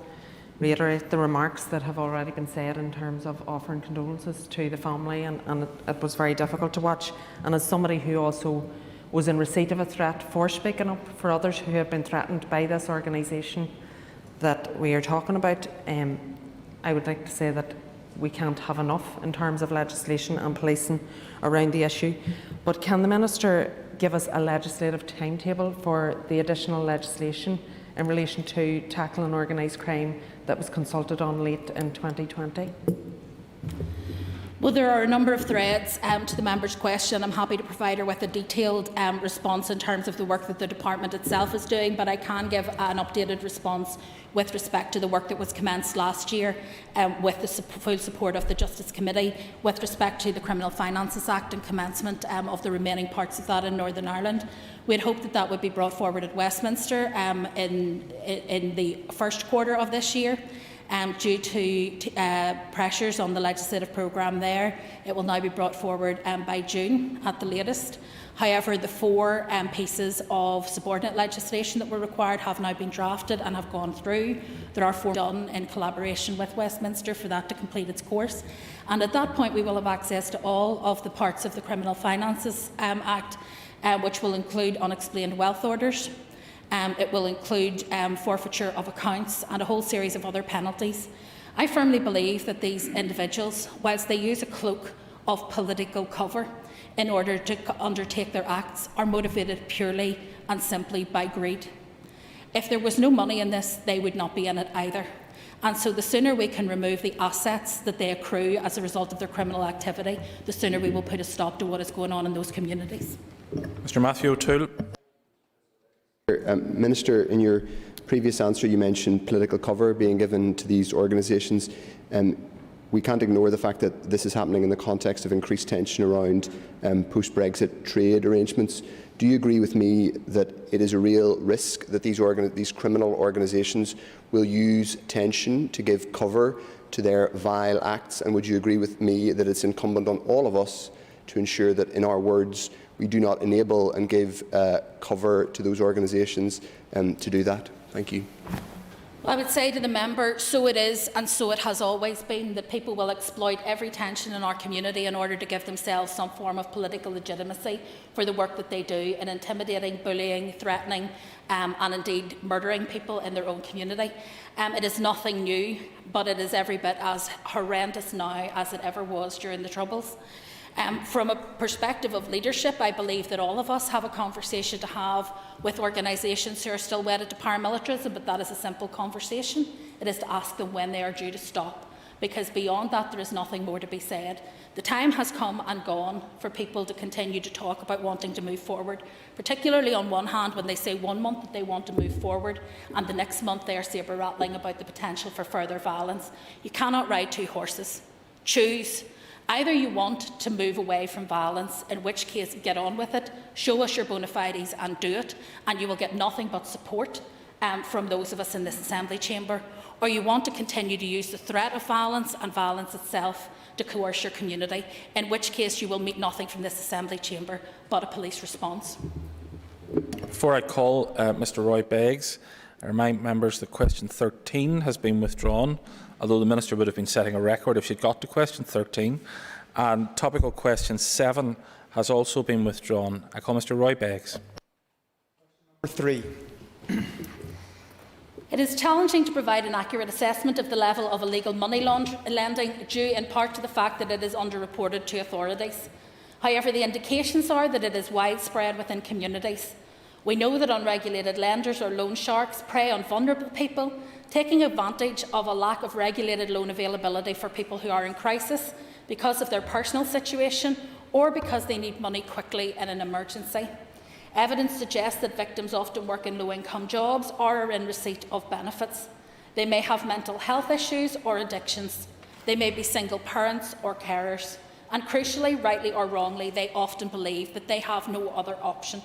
reiterate the remarks that have already been said in terms of offering condolences to the family, and it was very difficult to watch. And as somebody who also was in receipt of a threat for speaking up for others who have been threatened by this organisation that we are talking about, I would like to say that we can't have enough in terms of legislation and policing around the issue. But can the Minister give us a legislative timetable for the additional legislation in relation to tackling organised crime that was consulted on late in 2020? Well, there are a number of threads to the member's question. I'm happy to provide her with a detailed response in terms of the work that the department itself is doing, but I can give an updated response with respect to the work that was commenced last year with the full support of the Justice Committee with respect to the Criminal Finances Act and commencement of the remaining parts of that in Northern Ireland. We had hoped that that would be brought forward at Westminster in the first quarter of this year. Due to pressures on the legislative programme there, it will now be brought forward by June at the latest. However, the 4 pieces of subordinate legislation that were required have now been drafted and have gone through. There are 4 done in collaboration with Westminster for that to complete its course. And at that point, we will have access to all of the parts of the Criminal Finances Act, which will include unexplained wealth orders. It will include forfeiture of accounts and a whole series of other penalties. I firmly believe that these individuals, whilst they use a cloak of political cover in order to undertake their acts, are motivated purely and simply by greed. If there was no money in this, they would not be in it either. And so the sooner we can remove the assets that they accrue as a result of their criminal activity, the sooner we will put a stop to what is going on in those communities. Mr Matthew O'Toole. Minister, in your previous answer you mentioned political cover being given to these organisations. We can't ignore the fact that this is happening in the context of increased tension around post-Brexit trade arrangements. Do you agree with me that it is a real risk that these criminal organisations will use tension to give cover to their vile acts? And would you agree with me that it's incumbent on all of us to ensure that, in our words, we do not enable and give cover to those organisations to do that? Thank you. Well, I would say to the member, so it is and so it has always been, that people will exploit every tension in our community in order to give themselves some form of political legitimacy for the work that they do in intimidating, bullying, threatening and indeed murdering people in their own community. It is nothing new, but it is every bit as horrendous now as it ever was during the Troubles. From a perspective of leadership, I believe that all of us have a conversation to have with organisations who are still wedded to paramilitarism, but that is a simple conversation. It is to ask them when they are due to stop, because beyond that there is nothing more to be said. The time has come and gone for people to continue to talk about wanting to move forward, particularly on one hand when they say 1 month that they want to move forward and the next month they are sabre-rattling about the potential for further violence. You cannot ride 2 horses. Choose. Either you want to move away from violence, in which case get on with it, show us your bona fides and do it, and you will get nothing but support from those of us in this Assembly chamber, or you want to continue to use the threat of violence and violence itself to coerce your community, in which case you will meet nothing from this Assembly chamber but a police response. Before I call Mr Roy Beggs, I remind members that question 13 has been withdrawn, although the Minister would have been setting a record if she had got to question 13. And topical question 7 has also been withdrawn. I call Mr Roy Beggs. Number 3. It is challenging to provide an accurate assessment of the level of illegal money lending, due in part to the fact that it is underreported to authorities. However, the indications are that it is widespread within communities. We know that unregulated lenders or loan sharks prey on vulnerable people, taking advantage of a lack of regulated loan availability for people who are in crisis because of their personal situation or because they need money quickly in an emergency. Evidence suggests that victims often work in low-income jobs or are in receipt of benefits. They may have mental health issues or addictions. They may be single parents or carers. And crucially, rightly or wrongly, they often believe that they have no other option.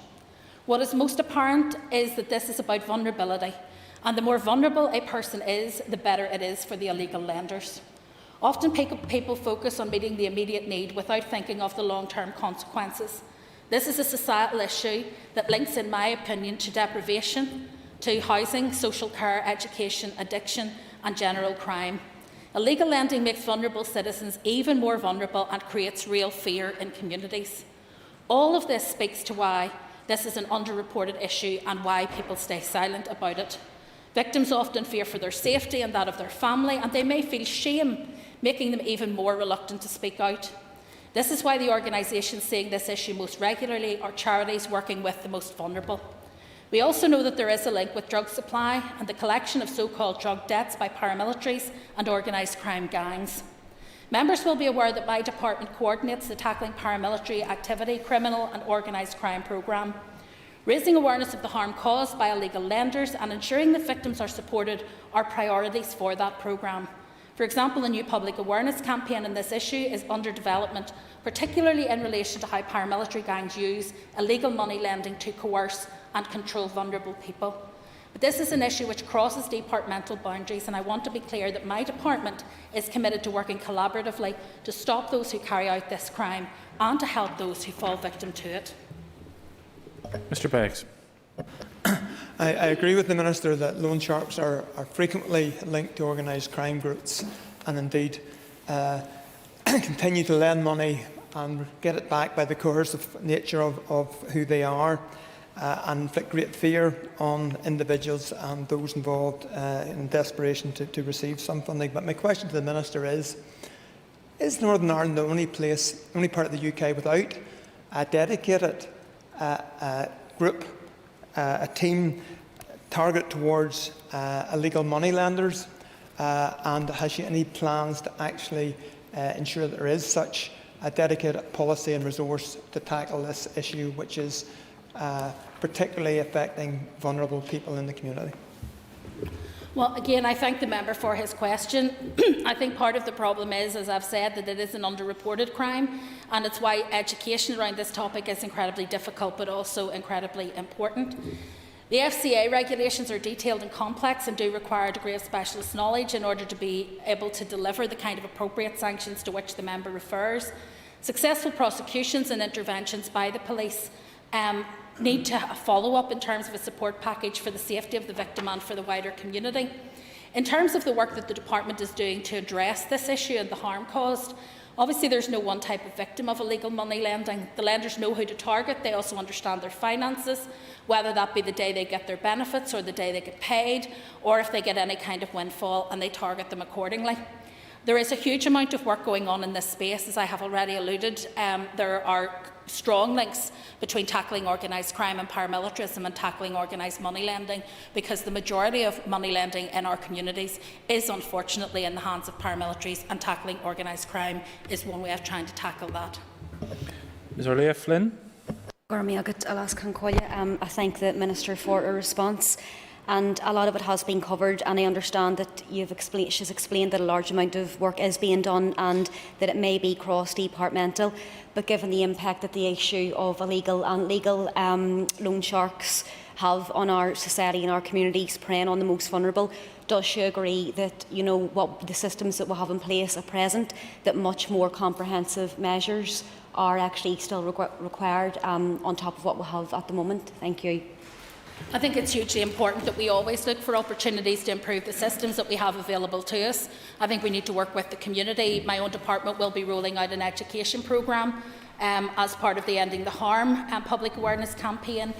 What is most apparent is that this is about vulnerability, and the more vulnerable a person is, the better it is for the illegal lenders. Often people focus on meeting the immediate need without thinking of the long-term consequences. This is a societal issue that links, in my opinion, to deprivation, to housing, social care, education, addiction and general crime. Illegal lending makes vulnerable citizens even more vulnerable and creates real fear in communities. All of this speaks to why this is an underreported issue and why people stay silent about it. Victims often fear for their safety and that of their family, and they may feel shame, making them even more reluctant to speak out. This is why the organisations seeing this issue most regularly are charities working with the most vulnerable. We also know that there is a link with drug supply and the collection of so-called drug debts by paramilitaries and organised crime gangs. Members will be aware that my department coordinates the Tackling Paramilitary Activity, Criminal and Organised Crime programme. Raising awareness of the harm caused by illegal lenders and ensuring that victims are supported are priorities for that programme. For example, a new public awareness campaign on this issue is under development, particularly in relation to how paramilitary gangs use illegal money lending to coerce and control vulnerable people. But this is an issue which crosses departmental boundaries, and I want to be clear that my department is committed to working collaboratively to stop those who carry out this crime and to help those who fall victim to it. Mr Beggs. I agree with the Minister that loan sharks are frequently linked to organised crime groups and indeed continue to lend money and get it back by the coercive nature of who they are. And inflict great fear on individuals and those involved in desperation to receive some funding. But my question to the Minister is Northern Ireland the only part of the UK without a dedicated group, a team targeted towards illegal money lenders? And has she any plans to actually ensure that there is such a dedicated policy and resource to tackle this issue, which is particularly affecting vulnerable people in the community? Well, again, I thank the member for his question. I think part of the problem is, as I've said, that it is an underreported crime, and it's why education around this topic is incredibly difficult but also incredibly important. The FCA regulations are detailed and complex and do require a degree of specialist knowledge in order to be able to deliver the kind of appropriate sanctions to which the member refers. Successful prosecutions and interventions by the police need to follow up in terms of a support package for the safety of the victim and for the wider community. In terms of the work that the department is doing to address this issue and the harm caused, obviously there's no one type of victim of illegal money lending. The lenders know who to target. They also understand their finances, whether that be the day they get their benefits or the day they get paid, or if they get any kind of windfall, and they target them accordingly. There is a huge amount of work going on in this space, as I have already alluded. There are strong links between tackling organised crime and paramilitarism and tackling organised money lending, because the majority of money lending in our communities is unfortunately in the hands of paramilitaries, and tackling organised crime is one way of trying to tackle that. Ms Orlea Flynn. I thank the Minister for her response. And a lot of it has been covered, and I understand that she's explained that a large amount of work is being done and that it may be cross-departmental. But given the impact that the issue of illegal and legal loan sharks have on our society and our communities, preying on the most vulnerable, does she agree that, what the systems that we have in place at present, that much more comprehensive measures are actually still required on top of what we have at the moment? Thank you. I think it's hugely important that we always look for opportunities to improve the systems that we have available to us. I think we need to work with the community. My own department will be rolling out an education programme as part of the Ending the Harm public awareness campaign,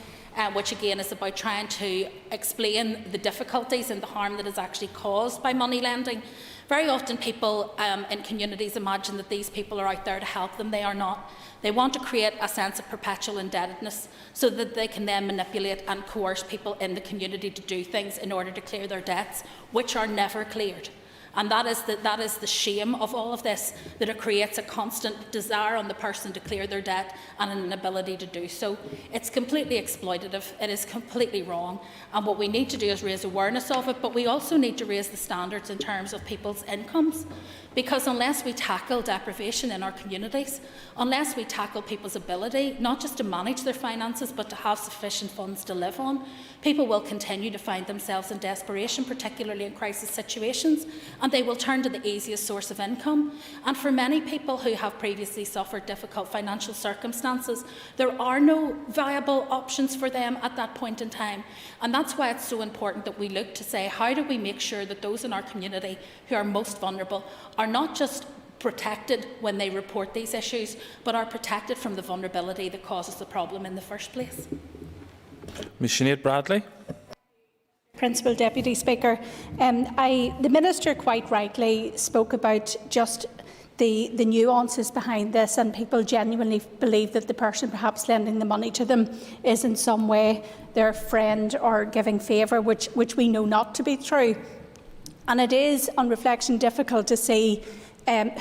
which again is about trying to explain the difficulties and the harm that is actually caused by money lending. Very often people in communities imagine that these people are out there to help them. They are not. They want to create a sense of perpetual indebtedness so that they can then manipulate and coerce people in the community to do things in order to clear their debts, which are never cleared. And that is the shame of all of this, that it creates a constant desire on the person to clear their debt and an inability to do so. It's completely exploitative. It is completely wrong. And what we need to do is raise awareness of it, but we also need to raise the standards in terms of people's incomes. Because unless we tackle deprivation in our communities, unless we tackle people's ability not just to manage their finances but to have sufficient funds to live on, people will continue to find themselves in desperation, particularly in crisis situations, and they will turn to the easiest source of income. And for many people who have previously suffered difficult financial circumstances, there are no viable options for them at that point in time. And that's why it's so important that we look to say, how do we make sure that those in our community who are most vulnerable are not just protected when they report these issues, but are protected from the vulnerability that causes the problem in the first place. Ms Sinead Bradley. Principal Deputy Speaker, the Minister quite rightly spoke about just the nuances behind this, and people genuinely believe that the person perhaps lending the money to them is in some way their friend or giving favour, which we know not to be true. And it is, on reflection, difficult to see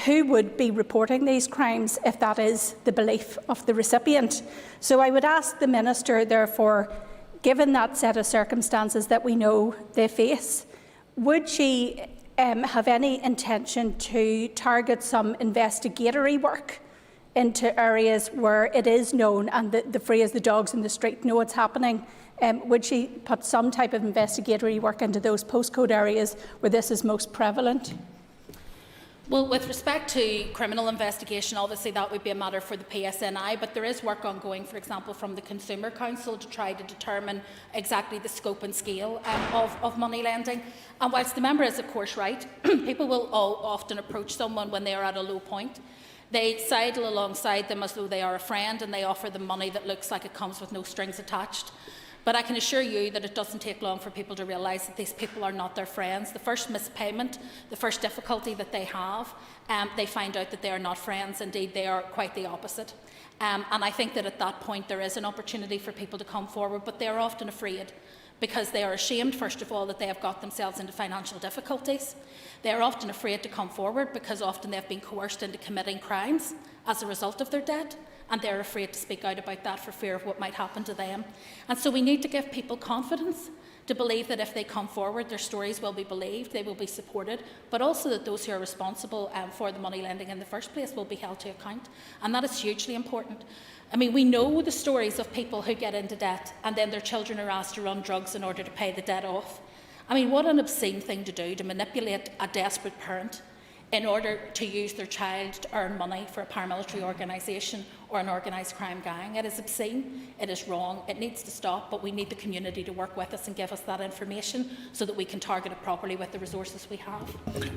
who would be reporting these crimes if that is the belief of the recipient. So I would ask the Minister, therefore, given that set of circumstances that we know they face, would she have any intention to target some investigatory work into areas where it is known, and the phrase "the dogs in the street know it's happening"? Would she put some type of investigatory work into those postcode areas where this is most prevalent? Well, with respect to criminal investigation, obviously that would be a matter for the PSNI, but there is work ongoing, for example, from the Consumer Council to try to determine exactly the scope and scale of money lending. And whilst the member is, of course, right, people will often approach someone when they are at a low point. They sidle alongside them as though they are a friend, and they offer them money that looks like it comes with no strings attached. But I can assure you that it doesn't take long for people to realise that these people are not their friends. The first mispayment, the first difficulty that they have, they find out that they are not friends. Indeed, they are quite the opposite. And I think that at that point there is an opportunity for people to come forward, but they are often afraid because they are ashamed, first of all, that they have got themselves into financial difficulties. They are often afraid to come forward because often they have been coerced into committing crimes as a result of their debt, and they're afraid to speak out about that for fear of what might happen to them. And so we need to give people confidence to believe that if they come forward, their stories will be believed, they will be supported, but also that those who are responsible for the money lending in the first place will be held to account. And that is hugely important. I mean, we know the stories of people who get into debt and then their children are asked to run drugs in order to pay the debt off. I mean, what an obscene thing to do, to manipulate a desperate parent in order to use their child to earn money for a paramilitary organisation or an organised crime gang. It is obscene, it is wrong, it needs to stop, but we need the community to work with us and give us that information so that we can target it properly with the resources we have.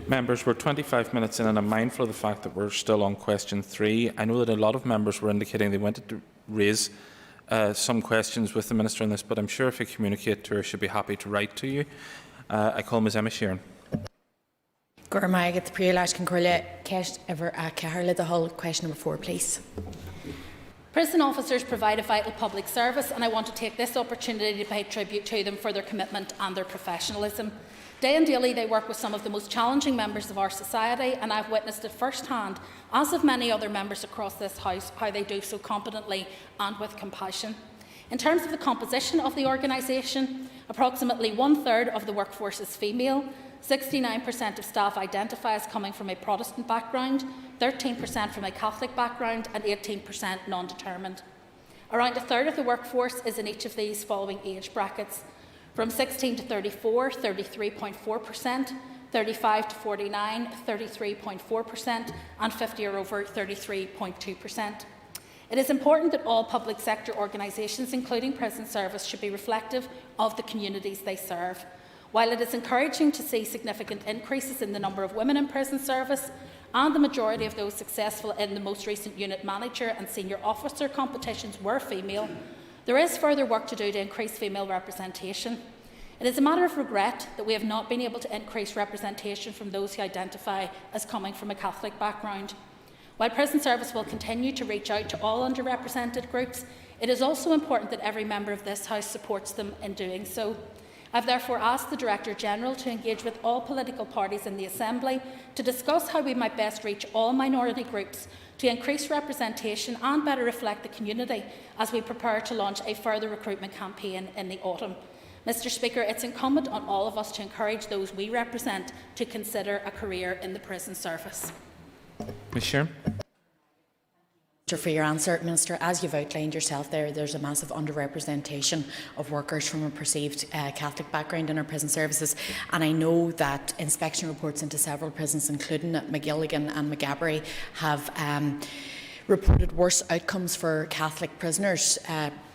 Members, we're 25 minutes in and I'm mindful of the fact that we're still on question 3. I know that a lot of members were indicating they wanted to raise some questions with the Minister on this, but I'm sure if you communicate to her, she'll be happy to write to you. I call Ms Emma Sheeran. Question number 4, please. Prison officers provide a vital public service, and I want to take this opportunity to pay tribute to them for their commitment and their professionalism. Day and daily, they work with some of the most challenging members of our society, and I've witnessed it firsthand, as have many other members across this House, how they do so competently and with compassion. In terms of the composition of the organisation, approximately 1/3 of the workforce is female. 69% of staff identify as coming from a Protestant background, 13% from a Catholic background and 18% non-determined. Around 1/3 of the workforce is in each of these following age brackets: from 16 to 34, 33.4%, 35 to 49, 33.4%, and 50 or over, 33.2%. It is important that all public sector organisations, including prison service, should be reflective of the communities they serve. While it is encouraging to see significant increases in the number of women in prison service, and the majority of those successful in the most recent unit manager and senior officer competitions were female, there is further work to do to increase female representation. It is a matter of regret that we have not been able to increase representation from those who identify as coming from a Catholic background. While prison service will continue to reach out to all underrepresented groups, it is also important that every member of this House supports them in doing so. I have therefore asked the Director-General to engage with all political parties in the Assembly to discuss how we might best reach all minority groups to increase representation and better reflect the community as we prepare to launch a further recruitment campaign in the autumn. Mr Speaker, it's incumbent on all of us to encourage those we represent to consider a career in the prison service. Ms Sheeran. For your answer, Minister, as you've outlined yourself there's a massive underrepresentation of workers from a perceived Catholic background in our prison services, and I know that inspection reports into several prisons, including at McGilligan and McGabbery, have reported worse outcomes for Catholic prisoners,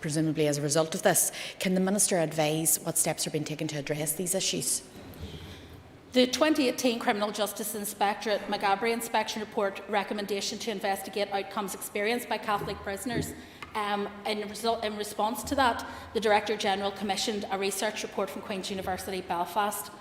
presumably as a result of this. Can the Minister advise what steps are being taken to address these issues? The 2018 Criminal Justice Inspectorate McGabbery Inspection Report recommendation to investigate outcomes experienced by Catholic prisoners. In response to that, the Director-General commissioned a research report from Queen's University Belfast.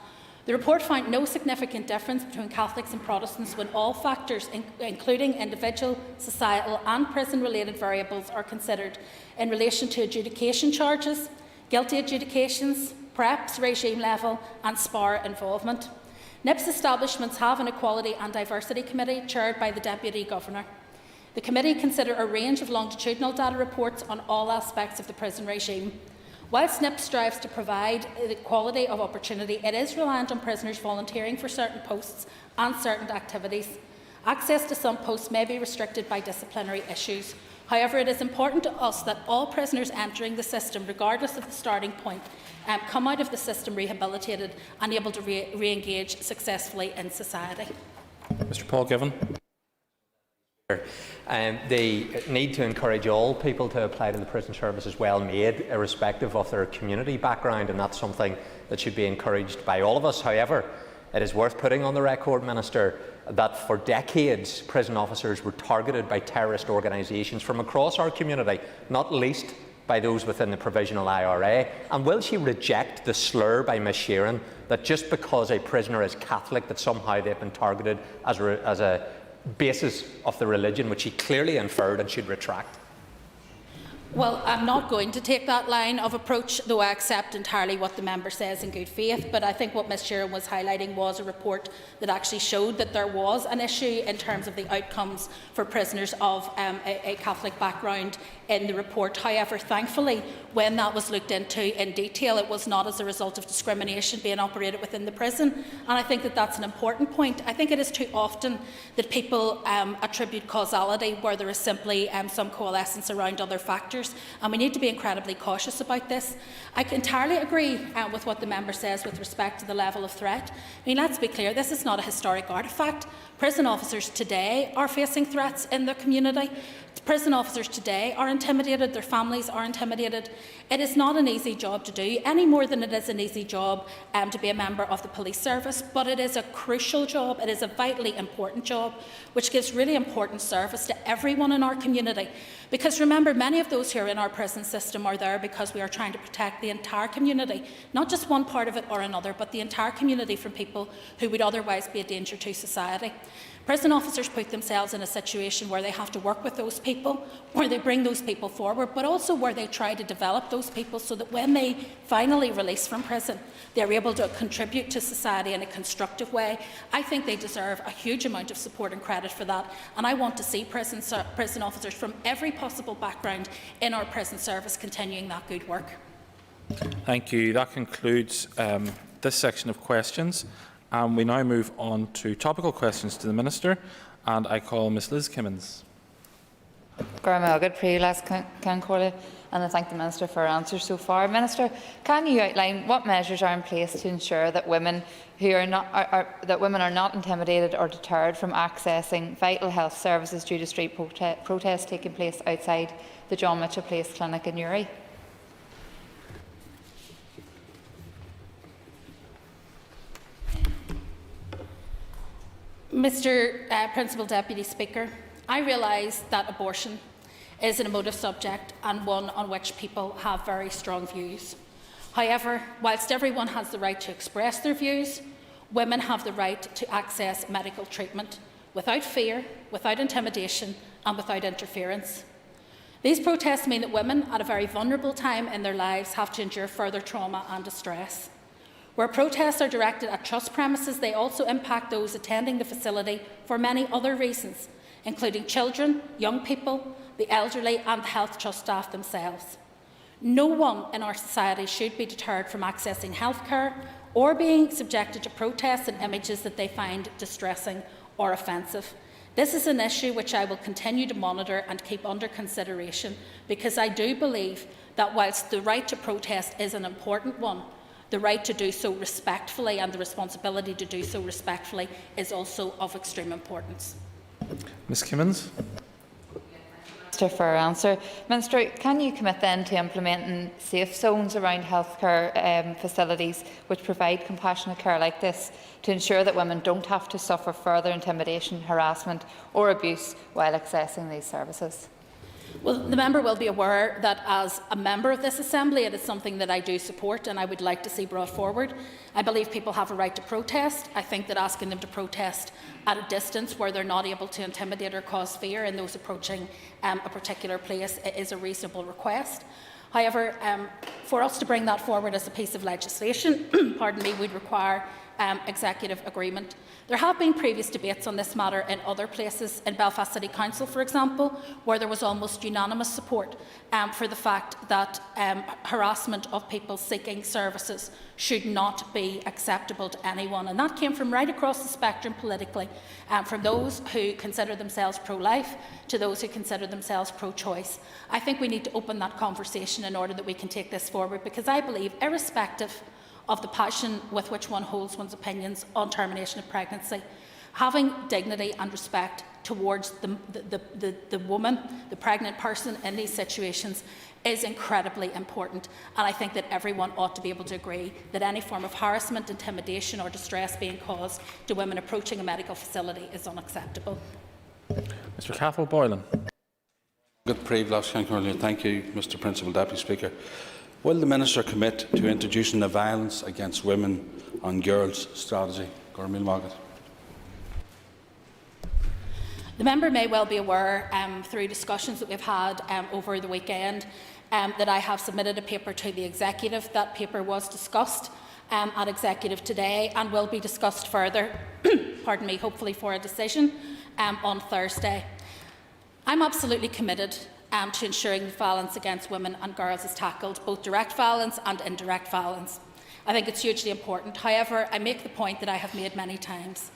The report found no significant difference between Catholics and Protestants when all factors, including individual, societal and prison-related variables, are considered in relation to adjudication charges, guilty adjudications, PREPs, regime level and SPAR involvement. NIP's establishments have an Equality and Diversity Committee chaired by the Deputy Governor. The committee consider a range of longitudinal data reports on all aspects of the prison regime. Whilst NIP strives to provide equality of opportunity, it is reliant on prisoners volunteering for certain posts and certain activities. Access to some posts may be restricted by disciplinary issues. However, it is important to us that all prisoners entering the system, regardless of the starting point, come out of the system rehabilitated and able to re-engage successfully in society. Mr Paul Given. The need to encourage all people to apply to the prison service is well made, irrespective of their community background, and that's something that should be encouraged by all of us. However, it is worth putting on the record, Minister, that for decades prison officers were targeted by terrorist organisations from across our community, not least by those within the Provisional IRA. And will she reject the slur by Ms Sheeran that just because a prisoner is Catholic that somehow they've been targeted as a basis of the religion, which she clearly inferred and should retract? Well, I'm not going to take that line of approach, though I accept entirely what the member says in good faith. But I think what Ms Sheeran was highlighting was a report that actually showed that there was an issue in terms of the outcomes for prisoners of a Catholic background in the report. However, thankfully, when that was looked into in detail, it was not as a result of discrimination being operated within the prison. And I think that that's an important point. I think it is too often that people attribute causality where there is simply some coalescence around other factors. And we need to be incredibly cautious about this. I entirely agree with what the member says with respect to the level of threat. I mean, let's be clear, this is not a historic artefact. Prison officers today are facing threats in their community. Prison officers today are intimidated, their families are intimidated. It is not an easy job to do, any more than it is an easy job to be a member of the police service, but it is a crucial job, it is a vitally important job, which gives really important service to everyone in our community. Because remember, many of those who are in our prison system are there because we are trying to protect the entire community, not just one part of it or another, but the entire community from people who would otherwise be a danger to society. Prison officers put themselves in a situation where they have to work with those people, where they bring those people forward, but also where they try to develop those people so that when they finally release from prison, they're able to contribute to society in a constructive way. I think they deserve a huge amount of support and credit for that, and I want to see prison officers from every possible background in our prison service continuing that good work. Thank you. That concludes this section of questions. We now move on to topical questions to the Minister, and I call Ms Liz Kimmins. And I thank the Minister for her answers so far. Minister, can you outline what measures are in place to ensure that women are not intimidated or deterred from accessing vital health services due to street protests taking place outside the John Mitchell Place Clinic in Uri? Mr. Principal Deputy Speaker, I realise that abortion is an emotive subject and one on which people have very strong views. However, whilst everyone has the right to express their views, women have the right to access medical treatment without fear, without intimidation and without interference. These protests mean that women at a very vulnerable time in their lives have to endure further trauma and distress. Where protests are directed at trust premises, they also impact those attending the facility for many other reasons, including children, young people, the elderly and the health trust staff themselves. No one in our society should be deterred from accessing healthcare or being subjected to protests and images that they find distressing or offensive. This is an issue which I will continue to monitor and keep under consideration, because I do believe that whilst the right to protest is an important one, the right to do so respectfully and the responsibility to do so respectfully is also of extreme importance. Ms Kimmins. For her answer. Minister, can you commit then to implementing safe zones around healthcare facilities which provide compassionate care like this to ensure that women don't have to suffer further intimidation, harassment or abuse while accessing these services? Well, the member will be aware that as a member of this Assembly, it is something that I do support and I would like to see brought forward. I believe people have a right to protest. I think that asking them to protest at a distance where they're not able to intimidate or cause fear in those approaching a particular place is a reasonable request. However, for us to bring that forward as a piece of legislation, pardon me, would require executive agreement. There have been previous debates on this matter in other places, in Belfast City Council, for example, where there was almost unanimous support for the fact that harassment of people seeking services should not be acceptable to anyone. And that came from right across the spectrum politically, from those who consider themselves pro-life to those who consider themselves pro-choice. I think we need to open that conversation in order that we can take this forward, because I believe, irrespective of the passion with which one holds one's opinions on termination of pregnancy, having dignity and respect towards the woman, the pregnant person in these situations is incredibly important. And I think that everyone ought to be able to agree that any form of harassment, intimidation or distress being caused to women approaching a medical facility is unacceptable. Mr Cathal Boylan. Thank you, Mr Principal Deputy Speaker. Will the Minister commit to introducing the Violence Against Women and Girls strategy? The member may well be aware, through discussions that we've had over the weekend, that I have submitted a paper to the Executive. That paper was discussed at Executive today and will be discussed further, pardon me, hopefully for a decision on Thursday. I'm absolutely committed to ensuring that violence against women and girls is tackled, both direct violence and indirect violence. I think it's hugely important. However, I make the point that I have made many times.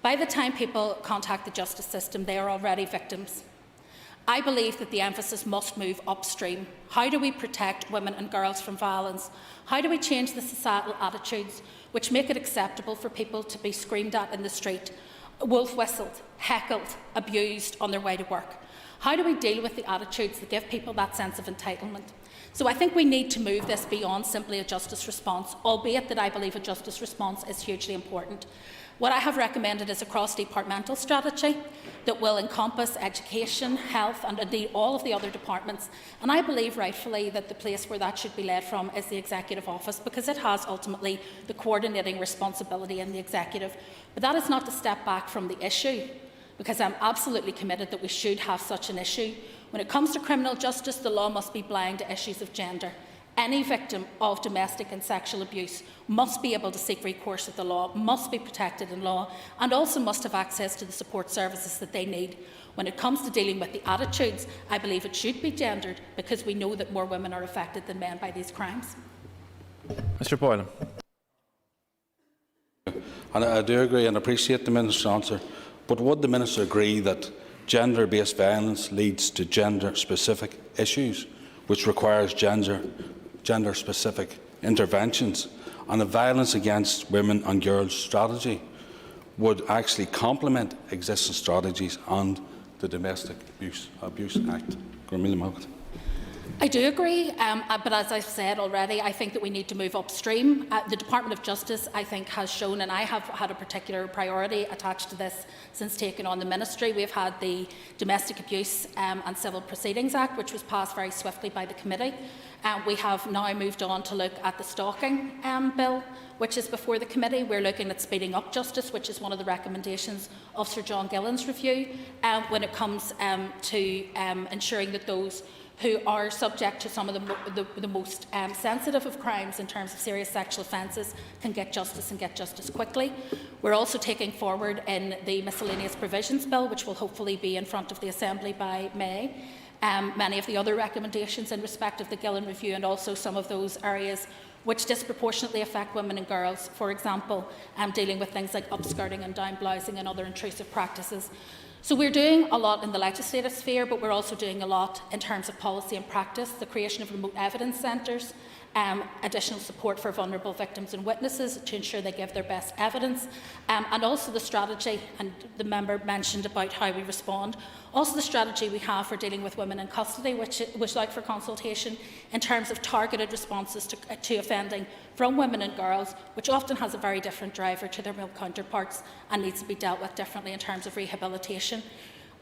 By the time people contact the justice system, they are already victims. I believe that the emphasis must move upstream. How do we protect women and girls from violence? How do we change the societal attitudes which make it acceptable for people to be screamed at in the street, wolf-whistled, heckled, abused on their way to work? How do we deal with the attitudes that give people that sense of entitlement? So I think we need to move this beyond simply a justice response, albeit that I believe a justice response is hugely important. What I have recommended is a cross-departmental strategy that will encompass education, health and indeed all of the other departments. And I believe rightfully that the place where that should be led from is the Executive Office, because it has ultimately the coordinating responsibility in the Executive. But that is not to step back from the issue, because I'm absolutely committed that we should have such an issue. When it comes to criminal justice, the law must be blind to issues of gender. Any victim of domestic and sexual abuse must be able to seek recourse at the law, must be protected in law, and also must have access to the support services that they need. When it comes to dealing with the attitudes, I believe it should be gendered, because we know that more women are affected than men by these crimes. Mr Boylan. And I do agree and appreciate the Minister's answer, but would the Minister agree that gender-based violence leads to gender-specific issues, which requires gender-specific interventions, and the Violence Against Women and Girls strategy would actually complement existing strategies and the Domestic Abuse Act? I do agree, but as I've said already, I think that we need to move upstream. The Department of Justice, I think, has shown, and I have had a particular priority attached to this since taking on the ministry. We've had the Domestic Abuse and Civil Proceedings Act, which was passed very swiftly by the committee. We have now moved on to look at the stalking bill, which is before the committee. We're looking at speeding up justice, which is one of the recommendations of Sir John Gillen's review, when it comes to ensuring that those who are subject to some of the most sensitive of crimes in terms of serious sexual offences can get justice and get justice quickly. We're also taking forward in the Miscellaneous Provisions Bill, which will hopefully be in front of the Assembly by May, many of the other recommendations in respect of the Gillen Review, and also some of those areas which disproportionately affect women and girls, for example, dealing with things like upskirting and down-blousing and other intrusive practices. So we're doing a lot in the legislative sphere, but we're also doing a lot in terms of policy and practice, the creation of remote evidence centres, additional support for vulnerable victims and witnesses to ensure they give their best evidence, and also the strategy, and the member mentioned about how we respond, also the strategy we have for dealing with women in custody, which was out for consultation in terms of targeted responses to offending from women and girls, which often has a very different driver to their male counterparts and needs to be dealt with differently in terms of rehabilitation.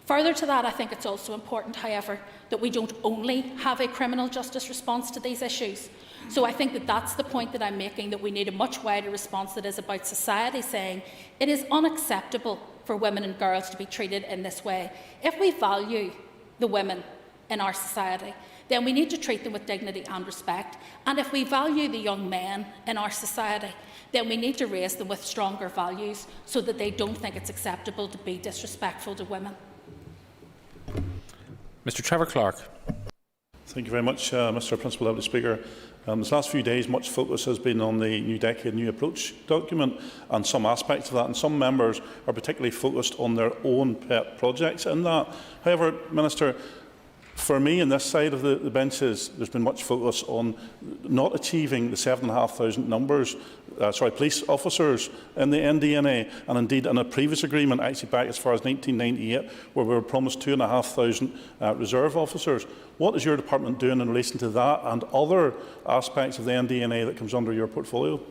Further to that, I think it's also important, however, that we don't only have a criminal justice response to these issues. So I think that that's the point that I'm making, that we need a much wider response that is about society saying it is unacceptable for women and girls to be treated in this way. If we value the women in our society, then we need to treat them with dignity and respect. And if we value the young men in our society, then we need to raise them with stronger values so that they don't think it's acceptable to be disrespectful to women. Mr. Trevor Clark. Thank you very much, Mr. Principal Deputy Speaker. This last few days, much focus has been on the New Decade, New Approach document and some aspects of that, and some members are particularly focused on their own pet projects in that. However, Minister, for me, on this side of the benches, there's been much focus on not achieving the 7,500 police officers in the NDNA, and indeed in a previous agreement, actually back as far as 1998, where we were promised 2,500 reserve officers. What is your department doing in relation to that and other aspects of the NDNA that comes under your portfolio?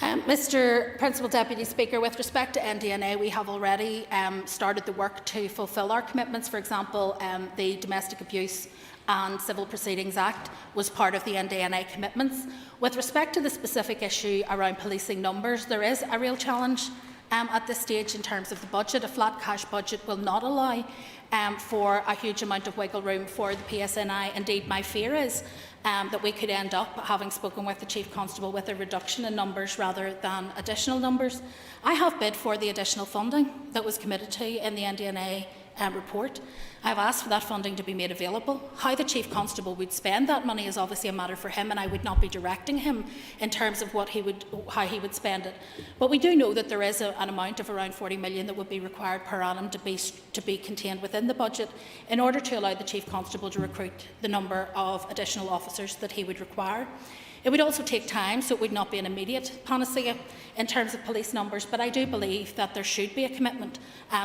Mr. Principal Deputy Speaker, with respect to NDNA, we have already started the work to fulfil our commitments. For example, the Domestic Abuse and Civil Proceedings Act was part of the NDNA commitments. With respect to the specific issue around policing numbers, there is a real challenge at this stage in terms of the budget. A flat cash budget will not allow for a huge amount of wiggle room for the PSNI. Indeed, my fear is that we could end up, having spoken with the Chief Constable, with a reduction in numbers rather than additional numbers. I have bid for the additional funding that was committed to in the NDNA report. I have asked for that funding to be made available. How the Chief Constable would spend that money is obviously a matter for him, and I would not be directing him in terms of how he would spend it. But we do know that there is an amount of around 40 million that would be required per annum to be contained within the budget in order to allow the Chief Constable to recruit the number of additional officers that he would require. It would also take time, so it would not be an immediate panacea in terms of police numbers, but I do believe that there should be a commitment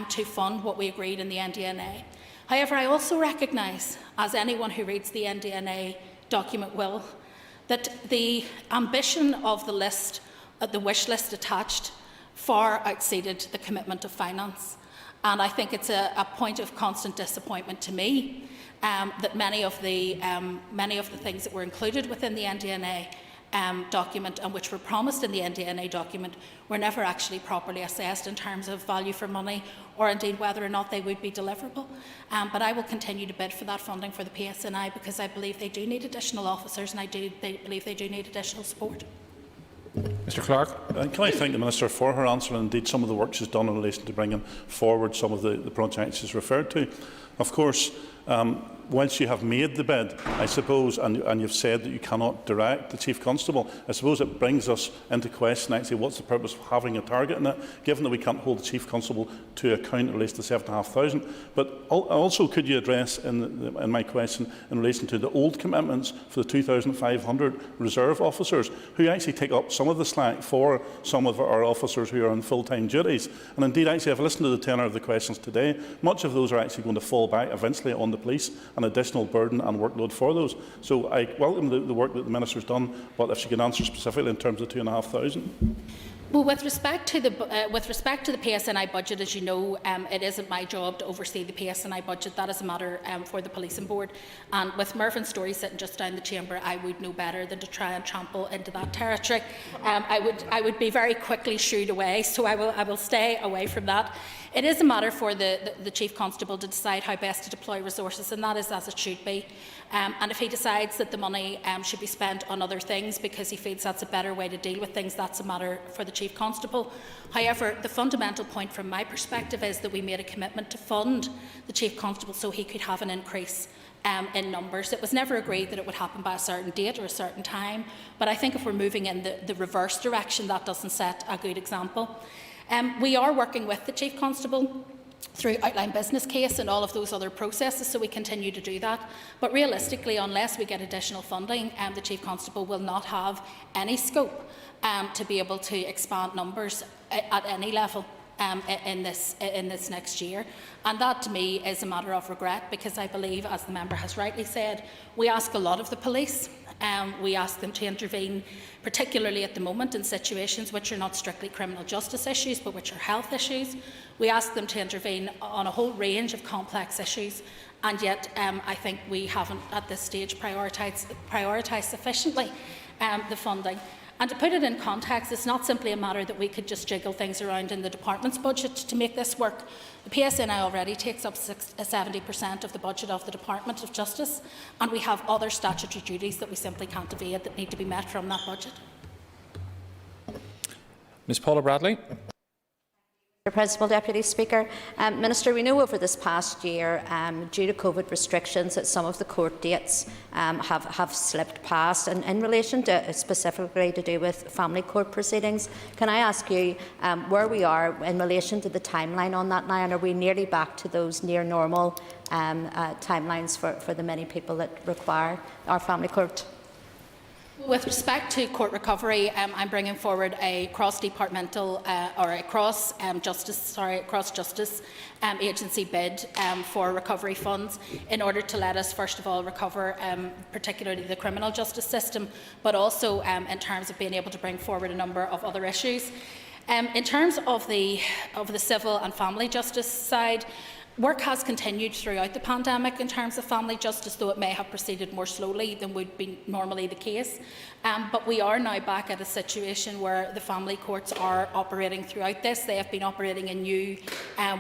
to fund what we agreed in the NDNA. However, I also recognise, as anyone who reads the NDNA document will, that the ambition of the wish list attached far exceeded the commitment of finance. And I think it's a point of constant disappointment to me that many of the things that were included within the NDNA document and which were promised in the NDNA document were never actually properly assessed in terms of value for money or indeed whether or not they would be deliverable. But I will continue to bid for that funding for the PSNI because I believe they do need additional officers and I believe they do need additional support. Mr. Clark. Can I thank the Minister for her answer and indeed some of the work she's done in relation to bringing forward some of the projects she's referred to. Of course, once you have made the bid, I suppose, and you've said that you cannot direct the Chief Constable, I suppose it brings us into question actually what's the purpose of having a target in it, given that we can't hold the Chief Constable to account in relation to 7,500. But also could you address in my question in relation to the old commitments for the 2,500 reserve officers who actually take up some of the slack for some of our officers who are on full-time duties. And indeed, actually, I've listened to the tenor of the questions today. Much of those are actually going to fall back eventually on the police, an additional burden and workload for those. So I welcome the work that the Minister has done, but if she can answer specifically in terms of 2,500. Well, with respect to the PSNI budget, as you know, it isn't my job to oversee the PSNI budget. That is a matter for the Policing Board. And with Mervyn Story sitting just down the chamber, I would know better than to try and trample into that territory. I would be very quickly shooed away, so I will stay away from that. It is a matter for the Chief Constable to decide how best to deploy resources, and that is as it should be. And if he decides that the money should be spent on other things because he feels that's a better way to deal with things, that's a matter for the Chief Constable. However, the fundamental point from my perspective is that we made a commitment to fund the Chief Constable so he could have an increase in numbers. It was never agreed that it would happen by a certain date or a certain time, but I think if we're moving in the reverse direction, that doesn't set a good example. We are working with the Chief Constable through outline business case and all of those other processes, so we continue to do that. But realistically, unless we get additional funding, the Chief Constable will not have any scope to be able to expand numbers at any level in this next year. And that to me is a matter of regret, because I believe, as the member has rightly said, we ask a lot of the police. We ask them to intervene, particularly at the moment, in situations which are not strictly criminal justice issues, but which are health issues. We ask them to intervene on a whole range of complex issues, and yet I think we haven't at this stage prioritised sufficiently the funding. And to put it in context, it's not simply a matter that we could just jiggle things around in the department's budget to make this work. The PSNI already takes up 70% of the budget of the Department of Justice, and we have other statutory duties that we simply can't evade that need to be met from that budget. Ms Paula Bradley. Mr. Principal Deputy Speaker. Minister, we know over this past year, due to COVID restrictions, that some of the court dates have slipped past. And in relation to specifically to do with family court proceedings, can I ask you where we are in relation to the timeline on that now, and are we nearly back to those near normal timelines for the many people that require our family court? With respect to court recovery, I'm bringing forward a cross-departmental or a cross-justice agency bid for recovery funds in order to let us, first of all, recover particularly the criminal justice system, but also in terms of being able to bring forward a number of other issues. In terms of the civil and family justice side, work has continued throughout the pandemic in terms of family justice, though it may have proceeded more slowly than would be normally the case. But we are now back at a situation where the family courts are operating throughout this. They have been operating in new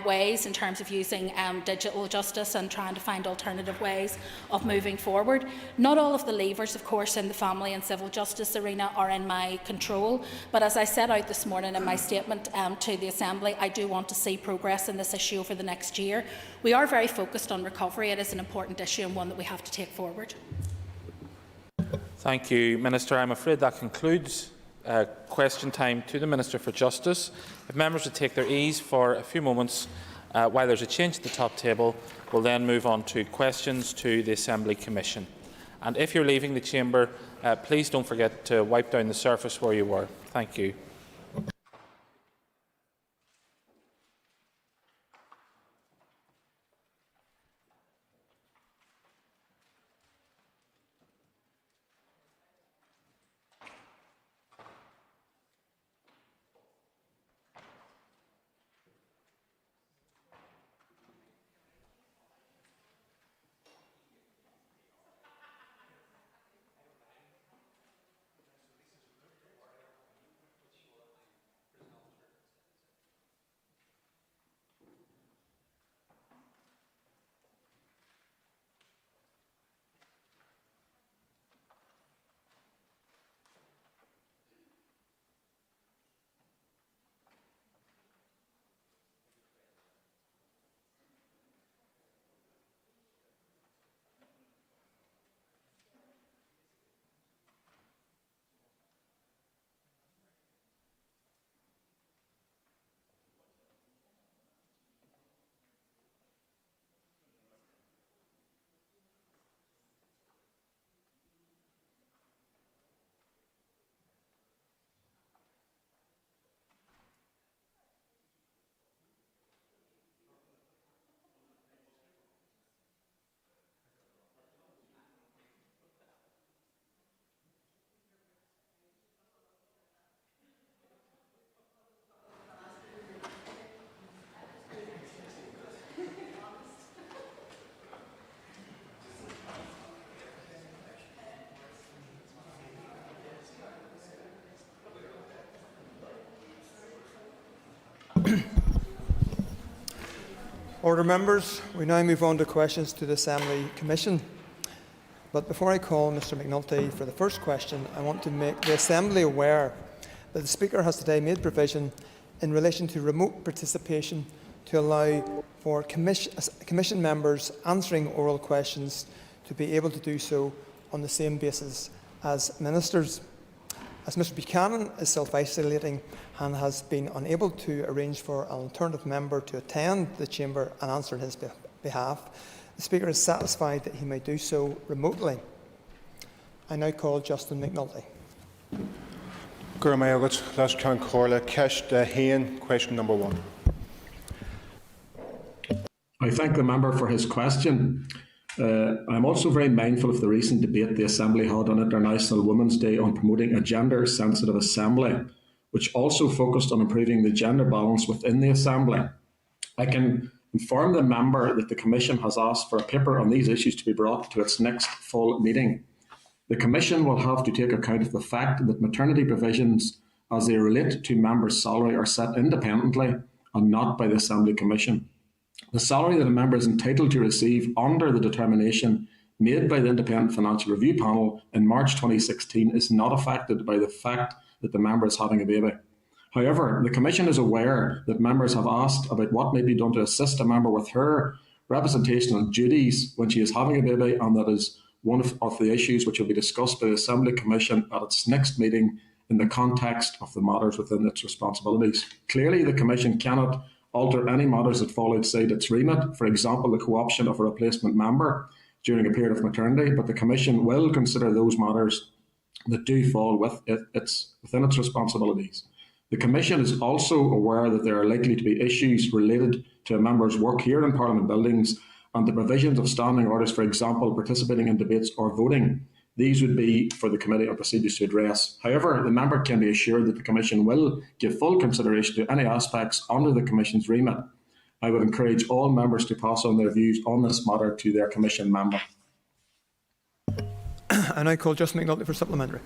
ways in terms of using digital justice and trying to find alternative ways of moving forward. Not all of the levers, of course, in the family and civil justice arena are in my control, but as I set out this morning in my statement to the Assembly, I do want to see progress in this issue over the next year. We are very focused on recovery. It is an important issue and one that we have to take forward. Thank you, Minister. I'm afraid that concludes question time to the Minister for Justice. If members would take their ease for a few moments while there's a change at the top table, we'll then move on to questions to the Assembly Commission. And if you're leaving the chamber, please don't forget to wipe down the surface where you were. Thank you. Order members, we now move on to questions to the Assembly Commission. But before I call Mr McNulty for the first question, I want to make the Assembly aware that the Speaker has today made provision in relation to remote participation to allow for Commission members answering oral questions to be able to do so on the same basis as ministers. As Mr Buchanan is self-isolating and has been unable to arrange for an alternative member to attend the chamber and answer on his behalf, the Speaker is satisfied that he may do so remotely. I now call Justin McNulty. Question number 1. I thank the member for his question. I'm also very mindful of the recent debate the Assembly had on International Women's Day on promoting a gender-sensitive Assembly, which also focused on improving the gender balance within the Assembly. I can inform the member that the Commission has asked for a paper on these issues to be brought to its next full meeting. The Commission will have to take account of the fact that maternity provisions as they relate to members' salary are set independently and not by the Assembly Commission. The salary that a member is entitled to receive under the determination made by the Independent Financial Review Panel in March 2016 is not affected by the fact that the member is having a baby. However, the Commission is aware that members have asked about what may be done to assist a member with her representational duties when she is having a baby, and that is one of the issues which will be discussed by the Assembly Commission at its next meeting in the context of the matters within its responsibilities. Clearly, the Commission cannot alter any matters that fall outside its remit, for example, the co-option of a replacement member during a period of maternity, but the Commission will consider those matters that do fall within its responsibilities. The Commission is also aware that there are likely to be issues related to a member's work here in Parliament buildings and the provisions of standing orders, for example, participating in debates or voting. These would be for the Committee on Procedures to address. However, the member can be assured that the Commission will give full consideration to any aspects under the Commission's remit. I would encourage all members to pass on their views on this matter to their Commission member. I now call Justin McNulty for supplementary.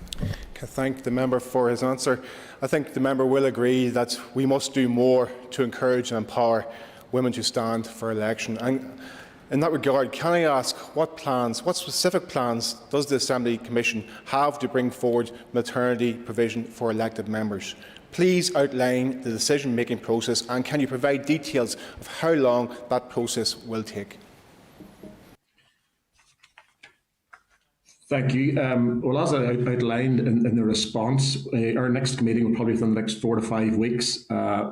I thank the member for his answer. I think the member will agree that we must do more to encourage and empower women to stand for election. And in that regard, can I ask what specific plans does the Assembly Commission have to bring forward maternity provision for elected members? Please outline the decision-making process, and can you provide details of how long that process will take? Thank you. Well, as I outlined in the response, our next meeting will probably be within the next 4 to 5 weeks.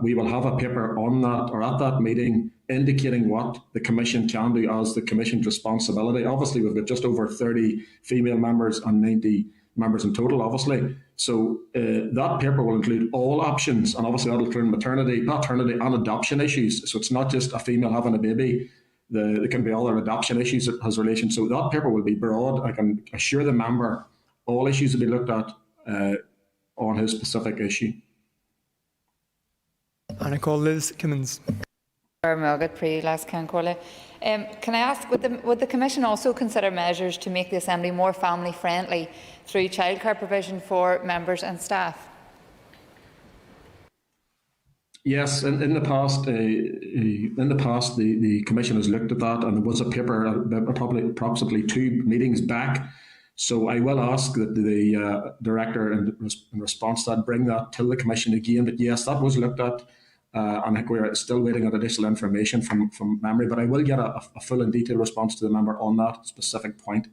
We will have a paper on that, or at that meeting, indicating what the Commission can do as the Commission's responsibility. Obviously, we've got just over 30 female members and 90 members in total, obviously. So that paper will include all options, and obviously that will include maternity, paternity and adoption issues. So it's not just a female having a baby. There can be other adoption issues that has relation. So that paper will be broad. I can assure the member all issues will be looked at on his specific issue. And I call Liz Kimmins. Can I ask, would the Commission also consider measures to make the Assembly more family-friendly through childcare provision for members and staff? Yes, in the past, the Commission has looked at that, and there was a paper approximately 2 meetings back. So I will ask that the Director, in response to that, bring that to the Commission again. But yes, that was looked at, and I think we're still waiting on additional information from memory. But I will get a full and detailed response to the member on that specific point.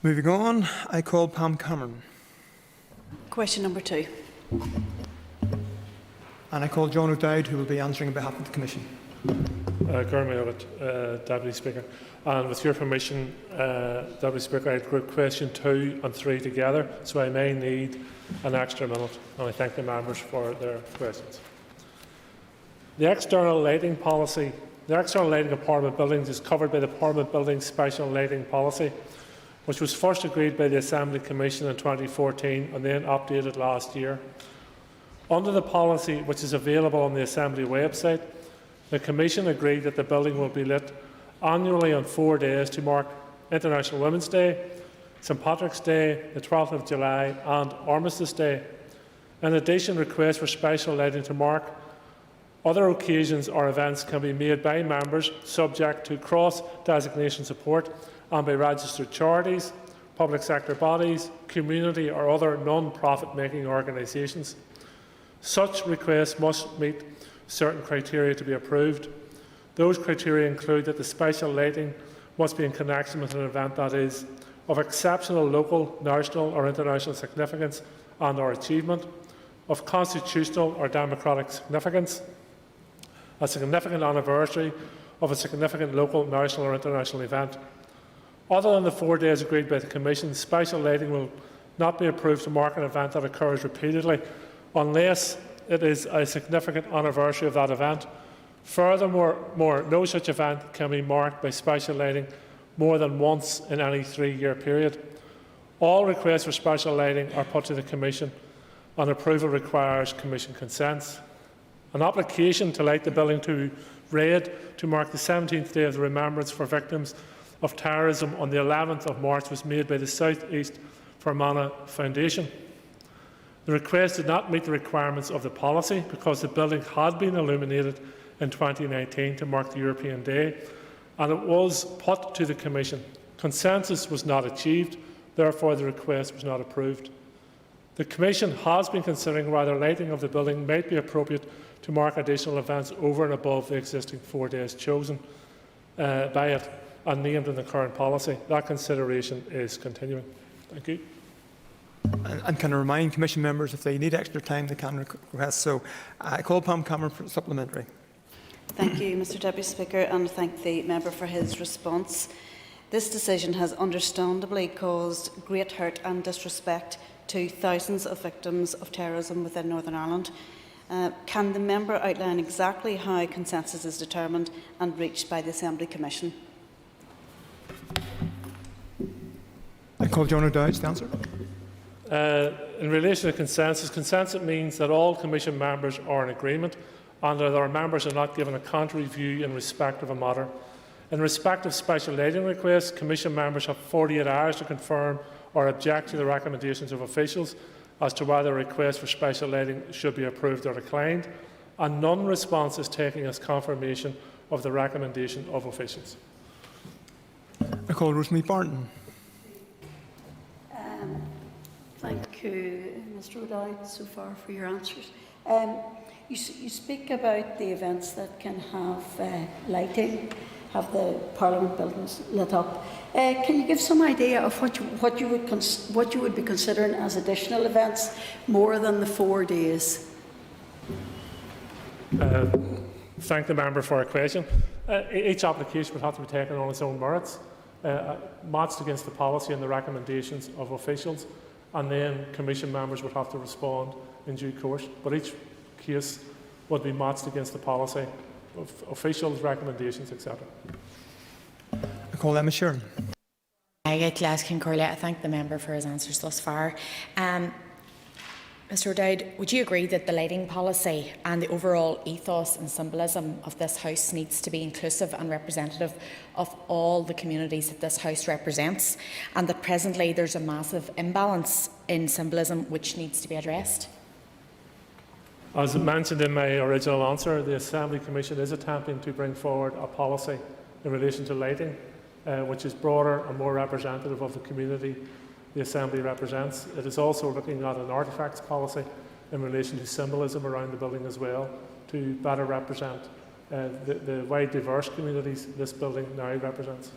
Moving on, I call Pam Cameron. Question number 2. And I call John O'Dowd, who will be answering on behalf of the Commission. Deputy Speaker. And with your permission, Deputy Speaker, I'd group question 2 and 3 together, so I may need an extra minute, and I thank the members for their questions. The external lighting policy. The external lighting of Parliament buildings is covered by the Parliament Buildings Special Lighting Policy, which was first agreed by the Assembly Commission in 2014 and then updated last year. Under the policy, which is available on the Assembly website, the Commission agreed that the building will be lit annually on 4 days to mark International Women's Day, St Patrick's Day, the 12th of July and Armistice Day. In addition, requests for special lighting to mark other occasions or events can be made by members subject to cross-designation support and by registered charities, public sector bodies, community or other non-profit making organisations. Such requests must meet certain criteria to be approved. Those criteria include that the special lighting must be in connection with an event that is of exceptional local, national or international significance and or achievement, of constitutional or democratic significance, a significant anniversary of a significant local, national or international event. Other than the 4 days agreed by the Commission, special lighting will not be approved to mark an event that occurs repeatedly unless it is a significant anniversary of that event. Furthermore, no such event can be marked by special lighting more than once in any 3-year period. All requests for special lighting are put to the Commission, and approval requires Commission consents. An application to light the building to red to mark the 17th day of the remembrance for victims of Terrorism on the 11th of March was made by the South East Fermanagh Foundation. The request did not meet the requirements of the policy because the building had been illuminated in 2019 to mark the European Day, and it was put to the Commission. Consensus was not achieved, therefore the request was not approved. The Commission has been considering whether lighting of the building might be appropriate to mark additional events over and above the existing 4 days chosen by it and named in the current policy. That consideration is continuing. Thank you. And can I remind Commission members if they need extra time they can request so. I call upon Cameron for supplementary. Thank you, Mr Deputy Speaker, and thank the member for his response. This decision has understandably caused great hurt and disrespect to thousands of victims of terrorism within Northern Ireland. Can the member outline exactly how consensus is determined and reached by the Assembly Commission? I call John O'Dowd to answer. In relation to consensus, consensus means that all Commission members are in agreement and that our members are not given a contrary view in respect of a matter. In respect of special lighting requests, Commission members have 48 hours to confirm or object to the recommendations of officials as to whether a request for special lighting should be approved or declined, and none response is taken as confirmation of the recommendation of officials. I call Rosemary Barton. Thank you, Mr O'Dowd, so far for your answers. You speak about the events that can have lighting, have the Parliament buildings lit up. Can you give some idea of what you would be considering as additional events, more than the 4 days? Thank the member for a question. Each application would have to be taken on its own merits, matched against the policy and the recommendations of officials, and then Commission members would have to respond in due course. But each case would be matched against the policy of officials' recommendations, etc. I call Emma Sheeran. I thank the member for his answers thus far. Mr O'Dowd, would you agree that the lighting policy and the overall ethos and symbolism of this House needs to be inclusive and representative of all the communities that this House represents, and that presently there's a massive imbalance in symbolism which needs to be addressed? As mentioned in my original answer, the Assembly Commission is attempting to bring forward a policy in relation to lighting which is broader and more representative of the community the Assembly represents. It is also looking at an artefacts policy in relation to symbolism around the building as well, to better represent the wide diverse communities this building now represents.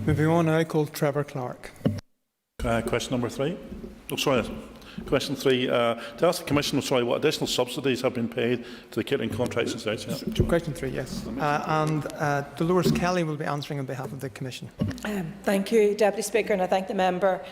Moving on now, I call Trevor Clark. Question number 3. Oh, sorry. Question 3. To ask the Commission, what additional subsidies have been paid to the catering contracts since the outset? Question 3, yes. Dolores Kelly will be answering on behalf of the Commission. Thank you, Deputy Speaker, and I thank the member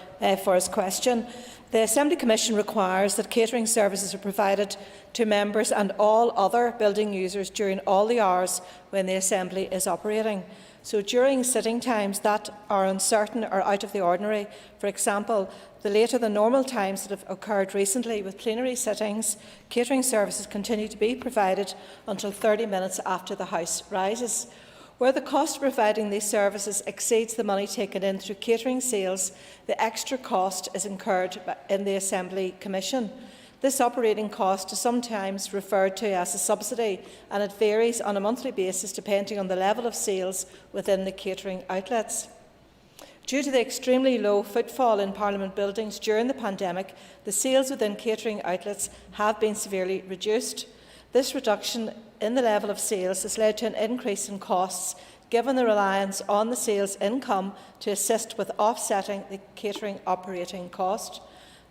for his question. The Assembly Commission requires that catering services are provided to members and all other building users during all the hours when the Assembly is operating. So during sitting times that are uncertain or out of the ordinary, for example, the later than normal times that have occurred recently with plenary sittings, catering services continue to be provided until 30 minutes after the House rises. Where the cost of providing these services exceeds the money taken in through catering sales, the extra cost is incurred in the Assembly Commission. This operating cost is sometimes referred to as a subsidy, and it varies on a monthly basis depending on the level of sales within the catering outlets. Due to the extremely low footfall in Parliament buildings during the pandemic, the sales within catering outlets have been severely reduced. This reduction in the level of sales has led to an increase in costs, given the reliance on the sales income to assist with offsetting the catering operating cost.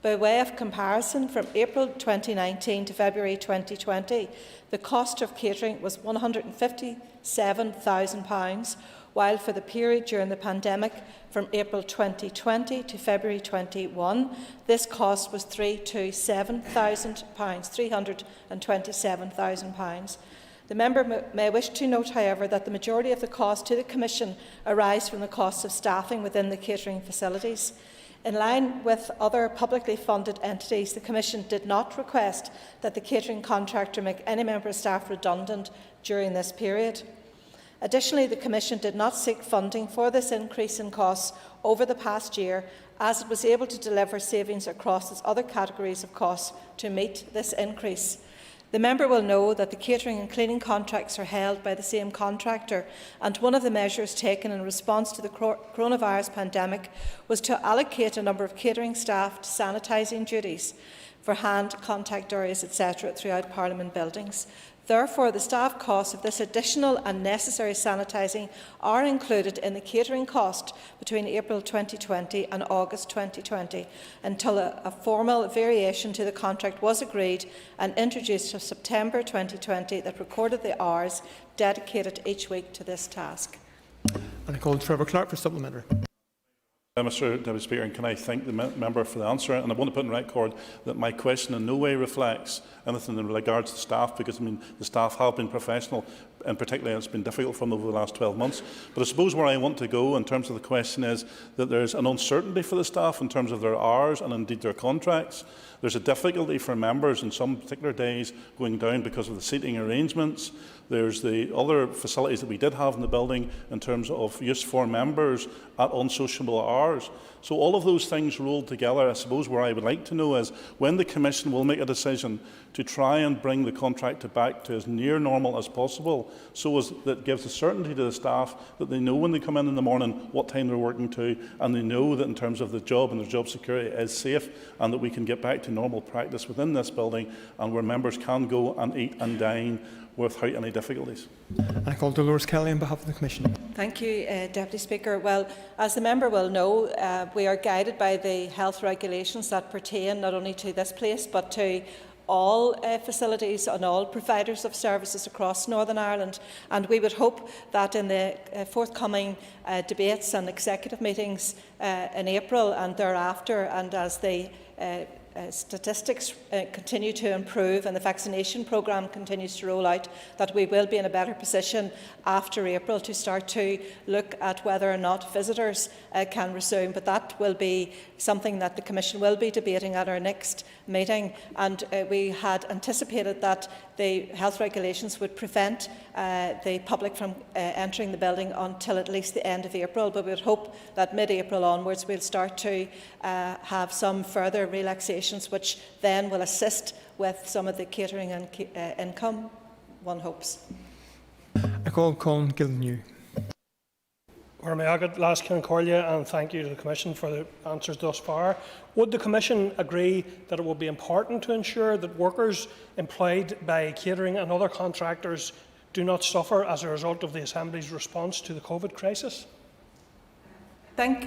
By way of comparison, from April 2019 to February 2020, the cost of catering was £157,000, while for the period during the pandemic, from April 2020 to February 2021, this cost was £327,000. The member may wish to note, however, that the majority of the cost to the Commission arise from the costs of staffing within the catering facilities. In line with other publicly funded entities, the Commission did not request that the catering contractor make any member of staff redundant during this period. Additionally, the Commission did not seek funding for this increase in costs over the past year, as it was able to deliver savings across its other categories of costs to meet this increase. The member will know that the catering and cleaning contracts are held by the same contractor, and one of the measures taken in response to the coronavirus pandemic was to allocate a number of catering staff to sanitising duties for hand, contact areas, etc. throughout Parliament buildings. Therefore, the staff costs of this additional and necessary sanitising are included in the catering cost between April 2020 and August 2020, until a formal variation to the contract was agreed and introduced in September 2020 that recorded the hours dedicated each week to this task. And I call Trevor Clark for supplementary. Mr Deputy Speaker, and can I thank the member for the answer? And I want to put on record that my question in no way reflects anything in regards to staff, because the staff have been professional, and particularly it's been difficult for them over the last 12 months. But I suppose where I want to go in terms of the question is that there is an uncertainty for the staff in terms of their hours and indeed their contracts. There's a difficulty for members in some particular days going down because of the seating arrangements. There's the other facilities that we did have in the building in terms of use for members at unsociable hours. So all of those things rolled together, I suppose where I would like to know is when the Commission will make a decision to try and bring the contract back to as near normal as possible, so as that gives a certainty to the staff that they know when they come in the morning what time they're working to, and they know that in terms of the job and their job security is safe, and that we can get back to normal practice within this building and where members can go and eat and dine without any difficulties. I call Dolores Kelly on behalf of the Commission. Thank you, Deputy Speaker. Well, as the member will know, we are guided by the health regulations that pertain not only to this place but to all facilities and all providers of services across Northern Ireland, and we would hope that in the forthcoming debates and executive meetings in April and thereafter, and as the statistics continue to improve and the vaccination programme continues to roll out, that we will be in a better position after April to start to look at whether or not visitors can resume. But that will be something that the Commission will be debating at our next meeting, and we had anticipated that the health regulations would prevent the public from entering the building until at least the end of April, but we would hope that mid-April onwards we'll start to have some further relaxations which then will assist with some of the catering and income, one hopes. I call Colin Gilnew. Last Concordia, and thank you to the Commission for the answers thus far. Would the Commission agree that it will be important to ensure that workers employed by catering and other contractors do not suffer as a result of the Assembly's response to the COVID crisis? Thank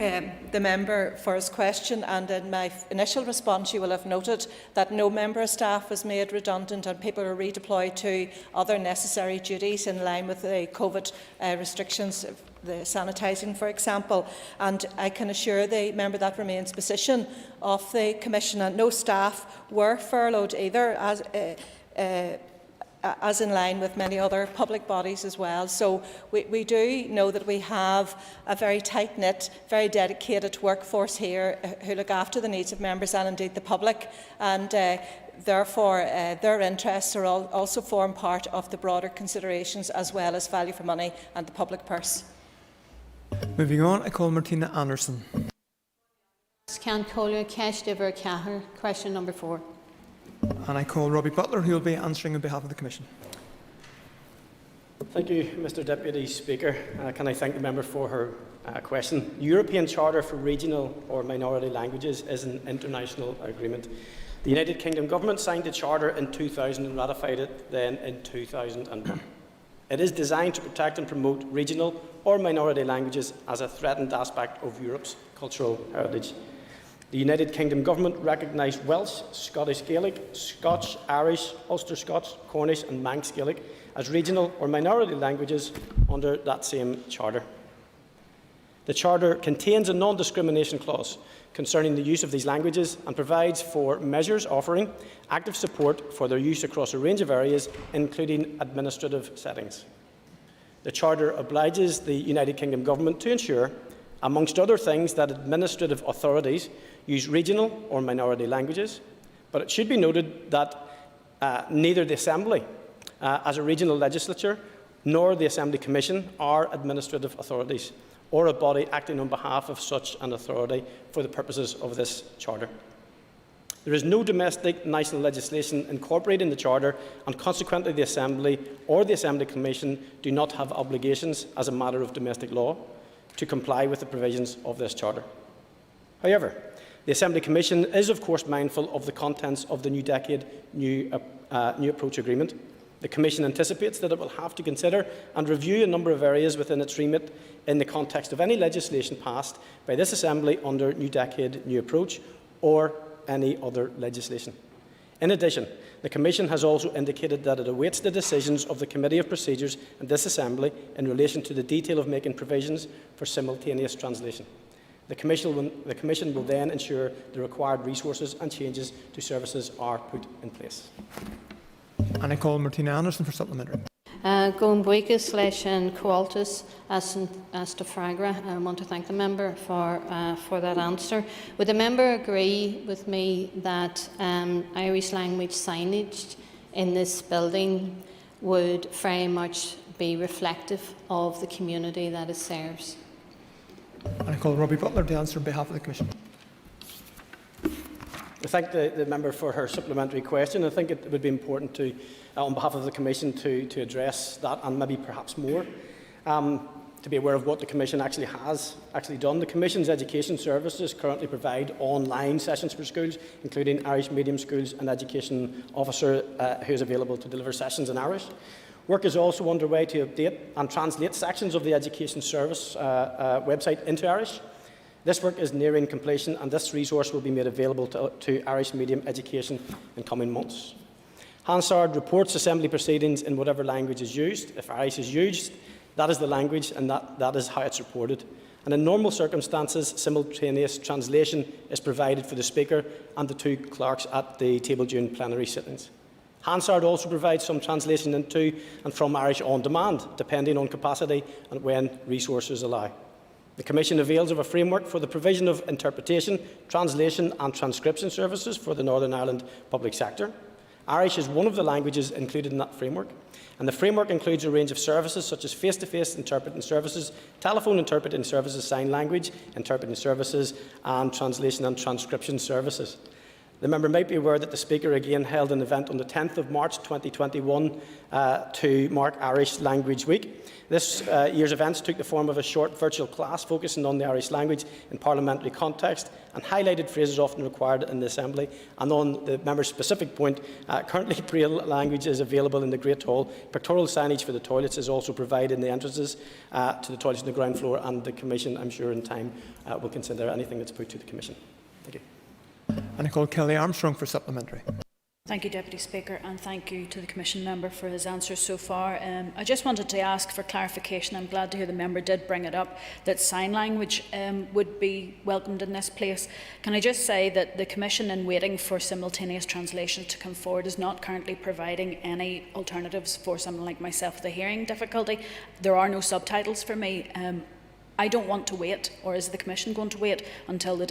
the member for his question, and in my initial response you will have noted that no member of staff was made redundant and people are redeployed to other necessary duties in line with the COVID restrictions, the sanitising for example, and I can assure the member that remains the position of the Commission, and no staff were furloughed either, as in line with many other public bodies as well. So we do know that we have a very tight-knit, very dedicated workforce here who look after the needs of members and indeed the public, and therefore their interests are also form part of the broader considerations as well as value for money and the public purse. Moving on, I call Martina Anderson. Question number 4. And I call Robbie Butler, who will be answering on behalf of the Commission. Thank you, Mr Deputy Speaker. Can I thank the member for her question? The European Charter for Regional or Minority Languages is an international agreement. The United Kingdom Government signed the Charter in 2000 and ratified it then in 2001. It is designed to protect and promote regional or minority languages as a threatened aspect of Europe's cultural heritage. The United Kingdom Government recognised Welsh, Scottish Gaelic, Scots, Irish, Ulster Scots, Cornish and Manx Gaelic as regional or minority languages under that same Charter. The Charter contains a non-discrimination clause concerning the use of these languages and provides for measures offering active support for their use across a range of areas, including administrative settings. The Charter obliges the United Kingdom Government to ensure, amongst other things, that administrative authorities use regional or minority languages, but it should be noted that neither the Assembly, as a regional legislature, nor the Assembly Commission are administrative authorities or a body acting on behalf of such an authority for the purposes of this Charter. There is no domestic national legislation incorporated in the Charter, and consequently the Assembly or the Assembly Commission do not have obligations as a matter of domestic law to comply with the provisions of this Charter. However, the Assembly Commission is of course mindful of the contents of the New Decade New Approach Agreement. The Commission anticipates that it will have to consider and review a number of areas within its remit in the context of any legislation passed by this Assembly under New Decade New Approach or any other legislation. In addition, the Commission has also indicated that it awaits the decisions of the Committee of Procedures in this Assembly in relation to the detail of making provisions for simultaneous translation. The Commission will then ensure the required resources and changes to services are put in place. And I call Martina Anderson for supplementary. Going buigas leis an comhaltas as to Fragra. I want to thank the member for that answer. Would the member agree with me that Irish language signage in this building would very much be reflective of the community that it serves? And I call Robbie Butler to answer on behalf of the Commission. I thank the member for her supplementary question. I think it would be important to, on behalf of the Commission, to address that and maybe perhaps more, to be aware of what the Commission has done. The Commission's education services currently provide online sessions for schools, including Irish medium schools, and education officer who is available to deliver sessions in Irish. Work is also underway to update and translate sections of the education service website into Irish. This work is nearing completion, and this resource will be made available to Irish medium education in coming months. Hansard reports Assembly proceedings in whatever language is used. If Irish is used, that is the language, and that is how it's reported. And in normal circumstances, simultaneous translation is provided for the Speaker and the two clerks at the table during plenary sittings. Hansard also provides some translation into and from Irish on demand, depending on capacity and when resources allow. The Commission avails of a framework for the provision of interpretation, translation and transcription services for the Northern Ireland public sector. Irish is one of the languages included in that framework, and the framework includes a range of services such as face-to-face interpreting services, telephone interpreting services, sign language interpreting services and translation and transcription services. The member might be aware that the Speaker again held an event on the 10th of March 2021 to mark Irish Language Week. This year's events took the form of a short virtual class focusing on the Irish language in parliamentary context and highlighted phrases often required in the Assembly. And on the member's specific point, currently Braille language is available in the Great Hall. Pictorial signage for the toilets is also provided in the entrances to the toilets on the ground floor, and the Commission, I'm sure in time, will consider anything that's put to the Commission. Thank you. And I call Kelly Armstrong for supplementary. Thank you, Deputy Speaker, and thank you to the Commission member for his answers so far. I just wanted to ask for clarification. I'm glad to hear the member did bring it up, that sign language would be welcomed in this place. Can I just say that the Commission, in waiting for simultaneous translation to come forward, is not currently providing any alternatives for someone like myself with a hearing difficulty. There are no subtitles for me. I don't want to wait, or is the Commission going to wait until the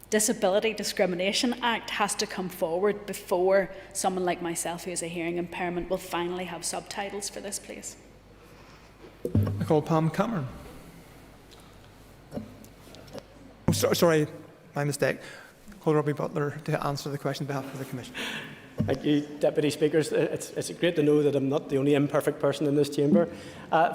Disability Discrimination Act has to come forward before someone like myself who has a hearing impairment will finally have subtitles for this place? I call Pam Cameron. Oh, sorry, my mistake. I call Robbie Butler to answer the question on behalf of the Commission. Thank you, Deputy Speakers. It's great to know that I'm not the only imperfect person in this chamber.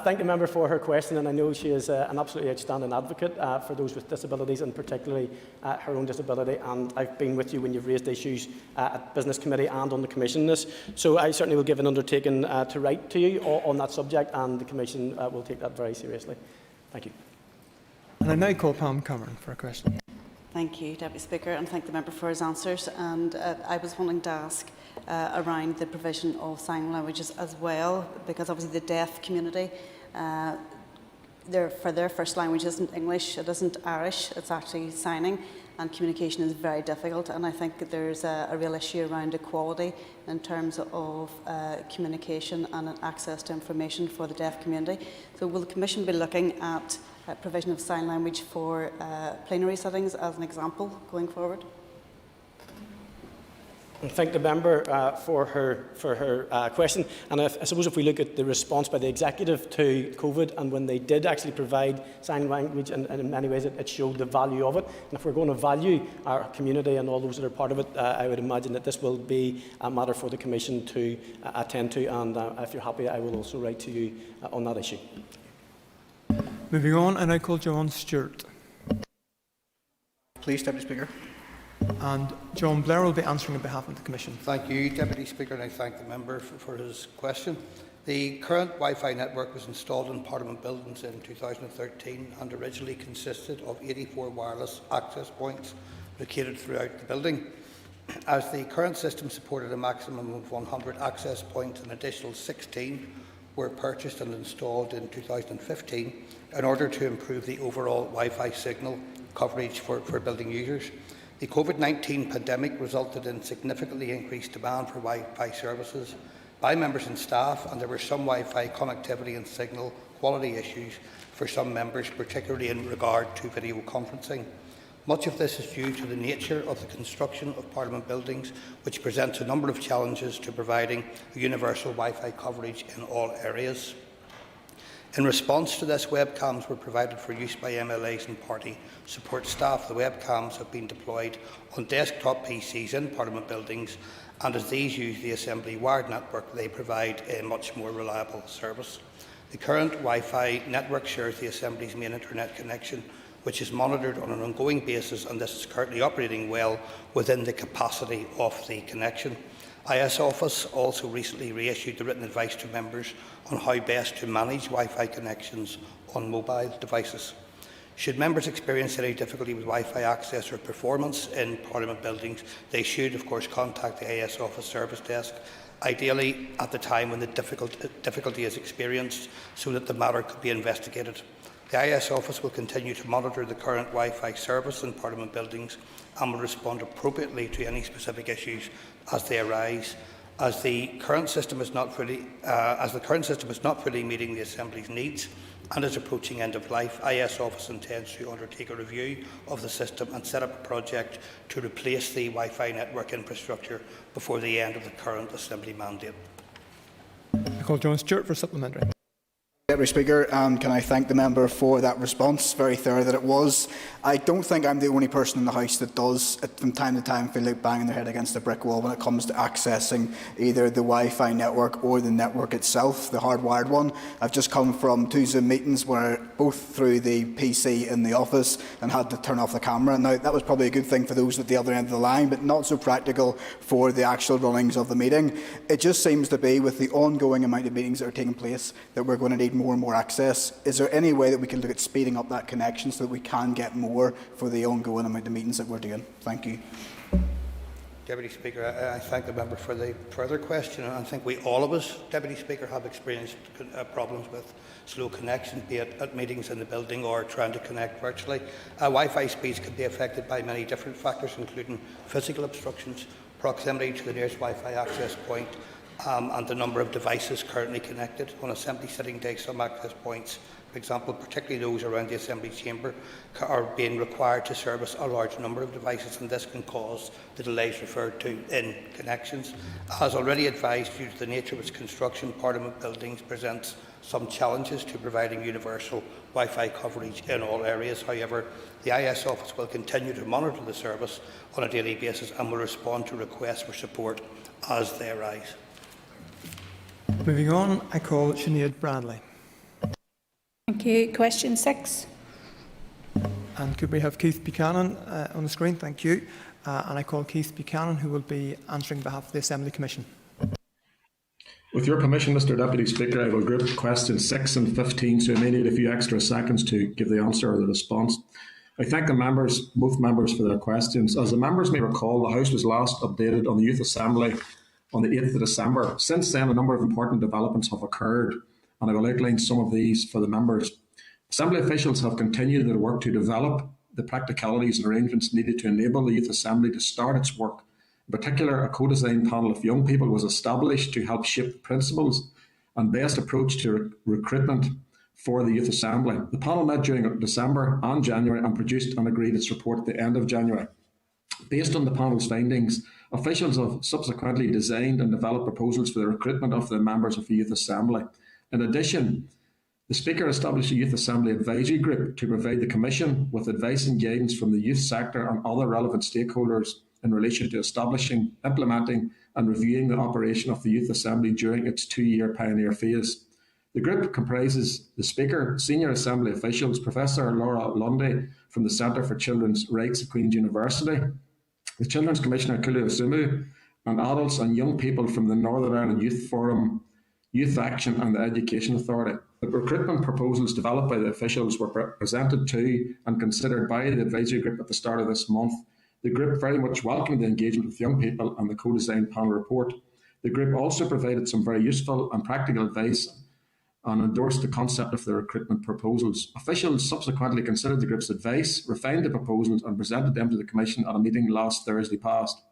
Thank the member for her question, and I know she is an absolutely outstanding advocate for those with disabilities, and particularly her own disability. And I've been with you when you've raised issues at Business Committee and on the Commission on this. So I certainly will give an undertaking to write to you on that subject, and the Commission will take that very seriously. Thank you. And I now call Pam Cameron for a question. Thank you, Deputy Speaker, and thank the member for his answers. And I was wanting to ask around the provision of sign languages as well, because obviously the deaf community, for their first language isn't English, it isn't Irish, it's actually signing, and communication is very difficult. And I think that there's a real issue around equality in terms of communication and access to information for the deaf community. So will the Commission be looking at provision of sign language for plenary sittings as an example going forward? I thank the member for her question. And I suppose if we look at the response by the executive to COVID, and when they did actually provide sign language, and in many ways it showed the value of it. And if we're going to value our community and all those that are part of it, I would imagine that this will be a matter for the Commission to attend to. And if you're happy, I will also write to you on that issue. Moving on, and I call John Stewart. Please, Deputy Speaker. And John Blair will be answering on behalf of the Commission. Thank you, Deputy Speaker, and I thank the member for his question. The current Wi-Fi network was installed in Parliament buildings in 2013 and originally consisted of 84 wireless access points located throughout the building. As the current system supported a maximum of 100 access points, an additional 16 were purchased and installed in 2015 in order to improve the overall Wi-Fi signal coverage for building users. The COVID-19 pandemic resulted in significantly increased demand for Wi-Fi services by members and staff, and there were some Wi-Fi connectivity and signal quality issues for some members, particularly in regard to video conferencing. Much of this is due to the nature of the construction of Parliament buildings, which presents a number of challenges to providing universal Wi-Fi coverage in all areas. In response to this, webcams were provided for use by MLAs and party support staff. The webcams have been deployed on desktop PCs in Parliament buildings, and as these use the Assembly wired network, they provide a much more reliable service. The current Wi-Fi network shares the Assembly's main internet connection, which is monitored on an ongoing basis, and this is currently operating well within the capacity of the connection. IS Office also recently reissued the written advice to members on how best to manage Wi-Fi connections on mobile devices. Should members experience any difficulty with Wi-Fi access or performance in Parliament buildings, they should, of course, contact the IS Office Service Desk, ideally at the time when the difficulty is experienced, so that the matter could be investigated. The IS Office will continue to monitor the current Wi-Fi service in Parliament buildings and will respond appropriately to any specific issues as they arise. As the current system is not fully meeting the Assembly's needs and is approaching end of life, IS Office intends to undertake a review of the system and set up a project to replace the Wi-Fi network infrastructure before the end of the current Assembly mandate. I call John Stewart for supplementary. Deputy Speaker, can I thank the member for that response, very thorough that it was. I don't think I'm the only person in the House that does, from time to time, feel like banging their head against a brick wall when it comes to accessing either the Wi-Fi network or the network itself, the hardwired one. I've just come from 2 Zoom meetings where both through the PC in the office and had to turn off the camera. Now, that was probably a good thing for those at the other end of the line, but not so practical for the actual runnings of the meeting. It just seems to be, with the ongoing amount of meetings that are taking place, that we're going to need more and more access. Is there any way that we can look at speeding up that connection so that we can get more for the ongoing amount of meetings that we're doing? Thank you. Deputy Speaker, I thank the member for the further question. I think we all of us, Deputy Speaker, have experienced problems with slow connection, be it at meetings in the building or trying to connect virtually. Wi-Fi speeds can be affected by many different factors, including physical obstructions, proximity to the nearest Wi-Fi access point, and the number of devices currently connected. On Assembly sitting day, some access points, for example, particularly those around the Assembly chamber, are being required to service a large number of devices, and this can cause the delays referred to in connections. As already advised, due to the nature of its construction, Parliament buildings presents some challenges to providing universal Wi-Fi coverage in all areas. However, the IS Office will continue to monitor the service on a daily basis and will respond to requests for support as they arise. Moving on, I call Sinead Bradley. Thank you. Question 6. And could we have Keith Buchanan on the screen? Thank you. And I call Keith Buchanan, who will be answering on behalf of the Assembly Commission. With your permission, Mr Deputy Speaker, I will group questions 6 and 15, so I may need a few extra seconds to give the answer or the response. I thank the members, both members, for their questions. As the members may recall, the House was last updated on the Youth Assembly on the 8th of December. Since then, a number of important developments have occurred, and I will outline some of these for the members. Assembly officials have continued their work to develop the practicalities and arrangements needed to enable the Youth Assembly to start its work. In particular, a co-design panel of young people was established to help shape the principles and best approach to recruitment for the Youth Assembly. The panel met during December and January and produced and agreed its report at the end of January. Based on the panel's findings, Officials have subsequently designed and developed proposals for the recruitment of the members of the Youth Assembly. In addition, the Speaker established a Youth Assembly Advisory Group to provide the Commission with advice and guidance from the youth sector and other relevant stakeholders in relation to establishing, implementing and reviewing the operation of the Youth Assembly during its 2-year pioneer phase. The group comprises the Speaker, senior Assembly officials, Professor Laura Lundy from the Centre for Children's Rights at Queen's University, the Children's Commissioner Kulu Osumu, and adults and young people from the Northern Ireland Youth Forum, Youth Action and the Education Authority. The recruitment proposals developed by the officials were presented to and considered by the advisory group at the start of this month. The group very much welcomed the engagement with young people and the co-designed panel report. The group also provided some very useful and practical advice and endorsed the concept of the recruitment proposals. Officials subsequently considered the group's advice, refined the proposals and presented them to the Commission at a meeting last Thursday past.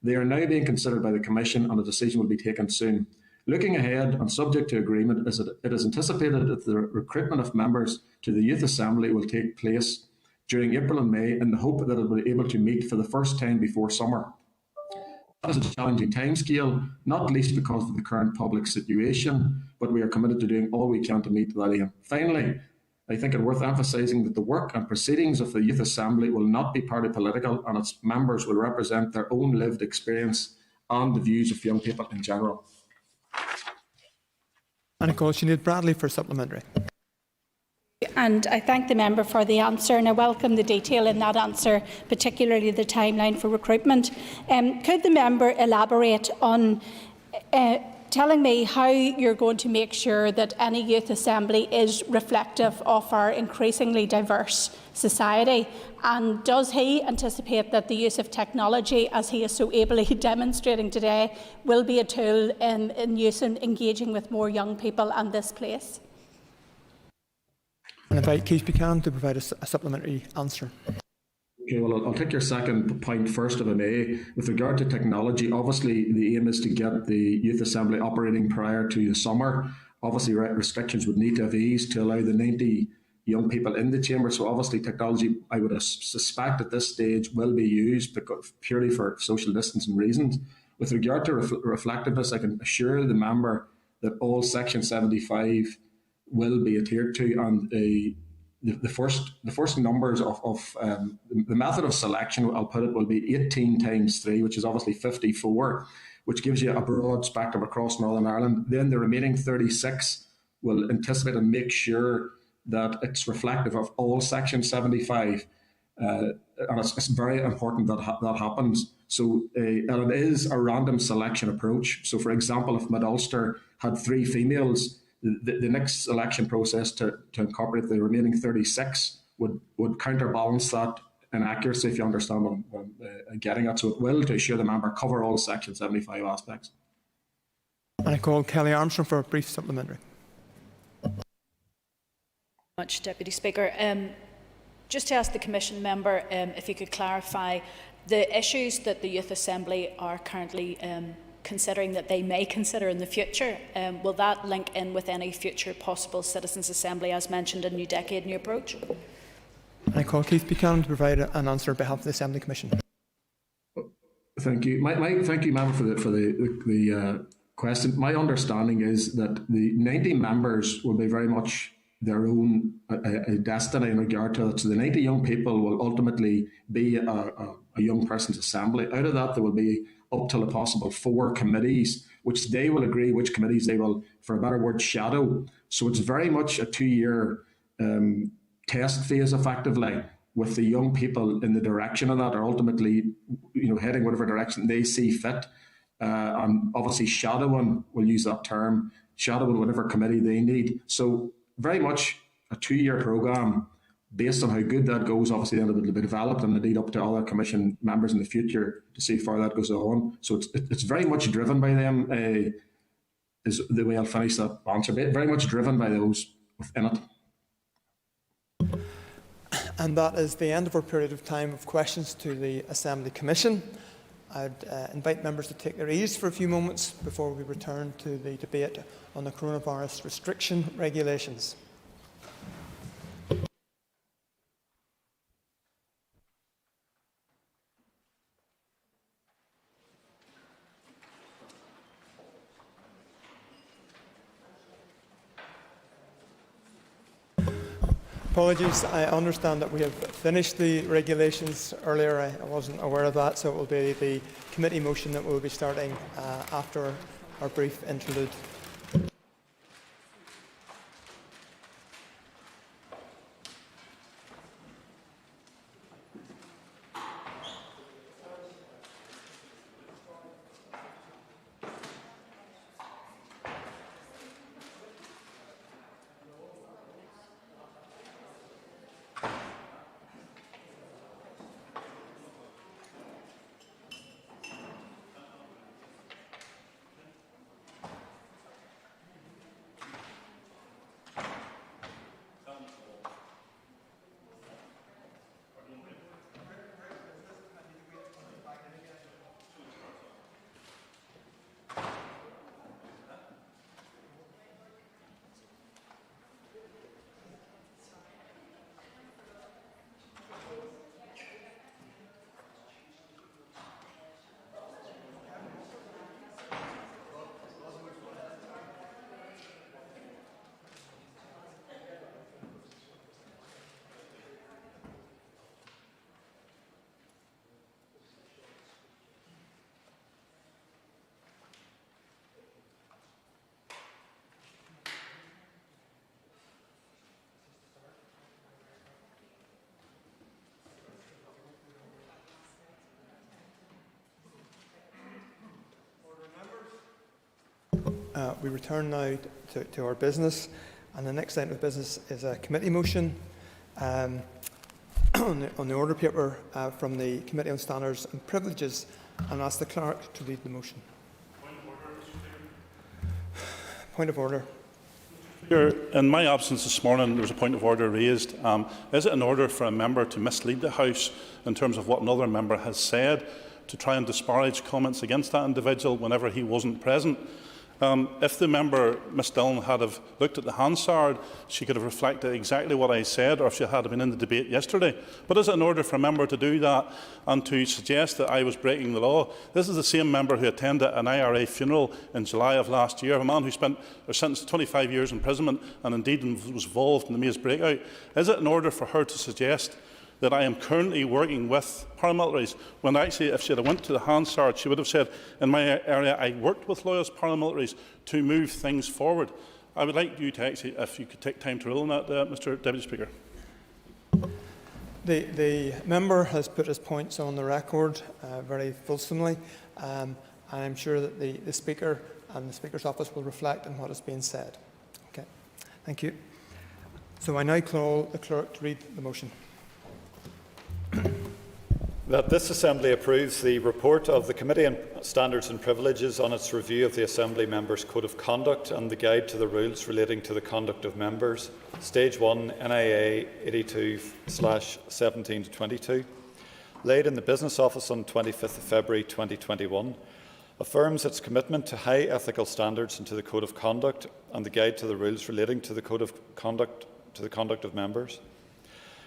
They are now being considered by the Commission and a decision will be taken soon. Looking ahead and subject to agreement, it is anticipated that the recruitment of members to the Youth Assembly will take place during April and May in the hope that it will be able to meet for the first time before summer. That is a challenging timescale, not least because of the current public situation, but we are committed to doing all we can to meet that aim. Finally, I think it's worth emphasising that the work and proceedings of the Youth Assembly will not be party political and its members will represent their own lived experience and the views of young people in general. And of course, you need Bradley for supplementary. And I thank the member for the answer, and I welcome the detail in that answer, particularly the timeline for recruitment. Could the member elaborate on telling me how you're going to make sure that any youth assembly is reflective of our increasingly diverse society? And does he anticipate that the use of technology, as he is so ably demonstrating today, will be a tool in use in engaging with more young people and this place? And invite Keith Buchanan to provide a supplementary answer. Okay, well, I'll take your second point first, if I may. With regard to technology, obviously the aim is to get the Youth Assembly operating prior to the summer. Obviously, restrictions would need to have eased to allow the 90 young people in the chamber. So obviously technology, I would suspect at this stage, will be used purely for social distancing reasons. With regard to reflectiveness, I can assure the member that all Section 75 will be adhered to, and the first numbers of the method of selection, I'll put it, will be 18 times 3, which is obviously 54, which gives you a broad spectrum across Northern Ireland. Then the remaining 36 will anticipate and make sure that it's reflective of all Section 75. And it's very important that that happens. So and it is a random selection approach. So, for example, if Mid-Ulster had 3 females, the next selection process to incorporate the remaining 36 would counterbalance that inaccuracy, if you understand what I'm getting at. So it will, to assure the member, cover all Section 75 aspects. And I call Kelly Armstrong for a brief supplementary. Much, Deputy Speaker. Just to ask the Commission member if he could clarify the issues that the Youth Assembly are currently considering that they may consider in the future. Will that link in with any future possible Citizens' Assembly as mentioned in New Decade, New Approach? And I call Keith Buchanan to provide an answer on behalf of the Assembly Commission. Thank you. Thank you, member, for the question. My understanding is that the 90 members will be very much their own destiny in regard to it. So the 90 young people will ultimately be a young person's assembly. Out of that, there will be up till a possible 4 committees, which they will agree which committees they will, for a better word, shadow. So it's very much a 2-year test phase, effectively, with the young people in the direction of that, or ultimately, heading whatever direction they see fit. And obviously shadowing, we'll use that term, shadowing whatever committee they need. So very much a 2-year programme. Based on how good that goes, obviously then it will be developed and indeed up to other Commission members in the future to see how far that goes on. So it's very much driven by them, is the way I'll finish that answer. Very much driven by those within it. And that is the end of our period of time of questions to the Assembly Commission. I'd invite members to take their ease for a few moments before we return to the debate on the coronavirus restriction regulations. Apologies, I understand that we have finished the regulations earlier. I wasn't aware of that, so it will be the committee motion that we'll be starting after our brief interlude. We return now to our business, and the next item of business is a committee motion on the order paper from the Committee on Standards and Privileges, and ask the clerk to read the motion. Point of order. In my absence this morning, there was a point of order raised. Is it in order for a member to mislead the House in terms of what another member has said, to try and disparage comments against that individual whenever he wasn't present? If the member, Ms Dillon, had have looked at the Hansard, she could have reflected exactly what I said, or if she had been in the debate yesterday. But is it in order for a member to do that and to suggest that I was breaking the law? This is the same member who attended an IRA funeral in July of last year, a man who spent or sentenced 25 years imprisonment and indeed was involved in the Maze breakout. Is it in order for her to suggest that I am currently working with paramilitaries, when actually, if she had went to the Hansard, she would have said, in my area, I worked with loyalist paramilitaries to move things forward? I would like you to actually, if you could take time to rule on that, Mr Deputy Speaker. The member has put his points on the record very fulsomely, and I'm sure that the Speaker and the Speaker's office will reflect on what has been said. Okay, thank you. So I now call the clerk to read the motion. That this Assembly approves the report of the Committee on Standards and Privileges on its review of the Assembly Members' Code of Conduct and the Guide to the Rules relating to the conduct of members, Stage 1, NIA 82/17-22, laid in the Business Office on 25th of February 2021, affirms its commitment to high ethical standards and to the Code of Conduct and the Guide to the Rules relating to the Code of Conduct of members,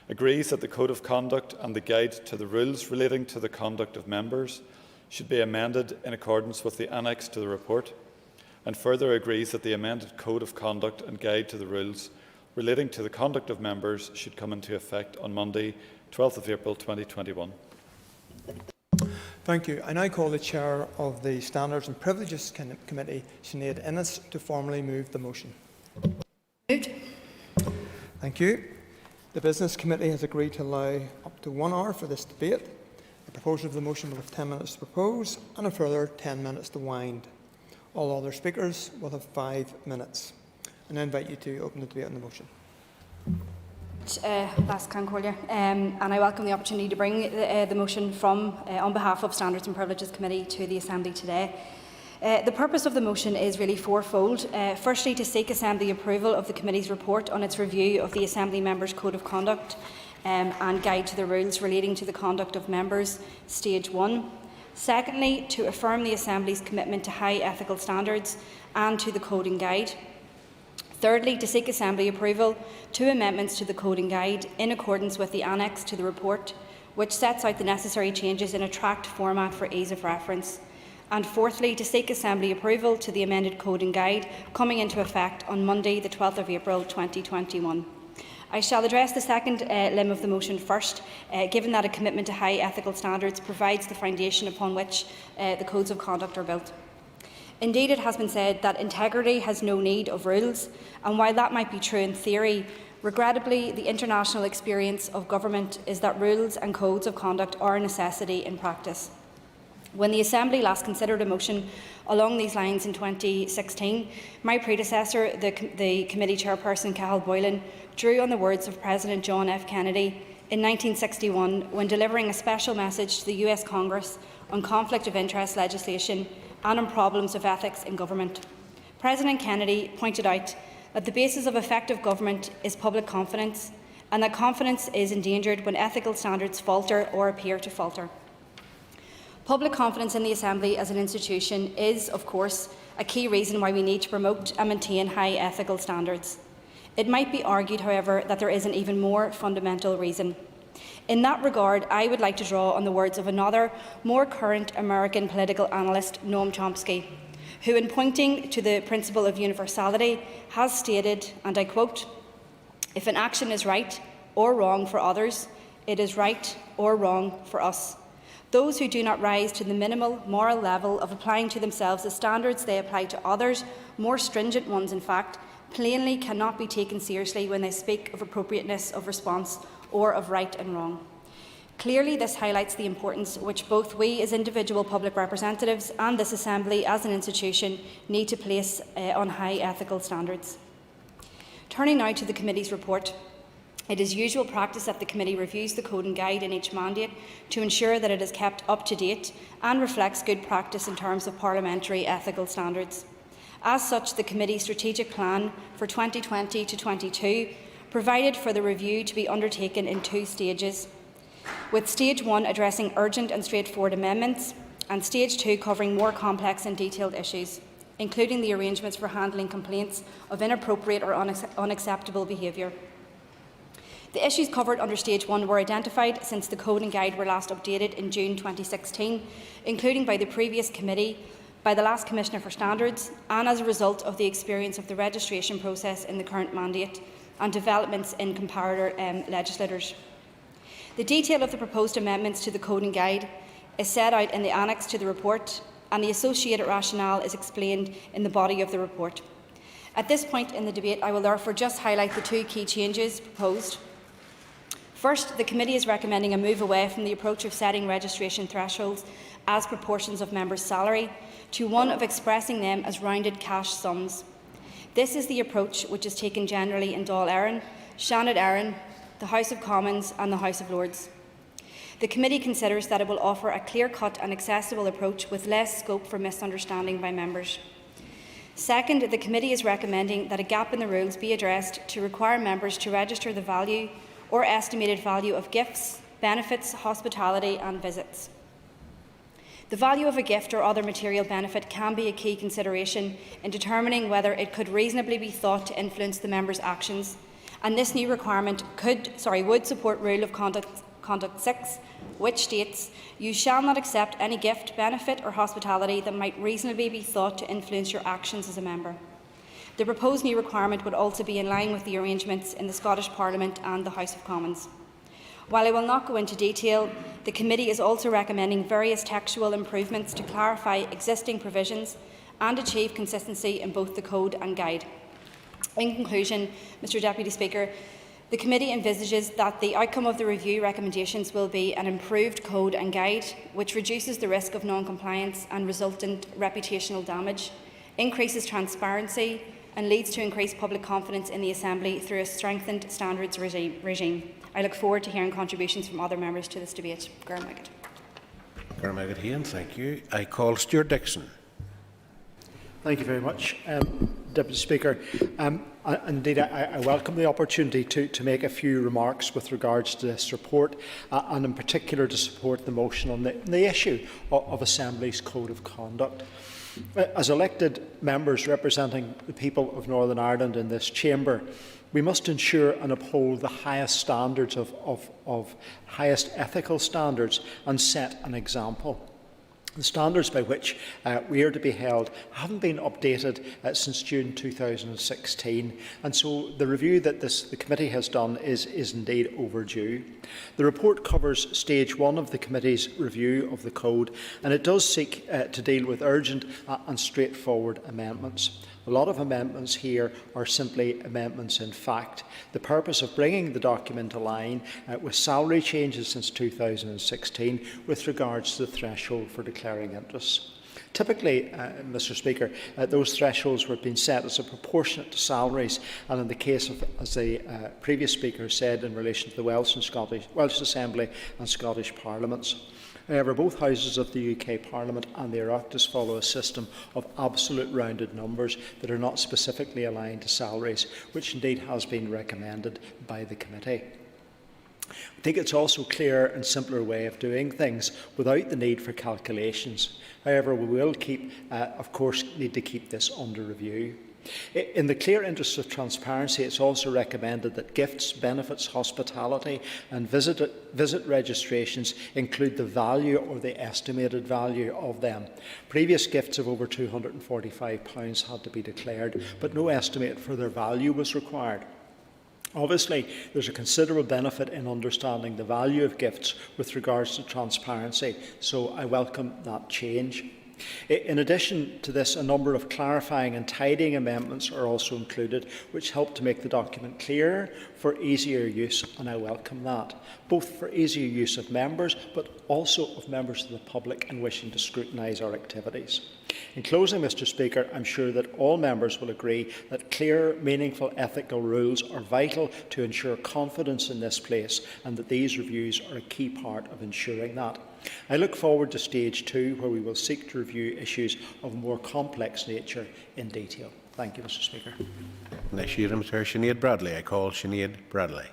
agrees that the Code of Conduct and the Guide to the Rules relating to the conduct of members should be amended in accordance with the annex to the report, and further agrees that the amended Code of Conduct and Guide to the Rules relating to the conduct of members should come into effect on Monday, 12th of April 2021. Thank you. I now call the Chair of the Standards and Privileges Committee, Sinead Innes, to formally move the motion. Moved. Thank you. The Business Committee has agreed to allow up to 1 hour for this debate. The proposer of the motion will have 10 minutes to propose and a further 10 minutes to wind. All other speakers will have 5 minutes. And I invite you to open the debate on the motion. And I welcome the opportunity to bring the motion from, on behalf of Standards and Privileges Committee to the Assembly today. The purpose of the motion is really fourfold. Firstly, to seek Assembly approval of the Committee's report on its review of the Assembly Members' Code of Conduct and Guide to the Rules relating to the conduct of members, Stage 1. Secondly, to affirm the Assembly's commitment to high ethical standards and to the Code and Guide. Thirdly, to seek Assembly approval to amendments to the Code and Guide in accordance with the annex to the report, which sets out the necessary changes in a tracked format for ease of reference. And fourthly, to seek Assembly approval to the amended Code and Guide coming into effect on Monday, the 12th of April 2021. I shall address the second limb of the motion first, given that a commitment to high ethical standards provides the foundation upon which the codes of conduct are built. Indeed, it has been said that integrity has no need of rules, and while that might be true in theory, regrettably, the international experience of government is that rules and codes of conduct are a necessity in practice. When the Assembly last considered a motion along these lines in 2016, my predecessor, the committee chairperson Cathal Boylan, drew on the words of President John F. Kennedy in 1961 when delivering a special message to the US Congress on conflict of interest legislation and on problems of ethics in government. President Kennedy pointed out that the basis of effective government is public confidence, and that confidence is endangered when ethical standards falter or appear to falter. Public confidence in the Assembly as an institution is, of course, a key reason why we need to promote and maintain high ethical standards. It might be argued, however, that there is an even more fundamental reason. In that regard, I would like to draw on the words of another, more current American political analyst, Noam Chomsky, who, in pointing to the principle of universality, has stated, and I quote, "If an action is right or wrong for others, it is right or wrong for us. Those who do not rise to the minimal moral level of applying to themselves the standards they apply to others, more stringent ones in fact, plainly cannot be taken seriously when they speak of appropriateness of response or of right and wrong." Clearly, this highlights the importance which both we as individual public representatives and this Assembly as an institution need to place on high ethical standards. Turning now to the committee's report. It is usual practice that the committee reviews the code and guide in each mandate to ensure that it is kept up to date and reflects good practice in terms of parliamentary ethical standards. As such, the committee's strategic plan for 2020 to 22 provided for the review to be undertaken in 2 stages, with Stage 1 addressing urgent and straightforward amendments, and Stage 2 covering more complex and detailed issues, including the arrangements for handling complaints of inappropriate or unacceptable behaviour. The issues covered under Stage 1 were identified since the Code and Guide were last updated in June 2016, including by the previous committee, by the last Commissioner for Standards, and as a result of the experience of the registration process in the current mandate and developments in comparator legislators. The detail of the proposed amendments to the Code and Guide is set out in the annex to the report, and the associated rationale is explained in the body of the report. At this point in the debate, I will therefore just highlight the 2 key changes proposed. First, the committee is recommending a move away from the approach of setting registration thresholds as proportions of members' salary to one of expressing them as rounded cash sums. This is the approach which is taken generally in Dáil Éireann, Seanad Éireann, the House of Commons and the House of Lords. The committee considers that it will offer a clear-cut and accessible approach with less scope for misunderstanding by members. Second, the committee is recommending that a gap in the rules be addressed to require members to register the value or estimated value of gifts, benefits, hospitality and visits. The value of a gift or other material benefit can be a key consideration in determining whether it could reasonably be thought to influence the member's actions, and this new requirement would support Rule of Conduct 6, which states, "You shall not accept any gift, benefit or hospitality that might reasonably be thought to influence your actions as a member." The proposed new requirement would also be in line with the arrangements in the Scottish Parliament and the House of Commons. While I will not go into detail, the committee is also recommending various textual improvements to clarify existing provisions and achieve consistency in both the Code and Guide. In conclusion, Mr Deputy Speaker, the committee envisages that the outcome of the review recommendations will be an improved Code and Guide, which reduces the risk of non-compliance and resultant reputational damage, increases transparency, and leads to increased public confidence in the Assembly through a strengthened standards regime. I look forward to hearing contributions from other members to this debate. Thank you. I call Stuart Dixon. Thank you very much, Deputy Speaker. Indeed, I welcome the opportunity to make a few remarks with regards to this report, and in particular to support the motion on the issue of Assembly's Code of Conduct. As elected members representing the people of Northern Ireland in this chamber, we must ensure and uphold the highest standards of highest ethical standards and set an example. The standards by which we are to be held haven't been updated since June 2016, and so the review that the committee has done is indeed overdue. The report covers stage 1 of the committee's review of the code, and it does seek to deal with urgent and straightforward amendments. A lot of amendments here are simply amendments in fact. The purpose of bringing the document to line with salary changes since 2016 with regards to the threshold for declaring interests. Typically, Mr Speaker, those thresholds were being set as a proportionate to salaries, and in the case of, as the previous speaker said, in relation to the Welsh Assembly and Scottish Parliaments. However, both houses of the UK Parliament and the Oireachtas follow a system of absolute rounded numbers that are not specifically aligned to salaries, which indeed has been recommended by the committee. I think it's also a clearer and simpler way of doing things without the need for calculations. However, we will of course, need to keep this under review. In the clear interest of transparency, it's also recommended that gifts, benefits, hospitality and visit registrations include the value or the estimated value of them. Previous gifts of over £245 had to be declared, but no estimate for their value was required. Obviously, there's a considerable benefit in understanding the value of gifts with regards to transparency, so I welcome that change. In addition to this, a number of clarifying and tidying amendments are also included, which help to make the document clearer for easier use, and I welcome that, both for easier use of members, but also of members of the public and wishing to scrutinise our activities. In closing, Mr Speaker, I'm sure that all members will agree that clear, meaningful ethical rules are vital to ensure confidence in this place, and that these reviews are a key part of ensuring that. I look forward to stage 2, where we will seek to review issues of a more complex nature in detail. Thank you, Mr Speaker. Next item, Sir Sinead Bradley. I call Sinead Bradley.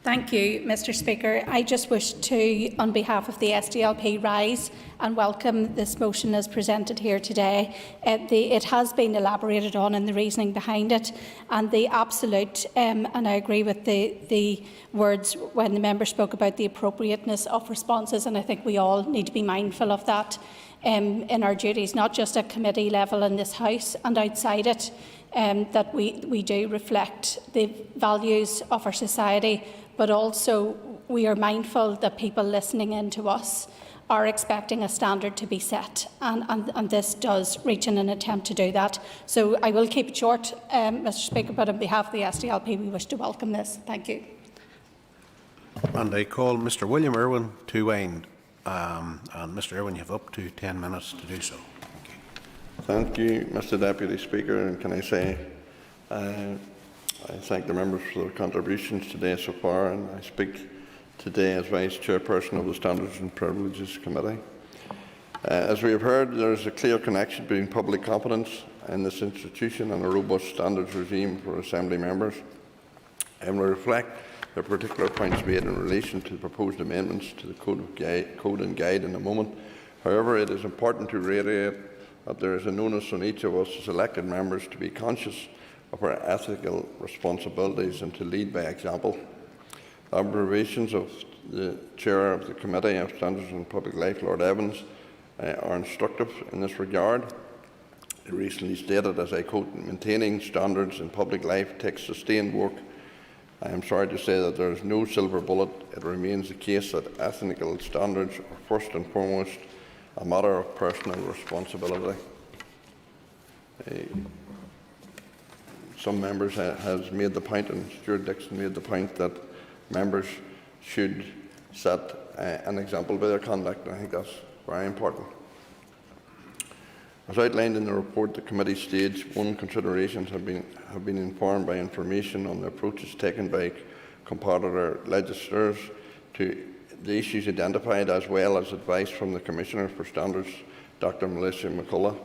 Thank you, Mr Speaker. I just wish to, on behalf of the SDLP, rise and welcome this motion as presented here today. It has been elaborated on and the reasoning behind it, and the absolute, and I agree with the words when the member spoke about the appropriateness of responses, and I think we all need to be mindful of that in our duties, not just at committee level in this House and outside it, that we do reflect the values of our society, but also we are mindful that people listening in to us are expecting a standard to be set, and this does reach in an attempt to do that. So I will keep it short, Mr Speaker, but on behalf of the SDLP we wish to welcome this. Thank you. And I call Mr William Irwin to wind. And Mr Irwin, you have up to 10 minutes to do so. Thank you, Mr Deputy Speaker, and can I say I thank the members for their contributions today so far, and I speak today as Vice Chairperson of the Standards and Privileges Committee. As we have heard, there is a clear connection between public confidence in this institution and a robust standards regime for Assembly members, and we reflect the particular points made in relation to the proposed amendments to the Code and Guide in a moment. However, it is important to reiterate that there is an onus on each of us as elected members to be conscious of our ethical responsibilities and to lead by example. The observations of the Chair of the Committee of Standards and Public Life, Lord Evans, are instructive in this regard. He recently stated, as I quote, "Maintaining standards in public life takes sustained work. I am sorry to say that there is no silver bullet. It remains the case that ethical standards are first and foremost a matter of personal responsibility." Some members has made the point, and Stuart Dixon made the point, that members should set an example by their conduct, and I think that's very important. As outlined in the report, the committee stage 1 considerations have been informed by information on the approaches taken by comparator legislators to the issues identified, as well as advice from the Commissioner for Standards, Dr Melissa McCullough.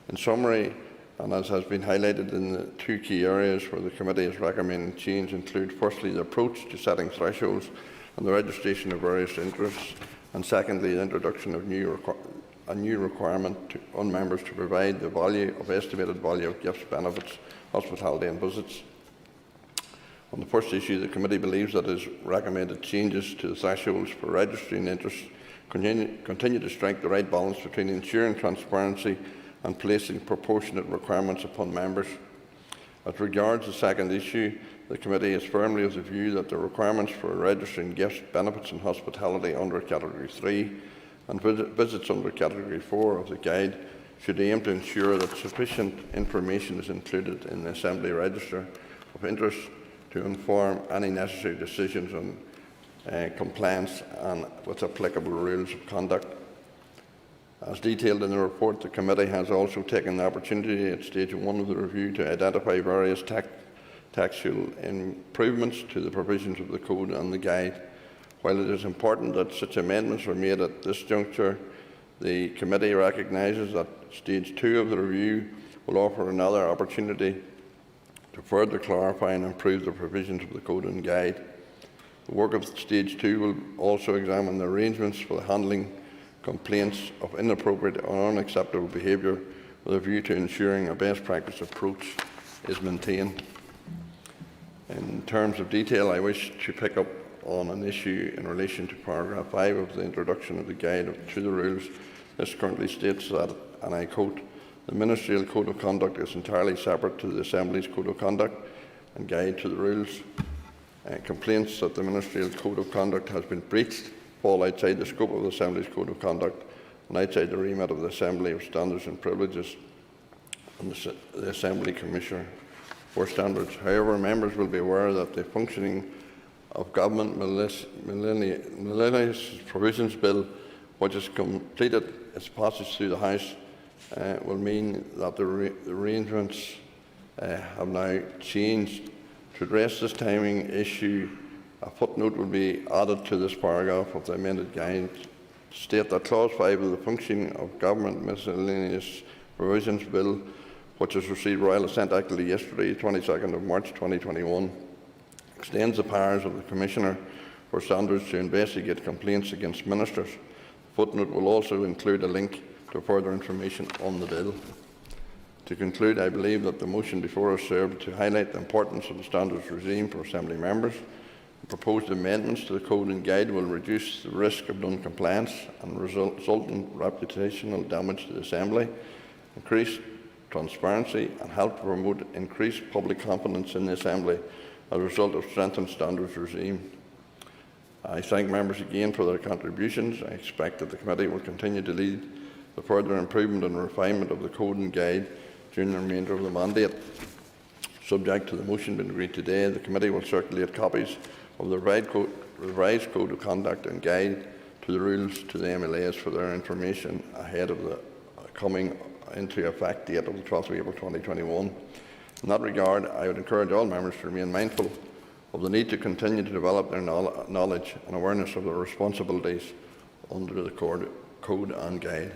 In summary, and as has been highlighted in the 2 key areas where the committee is recommending change, include firstly the approach to setting thresholds and the registration of various interests, and secondly the introduction of a new requirement on members to provide the estimated value of gifts, benefits, hospitality and visits. On the first issue, the committee believes that its recommended changes to the thresholds for registering interests continue to strike the right balance between ensuring transparency and placing proportionate requirements upon members. As regards the second issue, the committee is firmly of the view that the requirements for registering guest benefits and hospitality under Category 3 and visits under Category 4 of the guide should aim to ensure that sufficient information is included in the Assembly Register of Interest to inform any necessary decisions on compliance and with applicable rules of conduct. As detailed in the report, the committee has also taken the opportunity at stage 1 of the review to identify various textual improvements to the provisions of the Code and the Guide. While it is important that such amendments are made at this juncture, the committee recognises that stage 2 of the review will offer another opportunity to further clarify and improve the provisions of the Code and Guide. The work of stage 2 will also examine the arrangements for the handling complaints of inappropriate or unacceptable behaviour with a view to ensuring a best practice approach is maintained. In terms of detail, I wish to pick up on an issue in relation to paragraph 5 of the introduction of the guide to the rules. This currently states that, and I quote, "The Ministerial Code of Conduct is entirely separate to the Assembly's Code of Conduct and Guide to the Rules. Complaints that the Ministerial Code of Conduct has been breached fall outside the scope of the Assembly's Code of Conduct and outside the remit of the Assembly of Standards and Privileges and the Assembly Commissioner for Standards. However, members will be aware that the functioning of Government Millennium Provisions Bill, which is completed its passage through the House, will mean that the arrangements have now changed. To address this timing issue, a footnote will be added to this paragraph of the amended guide to state that Clause 5 of the Functioning of Government Miscellaneous Provisions Bill, which has received royal assent actually yesterday, 22nd of March 2021, extends the powers of the Commissioner for Standards to investigate complaints against ministers. The footnote will also include a link to further information on the bill. To conclude, I believe that the motion before us served to highlight the importance of the standards regime for Assembly members. The proposed amendments to the Code and Guide will reduce the risk of non-compliance and resultant reputational damage to the Assembly, increase transparency and help to promote increased public confidence in the Assembly as a result of strengthened standards regime. I thank members again for their contributions. I expect that the committee will continue to lead the further improvement and refinement of the Code and Guide during the remainder of the mandate. Subject to the motion being agreed today, the committee will circulate copies of the revised Code of Conduct and Guide to the rules to the MLAs for their information ahead of the coming into effect date of the 12th of April 2021. In that regard, I would encourage all members to remain mindful of the need to continue to develop their knowledge and awareness of their responsibilities under the Code and Guide.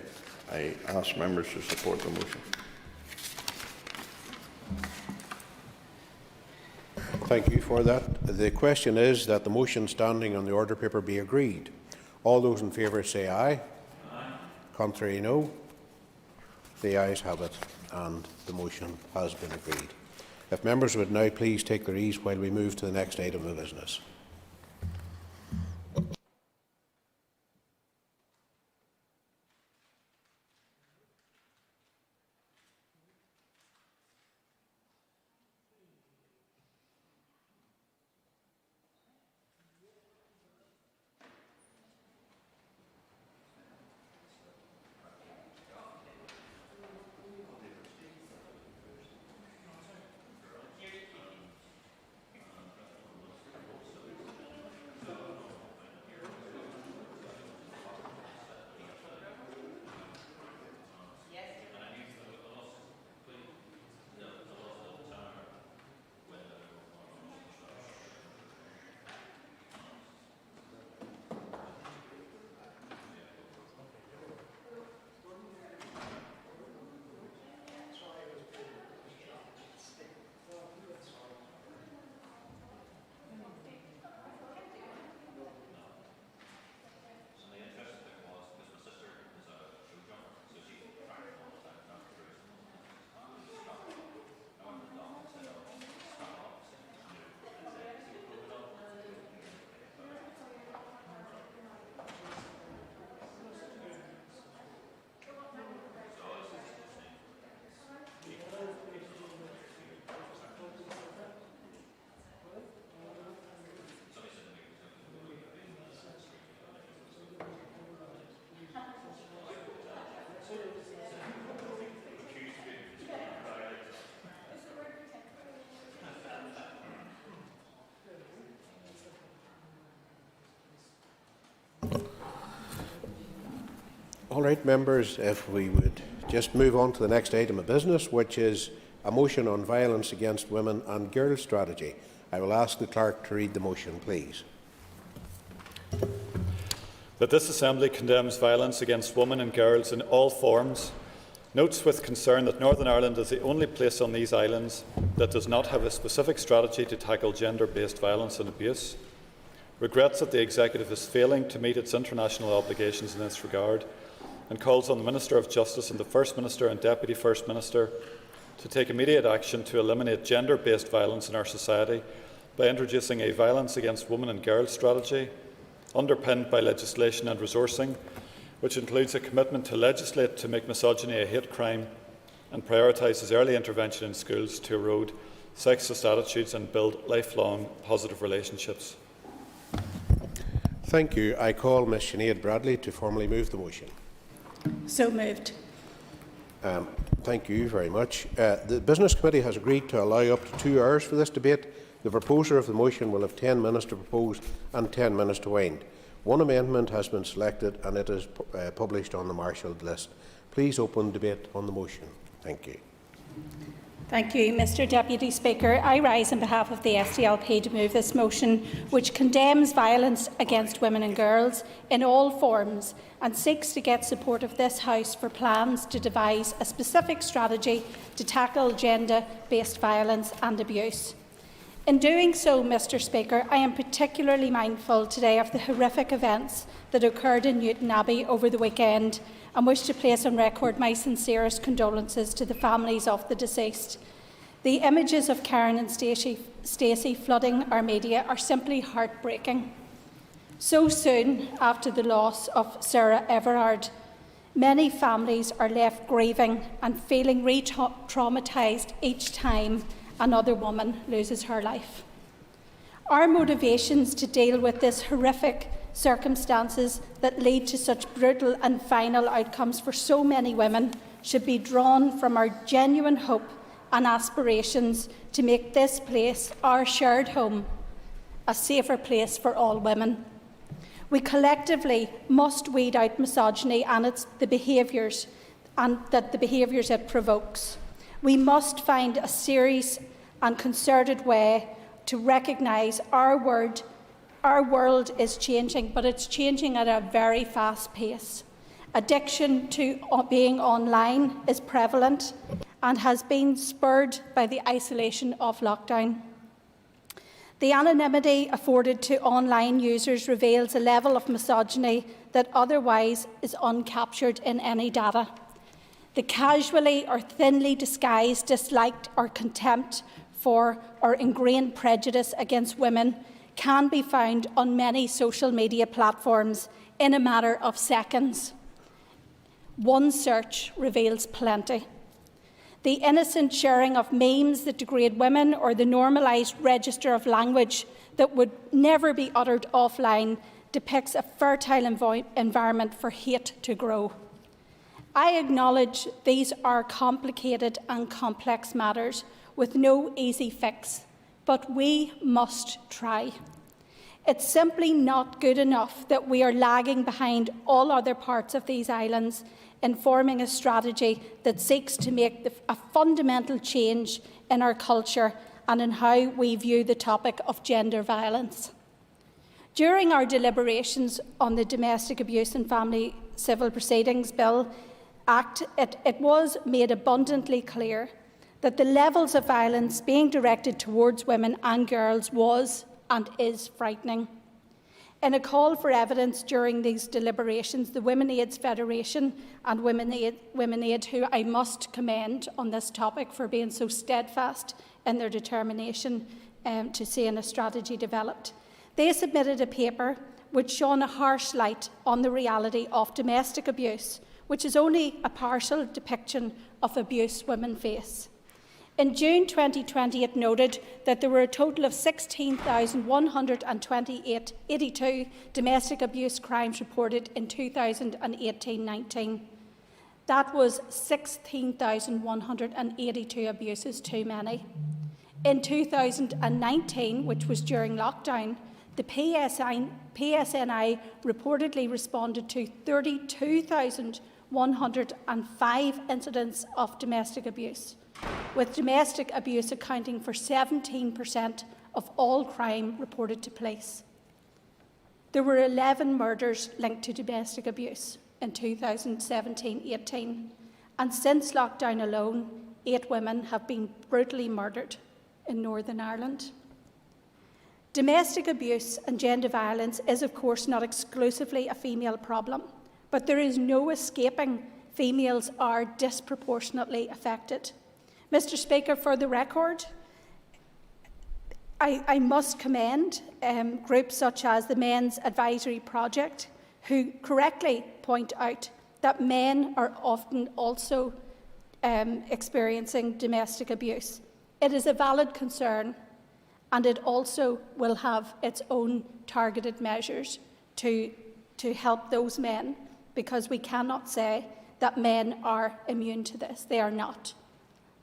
I ask members to support the motion. Thank you for that. The question is that the motion standing on the order paper be agreed. All those in favour say aye. Aye. Contrary, no. The ayes have it, and the motion has been agreed. If members would now please take their ease while we move to the next item of business. All right, members, if we would just move on to the next item of business, which is a motion on violence against women and girls strategy. I will ask the clerk to read the motion, please. That this Assembly condemns violence against women and girls in all forms, notes with concern that Northern Ireland is the only place on these islands that does not have a specific strategy to tackle gender-based violence and abuse, regrets that the Executive is failing to meet its international obligations in this regard, and calls on the Minister of Justice and the First Minister and Deputy First Minister to take immediate action to eliminate gender-based violence in our society by introducing a violence against women and girls strategy, underpinned by legislation and resourcing, which includes a commitment to legislate to make misogyny a hate crime and prioritises early intervention in schools to erode sexist attitudes and build lifelong positive relationships. Thank you. I call Ms Sinead Bradley to formally move the motion. So moved. Thank you very much. The Business Committee has agreed to allow up to 2 hours for this debate. The proposer of the motion will have 10 minutes to propose and 10 minutes to wind. One amendment has been selected and it is published on the marshalled list. Please open debate on the motion. Thank you. Thank you, Mr Deputy Speaker. I rise on behalf of the SDLP to move this motion, which condemns violence against women and girls in all forms and seeks to get support of this House for plans to devise a specific strategy to tackle gender-based violence and abuse. In doing so, Mr Speaker, I am particularly mindful today of the horrific events that occurred in Newton Abbey over the weekend and wish to place on record my sincerest condolences to the families of the deceased. The images of Karen and Stacey flooding our media are simply heartbreaking. So soon after the loss of Sarah Everard, many families are left grieving and feeling re-traumatised each time another woman loses her life. Our motivations to deal with this horrific circumstances that lead to such brutal and final outcomes for so many women should be drawn from our genuine hope and aspirations to make this place, our shared home, a safer place for all women. We collectively must weed out misogyny and the behaviours it provokes. We must find a serious and concerted way to recognise our world is changing, but it's changing at a very fast pace. Addiction to being online is prevalent and has been spurred by the isolation of lockdown. The anonymity afforded to online users reveals a level of misogyny that otherwise is uncaptured in any data. The casually or thinly disguised dislike or contempt for or ingrained prejudice against women can be found on many social media platforms in a matter of seconds. One search reveals plenty. The innocent sharing of memes that degrade women or the normalised register of language that would never be uttered offline depicts a fertile environment for hate to grow. I acknowledge these are complicated and complex matters with no easy fix, but we must try. It's simply not good enough that we are lagging behind all other parts of these islands in forming a strategy that seeks to make a fundamental change in our culture and in how we view the topic of gender violence. During our deliberations on the Domestic Abuse and Family Civil Proceedings Bill Act, it was made abundantly clear that the levels of violence being directed towards women and girls was and is frightening. In a call for evidence during these deliberations, the Women AIDS Federation and Women Aid, who I must commend on this topic for being so steadfast in their determination to see a strategy developed, they submitted a paper which shone a harsh light on the reality of domestic abuse, which is only a partial depiction of abuse women face. In June 2020, it noted that there were a total of 16,182 domestic abuse crimes reported in 2018-19. That was 16,182 abuses too many. In 2019, which was during lockdown, The PSNI reportedly responded to 32,105 incidents of domestic abuse, with domestic abuse accounting for 17% of all crime reported to police. There were 11 murders linked to domestic abuse in 2017-18, and since lockdown alone, 8 women have been brutally murdered in Northern Ireland. Domestic abuse and gender violence is, of course, not exclusively a female problem, but there is no escaping females are disproportionately affected. Mr. Speaker, for the record, I must commend groups such as the Men's Advisory Project, who correctly point out that men are often also experiencing domestic abuse. It is a valid concern, and it also will have its own targeted measures to help those men, because we cannot say that men are immune to this. They are not.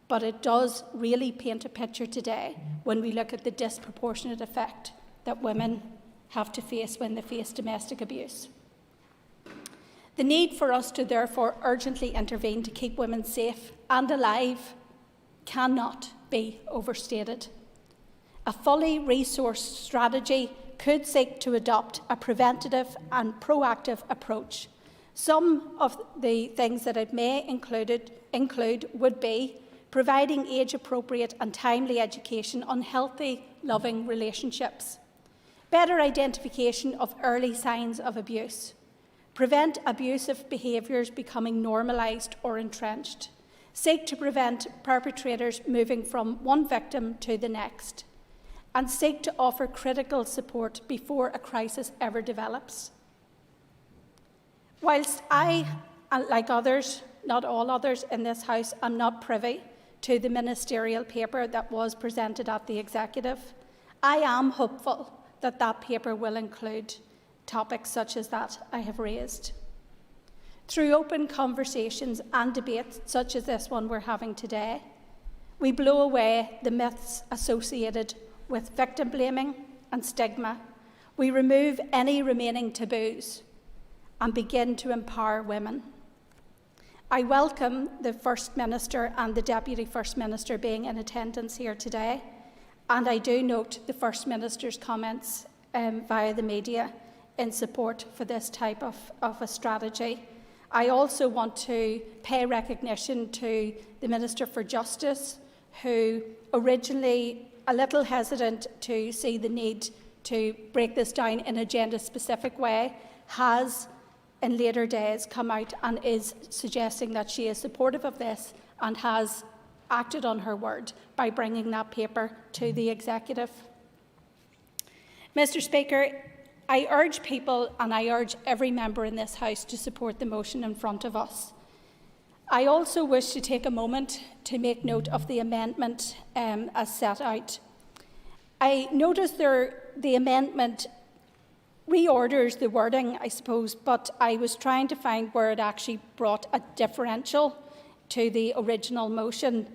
But it does really paint a picture today when we look at the disproportionate effect that women have to face when they face domestic abuse. The need for us to therefore urgently intervene to keep women safe and alive cannot be overstated. A fully resourced strategy could seek to adopt a preventative and proactive approach. Some of the things that it may include would be providing age-appropriate and timely education on healthy, loving relationships, better identification of early signs of abuse, prevent abusive behaviours becoming normalised or entrenched, seek to prevent perpetrators moving from one victim to the next, and seek to offer critical support before a crisis ever develops. Whilst I, like others, not all others in this House, am not privy to the ministerial paper that was presented at the Executive, I am hopeful that that paper will include topics such as that I have raised. Through open conversations and debates such as this one we're having today, we blow away the myths associated with victim blaming and stigma. We remove any remaining taboos and begin to empower women. I welcome the First Minister and the Deputy First Minister being in attendance here today, and I do note the First Minister's comments via the media in support for this type of a strategy. I also want to pay recognition to the Minister for Justice, who originally a little hesitant to see the need to break this down in a gender-specific way, has in later days come out and is suggesting that she is supportive of this and has acted on her word by bringing that paper to the Executive. Mr. Speaker, I urge people and I urge every member in this House to support the motion in front of us. I also wish to take a moment to make note of the amendment as set out. I notice the amendment reorders the wording, I suppose, but I was trying to find where it actually brought a differential to the original motion.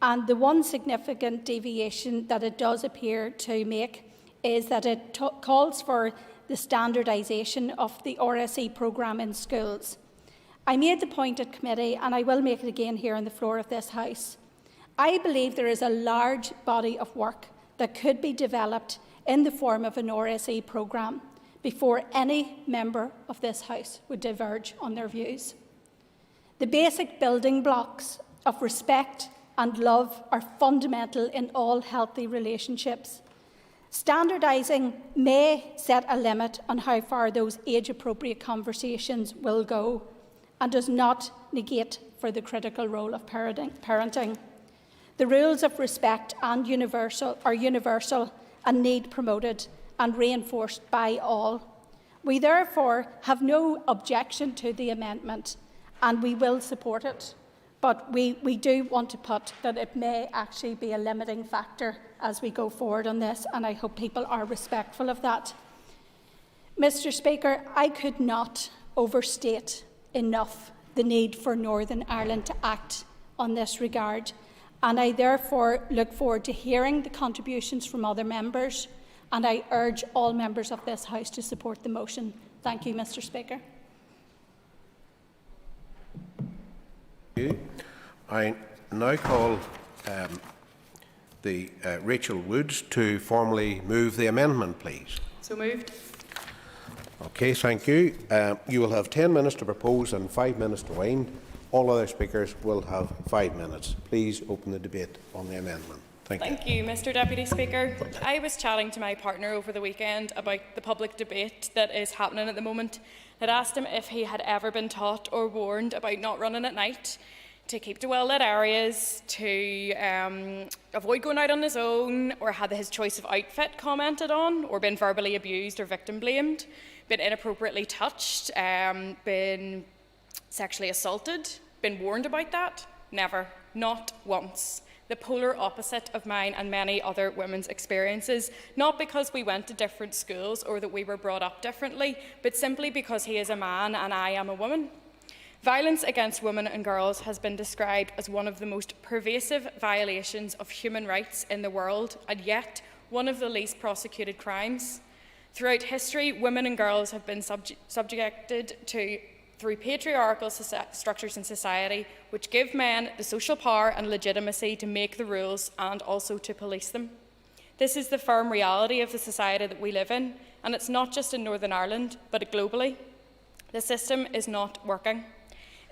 And the one significant deviation that it does appear to make is that it calls for the standardisation of the RSE programme in schools. I made the point at committee, and I will make it again here on the floor of this House. I believe there is a large body of work that could be developed in the form of an RSE programme before any member of this House would diverge on their views. The basic building blocks of respect and love are fundamental in all healthy relationships. Standardising may set a limit on how far those age-appropriate conversations will go and does not negate for the critical role of parenting. The rules of respect are universal and need promoted and reinforced by all. We therefore have no objection to the amendment and we will support it, but we do want to put that it may actually be a limiting factor as we go forward on this, and I hope people are respectful of that. Mr. Speaker, I could not overstate enough the need for Northern Ireland to act on this regard, and I therefore look forward to hearing the contributions from other members and I urge all members of this House to support the motion. Thank you, Mr. Speaker. I now call Rachel Woods to formally move the amendment, please. So moved. Okay, thank you. You will have 10 minutes to propose and 5 minutes to wind. All other speakers will have 5 minutes. Please open the debate on the amendment. Thank you, Mr. Deputy Speaker. I was chatting to my partner over the weekend about the public debate that is happening at the moment. I'd asked him if he had ever been taught or warned about not running at night, to keep to well-lit areas, to avoid going out on his own, or had his choice of outfit commented on, or been verbally abused or victim blamed, been inappropriately touched, been sexually assaulted, been warned about that. Never. Not once. The polar opposite of mine and many other women's experiences, not because we went to different schools or that we were brought up differently, but simply because he is a man and I am a woman. Violence against women and girls has been described as one of the most pervasive violations of human rights in the world, and yet one of the least prosecuted crimes. Throughout history, women and girls have been subjected to through patriarchal structures in society, which give men the social power and legitimacy to make the rules and also to police them. This is the firm reality of the society that we live in, and it's not just in Northern Ireland, but globally. The system is not working.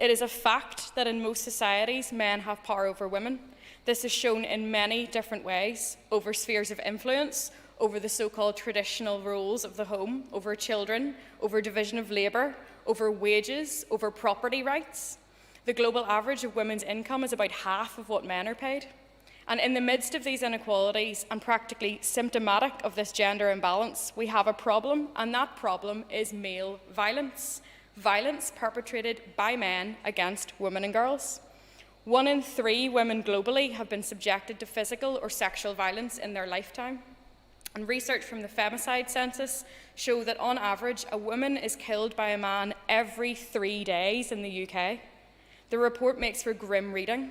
It is a fact that in most societies, men have power over women. This is shown in many different ways, over spheres of influence, over the so-called traditional roles of the home, over children, over division of labour, over wages, over property rights. The global average of women's income is about half of what men are paid. And in the midst of these inequalities, and practically symptomatic of this gender imbalance, we have a problem, and that problem is male violence. Violence perpetrated by men against women and girls. 1 in 3 women globally have been subjected to physical or sexual violence in their lifetime. And research from the Femicide Census show that on average, a woman is killed by a man every 3 days in the UK. The report makes for grim reading.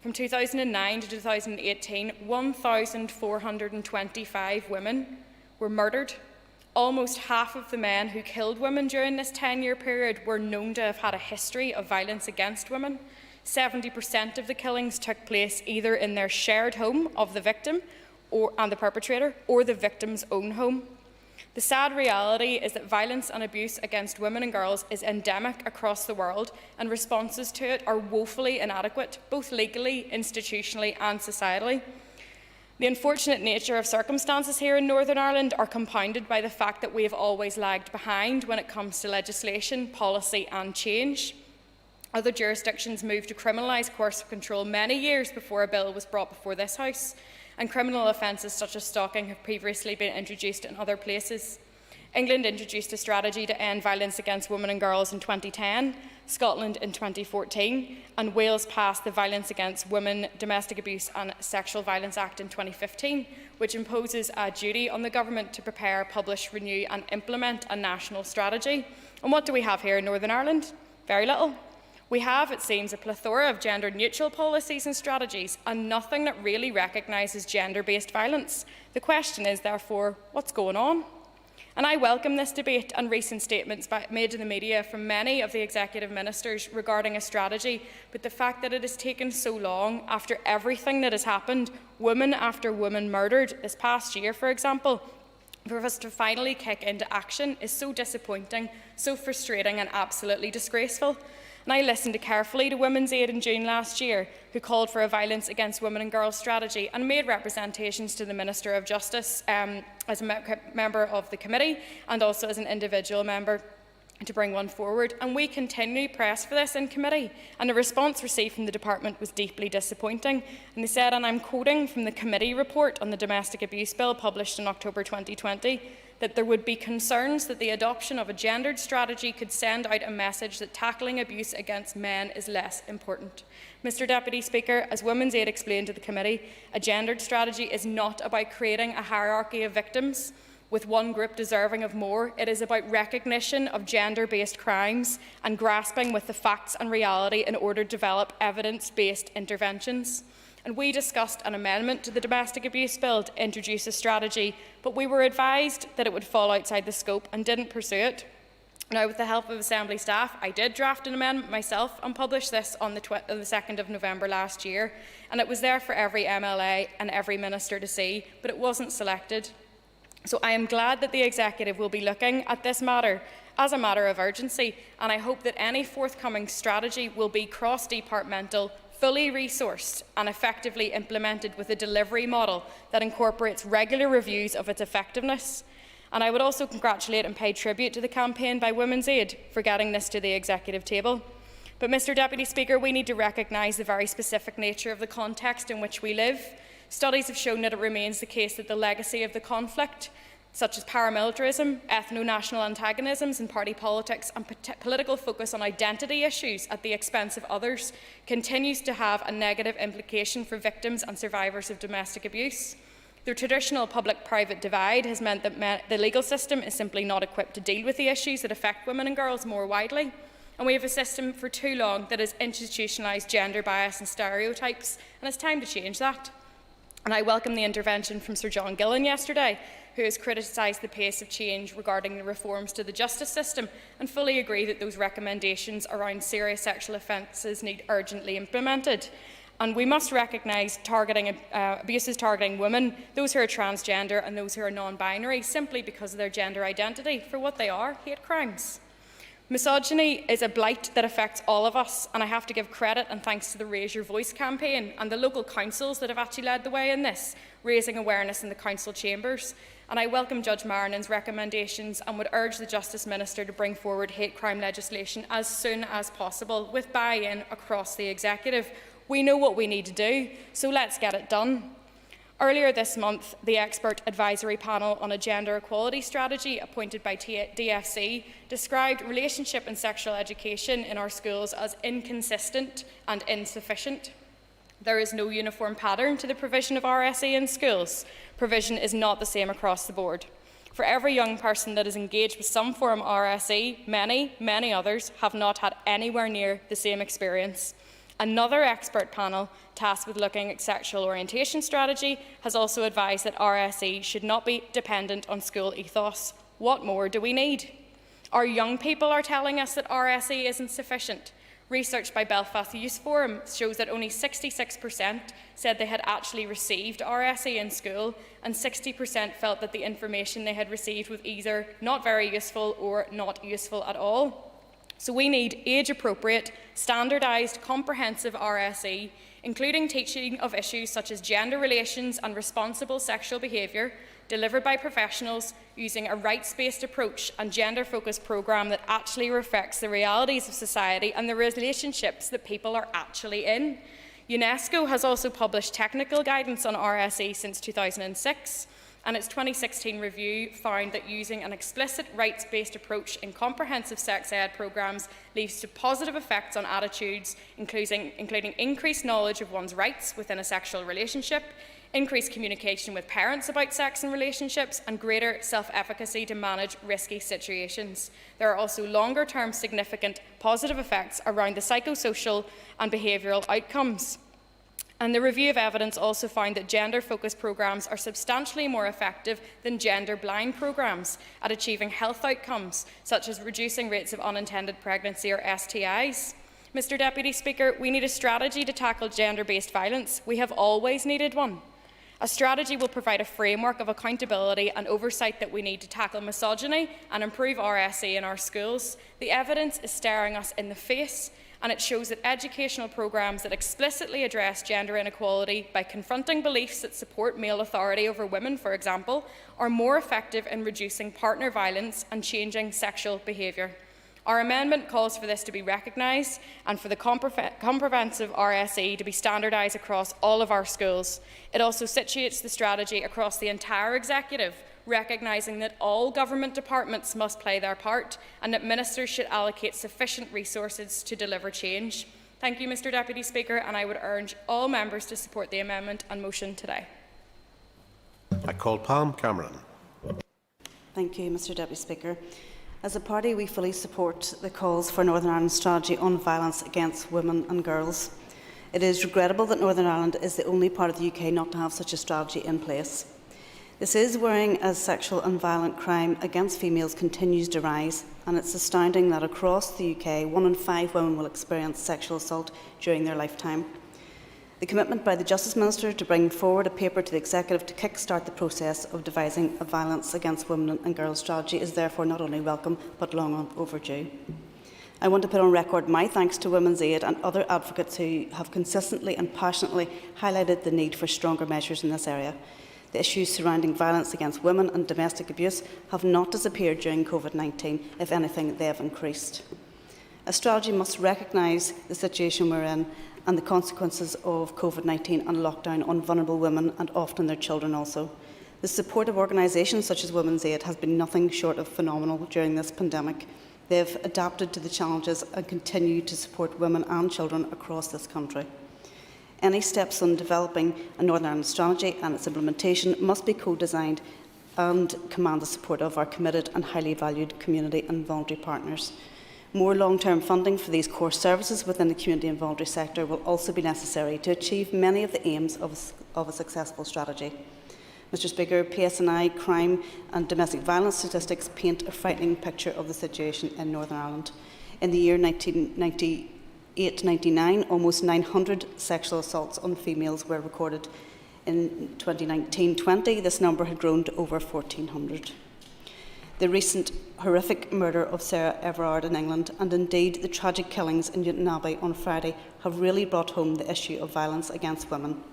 From 2009 to 2018, 1,425 women were murdered. Almost half of the men who killed women during this 10-year period were known to have had a history of violence against women. 70% of the killings took place either in their shared home of the victim and the perpetrator, or the victim's own home. The sad reality is that violence and abuse against women and girls is endemic across the world, and responses to it are woefully inadequate, both legally, institutionally and societally. The unfortunate nature of circumstances here in Northern Ireland are compounded by the fact that we have always lagged behind when it comes to legislation, policy and change. Other jurisdictions moved to criminalise coercive control many years before a bill was brought before this House, and criminal offences such as stalking have previously been introduced in other places. England introduced a strategy to end violence against women and girls in 2010, Scotland in 2014, and Wales passed the Violence Against Women, Domestic Abuse and Sexual Violence Act in 2015, which imposes a duty on the government to prepare, publish, renew and implement a national strategy. And what do we have here in Northern Ireland? Very little. We have, it seems, a plethora of gender-neutral policies and strategies, and nothing that really recognises gender-based violence. The question is, therefore, what's going on? And I welcome this debate and recent statements made in the media from many of the executive ministers regarding a strategy, but the fact that it has taken so long, after everything that has happened, woman after woman murdered this past year, for example, for us to finally kick into action is so disappointing, so frustrating and absolutely disgraceful. And I listened carefully to Women's Aid in June last year, who called for a violence against women and girls strategy and made representations to the Minister of Justice as a member of the committee and also as an individual member to bring one forward. And we continue to press for this in committee. And the response received from the department was deeply disappointing. And they said, and I'm quoting from the committee report on the Domestic Abuse Bill published in October 2020, that there would be concerns that the adoption of a gendered strategy could send out a message that tackling abuse against men is less important. Mr Deputy Speaker, as Women's Aid explained to the committee, a gendered strategy is not about creating a hierarchy of victims with one group deserving of more. It is about recognition of gender-based crimes and grasping with the facts and reality in order to develop evidence-based interventions. and we discussed an amendment to the Domestic Abuse Bill to introduce a strategy, but we were advised that it would fall outside the scope and didn't pursue it. Now, with the help of Assembly staff, I did draft an amendment myself and published this on the 2nd of November last year, and it was there for every MLA and every minister to see, but it wasn't selected. So I am glad that the Executive will be looking at this matter as a matter of urgency, and I hope that any forthcoming strategy will be cross-departmental, fully resourced and effectively implemented with a delivery model that incorporates regular reviews of its effectiveness. And I would also congratulate and pay tribute to the campaign by Women's Aid for getting this to the Executive table. But, Mr Deputy Speaker, we need to recognise the very specific nature of the context in which we live. Studies have shown that it remains the case that the legacy of the conflict, such as paramilitarism, ethno-national antagonisms and party politics and political focus on identity issues at the expense of others, continues to have a negative implication for victims and survivors of domestic abuse. The traditional public-private divide has meant that the legal system is simply not equipped to deal with the issues that affect women and girls more widely. And we have a system for too long that has institutionalised gender bias and stereotypes, and it's time to change that. And I welcome the intervention from Sir John Gillan yesterday, who has criticised the pace of change regarding the reforms to the justice system, and fully agree that those recommendations around serious sexual offences need urgently implemented. And we must recognise abuses targeting women, those who are transgender and those who are non-binary, simply because of their gender identity, for what they are: hate crimes. Misogyny is a blight that affects all of us, and I have to give credit and thanks to the Raise Your Voice campaign and the local councils that have actually led the way in this, raising awareness in the council chambers. And I welcome Judge Marinen's recommendations and would urge the Justice Minister to bring forward hate crime legislation as soon as possible, with buy-in across the Executive. We know what we need to do, so let's get it done. Earlier this month, the Expert Advisory Panel on a Gender Equality Strategy, appointed by DFC, described relationship and sexual education in our schools as inconsistent and insufficient. There is no uniform pattern to the provision of RSE in schools. Provision is not the same across the board. For every young person that is engaged with some form of RSE, many others have not had anywhere near the same experience. Another expert panel tasked with looking at sexual orientation strategy has also advised that RSE should not be dependent on school ethos. What more do we need? Our young people are telling us that RSE isn't sufficient. Research by Belfast Youth Forum shows that only 66% said they had actually received RSE in school, and 60% felt that the information they had received was either not very useful or not useful at all. So we need age-appropriate, standardised, comprehensive RSE, including teaching of issues such as gender relations and responsible sexual behaviour, delivered by professionals using a rights-based approach and gender-focused programme that actually reflects the realities of society and the relationships that people are actually in. UNESCO has also published technical guidance on RSE since 2006. And its 2016 review found that using an explicit rights-based approach in comprehensive sex ed programmes leads to positive effects on attitudes, including increased knowledge of one's rights within a sexual relationship, increased communication with parents about sex and relationships, and greater self-efficacy to manage risky situations. There are also longer-term significant positive effects around the psychosocial and behavioural outcomes. And the review of evidence also found that gender-focused programmes are substantially more effective than gender-blind programmes at achieving health outcomes, such as reducing rates of unintended pregnancy or STIs. Mr Deputy Speaker, we need a strategy to tackle gender-based violence. We have always needed one. A strategy will provide a framework of accountability and oversight that we need to tackle misogyny and improve RSE in our schools. The evidence is staring us in the face, and it shows that educational programmes that explicitly address gender inequality by confronting beliefs that support male authority over women, for example, are more effective in reducing partner violence and changing sexual behaviour. Our amendment calls for this to be recognised and for the comprehensive RSE to be standardised across all of our schools. It also situates the strategy across the entire Executive, recognising that all government departments must play their part and that ministers should allocate sufficient resources to deliver change. Thank you, Mr Deputy Speaker, and I would urge all members to support the amendment and motion today. I call Palm Cameron. Thank you, Mr Deputy Speaker. As a party, we fully support the calls for Northern Ireland's strategy on violence against women and girls. It is regrettable that Northern Ireland is the only part of the UK not to have such a strategy in place. This is worrying as sexual and violent crime against females continues to rise, and it's astounding that across the UK, 1 in 5 women will experience sexual assault during their lifetime. The commitment by the Justice Minister to bring forward a paper to the Executive to kick-start the process of devising a violence against women and girls strategy is therefore not only welcome but long overdue. I want to put on record my thanks to Women's Aid and other advocates who have consistently and passionately highlighted the need for stronger measures in this area. The issues surrounding violence against women and domestic abuse have not disappeared during COVID-19. If anything, they have increased. A strategy must recognise the situation we're in and the consequences of COVID-19 and lockdown on vulnerable women and often their children also. The support of organisations such as Women's Aid has been nothing short of phenomenal during this pandemic. They have adapted to the challenges and continue to support women and children across this country. Any steps on developing a Northern Ireland strategy and its implementation must be co-designed and command the support of our committed and highly valued community and voluntary partners. More long-term funding for these core services within the community and voluntary sector will also be necessary to achieve many of the aims of a successful strategy. Mr Speaker, PSNI, crime and domestic violence statistics paint a frightening picture of the situation in Northern Ireland. In the year 1998-99, almost 900 sexual assaults on females were recorded. In 2019-20, this number had grown to over 1,400. The recent horrific murder of Sarah Everard in England, and indeed the tragic killings in Newton Abbey on Friday, have really brought home the issue of violence against women.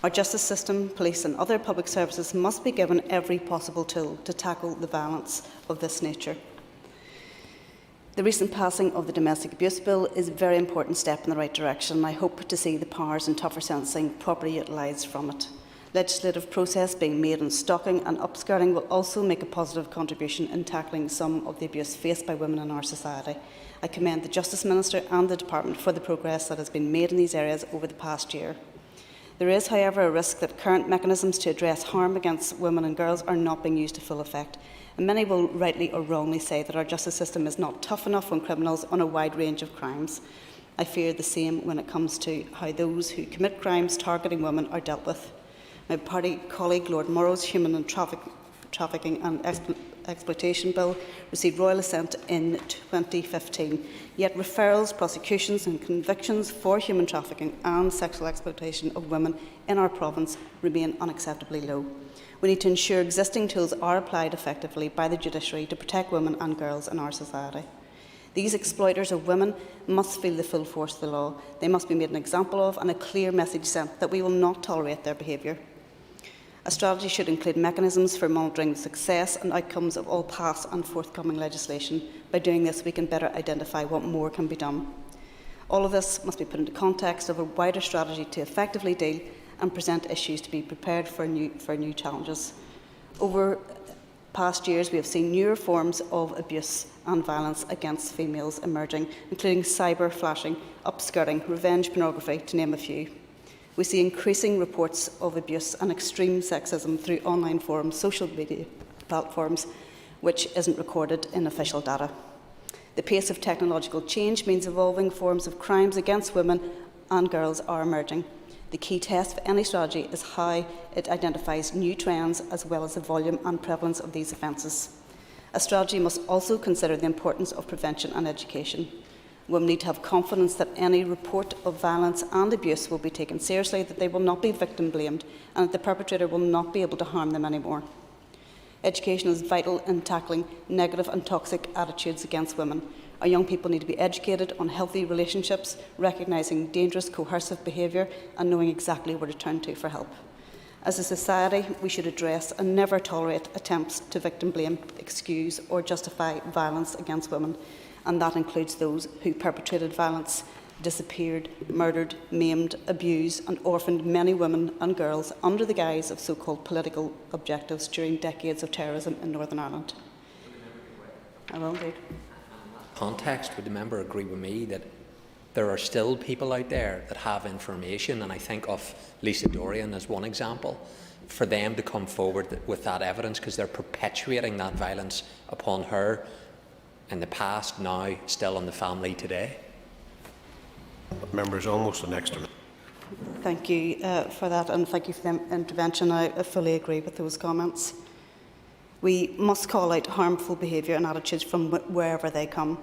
Our justice system, police and other public services must be given every possible tool to tackle the violence of this nature. The recent passing of the Domestic Abuse Bill is a very important step in the right direction, and I hope to see the powers and tougher sentencing properly utilised from it. Legislative process being made on stalking and upskirting will also make a positive contribution in tackling some of the abuse faced by women in our society. I commend the Justice Minister and the Department for the progress that has been made in these areas over the past year. There is, however, a risk that current mechanisms to address harm against women and girls are not being used to full effect. And many will rightly or wrongly say that our justice system is not tough enough on criminals on a wide range of crimes. I fear the same when it comes to how those who commit crimes targeting women are dealt with. My party colleague Lord Morrow's Human and Trafficking and Exploitation Bill received royal assent in 2015, yet referrals, prosecutions and convictions for human trafficking and sexual exploitation of women in our province remain unacceptably low. We need to ensure existing tools are applied effectively by the judiciary to protect women and girls in our society. These exploiters of women must feel the full force of the law. They must be made an example of and a clear message sent that we will not tolerate their behaviour. A strategy should include mechanisms for monitoring the success and outcomes of all past and forthcoming legislation. By doing this, we can better identify what more can be done. All of this must be put into context of a wider strategy to effectively deal and present issues to be prepared for new challenges. Over past years, we have seen newer forms of abuse and violence against females emerging, including cyber flashing, upskirting, revenge pornography, to name a few. We see increasing reports of abuse and extreme sexism through online forums, social media platforms, which isn't recorded in official data. The pace of technological change means evolving forms of crimes against women and girls are emerging. The key test for any strategy is how it identifies new trends as well as the volume and prevalence of these offences. A strategy must also consider the importance of prevention and education. Women need to have confidence that any report of violence and abuse will be taken seriously, that they will not be victim blamed, and that the perpetrator will not be able to harm them anymore. Education is vital in tackling negative and toxic attitudes against women. Our young people need to be educated on healthy relationships, recognising dangerous coercive behaviour and knowing exactly where to turn to for help. As a society, we should address and never tolerate attempts to victim blame, excuse or justify violence against women, and that includes those who perpetrated violence, disappeared, murdered, maimed, abused and orphaned many women and girls under the guise of so-called political objectives during decades of terrorism in Northern Ireland. I will indeed. Context, would the member agree with me that there are still people out there that have information, and I think of Lisa Dorian as one example, for them to come forward with that evidence because they're perpetuating that violence upon her in the past, now still on the family today? Members, almost the next. Thank you for that, and thank you for the intervention. I fully agree with those comments. We must call out harmful behaviour and attitudes from wherever they come.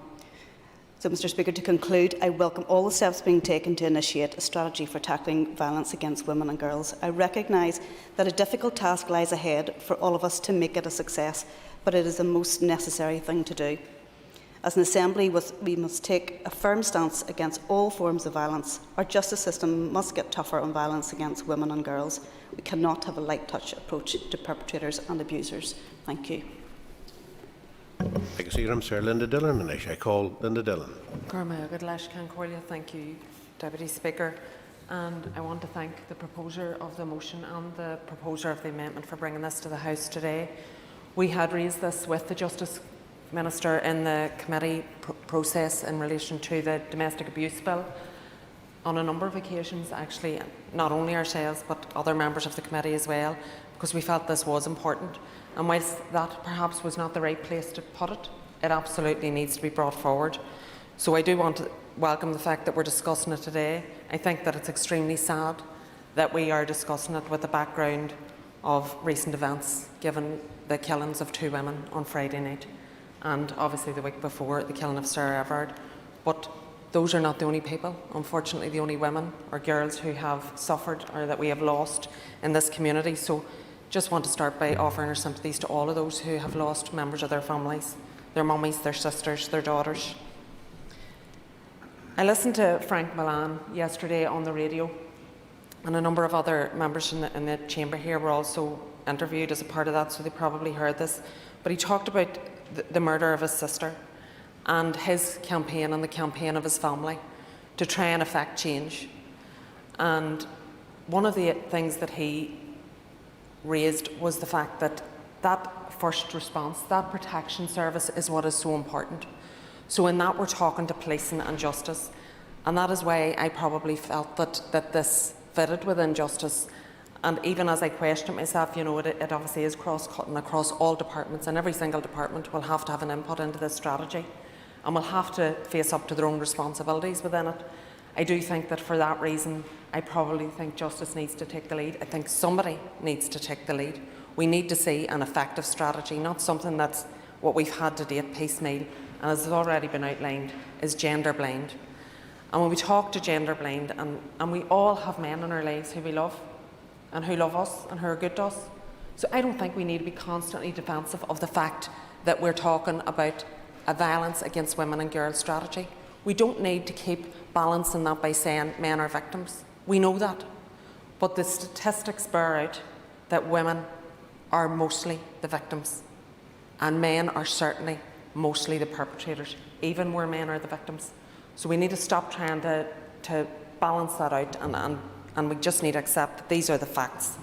So, Mr Speaker, to conclude, I welcome all the steps being taken to initiate a strategy for tackling violence against women and girls. I recognise that a difficult task lies ahead for all of us to make it a success, but it is the most necessary thing to do. As an Assembly, we must take a firm stance against all forms of violence. Our justice system must get tougher on violence against women and girls. We cannot have a light-touch approach to perpetrators and abusers. Thank you. Sir Linda Dillon, and I call Linda Dillon. Thank you, Deputy Speaker. And I want to thank the proposer of the motion and the proposer of the amendment for bringing this to the House today. We had raised this with the Justice Minister in the committee process in relation to the domestic abuse bill on a number of occasions, actually, not only ourselves but other members of the committee as well, because we felt this was important. And whilst that perhaps was not the right place to put it, it absolutely needs to be brought forward. So I do want to welcome the fact that we're discussing it today. I think that it's extremely sad that we are discussing it with the background of recent events, given the killings of 2 women on Friday night, and obviously the week before, the killing of Sarah Everard. But those are not the only people, unfortunately, the only women or girls who have suffered or that we have lost in this community. So just want to start by offering our sympathies to all of those who have lost members of their families, their mummies, their sisters, their daughters. I listened to Frank Milan yesterday on the radio, and a number of other members in the chamber here were also interviewed as a part of that, so they probably heard this. But he talked about the murder of his sister and his campaign and the campaign of his family to try and effect change. And one of the things that he raised was the fact that that first response, that protection service, is what is so important. So in that, we're talking to policing and justice, and that is why I probably felt that this fitted within justice. And even as I questioned myself, you know, it obviously is cross-cutting across all departments, and every single department will have to have an input into this strategy and will have to face up to their own responsibilities within it. I do think that for that reason, I probably think justice needs to take the lead. I think somebody needs to take the lead. We need to see an effective strategy, not something that's what we've had to date, piecemeal, and as has already been outlined, is gender blind. And when we talk to gender blind, and we all have men in our lives who we love, and who love us and who are good to us. So I don't think we need to be constantly defensive of the fact that we're talking about a violence against women and girls strategy. We don't need to keep balancing that by saying men are victims. We know that. But the statistics bear out that women are mostly the victims, and men are certainly mostly the perpetrators, even where men are the victims. So we need to stop trying to balance that out, and we just need to accept that these are the facts.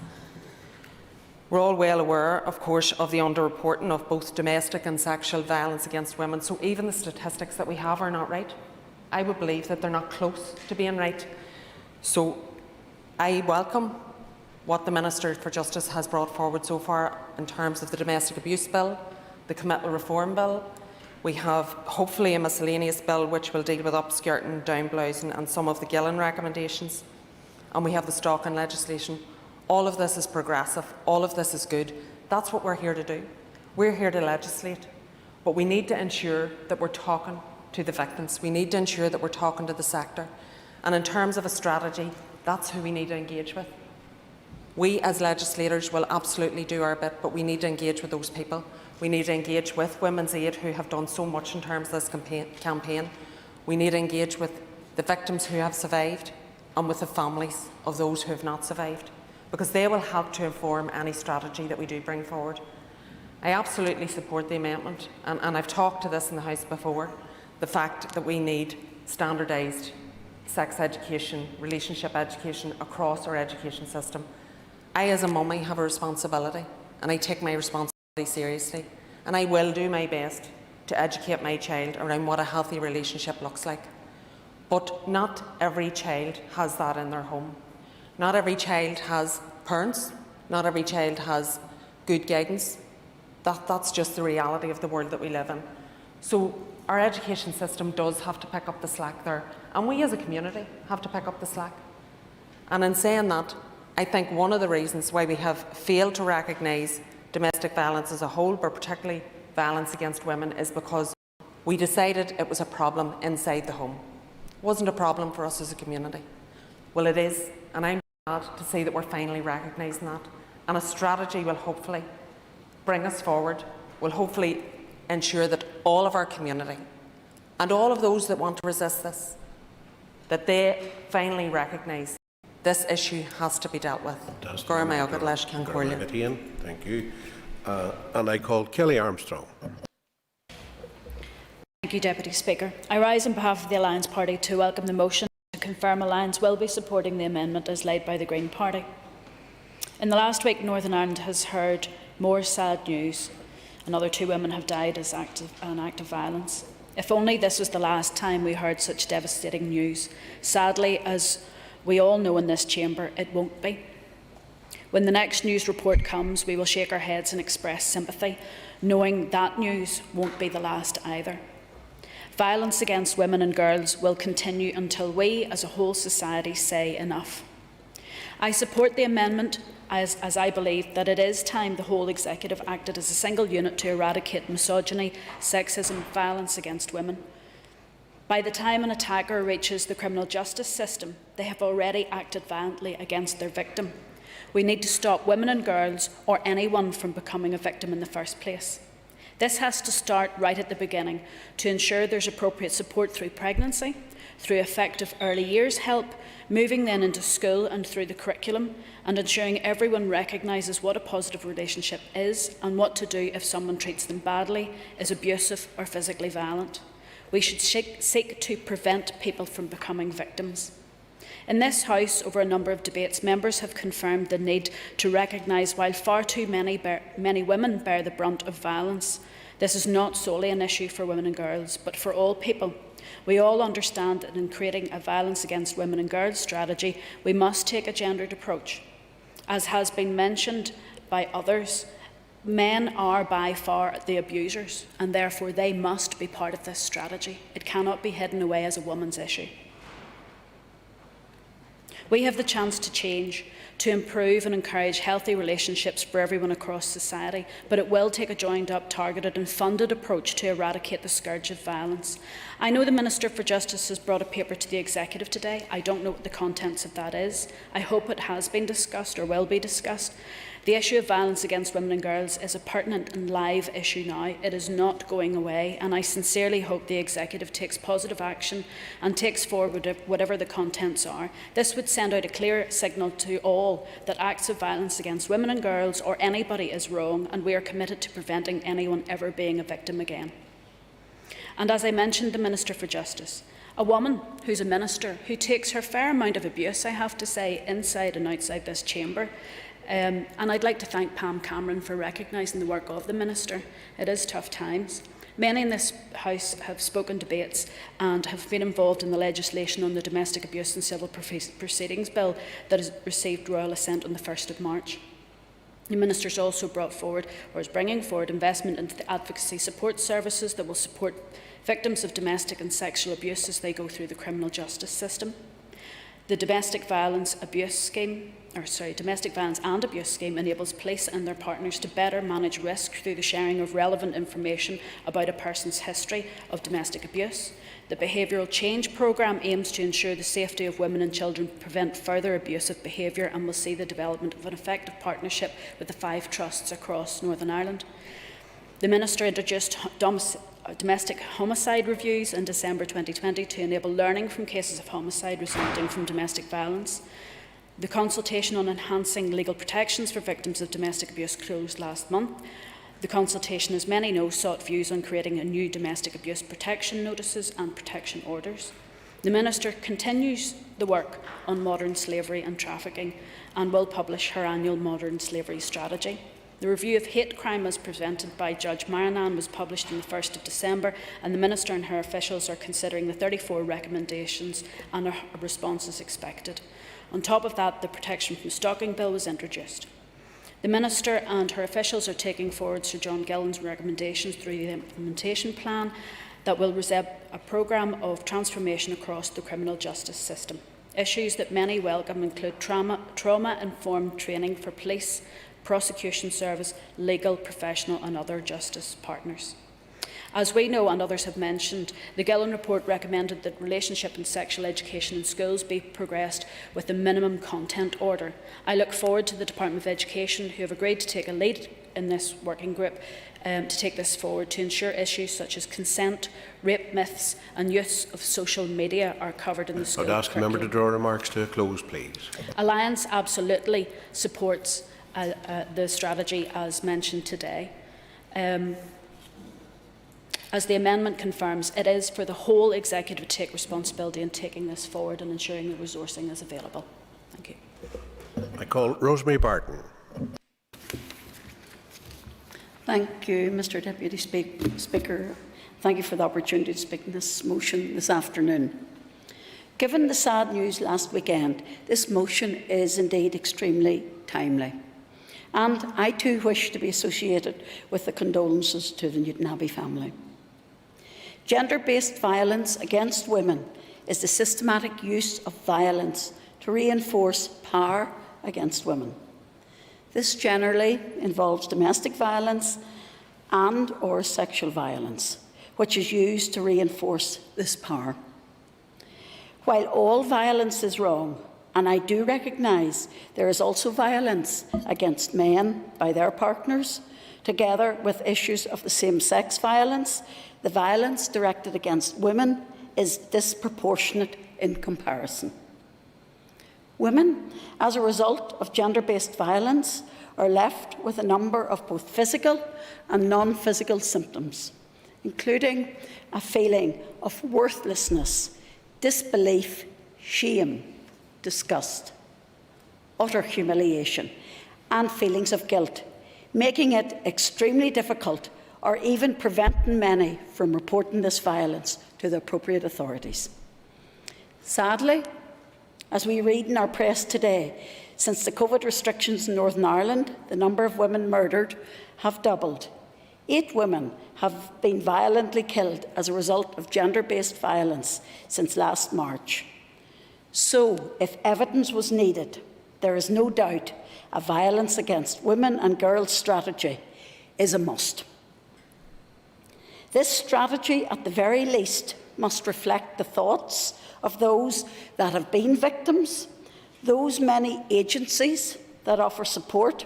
We're all well aware, of course, of the underreporting of both domestic and sexual violence against women, so even the statistics that we have are not right. I would believe that they're not close to being right. So I welcome what the Minister for Justice has brought forward so far in terms of the domestic abuse bill, the committal reform bill. We have hopefully a miscellaneous bill which will deal with upskirting, downblousing and some of the Gillen recommendations. And we have the stalking legislation. All of this is progressive, all of this is good. That's what we're here to do. We're here to legislate, but we need to ensure that we're talking to the victims. We need to ensure that we're talking to the sector. And in terms of a strategy, that's who we need to engage with. We as legislators will absolutely do our bit, but we need to engage with those people. We need to engage with Women's Aid, who have done so much in terms of this campaign. We need to engage with the victims who have survived and with the families of those who have not survived, because they will help to inform any strategy that we do bring forward. I absolutely support the amendment, and I've talked to this in the House before, the fact that we need standardised sex education, relationship education across our education system. I, as a mummy, have a responsibility, and I take my responsibility seriously, and I will do my best to educate my child around what a healthy relationship looks like. But not every child has that in their home. Not every child has parents. Not every child has good guidance. That's just the reality of the world that we live in. So our education system does have to pick up the slack there, and we as a community have to pick up the slack. And in saying that, I think one of the reasons why we have failed to recognise domestic violence as a whole, but particularly violence against women, is because we decided it was a problem inside the home. It wasn't a problem for us as a community. Well, it is, and I'm glad to see that we're finally recognising that. And a strategy will hopefully bring us forward, will hopefully ensure that all of our community and all of those that want to resist this, that they finally recognise this issue has to be dealt with. Thank you. And I call Kelly Armstrong. Thank you, Deputy Speaker. I rise on behalf of the Alliance Party to welcome the motion to confirm Alliance will be supporting the amendment as laid by the Green Party. In the last week, Northern Ireland has heard more sad news. Another 2 women have died as an act of violence. If only this was the last time we heard such devastating news. Sadly, as we all know in this chamber, it won't be. When the next news report comes, we will shake our heads and express sympathy, knowing that news won't be the last either. Violence against women and girls will continue until we, as a whole society, say enough. I support the amendment as I believe that it is time the whole executive acted as a single unit to eradicate misogyny, sexism and violence against women. By the time an attacker reaches the criminal justice system, they have already acted violently against their victim. We need to stop women and girls, or anyone, from becoming a victim in the first place. This has to start right at the beginning to ensure there's appropriate support through pregnancy, through effective early years help, moving then into school and through the curriculum, and ensuring everyone recognises what a positive relationship is and what to do if someone treats them badly, is abusive or physically violent. We should seek to prevent people from becoming victims. In this House, over a number of debates, members have confirmed the need to recognise while far too many women bear the brunt of violence, this is not solely an issue for women and girls, but for all people. We all understand that in creating a violence against women and girls strategy, we must take a gendered approach. As has been mentioned by others, men are by far the abusers, and therefore they must be part of this strategy. It cannot be hidden away as a woman's issue. We have the chance to change, to improve and encourage healthy relationships for everyone across society, but it will take a joined-up, targeted and funded approach to eradicate the scourge of violence. I know the Minister for Justice has brought a paper to the Executive today. I don't know what the contents of that is. I hope it has been discussed or will be discussed. The issue of violence against women and girls is a pertinent and live issue now. It is not going away, and I sincerely hope the Executive takes positive action and takes forward whatever the contents are. This would send out a clear signal to all that acts of violence against women and girls or anybody is wrong, and we are committed to preventing anyone ever being a victim again. And as I mentioned, the Minister for Justice, a woman who's a minister, who takes her fair amount of abuse, I have to say, inside and outside this chamber. And I'd like to thank Pam Cameron for recognising the work of the Minister. It is tough times. Many in this House have spoken debates and have been involved in the legislation on the Domestic Abuse and Civil Proceedings Bill that has received royal assent on the 1st of March. The Minister has also brought forward, or is bringing forward, investment into the advocacy support services that will support victims of domestic and sexual abuse as they go through the criminal justice system. The Domestic Violence and Abuse Scheme enables police and their partners to better manage risk through the sharing of relevant information about a person's history of domestic abuse. The Behavioural Change Programme aims to ensure the safety of women and children, prevent further abusive behaviour, and will see the development of an effective partnership with the 5 trusts across Northern Ireland. The Minister introduced domestic homicide reviews in December 2020 to enable learning from cases of homicide resulting from domestic violence. The consultation on enhancing legal protections for victims of domestic abuse closed last month. The consultation, as many know, sought views on creating a new domestic abuse protection notices and protection orders. The Minister continues the work on modern slavery and trafficking and will publish her annual modern slavery strategy. The review of hate crime as presented by Judge Marinan was published on the 1st of December, and the Minister and her officials are considering the 34 recommendations, and a response is expected. On top of that, the Protection from Stalking Bill was introduced. The Minister and her officials are taking forward Sir John Gillen's recommendations through the implementation plan that will reset a programme of transformation across the criminal justice system. Issues that many welcome include trauma-informed training for police, prosecution service, legal, professional and other justice partners. As we know and others have mentioned, the Gillen report recommended that relationship and sexual education in schools be progressed with a minimum content order. I look forward to the Department of Education, who have agreed to take a lead in this working group, to take this forward to ensure issues such as consent, rape myths and use of social media are covered in the school I would ask the member to draw remarks to a close, please. Alliance absolutely supports the strategy as mentioned today. As the amendment confirms, it is for the whole executive to take responsibility in taking this forward and ensuring the resourcing is available. Thank you. I call Rosemary Barton. Thank you, Mr Deputy Speaker. Thank you for the opportunity to speak on this motion this afternoon. Given the sad news last weekend, this motion is indeed extremely timely. And I too wish to be associated with the condolences to the Newton Abbey family. Gender-based violence against women is the systematic use of violence to reinforce power against women. This generally involves domestic violence and/or sexual violence, which is used to reinforce this power. While all violence is wrong, and I do recognise there is also violence against men by their partners, together with issues of the same-sex violence, the violence directed against women is disproportionate in comparison. Women, as a result of gender-based violence, are left with a number of both physical and non-physical symptoms, including a feeling of worthlessness, disbelief, shame, disgust, utter humiliation, and feelings of guilt, making it extremely difficult or even preventing many from reporting this violence to the appropriate authorities. Sadly, as we read in our press today, since the COVID restrictions in Northern Ireland, the number of women murdered have doubled. 8 women have been violently killed as a result of gender-based violence since last March. So, if evidence was needed, there is no doubt a violence against women and girls strategy is a must. This strategy, at the very least, must reflect the thoughts of those that have been victims, those many agencies that offer support,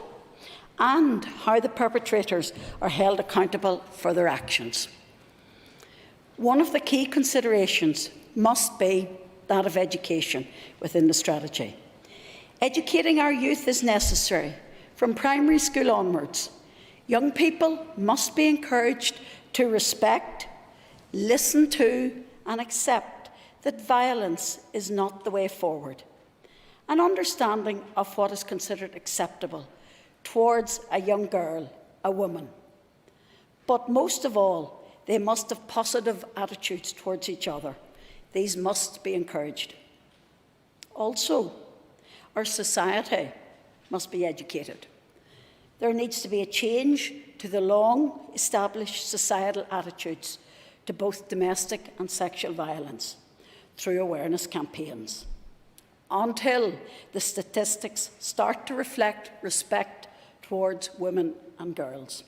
and how the perpetrators are held accountable for their actions. One of the key considerations must be that of education within the strategy. Educating our youth is necessary from primary school onwards. Young people must be encouraged to respect, listen to, and accept that violence is not the way forward. An understanding of what is considered acceptable towards a young girl, a woman. But most of all, they must have positive attitudes towards each other. These must be encouraged. Also, our society must be educated. There needs to be a change to the long-established societal attitudes to both domestic and sexual violence through awareness campaigns, until the statistics start to reflect respect towards women and girls.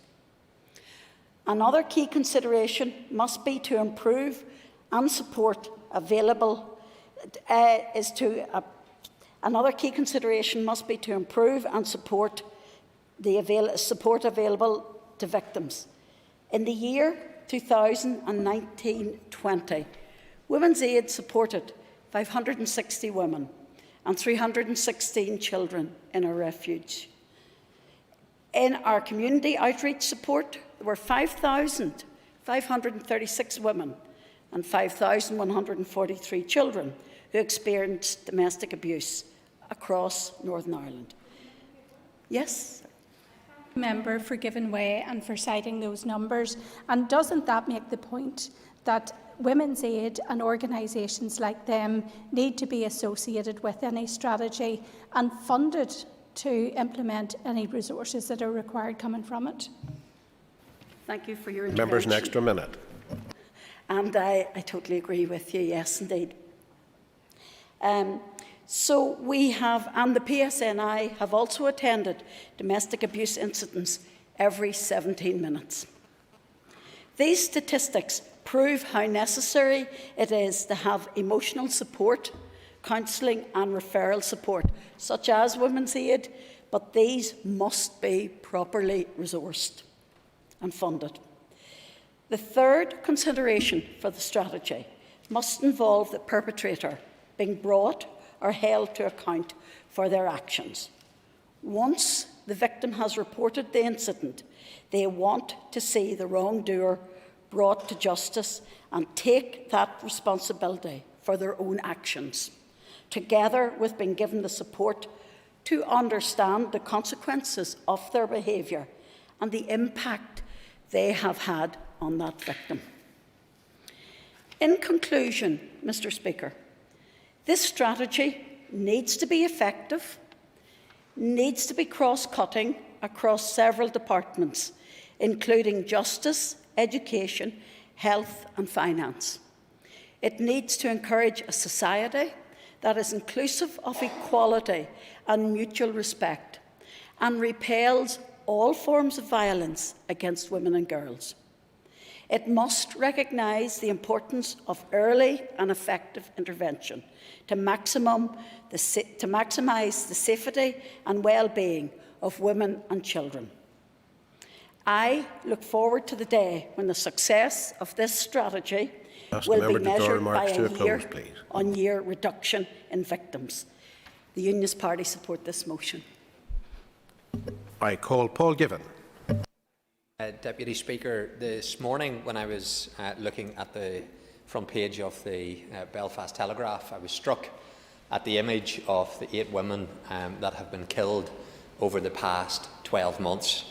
Another key consideration must be to improve and support available Another key consideration must be to improve and support the support available to victims. In the year 2019-20, Women's Aid supported 560 women and 316 children in our refuge. In our community outreach support, there were 5,536 women and 5,143 children who experienced domestic abuse across Northern Ireland. Yes? Member for giving way and for citing those numbers. And doesn't that make the point that Women's Aid and organisations like them need to be associated with any strategy and funded to implement any resources that are required coming from it? Thank you for your intervention. Members, an extra minute. And I totally agree with you, yes, indeed. So we have, and the PSNI have also attended domestic abuse incidents every 17 minutes. These statistics prove how necessary it is to have emotional support, counselling and referral support, such as Women's Aid, but these must be properly resourced and funded. The third consideration for the strategy must involve the perpetrator being brought or held to account for their actions. Once the victim has reported the incident, they want to see the wrongdoer brought to justice and take that responsibility for their own actions, together with being given the support to understand the consequences of their behaviour and the impact they have had on that victim. In conclusion, Mr. Speaker, this strategy needs to be effective, needs to be cross-cutting across several departments, including justice, education, health and finance. It needs to encourage a society that is inclusive of equality and mutual respect and repels all forms of violence against women and girls. It must recognise the importance of early and effective intervention to maximise the safety and well-being of women and children. I look forward to the day when the success of this strategy will be measured by a year-on-year reduction in victims. The Unionist Party support this motion. I call Paul Given. Deputy Speaker, this morning when I was looking at the front page of the Belfast Telegraph, I was struck at the image of the 8 women that have been killed over the past 12 months.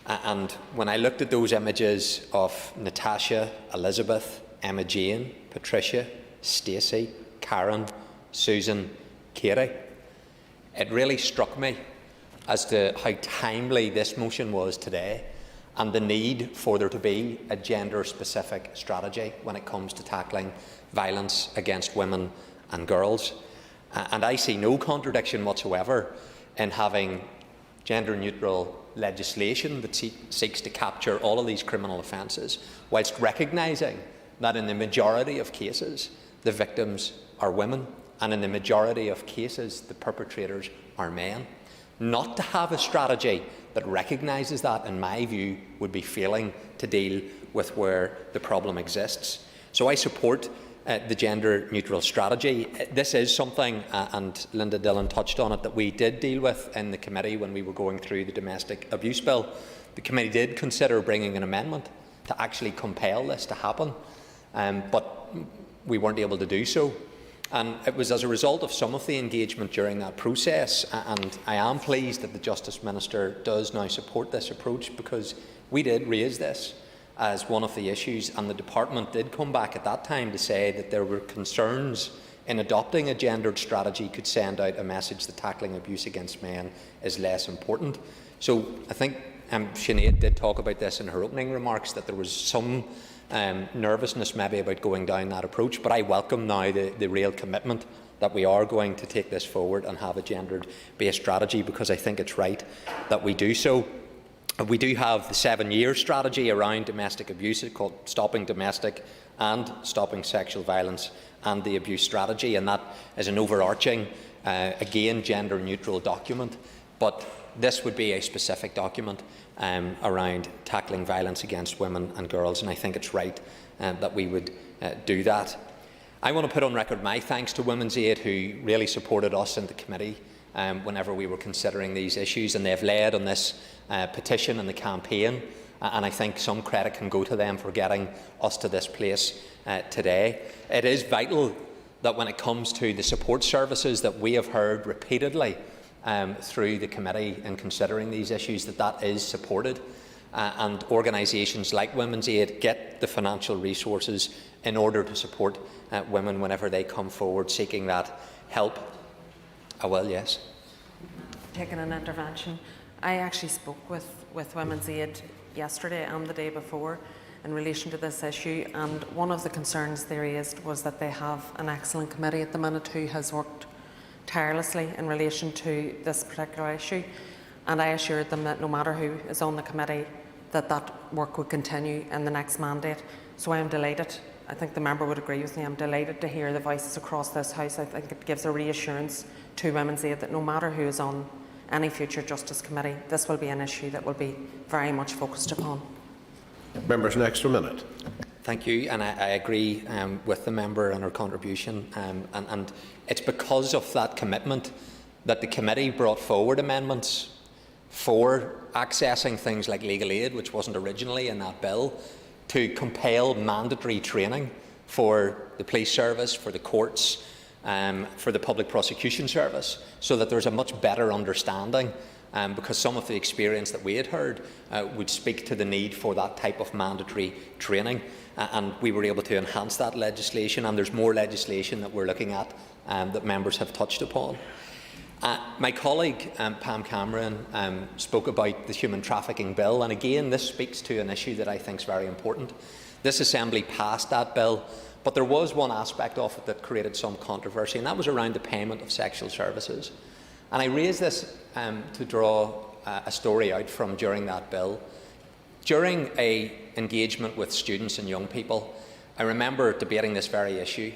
And when I looked at those images of Natasha, Elizabeth, Emma Jane, Patricia, Stacey, Karen, Susan, Katie, it really struck me as to how timely this motion was today, and the need for there to be a gender-specific strategy when it comes to tackling violence against women and girls. And I see no contradiction whatsoever in having gender-neutral legislation that seeks to capture all of these criminal offences, whilst recognising that in the majority of cases the victims are women, and in the majority of cases the perpetrators are men. Not to have a strategy that recognises that, in my view, would be failing to deal with where the problem exists. So I support the gender-neutral strategy. This is something, and Linda Dillon touched on it, that we did deal with in the committee when we were going through the domestic abuse bill. The committee did consider bringing an amendment to actually compel this to happen, but we weren't able to do so. And it was as a result of some of the engagement during that process, and I am pleased that the Justice Minister does now support this approach, because we did raise this as one of the issues, and the Department did come back at that time to say that there were concerns in adopting a gendered strategy could send out a message that tackling abuse against men is less important. So I think Sinead did talk about this in her opening remarks, that there was some nervousness maybe about going down that approach, but I welcome now the real commitment that we are going to take this forward and have a gendered-based strategy, because I think it's right that we do so. We do have the 7-year strategy around domestic abuse called Stopping Domestic and Stopping Sexual Violence and the Abuse Strategy, and that is an overarching, again, gender-neutral document, but this would be a specific document around tackling violence against women and girls, and I think it's right that we would do that. I want to put on record my thanks to Women's Aid, who really supported us in the committee whenever we were considering these issues, and they've led on this petition and the campaign, and I think some credit can go to them for getting us to this place today. It is vital that when it comes to the support services that we have heard repeatedly through the committee in considering these issues, that is supported, and organisations like Women's Aid get the financial resources in order to support women whenever they come forward seeking that help. I will, yes. Taking an intervention. I actually spoke with Women's Aid yesterday and the day before in relation to this issue, and one of the concerns they raised was that they have an excellent committee at the minute who has worked tirelessly in relation to this particular issue, and I assured them that no matter who is on the committee, that work would continue in the next mandate. So I am delighted. I think the member would agree with me. I'm delighted to hear the voices across this House. I think it gives a reassurance to Women's Aid that no matter who is on any future Justice Committee, this will be an issue that will be very much focused upon. Members, next for a minute. Thank you, and I agree with the member and her contribution. And it's because of that commitment that the committee brought forward amendments for accessing things like legal aid, which wasn't originally in that bill, to compel mandatory training for the police service, for the courts, for the public prosecution service, so that there's a much better understanding, because some of the experience that we had heard would speak to the need for that type of mandatory training, and we were able to enhance that legislation, and there's more legislation that we're looking at that members have touched upon. My colleague Pam Cameron spoke about the human trafficking bill, and again this speaks to an issue that I think is very important. This Assembly passed that bill, but there was one aspect of it that created some controversy, and that was around the payment of sexual services. And I raise this to draw a story out from during that bill. During an engagement with students and young people, I remember debating this very issue.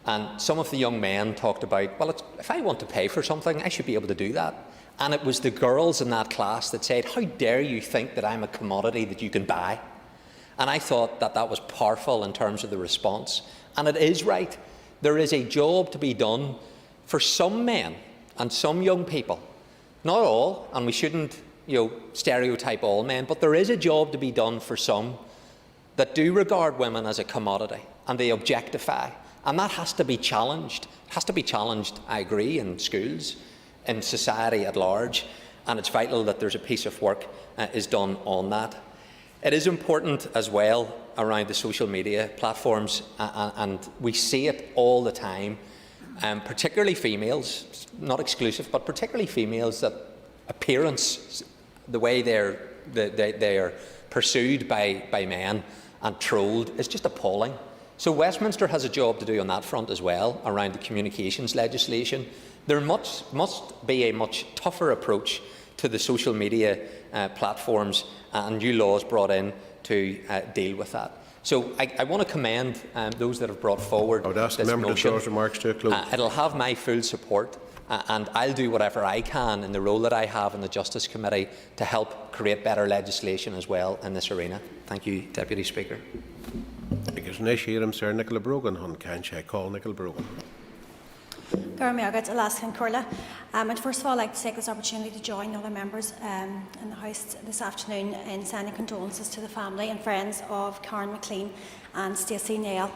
And some of the young men talked about, well, if I want to pay for something, I should be able to do that. And it was the girls in that class that said, how dare you think that I'm a commodity that you can buy? And I thought that that was powerful in terms of the response. And it is right. There is a job to be done for some men and some young people. Not all, and we shouldn't stereotype all men, but there is a job to be done for some that do regard women as a commodity and they objectify. And that has to be challenged. It has to be challenged, I agree, in schools, in society at large, and it's vital that there's a piece of work is done on that. It is important as well around the social media platforms, and we see it all the time, particularly females, not exclusive, but particularly females, that appearance, the way they are pursued by men and trolled is just appalling. So Westminster has a job to do on that front as well, around the communications legislation. There must be a much tougher approach to the social media platforms and new laws brought in to deal with that. So I want to commend those that have brought forward I would ask this the member motion. to draw his remarks to a close. It'll have my full support, and I'll do whatever I can in the role that I have in the Justice Committee to help create better legislation as well in this arena. Thank you, Deputy Speaker. Agus na siarm Sir Nicola Brogan on Cancha call Nicola Brogan. And first of all, I'd like to take this opportunity to join other members in the House this afternoon in sending condolences to the family and friends of Karen McLean and Stacey Nail.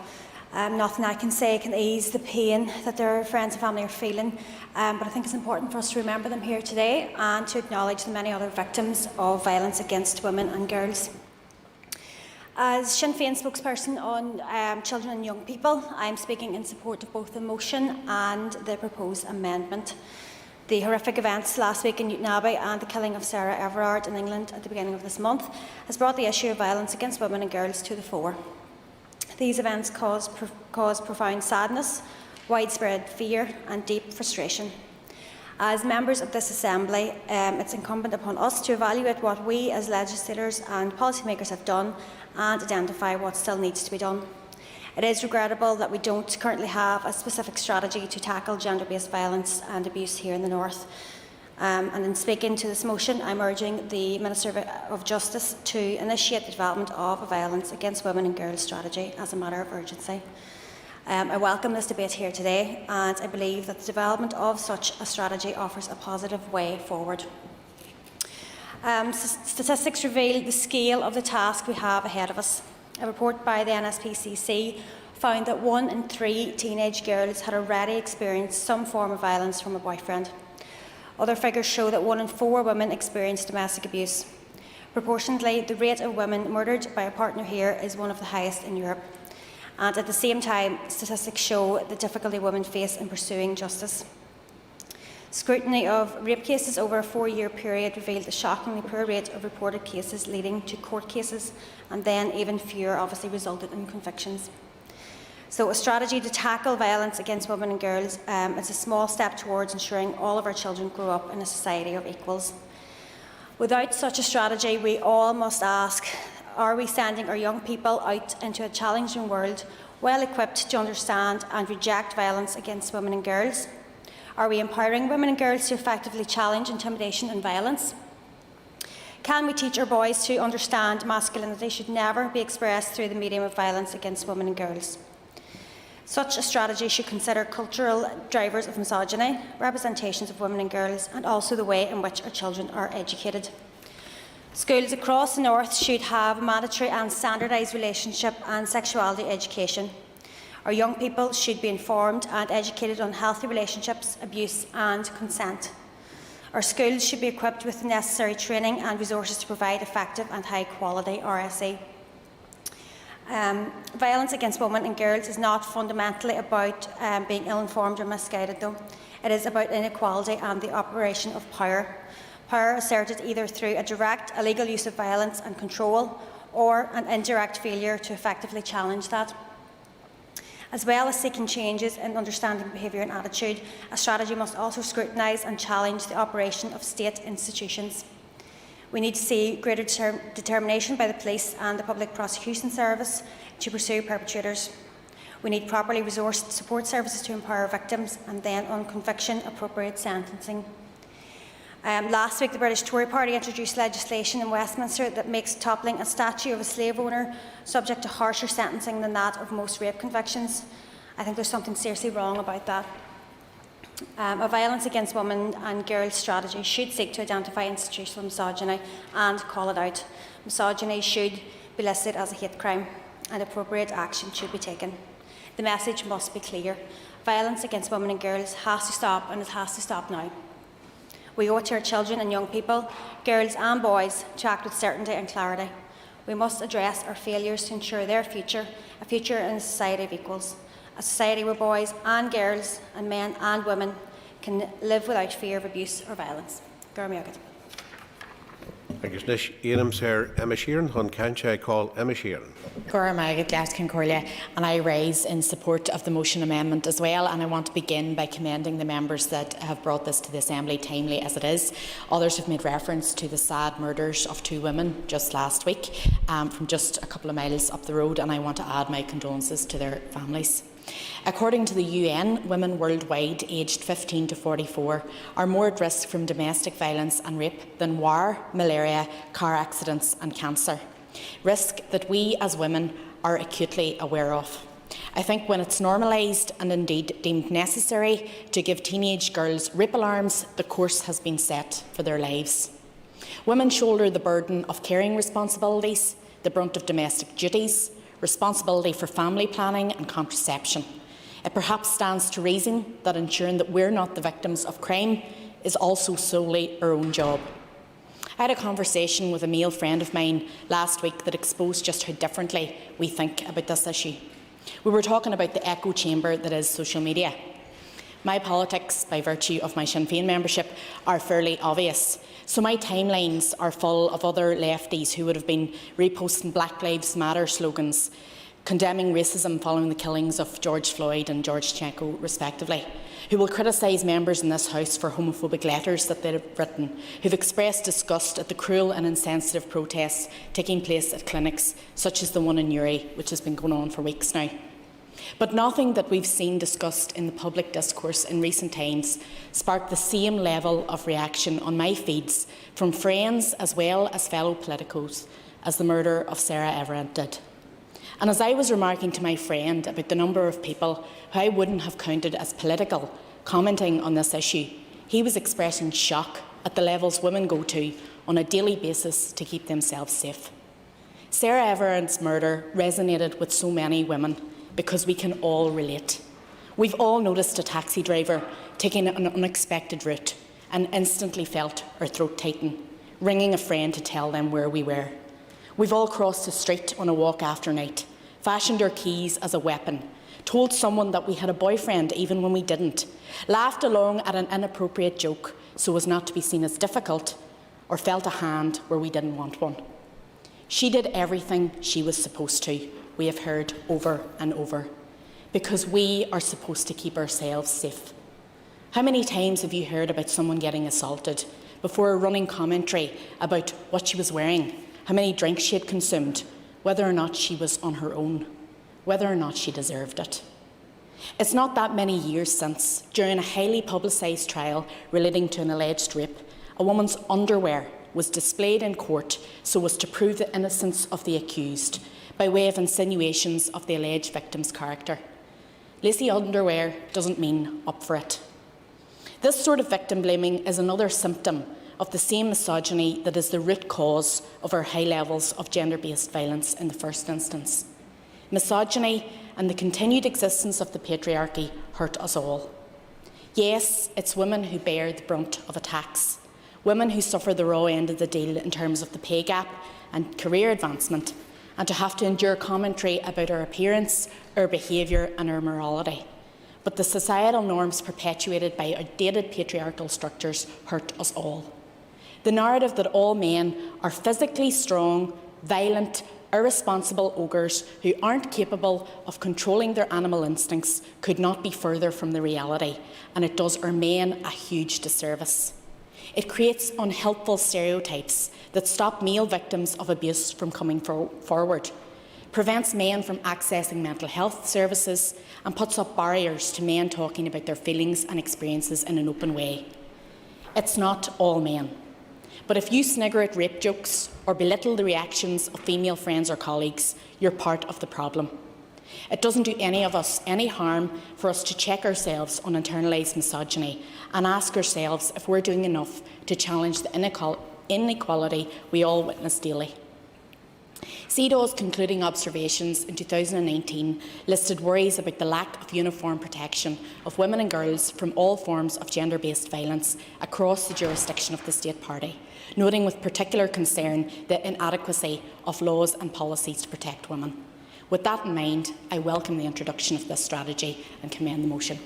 Nothing I can say can ease the pain that their friends and family are feeling, but I think it's important for us to remember them here today and to acknowledge the many other victims of violence against women and girls. As Sinn Féin spokesperson on children and young people, I am speaking in support of both the motion and the proposed amendment. The horrific events last week in Newtownabbey and the killing of Sarah Everard in England at the beginning of this month has brought the issue of violence against women and girls to the fore. These events cause profound sadness, widespread fear and deep frustration. As members of this Assembly, it's incumbent upon us to evaluate what we as legislators and policymakers have done and identify what still needs to be done. It is regrettable that we don't currently have a specific strategy to tackle gender-based violence and abuse here in the North. And in speaking to this motion, I'm urging the Minister of Justice to initiate the development of a violence against women and girls strategy as a matter of urgency. I welcome this debate here today, and I believe that the development of such a strategy offers a positive way forward. Statistics reveal the scale of the task we have ahead of us. A report by the NSPCC found that 1 in 3 teenage girls had already experienced some form of violence from a boyfriend. Other figures show that 1 in 4 women experience domestic abuse. Proportionately, the rate of women murdered by a partner here is one of the highest in Europe. And at the same time, statistics show the difficulty women face in pursuing justice. Scrutiny of rape cases over a 4-year period revealed a shockingly poor rate of reported cases leading to court cases, and then even fewer obviously resulted in convictions. So a strategy to tackle violence against women and girls is a small step towards ensuring all of our children grow up in a society of equals. Without such a strategy, we all must ask, are we sending our young people out into a challenging world well equipped to understand and reject violence against women and girls? Are we empowering women and girls to effectively challenge intimidation and violence? Can we teach our boys to understand masculinity should never be expressed through the medium of violence against women and girls? Such a strategy should consider cultural drivers of misogyny, representations of women and girls, and also the way in which our children are educated. Schools across the North should have mandatory and standardised relationship and sexuality education. Our young people should be informed and educated on healthy relationships, abuse and consent. Our schools should be equipped with the necessary training and resources to provide effective and high-quality RSE. Violence against women and girls is not fundamentally about being ill-informed or misguided, though. It is about inequality and the operation of power. Power asserted either through a direct illegal use of violence and control or an indirect failure to effectively challenge that. As well as seeking changes in understanding behaviour and attitude, a strategy must also scrutinise and challenge the operation of state institutions. We need to see greater determination by the police and the Public Prosecution Service to pursue perpetrators. We need properly resourced support services to empower victims, and then, on conviction, appropriate sentencing. Last week, the British Tory Party introduced legislation in Westminster that makes toppling a statue of a slave owner subject to harsher sentencing than that of most rape convictions. I think there's something seriously wrong about that. A violence against women and girls strategy should seek to identify institutional misogyny and call it out. Misogyny should be listed as a hate crime and appropriate action should be taken. The message must be clear. Violence against women and girls has to stop, and it has to stop now. We owe it to our children and young people, girls and boys, to act with certainty and clarity. We must address our failures to ensure their future, a future in a society of equals. A society where boys and girls and men and women can live without fear of abuse or violence. Agus leis éanam sir Emma Sheeran, chun canse call Emma Sheeran. And I rise in support of the motion amendment as well, and I want to begin by commending the members that have brought this to the Assembly, timely as it is. Others have made reference to the sad murders of 2 women just last week from just a couple of miles up the road, and I want to add my condolences to their families. According to the UN, women worldwide aged 15 to 44 are more at risk from domestic violence and rape than war, malaria, car accidents and cancer. Risk that we as women are acutely aware of. I think when it's normalised and indeed deemed necessary to give teenage girls rape alarms, the course has been set for their lives. Women shoulder the burden of caring responsibilities, the brunt of domestic duties, responsibility for family planning and contraception. It perhaps stands to reason that ensuring that we're not the victims of crime is also solely our own job. I had a conversation with a male friend of mine last week that exposed just how differently we think about this issue. We were talking about the echo chamber that is social media. My politics, by virtue of my Sinn Féin membership, are fairly obvious. So my timelines are full of other lefties who would have been reposting Black Lives Matter slogans, condemning racism following the killings of George Floyd and George Chenko, respectively, who will criticise members in this House for homophobic letters that they have written, who've expressed disgust at the cruel and insensitive protests taking place at clinics such as the one in Newry, which has been going on for weeks now. But nothing that we've seen discussed in the public discourse in recent times sparked the same level of reaction on my feeds from friends as well as fellow politicos as the murder of Sarah Everard did. And as I was remarking to my friend about the number of people who I wouldn't have counted as political commenting on this issue, he was expressing shock at the levels women go to on a daily basis to keep themselves safe. Sarah Everard's murder resonated with so many women because we can all relate. We've all noticed a taxi driver taking an unexpected route and instantly felt our throat tighten, ringing a friend to tell them where we were. We've all crossed the street on a walk after night, fashioned our keys as a weapon, told someone that we had a boyfriend even when we didn't, laughed along at an inappropriate joke so as not to be seen as difficult, or felt a hand where we didn't want one. She did everything she was supposed to, we have heard over and over. because we are supposed to keep ourselves safe. How many times have you heard about someone getting assaulted before a running commentary about what she was wearing, how many drinks she had consumed, whether or not she was on her own, whether or not she deserved it? It's not that many years since, during a highly publicised trial relating to an alleged rape, a woman's underwear was displayed in court so as to prove the innocence of the accused by way of insinuations of the alleged victim's character. Lacy underwear doesn't mean up for it. This sort of victim blaming is another symptom of the same misogyny that is the root cause of our high levels of gender-based violence in the first instance. Misogyny and the continued existence of the patriarchy hurt us all. Yes, it's women who bear the brunt of attacks, women who suffer the raw end of the deal in terms of the pay gap and career advancement, and to have to endure commentary about our appearance, our behaviour and our morality. But the societal norms perpetuated by outdated patriarchal structures hurt us all. The narrative that all men are physically strong, violent, irresponsible ogres who aren't capable of controlling their animal instincts could not be further from the reality, and it does our men a huge disservice. It creates unhelpful stereotypes that stop male victims of abuse from coming forward, prevents men from accessing mental health services, and puts up barriers to men talking about their feelings and experiences in an open way. It's not all men. But if you snigger at rape jokes or belittle the reactions of female friends or colleagues, you're part of the problem. It doesn't do any of us any harm for us to check ourselves on internalised misogyny and ask ourselves if we're doing enough to challenge the inequality we all witness daily. CEDAW's concluding observations in 2019 listed worries about the lack of uniform protection of women and girls from all forms of gender-based violence across the jurisdiction of the State Party, noting with particular concern the inadequacy of laws and policies to protect women. With that in mind, I welcome the introduction of this strategy and commend the motion.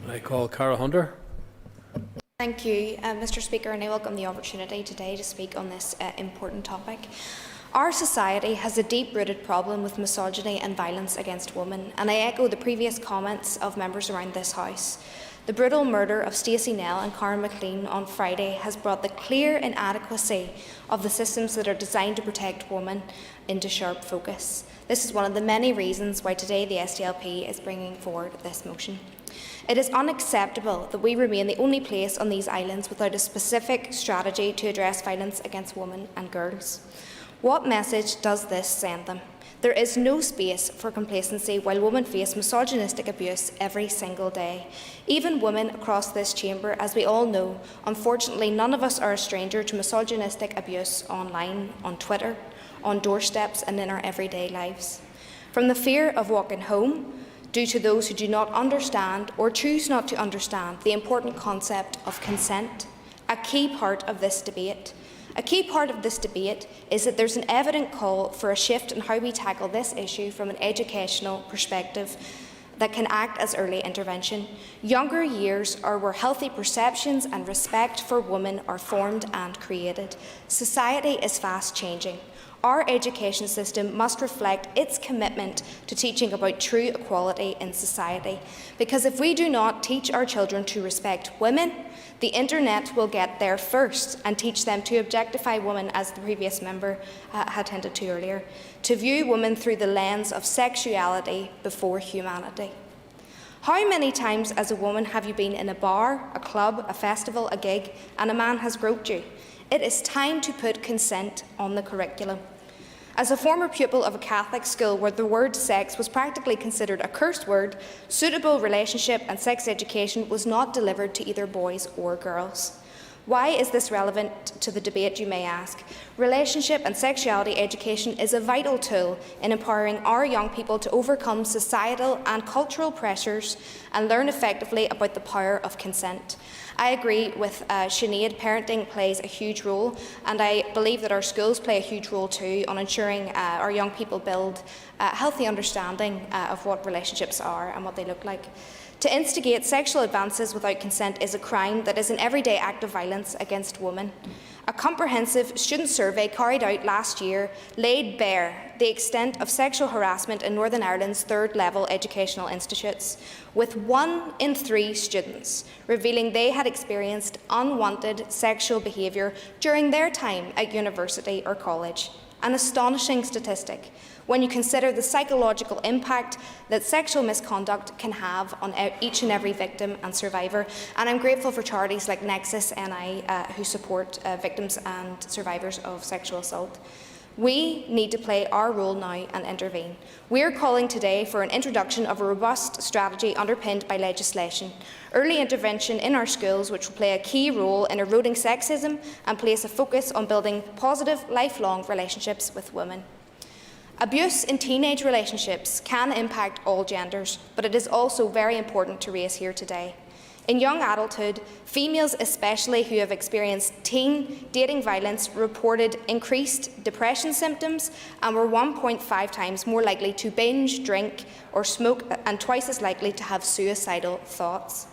I call Cara Hunter. Thank you, Mr. Speaker, and I welcome the opportunity today to speak on this important topic. Our society has a deep-rooted problem with misogyny and violence against women, and I echo the previous comments of members around this House. The brutal murder of Stacey Nell and Karen McLean on Friday has brought the clear inadequacy of the systems that are designed to protect women into sharp focus. This is one of the many reasons why today the SDLP is bringing forward this motion. It is unacceptable that we remain the only place on these islands without a specific strategy to address violence against women and girls. What message does this send them? There is no space for complacency while women face misogynistic abuse every single day. Even women across this chamber, as we all know, unfortunately none of us are a stranger to misogynistic abuse online, on Twitter, on doorsteps and in our everyday lives. From the fear of walking home, due to those who do not understand or choose not to understand the important concept of consent, a key part of this debate. A key part of this debate is that there's an evident call for a shift in how we tackle this issue from an educational perspective that can act as early intervention. Younger years are where healthy perceptions and respect for women are formed and created. Society is fast changing. Our education system must reflect its commitment to teaching about true equality in society, because if we do not teach our children to respect women, the internet will get there first and teach them to objectify women, as the previous member had hinted to earlier, to view women through the lens of sexuality before humanity. How many times as a woman have you been in a bar, a club, a festival, a gig, and a man has groped you? It is time to put consent on the curriculum. As a former pupil of a Catholic school where the word sex was practically considered a cursed word, suitable relationship and sex education was not delivered to either boys or girls. Why is this relevant to the debate, you may ask? Relationship and sexuality education is a vital tool in empowering our young people to overcome societal and cultural pressures and learn effectively about the power of consent. I agree with Sinead, parenting plays a huge role, and I believe that our schools play a huge role too on ensuring our young people build a healthy understanding of what relationships are and what they look like. To instigate sexual advances without consent is a crime that is an everyday act of violence against women. A comprehensive student survey carried out last year laid bare the extent of sexual harassment in Northern Ireland's third-level educational institutes, with 1 in 3 students revealing they had experienced unwanted sexual behaviour during their time at university or college. An astonishing statistic when you consider the psychological impact that sexual misconduct can have on each and every victim and survivor. And I'm grateful for charities like Nexus NI who support victims and survivors of sexual assault. We need to play our role now and intervene. We are calling today for an introduction of a robust strategy underpinned by legislation, early intervention in our schools which will play a key role in eroding sexism and place a focus on building positive, lifelong relationships with women. Abuse in teenage relationships can impact all genders, but it is also very important to raise here today. In young adulthood, females especially who have experienced teen dating violence reported increased depression symptoms and were 1.5 times more likely to binge, drink or smoke and twice as likely to have suicidal thoughts.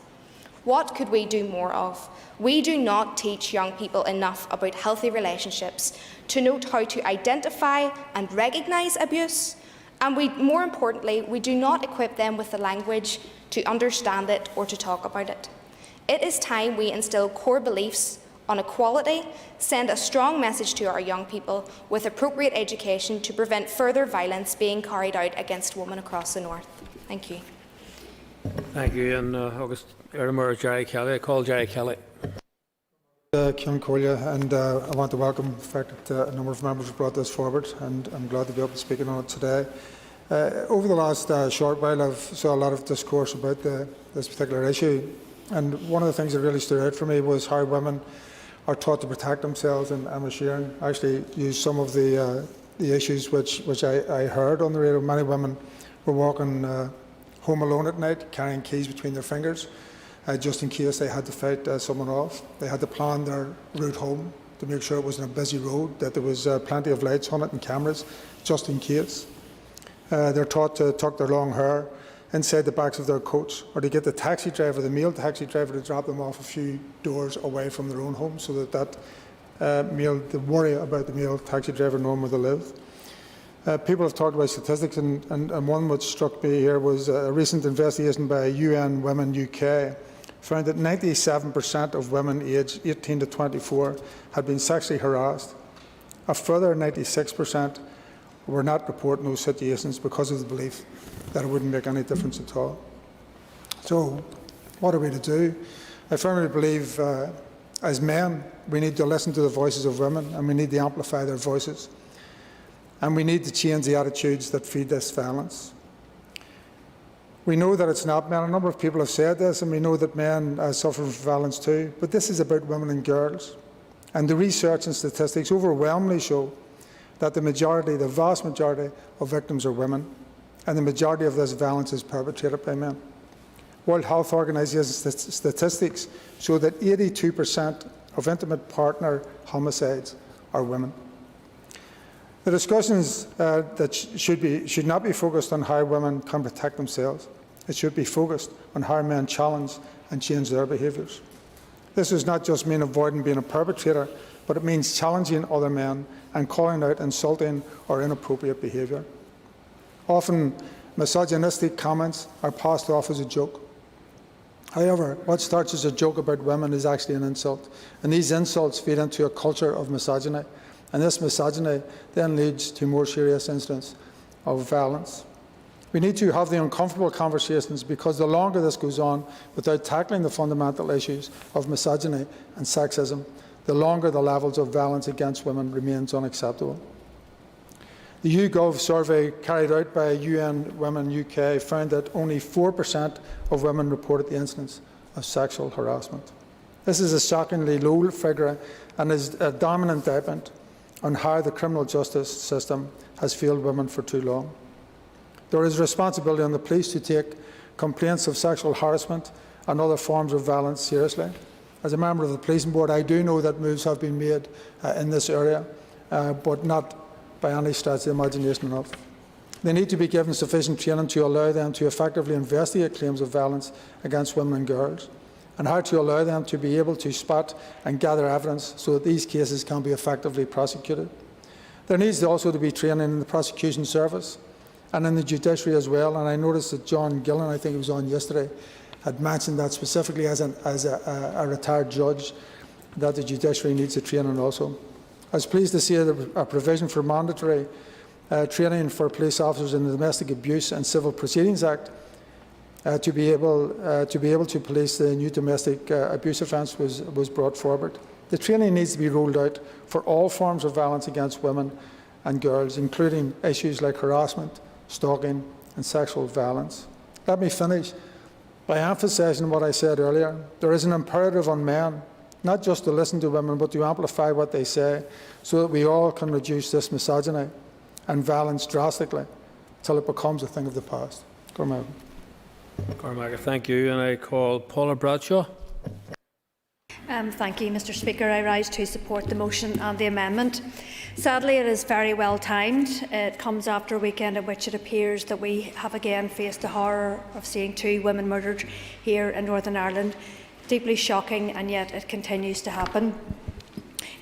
What could we do more of? We do not teach young people enough about healthy relationships to note how to identify and recognise abuse, and more importantly, we do not equip them with the language to understand it or to talk about it. It is time we instil core beliefs on equality, send a strong message to our young people with appropriate education to prevent further violence being carried out against women across the North. Thank you. Thank you. And August Erdemer, Jerry Kelly. I call Jerry Kelly. Cian Collier, and I want to welcome the fact that a number of members have brought this forward, and I'm glad to be able to speak on it today. Over the last short while, I've saw a lot of discourse about this particular issue, and one of the things that really stood out for me was how women are taught to protect themselves, and Emma Sheeran actually used some of the issues which I heard on the radio. Many women were walking home alone at night, carrying keys between their fingers, just in case they had to fight someone off. They had to plan their route home to make sure it wasn't a busy road, that there was plenty of lights on it and cameras, just in case. They're taught to tuck their long hair inside the backs of their coats, or to get the taxi driver, the male taxi driver, to drop them off a few doors away from their own home, so that the worry about the male taxi driver knowing where they live. People have talked about statistics, and one which struck me here was a recent investigation by UN Women UK found that 97% of women aged 18 to 24 had been sexually harassed. A further 96% were not reporting those situations because of the belief that it wouldn't make any difference at all. So, what are we to do? I firmly believe, as men, we need to listen to the voices of women, and we need to amplify their voices. And we need to change the attitudes that feed this violence. We know that it's not men. A number of people have said this, and we know that men suffer from violence too. But this is about women and girls. And the research and statistics overwhelmingly show that the vast majority of victims are women, and the majority of this violence is perpetrated by men. World Health Organization statistics show that 82% of intimate partner homicides are women. The discussions should not be focused on how women can protect themselves. It should be focused on how men challenge and change their behaviours. This does not just mean avoiding being a perpetrator, but it means challenging other men and calling out insulting or inappropriate behaviour. Often, misogynistic comments are passed off as a joke. However, what starts as a joke about women is actually an insult, and these insults feed into a culture of misogyny. And this misogyny then leads to more serious incidents of violence. We need to have the uncomfortable conversations, because the longer this goes on without tackling the fundamental issues of misogyny and sexism, the longer the levels of violence against women remains unacceptable. The YouGov survey carried out by UN Women UK found that only 4% of women reported the incidence of sexual harassment. This is a shockingly low figure and is a dominant indictment on how the criminal justice system has failed women for too long. There is responsibility on the police to take complaints of sexual harassment and other forms of violence seriously. As a member of the policing board, I do know that moves have been made in this area, but not by any stretch of the imagination enough. They need to be given sufficient training to allow them to effectively investigate claims of violence against women and girls, and how to allow them to be able to spot and gather evidence so that these cases can be effectively prosecuted. There needs also to be training in the prosecution service and in the judiciary as well, and I noticed that John Gillen, I think he was on yesterday, had mentioned that specifically as a retired judge, that the judiciary needs a training also. I was pleased to see a provision for mandatory training for police officers in the Domestic Abuse and Civil Proceedings Act to be able to police the new domestic abuse offence was brought forward. The training needs to be rolled out for all forms of violence against women and girls, including issues like harassment, stalking and sexual violence. Let me finish by emphasising what I said earlier. There is an imperative on men not just to listen to women, but to amplify what they say, so that we all can reduce this misogyny and violence drastically till it becomes a thing of the past. Cormac, thank you. And I call Paula Bradshaw. Thank you, Mr. Speaker. I rise to support the motion and the amendment. Sadly, it is very well timed. It comes after a weekend in which it appears that we have again faced the horror of seeing 2 women murdered here in Northern Ireland. Deeply shocking, and yet it continues to happen.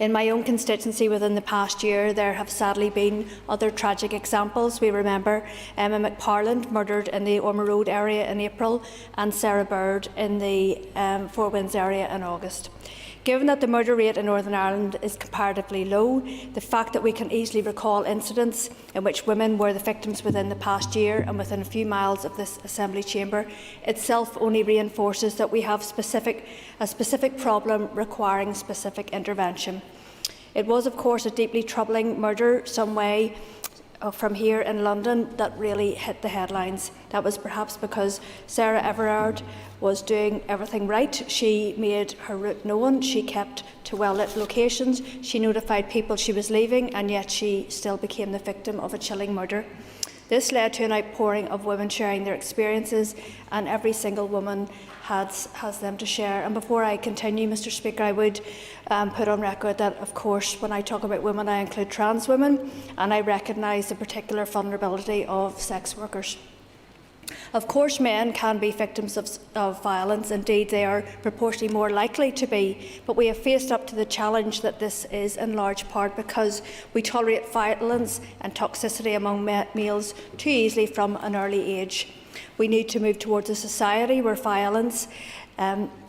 In my own constituency within the past year, there have sadly been other tragic examples. We remember Emma McParland murdered in the Ormer Road area in April, and Sarah Bird in the Four Winds area in August. Given that the murder rate in Northern Ireland is comparatively low, the fact that we can easily recall incidents in which women were the victims within the past year and within a few miles of this Assembly chamber itself only reinforces that we have a specific problem requiring specific intervention. It was, of course, a deeply troubling murder some way from here in London that really hit the headlines. That was perhaps because Sarah Everard was doing everything right. She made her route known, she kept to well-lit locations, she notified people she was leaving, and yet she still became the victim of a chilling murder. This led to an outpouring of women sharing their experiences, and every single woman has them to share. And before I continue, Mr. Speaker, I would put on record that, of course, when I talk about women, I include trans women, and I recognise the particular vulnerability of sex workers. Of course, men can be victims of violence. Indeed, they are proportionally more likely to be. But we have faced up to the challenge that this is in large part because we tolerate violence and toxicity among males too easily from an early age. We need to move towards a society where violence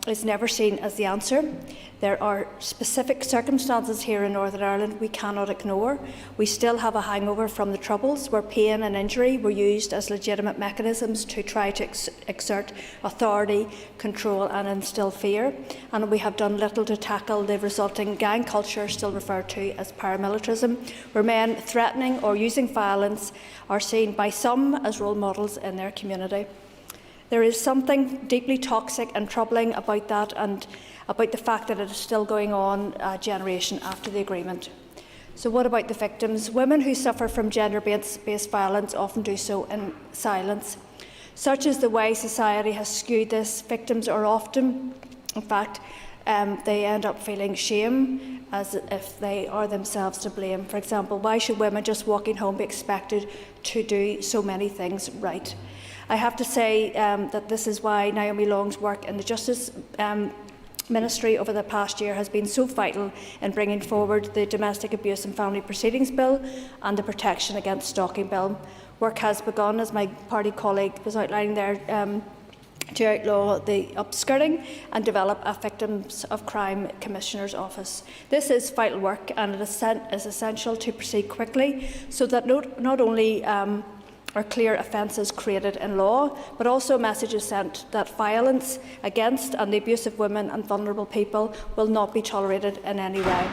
is never seen as the answer. There are specific circumstances here in Northern Ireland we cannot ignore. We still have a hangover from the Troubles, where pain and injury were used as legitimate mechanisms to try to exert authority, control and instil fear. And we have done little to tackle the resulting gang culture, still referred to as paramilitarism, where men threatening or using violence are seen by some as role models in their community. There is something deeply toxic and troubling about that, and about the fact that it is still going on a generation after the agreement. So what about the victims? Women who suffer from gender-based violence often do so in silence. Such is the way society has skewed this. Victims are often, in fact, they end up feeling shame as if they are themselves to blame. For example, why should women just walking home be expected to do so many things right? I have to say that this is why Naomi Long's work in the Justice Ministry over the past year has been so vital in bringing forward the Domestic Abuse and Family Proceedings Bill and the Protection Against Stalking Bill. Work has begun, as my party colleague was outlining there, to outlaw the upskirting and develop a Victims of Crime Commissioner's Office. This is vital work, and it is essential to proceed quickly so that not only are clear offences created in law, but also a message is sent that violence against and the abuse of women and vulnerable people will not be tolerated in any way.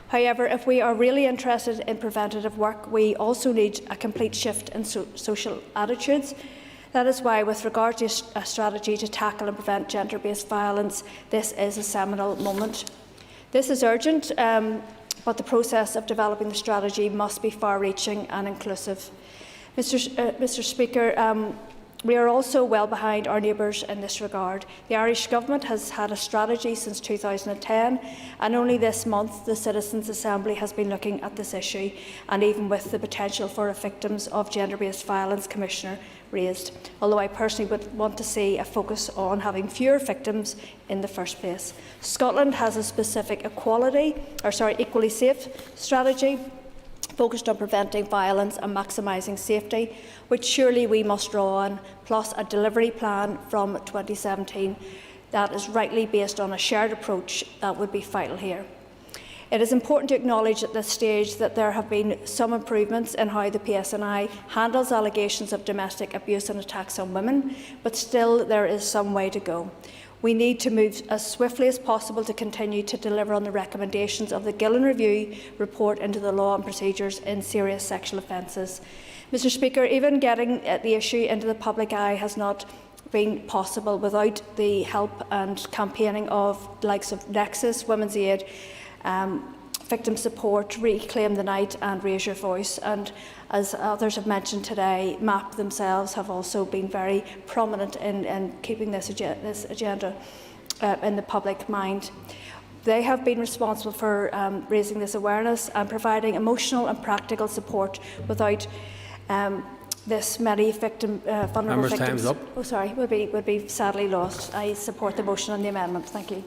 However, if we are really interested in preventative work, we also need a complete shift in social attitudes. That is why, with regard to a strategy to tackle and prevent gender-based violence, this is a seminal moment. This is urgent, but the process of developing the strategy must be far-reaching and inclusive. Mr. Speaker, We are also well behind our neighbours in this regard. The Irish Government has had a strategy since 2010, and only this month the Citizens' Assembly has been looking at this issue, and even with the potential for a Victims of Gender-Based Violence Commissioner raised, although I personally would want to see a focus on having fewer victims in the first place. Scotland has a specific equally safe strategy focused on preventing violence and maximising safety, which surely we must draw on, plus a delivery plan from 2017 that is rightly based on a shared approach that would be vital here. It is important to acknowledge at this stage that there have been some improvements in how the PSNI handles allegations of domestic abuse and attacks on women, but still there is some way to go. We need to move as swiftly as possible to continue to deliver on the recommendations of the Gillen Review report into the law and procedures in serious sexual offences. Mr Speaker, even getting the issue into the public eye has not been possible without the help and campaigning of the likes of Nexus, Women's Aid, Victim Support, Reclaim the Night and Raise Your Voice. And as others have mentioned today, MAP themselves have also been very prominent in keeping this agenda in the public mind. They have been responsible for raising this awareness and providing emotional and practical support. Without this many vulnerable victims, time's up. would be sadly lost. I support the motion and the amendment. Thank you.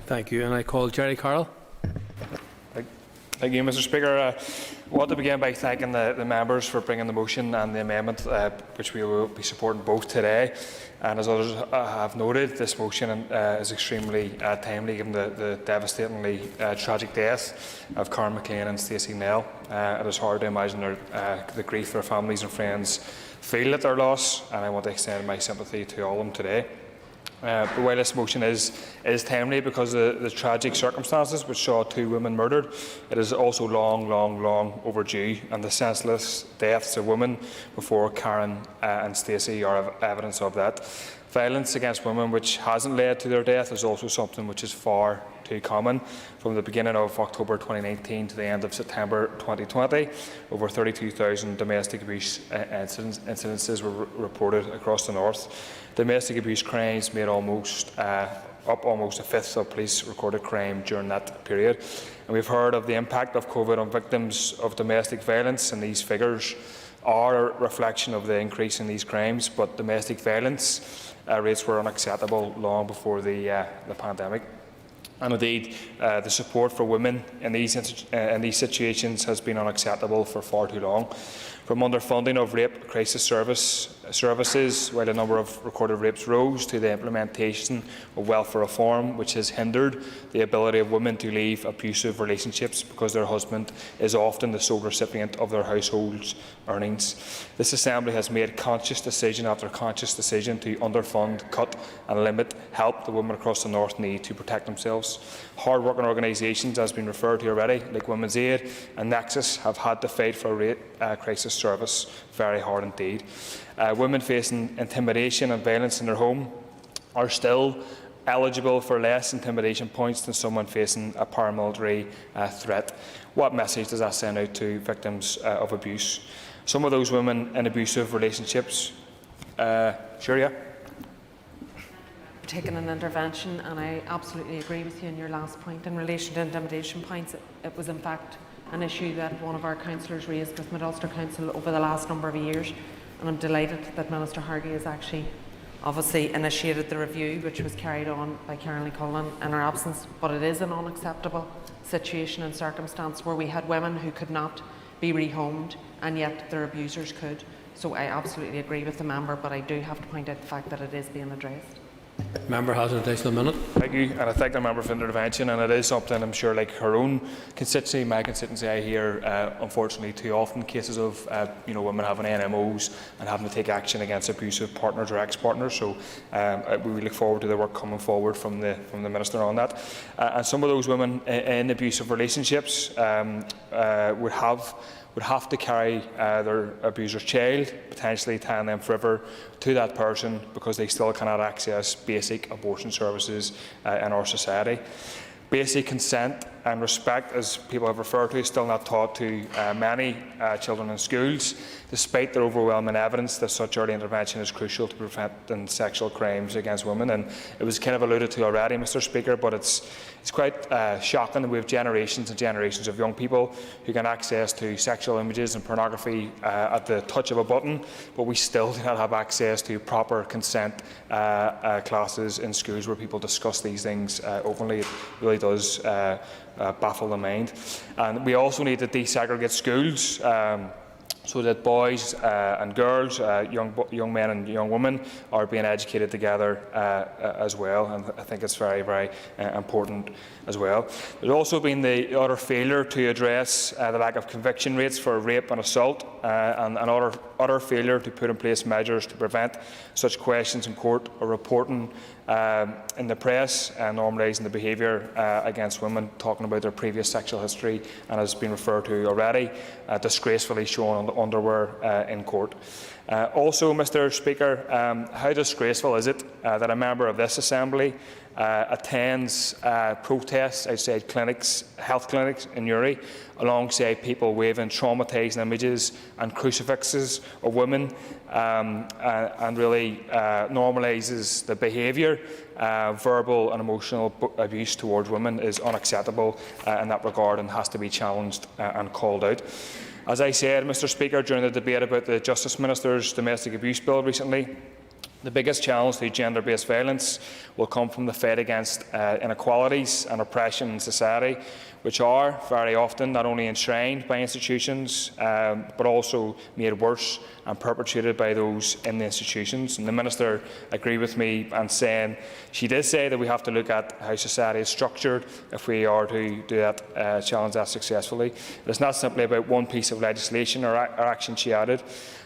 Thank you. And I call Jerry Carroll. Thank you, Mr Speaker. I want to begin by thanking the members for bringing the motion and the amendment, which we will be supporting both today. And as others have noted, this motion is extremely timely given the devastatingly tragic death of Karen McLean and Stacey Nell. It is hard to imagine the grief their families and friends feel at their loss, and I want to extend my sympathy to all of them today. But while this motion is timely because of the tragic circumstances which saw 2 women murdered, it is also long overdue, and the senseless deaths of women before Karen and Stacey are evidence of that. Violence against women which hasn't led to their death is also something which is far too common. From the beginning of October 2019 to the end of September 2020, over 32,000 domestic abuse incidences were reported across the north. Domestic abuse crimes made almost a fifth of police recorded crime during that period. And we've heard of the impact of COVID on victims of domestic violence, and these figures are a reflection of the increase in these crimes, but domestic violence rates were unacceptable long before the pandemic. And indeed, the support for women in these situations has been unacceptable for far too long. From underfunding of rape crisis services, while the number of recorded rapes rose, to the implementation of welfare reform, which has hindered the ability of women to leave abusive relationships because their husband is often the sole recipient of their household's earnings. This Assembly has made conscious decision after conscious decision to underfund, cut and limit help the women across the north need to protect themselves. Hard-working organisations, as has been referred to already, like Women's Aid and Nexus, have had to fight for a rape crisis service very hard indeed. Women facing intimidation and violence in their home are still eligible for less intimidation points than someone facing a paramilitary threat. What message does that send out to victims of abuse? Some of those women in abusive relationships, Taking an intervention, and I absolutely agree with you in your last point in relation to intimidation points. It was in fact an issue that one of our councillors raised with Mid-Ulster Council over the last number of years, and I'm delighted that Minister Hargey has actually obviously initiated the review, which was carried on by Caroline Cullen in her absence. But it is an unacceptable situation and circumstance where we had women who could not be rehomed and yet their abusers could. So I absolutely agree with the member, but I do have to point out the fact that it is being addressed. Member has an additional minute. Thank you, and I thank the member for the intervention. And it is something I'm sure, like her own constituency, my constituency, I hear unfortunately too often cases of women having NMOs and having to take action against abusive partners or ex-partners. So we look forward to the work coming forward from the Minister on that. And some of those women in abusive relationships would have to carry their abuser's child, potentially tying them forever to that person because they still cannot access basic abortion services in our society. Basic consent and respect, as people have referred to, is still not taught to many children in schools, despite the overwhelming evidence that such early intervention is crucial to preventing sexual crimes against women. And it was kind of alluded to already, Mr. Speaker, but it's quite shocking that we have generations and generations of young people who can access to sexual images and pornography at the touch of a button, but we still do not have access to proper consent classes in schools where people discuss these things openly. It really does baffle the mind. And we also need to desegregate schools so that boys and girls, young men and young women, are being educated together as well. And I think it's very, very important as well. There's also been the utter failure to address the lack of conviction rates for rape and assault, and an utter failure to put in place measures to prevent such questions in court or reporting in the press, normalising the behaviour against women, talking about their previous sexual history, and as has been referred to already, disgracefully showing underwear in court. Also, Mr. Speaker, how disgraceful is it that a member of this Assembly attends protests outside clinics, health clinics in Uri, alongside people waving traumatising images and crucifixes of women, and really normalises the behaviour. Verbal and emotional abuse towards women is unacceptable in that regard and has to be challenged and called out. As I said, Mr. Speaker, during the debate about the Justice Minister's domestic abuse bill recently, the biggest challenge to gender-based violence will come from the fight against inequalities and oppression in society, which are very often not only enshrined by institutions but also made worse and perpetrated by those in the institutions. And the Minister agreed with me and she did say that we have to look at how society is structured if we are to do that, challenge that successfully. It's not simply about one piece of legislation or action, she added.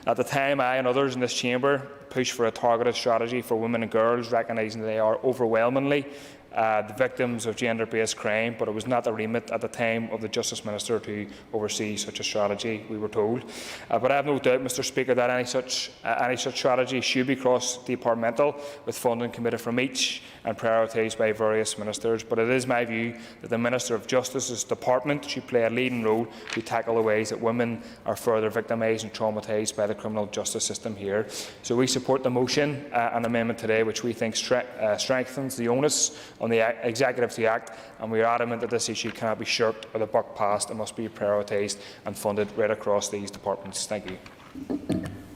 At the time, I and others in this chamber pushed for a targeted strategy for women and girls, recognising that they are overwhelmingly the victims of gender-based crime, but it was not the remit at the time of the Justice Minister to oversee such a strategy, we were told. But I have no doubt, Mr. Speaker, that any such strategy should be cross-departmental, with funding committed from each and prioritised by various ministers. But it is my view that the Minister of Justice's department should play a leading role to tackle the ways that women are further victimised and traumatised by the criminal justice system here. So we support the motion and amendment today, which we think strengthens the onus on the Executive to act, and we are adamant that this issue cannot be shirked or the buck passed and must be prioritised and funded right across these departments. Thank you.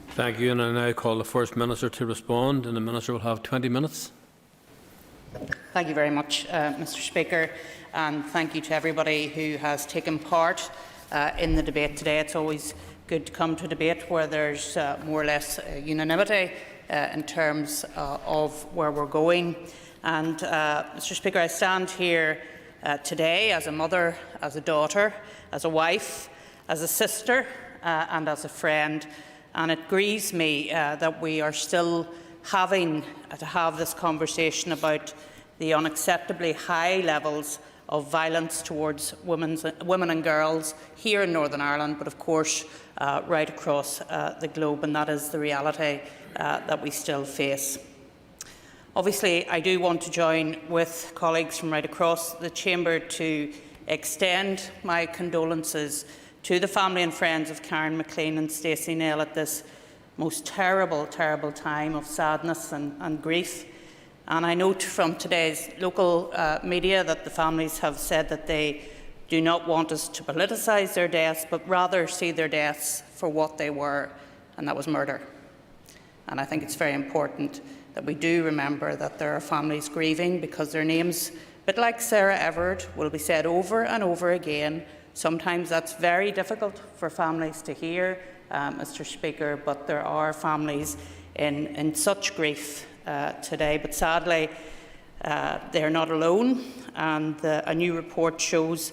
Thank you, and I now call the First Minister to respond, and the Minister will have 20 minutes. Thank you very much, Mr. Speaker, and thank you to everybody who has taken part in the debate today. It's always good to come to a debate where there's more or less unanimity in terms of where we're going. And, Mr. Speaker, I stand here today as a mother, as a daughter, as a wife, as a sister and as a friend, and it grieves me that we are still having to have this conversation about the unacceptably high levels of violence towards women and girls here in Northern Ireland, but of course right across the globe, and that is the reality that we still face. Obviously, I do want to join with colleagues from right across the chamber to extend my condolences to the family and friends of Karen McLean and Stacey Nail at this most terrible, terrible time of sadness and grief. And I note from today's local media that the families have said that they do not want us to politicise their deaths, but rather see their deaths for what they were, and that was murder. And I think it's very important that we do remember that there are families grieving because their names, a bit like Sarah Everard, will be said over and over again. Sometimes that's very difficult for families to hear, Mr. Speaker, but there are families in such grief today. But sadly, they are not alone, and a new report shows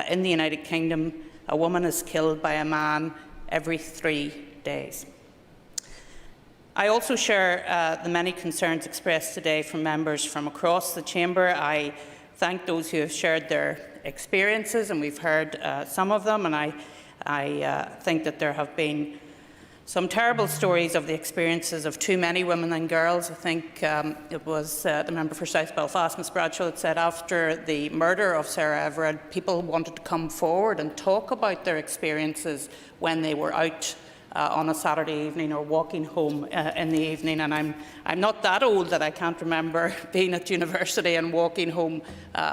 in the United Kingdom a woman is killed by a man every 3 days. I also share the many concerns expressed today from members from across the chamber. I thank those who have shared their experiences, and we've heard some of them, and I think that there have been Some terrible stories of the experiences of too many women and girls. I think it was the member for South Belfast, Ms Bradshaw, that said after the murder of Sarah Everard, people wanted to come forward and talk about their experiences when they were out on a Saturday evening or walking home in the evening. And I'm not that old that I can't remember being at university and walking home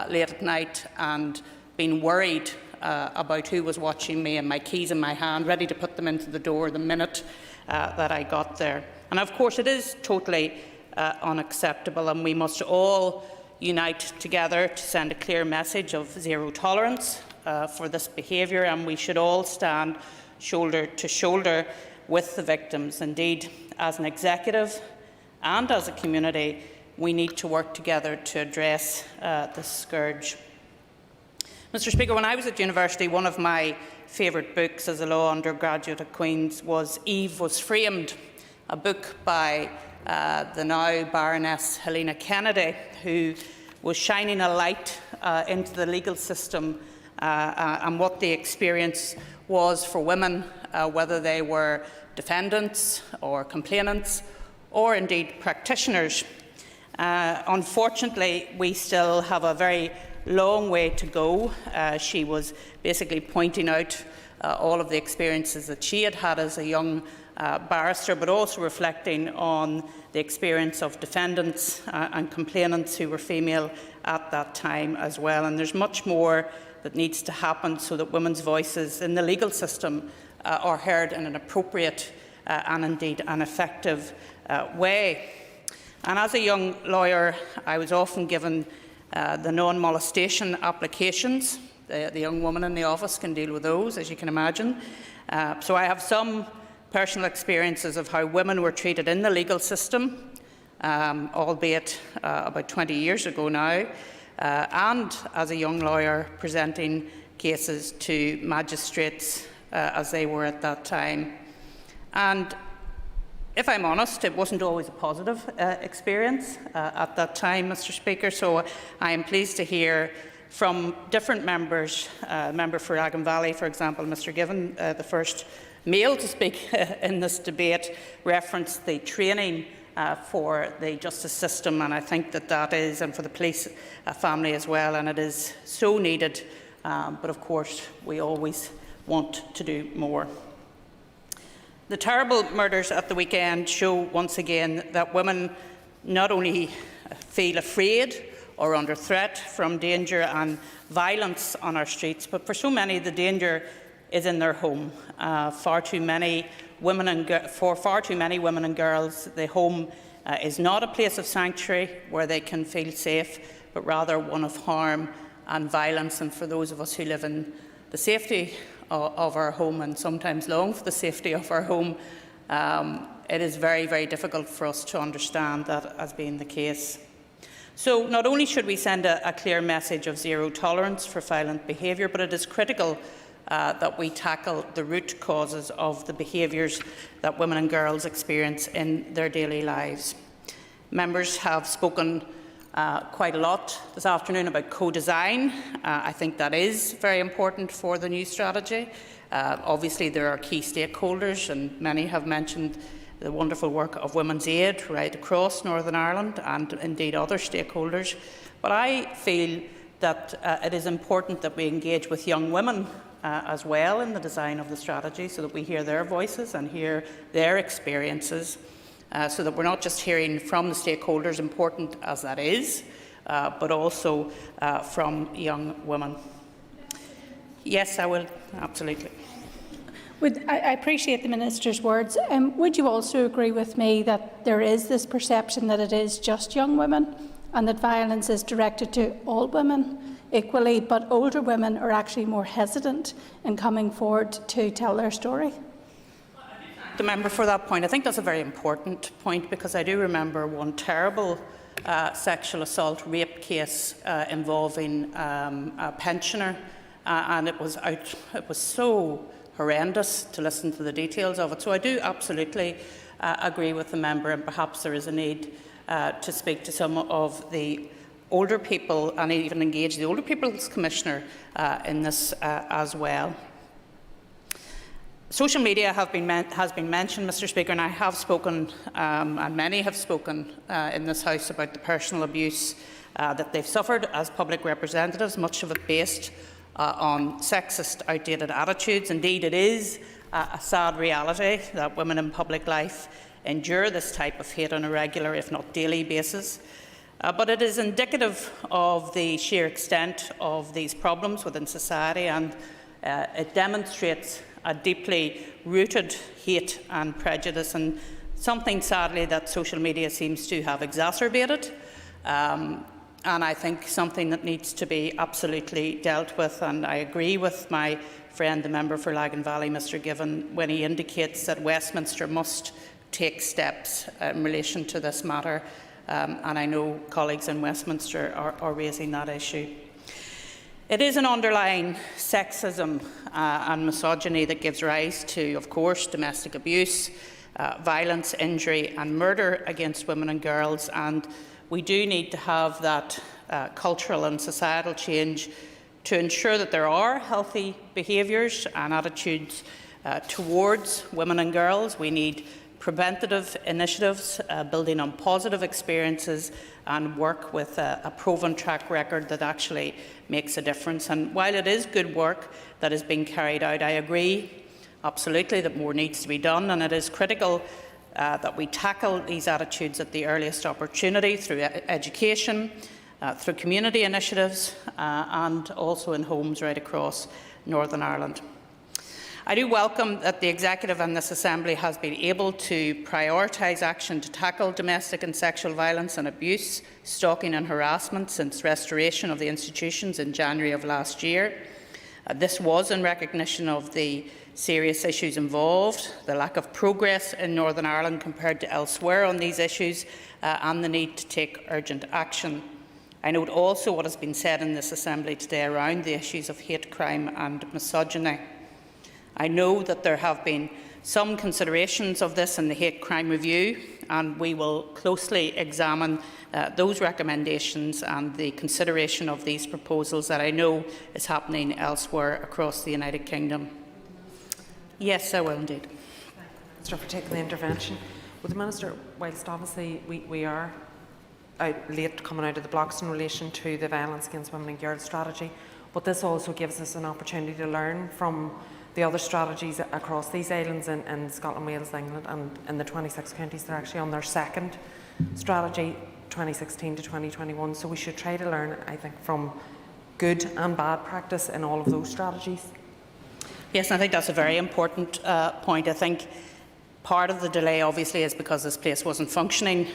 late at night and being worried about who was watching me and my keys in my hand, ready to put them into the door the minute that I got there. And of course it is totally unacceptable, and we must all unite together to send a clear message of zero tolerance for this behaviour, and we should all stand shoulder to shoulder with the victims. Indeed, as an executive and as a community, we need to work together to address this scourge. Mr Speaker, when I was at university, one of my favourite books as a law undergraduate at Queen's was Eve Was Framed, a book by the now Baroness Helena Kennedy, who was shining a light into the legal system and what the experience was for women, whether they were defendants or complainants or indeed practitioners. Unfortunately, we still have a very long way to go. She was basically pointing out all of the experiences that she had had as a young barrister, but also reflecting on the experience of defendants and complainants who were female at that time as well. And there's much more that needs to happen so that women's voices in the legal system are heard in an appropriate and indeed an effective way. And as a young lawyer, I was often given the non-molestation applications. The young woman in the office can deal with those, as you can imagine. So I have some personal experiences of how women were treated in the legal system, albeit about 20 years ago now, and as a young lawyer presenting cases to magistrates as they were at that time. And if I'm honest, it wasn't always a positive experience at that time, Mr Speaker, so I am pleased to hear from different members, member for Agam Valley, for example, Mr Given, the first male to speak in this debate, referenced the training for the justice system, and I think that that is, and for the police family as well, and it is so needed, but of course we always want to do more. The terrible murders at the weekend show once again that women not only feel afraid or under threat from danger and violence on our streets, but for so many the danger is in their home. For far too many women and girls, the home is not a place of sanctuary where they can feel safe, but rather one of harm and violence. And for those of us who live in the safety of our home and sometimes long for the safety of our home, it is very, very difficult for us to understand that as being the case. So not only should we send a clear message of zero tolerance for violent behaviour, but it is critical that we tackle the root causes of the behaviours that women and girls experience in their daily lives. Members have spoken quite a lot this afternoon about co-design. I think that is very important for the new strategy. Obviously there are key stakeholders, and many have mentioned the wonderful work of Women's Aid right across Northern Ireland and indeed other stakeholders. But I feel that it is important that we engage with young women as well in the design of the strategy, so that we hear their voices and hear their experiences. So that we're not just hearing from the stakeholders, important as that is, but also from young women. Yes, I will, absolutely. I appreciate the Minister's words. Would you also agree with me that there is this perception that it is just young women and that violence is directed to all women equally, but older women are actually more hesitant in coming forward to tell their story? The member for that point. I think that's a very important point, because I do remember one terrible sexual assault rape case involving a pensioner, and it was so horrendous to listen to the details of it. So I do absolutely agree with the member, and perhaps there is a need to speak to some of the older people and even engage the Older People's Commissioner in this as well. Social media has been mentioned, Mr. Speaker, and I have spoken, and many have spoken in this House about the personal abuse that they've suffered as public representatives, much of it based on sexist, outdated attitudes. Indeed, it is a sad reality that women in public life endure this type of hate on a regular, if not daily, basis. But it is indicative of the sheer extent of these problems within society, and it demonstrates a deeply rooted hate and prejudice, and something, sadly, that social media seems to have exacerbated. And I think something that needs to be absolutely dealt with. And I agree with my friend, the member for Lagan Valley, Mr Given, when he indicates that Westminster must take steps in relation to this matter. And I know colleagues in Westminster are raising that issue. It is an underlying sexism and misogyny that gives rise to, of course, domestic abuse, violence, injury and murder against women and girls, and we do need to have that cultural and societal change to ensure that there are healthy behaviours and attitudes towards women and girls. We need preventative initiatives, building on positive experiences, and work with a proven track record that actually makes a difference. And while it is good work that is being carried out, I agree absolutely that more needs to be done, and it is critical that we tackle these attitudes at the earliest opportunity through education, through community initiatives, and also in homes right across Northern Ireland. I do welcome that the Executive and this Assembly has been able to prioritise action to tackle domestic and sexual violence and abuse, stalking and harassment since restoration of the institutions in January of last year. This was in recognition of the serious issues involved, the lack of progress in Northern Ireland compared to elsewhere on these issues, and the need to take urgent action. I note also what has been said in this Assembly today around the issues of hate crime and misogyny. I know that there have been some considerations of this in the Hate Crime Review, and we will closely examine those recommendations and the consideration of these proposals that I know is happening elsewhere across the United Kingdom. Yes, I will indeed. Thank you, Minister, for taking the intervention. Well, the Minister, whilst obviously we are late coming out of the blocks in relation to the Violence Against Women and Girls strategy, but this also gives us an opportunity to learn from the other strategies across these islands in Scotland, Wales, England, and in the 26 counties. They're actually on their second strategy, 2016 to 2021. So we should try to learn, I think, from good and bad practice in all of those strategies. Yes, I think that's a very important point. I think part of the delay obviously is because this place wasn't functioning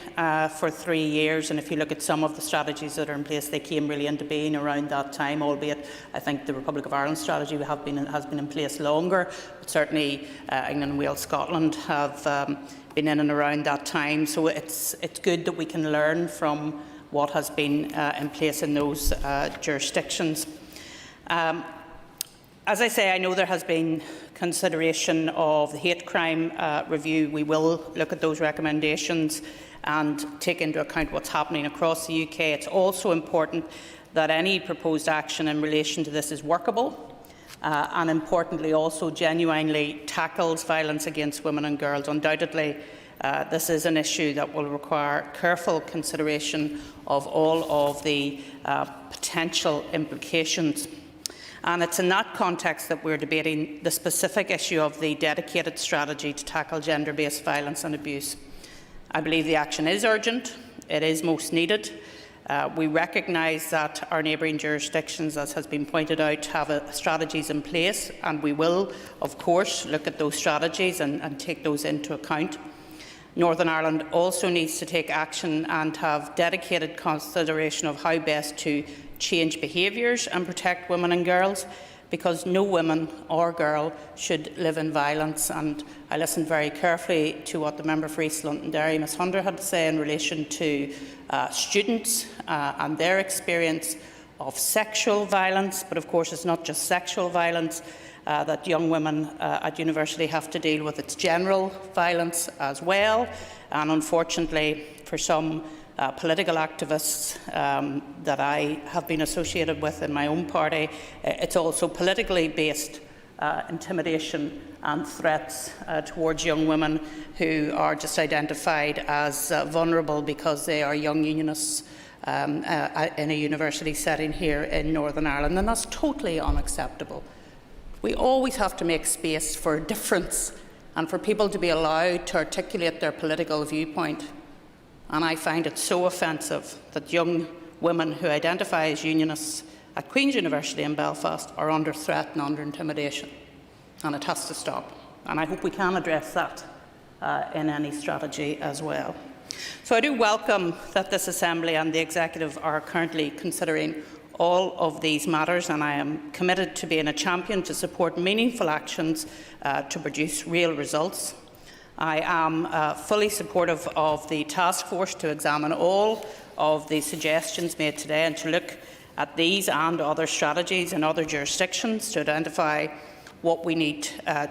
for 3 years, and if you look at some of the strategies that are in place, they came really into being around that time, albeit I think the Republic of Ireland strategy has been in place longer, but certainly England, Wales, Scotland have been in and around that time. So it's good that we can learn from what has been in place in those jurisdictions. As I say, I know there has been consideration of the hate crime review. We will look at those recommendations and take into account what's happening across the UK. It's also important that any proposed action in relation to this is workable and, importantly, also genuinely tackles violence against women and girls. Undoubtedly, this is an issue that will require careful consideration of all of the potential implications. And it's in that context that we're debating the specific issue of the dedicated strategy to tackle gender-based violence and abuse. I believe the action is urgent. It is most needed. We recognise that our neighbouring jurisdictions, as has been pointed out, have strategies in place, and we will, of course, look at those strategies and take those into account. Northern Ireland also needs to take action and have dedicated consideration of how best to change behaviours and protect women and girls, because no woman or girl should live in violence. And I listened very carefully to what the member for East Londonderry, Ms Hunter, had to say in relation to students and their experience of sexual violence. But of course, it's not just sexual violence that young women at university have to deal with. It's general violence as well, and unfortunately for some political activists that I have been associated with in my own party, it's also politically based intimidation and threats towards young women who are just identified as vulnerable because they are young unionists in a university setting here in Northern Ireland, and that's totally unacceptable. We always have to make space for difference and for people to be allowed to articulate their political viewpoint. And I find it so offensive that young women who identify as unionists at Queen's University in Belfast are under threat and under intimidation. And it has to stop. And I hope we can address that in any strategy as well. So I do welcome that this Assembly and the Executive are currently considering all of these matters, and I am committed to being a champion to support meaningful actions to produce real results. I am fully supportive of the task force to examine all of the suggestions made today and to look at these and other strategies in other jurisdictions to identify what we need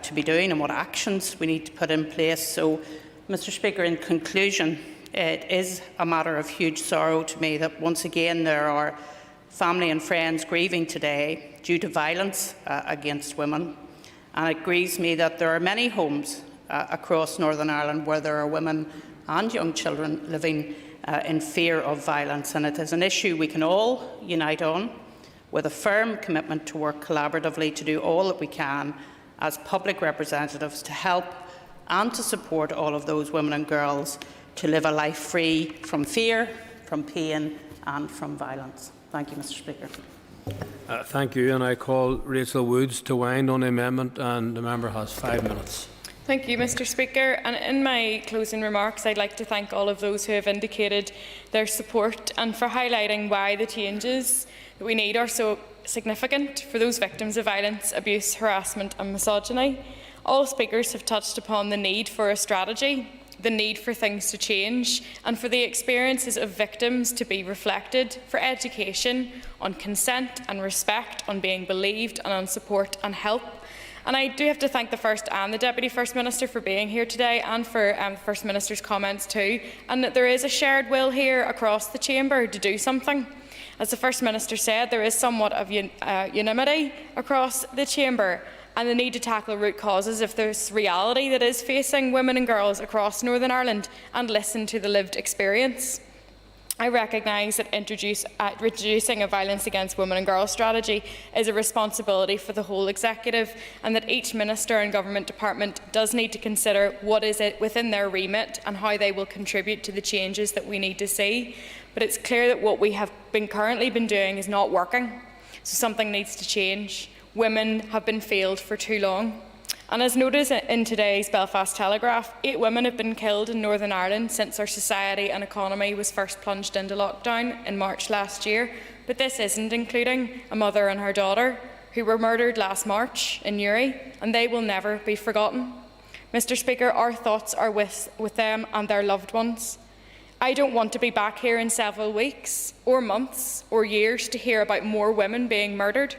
to be doing and what actions we need to put in place. So, Mr. Speaker, in conclusion, it is a matter of huge sorrow to me that once again there are family and friends grieving today due to violence against women, and it grieves me that there are many homes across Northern Ireland where there are women and young children living in fear of violence, and it is an issue we can all unite on with a firm commitment to work collaboratively to do all that we can as public representatives to help and to support all of those women and girls to live a life free from fear, from pain and from violence. Thank you, Mr. Speaker. Thank you, and I call Rachel Woods to wind on the amendment, and the member has 5 minutes. Thank you, Mr. Speaker. And in my closing remarks, I'd like to thank all of those who have indicated their support and for highlighting why the changes that we need are so significant for those victims of violence, abuse, harassment and misogyny. All speakers have touched upon the need for a strategy, the need for things to change, and for the experiences of victims to be reflected, for education on consent and respect, on being believed and on support and help. And I do have to thank the First and the Deputy First Minister for being here today, and for the First Minister's comments too, and that there is a shared will here across the Chamber to do something. As the First Minister said, there is somewhat of unanimity across the Chamber, and the need to tackle root causes of this reality that is facing women and girls across Northern Ireland and listen to the lived experience. I recognise that reducing a violence against women and girls strategy is a responsibility for the whole Executive, and that each Minister and Government Department does need to consider what is it within their remit and how they will contribute to the changes that we need to see. But it's clear that what we have currently been doing is not working, so something needs to change. Women have been failed for too long. And as noted in today's Belfast Telegraph, 8 women have been killed in Northern Ireland since our society and economy was first plunged into lockdown in March last year. But this isn't including a mother and her daughter who were murdered last March in Newry, and they will never be forgotten. Mr. Speaker, our thoughts are with them and their loved ones. I don't want to be back here in several weeks or months or years to hear about more women being murdered,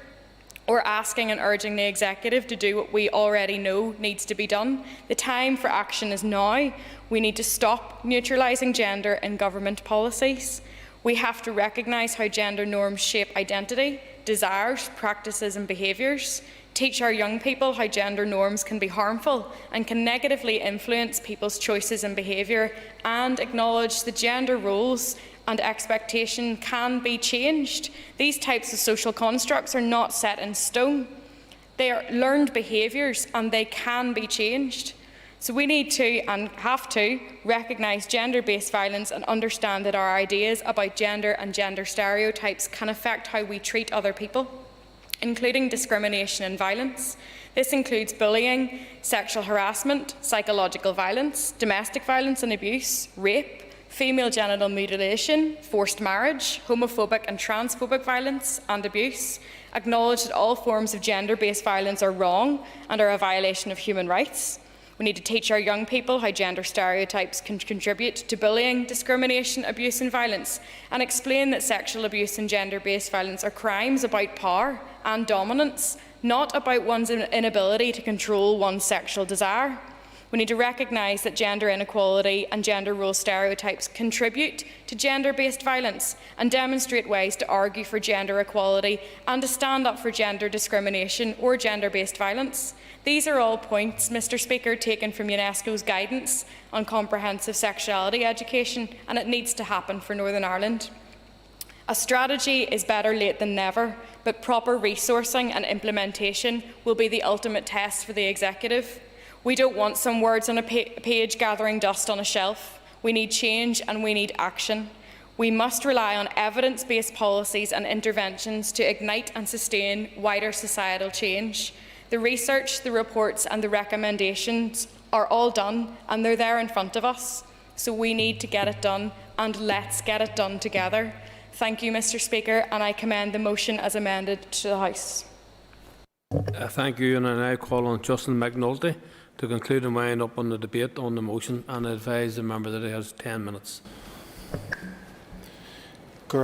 or asking and urging the Executive to do what we already know needs to be done. The time for action is now. We need to stop neutralising gender in government policies. We have to recognise how gender norms shape identity, desires, practices and behaviours, teach our young people how gender norms can be harmful and can negatively influence people's choices and behaviour, and acknowledge that gender roles and expectation can be changed. These types of social constructs are not set in stone. They are learned behaviours and they can be changed. So we need to and have to recognise gender-based violence and understand that our ideas about gender and gender stereotypes can affect how we treat other people, including discrimination and violence. This includes bullying, sexual harassment, psychological violence, domestic violence and abuse, rape, female genital mutilation, forced marriage, homophobic and transphobic violence and abuse. Acknowledge that all forms of gender-based violence are wrong and are a violation of human rights. We need to teach our young people how gender stereotypes can contribute to bullying, discrimination, abuse and violence, and explain that sexual abuse and gender-based violence are crimes about power and dominance, not about one's inability to control one's sexual desire. We need to recognise that gender inequality and gender role stereotypes contribute to gender-based violence and demonstrate ways to argue for gender equality and to stand up for gender discrimination or gender-based violence. These are all points, Mr Speaker, taken from UNESCO's guidance on comprehensive sexuality education, and it needs to happen for Northern Ireland. A strategy is better late than never, but proper resourcing and implementation will be the ultimate test for the Executive. We don't want some words on a page gathering dust on a shelf. We need change and we need action. We must rely on evidence-based policies and interventions to ignite and sustain wider societal change. The research, the reports and the recommendations are all done and they're there in front of us. So we need to get it done, and let's get it done together. Thank you, Mr Speaker, and I commend the motion as amended to the House. Thank you, and I now call on Justin McNulty to conclude and wind up on the debate on the motion, and I advise the member that he has 10 minutes. I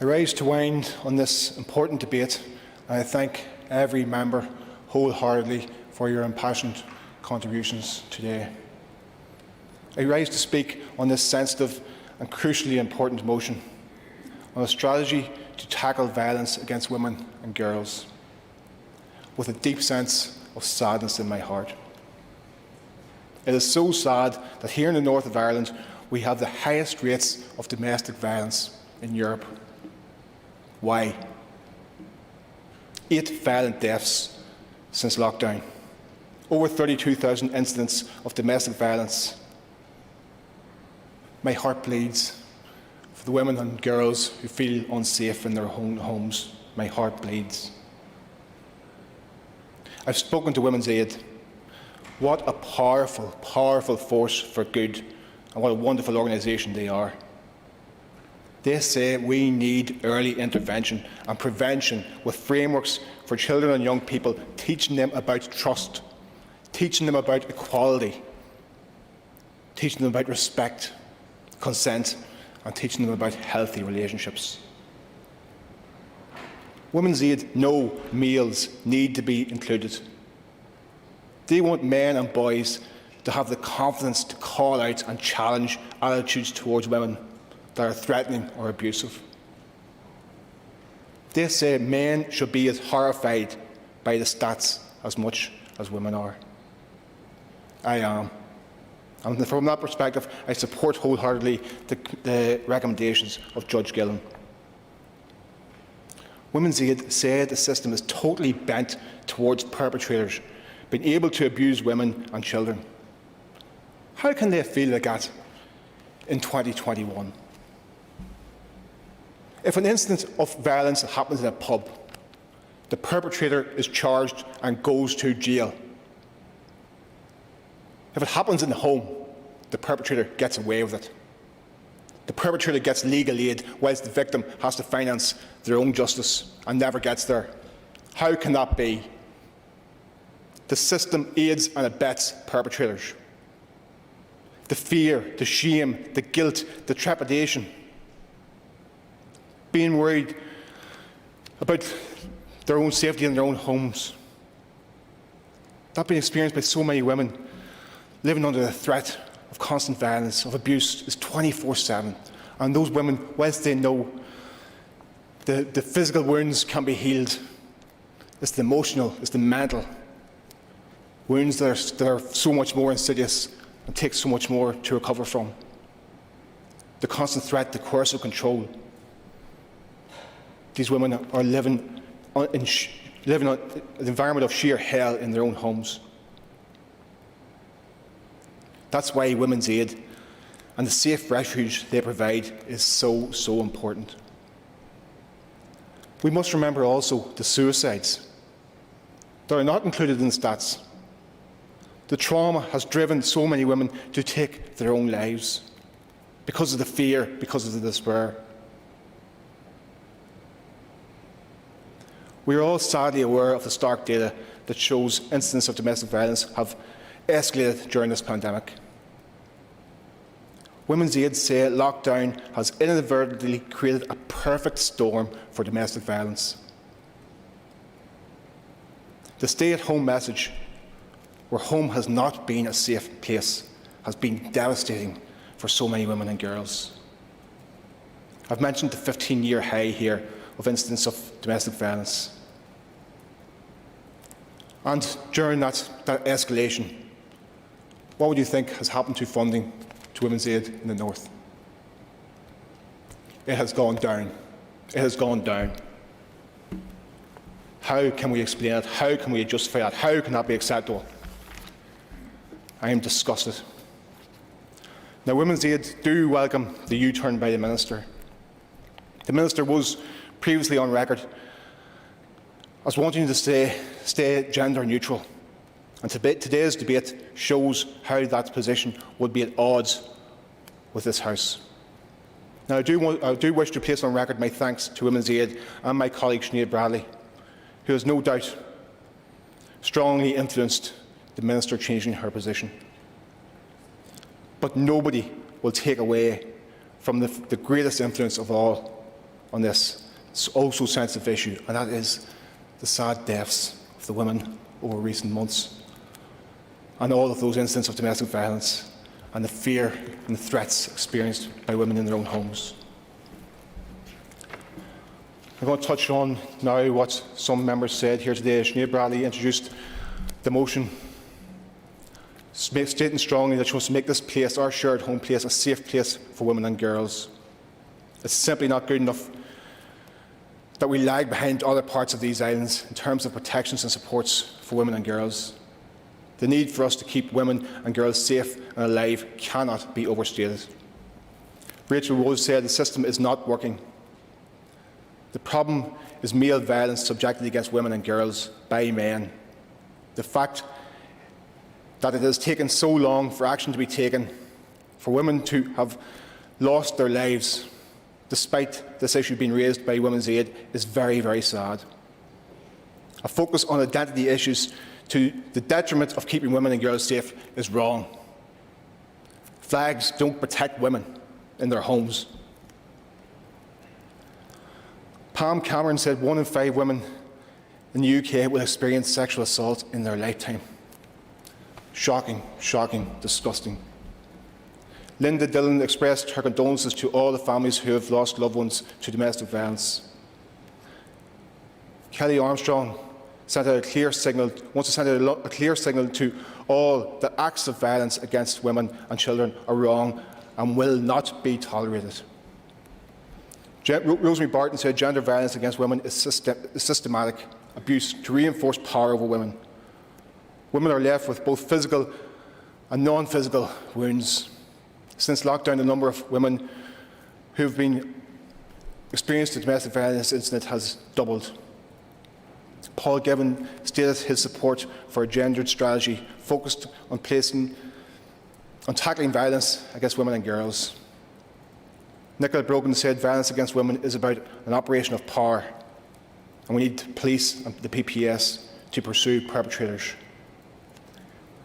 rise to wind on this important debate, and I thank every member wholeheartedly for your impassioned contributions today. I rise to speak on this sensitive and crucially important motion on a strategy to tackle violence against women and girls, with a deep sense of sadness in my heart. It is so sad that here in the north of Ireland we have the highest rates of domestic violence in Europe. Why? 8 violent deaths since lockdown, over 32,000 incidents of domestic violence. My heart bleeds for the women and girls who feel unsafe in their own homes. My heart bleeds. I've spoken to Women's Aid. What a powerful, powerful force for good, and what a wonderful organisation they are. They say we need early intervention and prevention with frameworks for children and young people, teaching them about trust, teaching them about equality, teaching them about respect, consent, and teaching them about healthy relationships. Women's Aid know males need to be included. They want men and boys to have the confidence to call out and challenge attitudes towards women that are threatening or abusive. They say men should be as horrified by the stats as much as women are. I am. And from that perspective, I support wholeheartedly the recommendations of Judge Gillen. Women's Aid said the system is totally bent towards perpetrators being able to abuse women and children. How can they feel like that in 2021? If an incident of violence happens in a pub, the perpetrator is charged and goes to jail. If it happens in the home, the perpetrator gets away with it. The perpetrator gets legal aid, whilst the victim has to finance their own justice and never gets there. How can that be? The system aids and abets perpetrators. The fear, the shame, the guilt, the trepidation, being worried about their own safety in their own homes. That's been experienced by so many women living under the threat of constant violence, of abuse, is 24/7. And those women, whilst they know the physical wounds can be healed, it's the emotional, it's the mental wounds that are so much more insidious and take so much more to recover from. The constant threat, the coercive control. These women are living in an environment of sheer hell in their own homes. That's why Women's Aid and the safe refuge they provide is so, so important. We must remember also the suicides. They are not included in the stats. The trauma has driven so many women to take their own lives because of the fear, because of the despair. We are all sadly aware of the stark data that shows incidents of domestic violence have escalated during this pandemic. Women's Aid say lockdown has inadvertently created a perfect storm for domestic violence. The stay-at-home message, where home has not been a safe place, has been devastating for so many women and girls. I've mentioned the 15-year high here of incidents of domestic violence. And during that escalation, what would you think has happened to funding to Women's Aid in the North? It has gone down. It has gone down. How can we explain it? How can we justify that? How can that be acceptable? I am disgusted. Now, Women's Aid do welcome the U-turn by the Minister. The Minister was previously on record as wanting to stay gender neutral, and today's debate shows how that position would be at odds with this House. Now, I do wish to place on record my thanks to Women's Aid and my colleague Sinead Bradley, who has no doubt strongly influenced the Minister changing her position. But nobody will take away from the greatest influence of all on this also sensitive issue, and that is the sad deaths of the women over recent months, and all of those incidents of domestic violence, and the fear and the threats experienced by women in their own homes. I'm going to touch on now what some members said here today. Sinead Bradley introduced the motion, stating strongly that she wants to make this place, our shared home place, a safe place for women and girls. It's simply not good enough that we lag behind other parts of these islands in terms of protections and supports for women and girls. The need for us to keep women and girls safe and alive cannot be overstated. Rachel Rose said the system is not working. The problem is male violence subjected against women and girls by men. The fact that it has taken so long for action to be taken, for women to have lost their lives despite this issue being raised by Women's Aid, is very, very sad. A focus on identity issues to the detriment of keeping women and girls safe is wrong. Flags don't protect women in their homes. Pam Cameron said 1 in 5 women in the UK will experience sexual assault in their lifetime. Shocking, shocking, disgusting. Linda Dillon expressed her condolences to all the families who have lost loved ones to domestic violence. Kelly Armstrong sent out a clear signal, wants to send out a clear signal to all that acts of violence against women and children are wrong and will not be tolerated. Rosemary Barton said gender violence against women is systematic abuse to reinforce power over women. Women are left with both physical and non-physical wounds. Since lockdown, the number of women who have been experienced a domestic violence incident has doubled. Paul Gibbon stated his support for a gendered strategy focused on tackling violence against women and girls. Nicola Brogan said violence against women is about an operation of power, and we need police and the PPS to pursue perpetrators.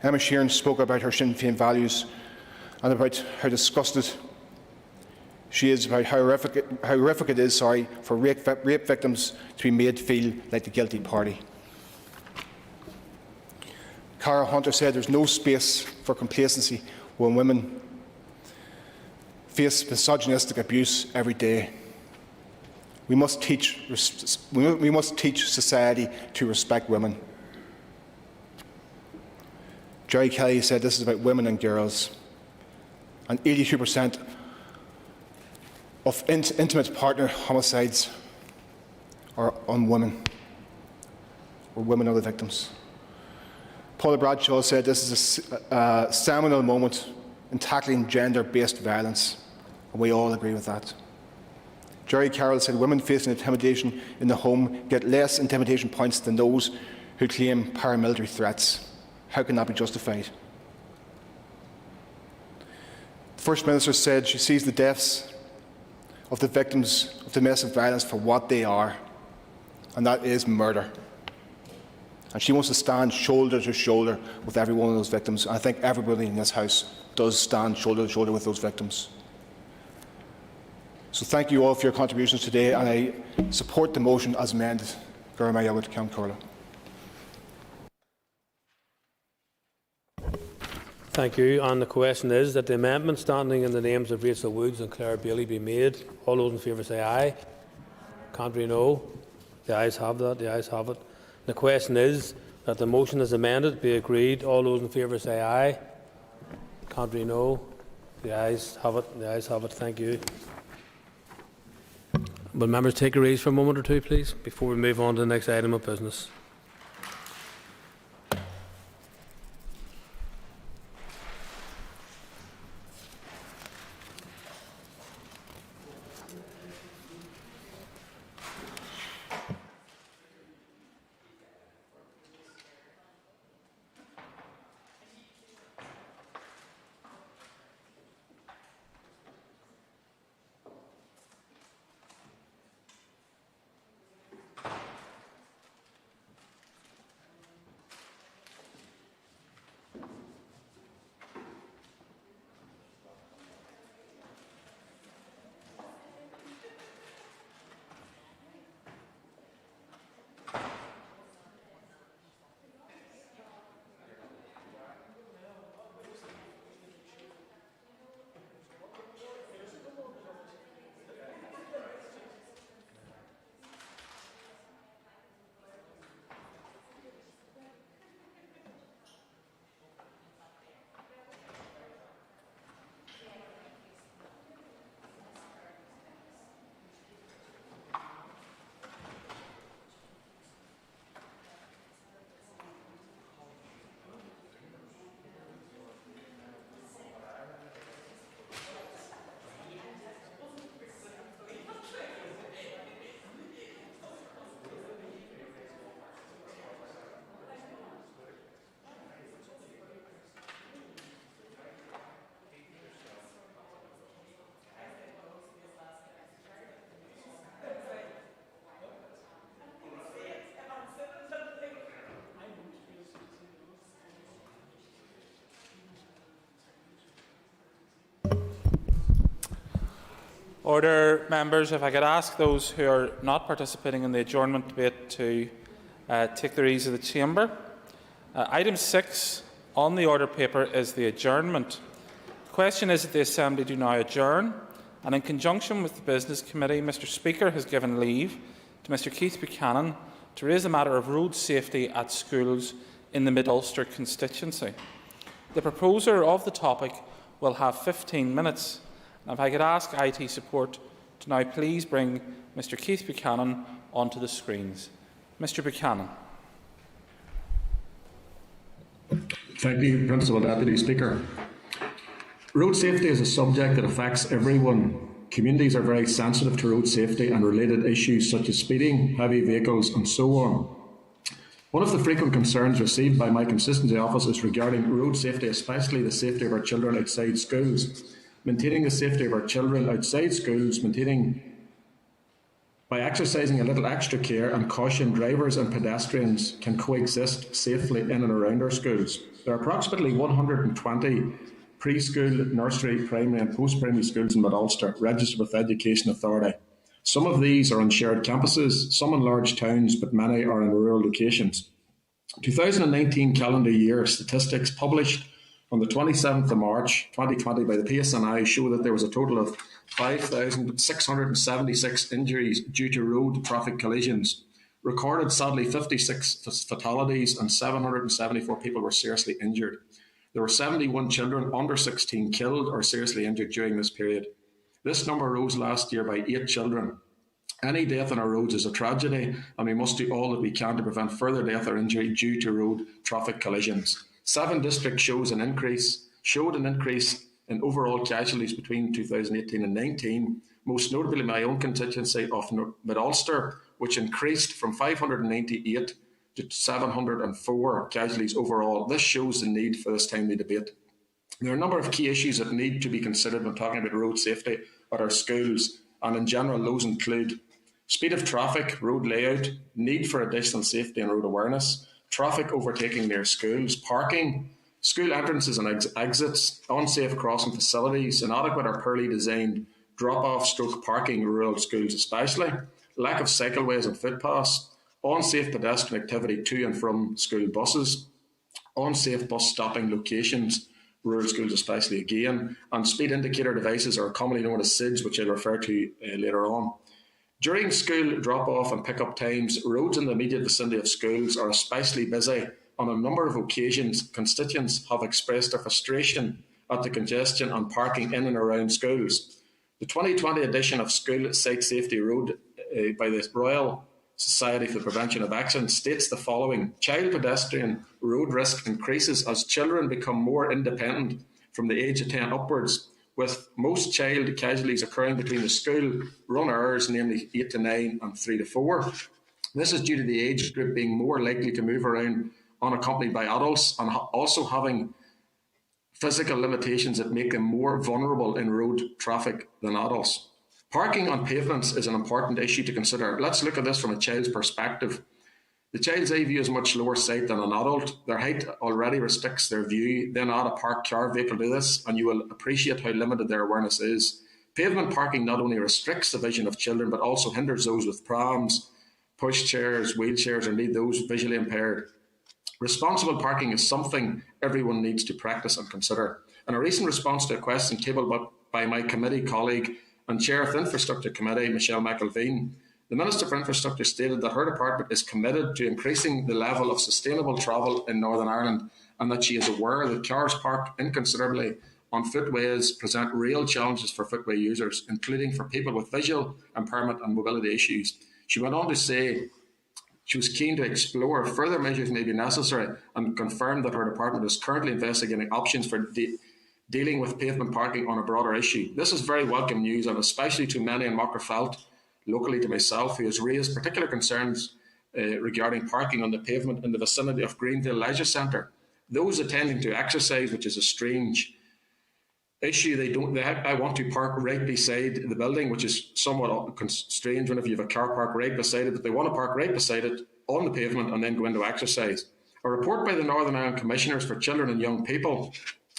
Emma Sheeran spoke about her Sinn Féin values and about how disgusted she is about how horrific it is for rape victims to be made to feel like the guilty party. Cara Hunter said there's no space for complacency when women face misogynistic abuse every day. We must teach society to respect women. Jerry Kelly said this is about women and girls. And 82% of intimate partner homicides are on women, or women are the victims. Paula Bradshaw said this is a seminal moment in tackling gender-based violence, and we all agree with that. Jerry Carroll said women facing intimidation in the home get less intimidation points than those who claim paramilitary threats. How can that be justified? The First Minister said she sees the deaths of the victims of domestic violence for what they are, and that is murder. And she wants to stand shoulder to shoulder with every one of those victims. And I think everybody in this House does stand shoulder to shoulder with those victims. So thank you all for your contributions today, and I support the motion as amended. Thank you. And the question is that the amendment standing in the names of Rachel Woods and Claire Bailey be made. All those in favour say aye. Contrary, no. The ayes have that. The ayes have it. The question is that the motion as amended be agreed. All those in favour say aye. Contrary, no. The ayes have it. The ayes have it. Thank you. Will members take a raise for a moment or two, please, before we move on to the next item of business? Order, members. If I could ask those who are not participating in the adjournment debate to take their ease of the chamber. Item 6 on the order paper is the adjournment. The question is that the Assembly do now adjourn, and in conjunction with the Business Committee, Mr Speaker has given leave to Mr Keith Buchanan to raise the matter of road safety at schools in the Mid-Ulster constituency. The proposer of the topic will have 15 minutes. And if I could ask IT support to now please bring Mr Keith Buchanan onto the screens. Mr Buchanan. Thank you, Principal Deputy Speaker. Road safety is a subject that affects everyone. Communities are very sensitive to road safety and related issues such as speeding, heavy vehicles and so on. One of the frequent concerns received by my constituency office is regarding road safety, especially the safety of our children outside schools. Maintaining the safety of our children outside schools, by exercising a little extra care and caution, drivers and pedestrians can coexist safely in and around our schools. There are approximately 120 preschool, nursery, primary and post-primary schools in Mid-Ulster registered with the Education Authority. Some of these are on shared campuses, some in large towns, but many are in rural locations. 2019 calendar year statistics published on the 27th of March 2020 by the PSNI show that there was a total of 5,676 injuries due to road traffic collisions. Recorded, sadly, 56 fatalities and 774 people were seriously injured. There were 71 children under 16 killed or seriously injured during this period. This number rose last year by 8 children. Any death on our roads is a tragedy, and we must do all that we can to prevent further death or injury due to road traffic collisions. 7 districts showed an increase in overall casualties between 2018 and 19, most notably my own constituency of Mid-Ulster, which increased from 598 to 704 casualties overall. This shows the need for this timely debate. There are a number of key issues that need to be considered when talking about road safety at our schools, and in general those include speed of traffic, road layout, need for additional safety and road awareness, traffic overtaking near schools, parking, school entrances and exits, unsafe crossing facilities, inadequate or poorly designed drop-off parking in rural schools especially, lack of cycleways and footpaths, unsafe pedestrian activity to and from school buses, unsafe bus stopping locations, rural schools especially again, and speed indicator devices are commonly known as SIDs, which I'll refer to later on. During school drop-off and pick-up times, roads in the immediate vicinity of schools are especially busy. On a number of occasions, constituents have expressed their frustration at the congestion and parking in and around schools. The 2020 edition of School Site Safety Road by the Royal Society for the Prevention of Accidents states the following: child pedestrian road risk increases as children become more independent from the age of 10 upwards, with most child casualties occurring between the school run hours, namely 8 to 9 and 3 to 4. This is due to the age group being more likely to move around unaccompanied by adults and also having physical limitations that make them more vulnerable in road traffic than adults. Parking on pavements is an important issue to consider. Let's look at this from a child's perspective. The child's eye view is much lower sight than an adult. Their height already restricts their view. Then add a parked car vehicle to this, and you will appreciate how limited their awareness is. Pavement parking not only restricts the vision of children, but also hinders those with prams, pushchairs, wheelchairs, or indeed those visually impaired. Responsible parking is something everyone needs to practice and consider. In a recent response to a question tabled by my committee colleague and Chair of the Infrastructure Committee, Michelle McElveen, the Minister for Infrastructure stated that her department is committed to increasing the level of sustainable travel in Northern Ireland, and that she is aware that cars parked inconsiderably on footways present real challenges for footway users, including for people with visual impairment and mobility issues. She went on to say she was keen to explore if further measures may be necessary, and confirmed that her department is currently investigating options for dealing with pavement parking on a broader issue. This is very welcome news, and especially to many in Macrofelt, locally to myself, who has raised particular concerns regarding parking on the pavement in the vicinity of Greenville Leisure Centre. Those attending to exercise, which is a strange issue, I want to park right beside the building, which is somewhat strange whenever you have a car parked right beside it, but they want to park right beside it on the pavement and then go into exercise. A report by the Northern Ireland Commissioners for Children and Young People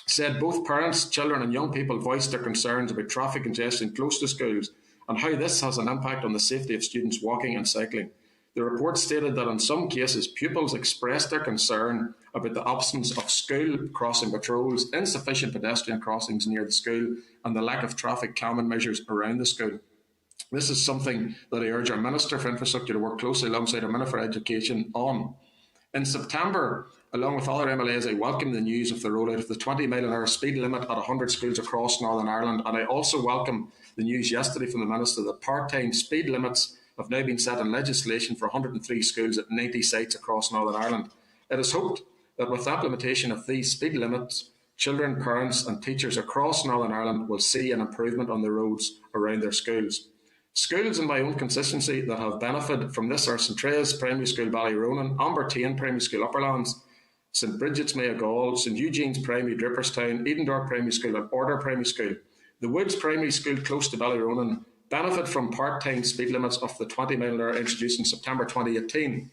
said both parents, children and young people voiced their concerns about traffic congestion close to schools and how this has an impact on the safety of students walking and cycling. The report stated that in some cases, pupils expressed their concern about the absence of school crossing patrols, insufficient pedestrian crossings near the school, and the lack of traffic calming measures around the school. This is something that I urge our Minister for Infrastructure to work closely alongside our Minister for Education on. In September, along with other MLAs, I welcome the news of the rollout of the 20-mile-an-hour speed limit at 100 schools across Northern Ireland, and I also welcome the news yesterday from the Minister that part-time speed limits have now been set in legislation for 103 schools at 90 sites across Northern Ireland. It is hoped that with the implementation of these speed limits, children, parents and teachers across Northern Ireland will see an improvement on the roads around their schools. Schools in my own constituency that have benefited from this are St Therese Primary School Ballyronan, Ambertane Primary School Upperlands, St Bridget's Mayagall, St Eugene's Primary Dripperstown, Edendorf Primary School and Order Primary School. The Woods Primary School close to Ballyronan benefit from part-time speed limits of the 20-mile-an-hour introduced in September 2018.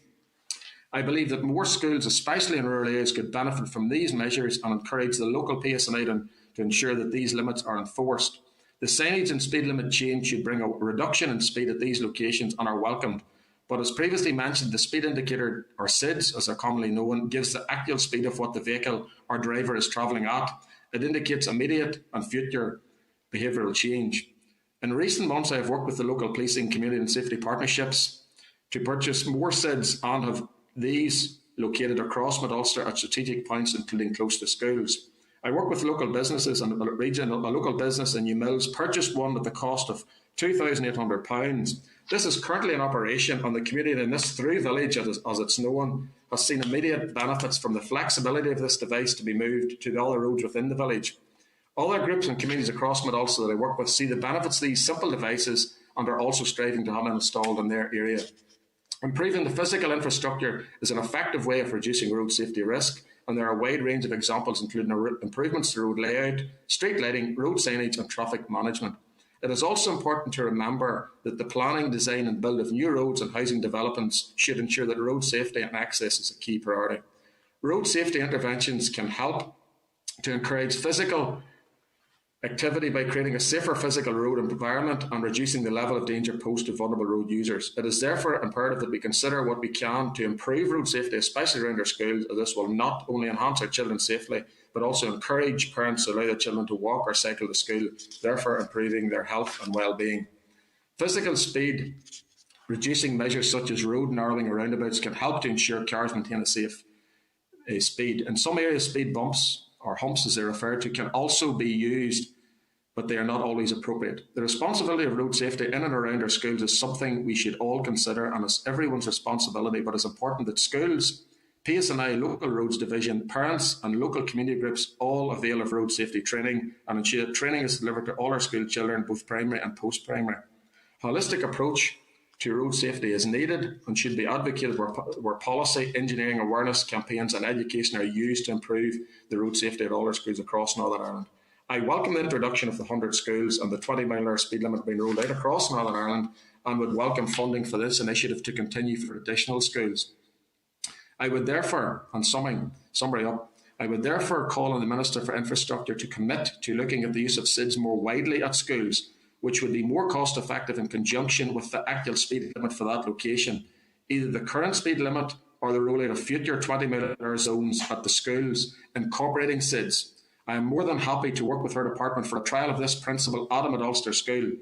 I believe that more schools, especially in rural areas, could benefit from these measures and encourage the local PSNI to ensure that these limits are enforced. The signage and speed limit change should bring a reduction in speed at these locations and are welcomed. But as previously mentioned, the speed indicator, or SIDs as they're commonly known, gives the actual speed of what the vehicle or driver is travelling at. It indicates immediate and future behavioural change. In recent months, I have worked with the local policing, community and safety partnerships to purchase more SIDs and have these located across Mid-Ulster at strategic points, including close to schools. I work with local businesses, and a local business in New Mills purchased one at the cost of £2,800. This is currently in operation, and the community in this through village, as it's known, has seen immediate benefits from the flexibility of this device to be moved to the other roads within the village. Other groups and communities across Mid-Ulster that I work with see the benefits of these simple devices and are also striving to have them installed in their area. Improving the physical infrastructure is an effective way of reducing road safety risk, and there are a wide range of examples, including improvements to road layout, street lighting, road signage and traffic management. It is also important to remember that the planning, design and build of new roads and housing developments should ensure that road safety and access is a key priority. Road safety interventions can help to encourage physical activity by creating a safer physical road environment and reducing the level of danger posed to vulnerable road users. It is therefore imperative that we consider what we can to improve road safety, especially around our schools, as this will not only enhance our children's safety, but also encourage parents to allow their children to walk or cycle to school, therefore improving their health and well-being. Physical speed reducing measures such as road narrowing or roundabouts can help to ensure cars maintain a safe speed. In some areas, speed bumps, or humps as they're referred to, can also be used, but they are not always appropriate. The responsibility of road safety in and around our schools is something we should all consider, and it's everyone's responsibility, but it's important that schools, PSNI, Local Roads Division, parents and local community groups all avail of road safety training and ensure that training is delivered to all our school children, both primary and post-primary. Holistic approach to road safety is needed and should be advocated where policy, engineering, awareness campaigns and education are used to improve the road safety at all our schools across Northern Ireland. I welcome the introduction of the 100 schools and the 20-mile-an-hour speed limit being rolled out across Northern Ireland, and would welcome funding for this initiative to continue for additional schools. I would therefore, and summary up, I would therefore call on the Minister for Infrastructure to commit to looking at the use of SIDS more widely at schools, which would be more cost effective in conjunction with the actual speed limit for that location. Either the current speed limit or the rollout of future 20-mile-an-hour zones at the schools incorporating SIDS. I am more than happy to work with her department for a trial of this principle at a Mid Ulster school.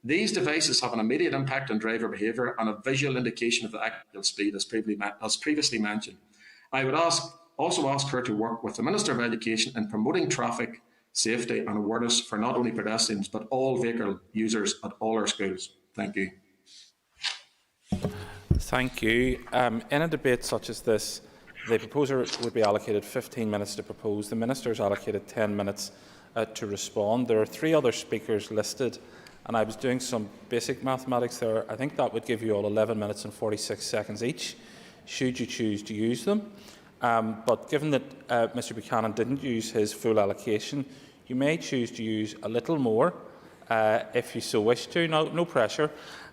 These devices have an immediate impact on driver behaviour and a visual indication of the actual speed, as previously mentioned. I would also ask her to work with the Minister of Education in promoting traffic safety and awareness for not only pedestrians but all vehicle users at all our schools. Thank you. Thank you. In a debate such as this, the proposer would be allocated 15 minutes to propose. The Minister is allocated 10 minutes to respond. There are 3 other speakers listed, and I was doing some basic mathematics there. I think that would give you all 11 minutes and 46 seconds each, should you choose to use them. But given that Mr Buchanan didn't use his full allocation, you may choose to use a little more if you so wish to. No pressure.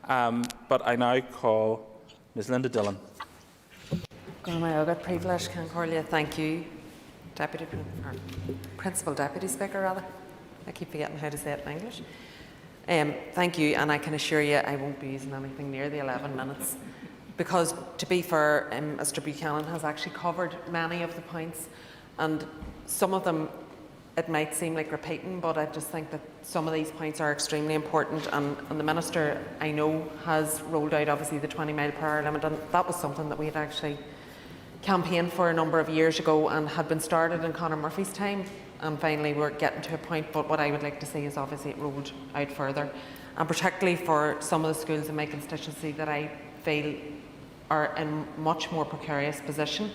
But I now call Ms Linda Dillon. Thank you, Principal Deputy Speaker, rather. I keep forgetting how to say it in English. Thank you, and I can assure you I won't be using anything near the 11 minutes. Because, to be fair, Mr Buchanan has actually covered many of the points, and some of them it might seem like repeating, but I just think that some of these points are extremely important, and the Minister, I know, has rolled out obviously the 20-mile-per-hour limit, and that was something that we had actually campaigned for a number of years ago and had been started in Conor Murphy's time, and finally we're getting to a point. But what I would like to see is obviously it rolled out further, and particularly for some of the schools in my constituency that I feel are in much more precarious position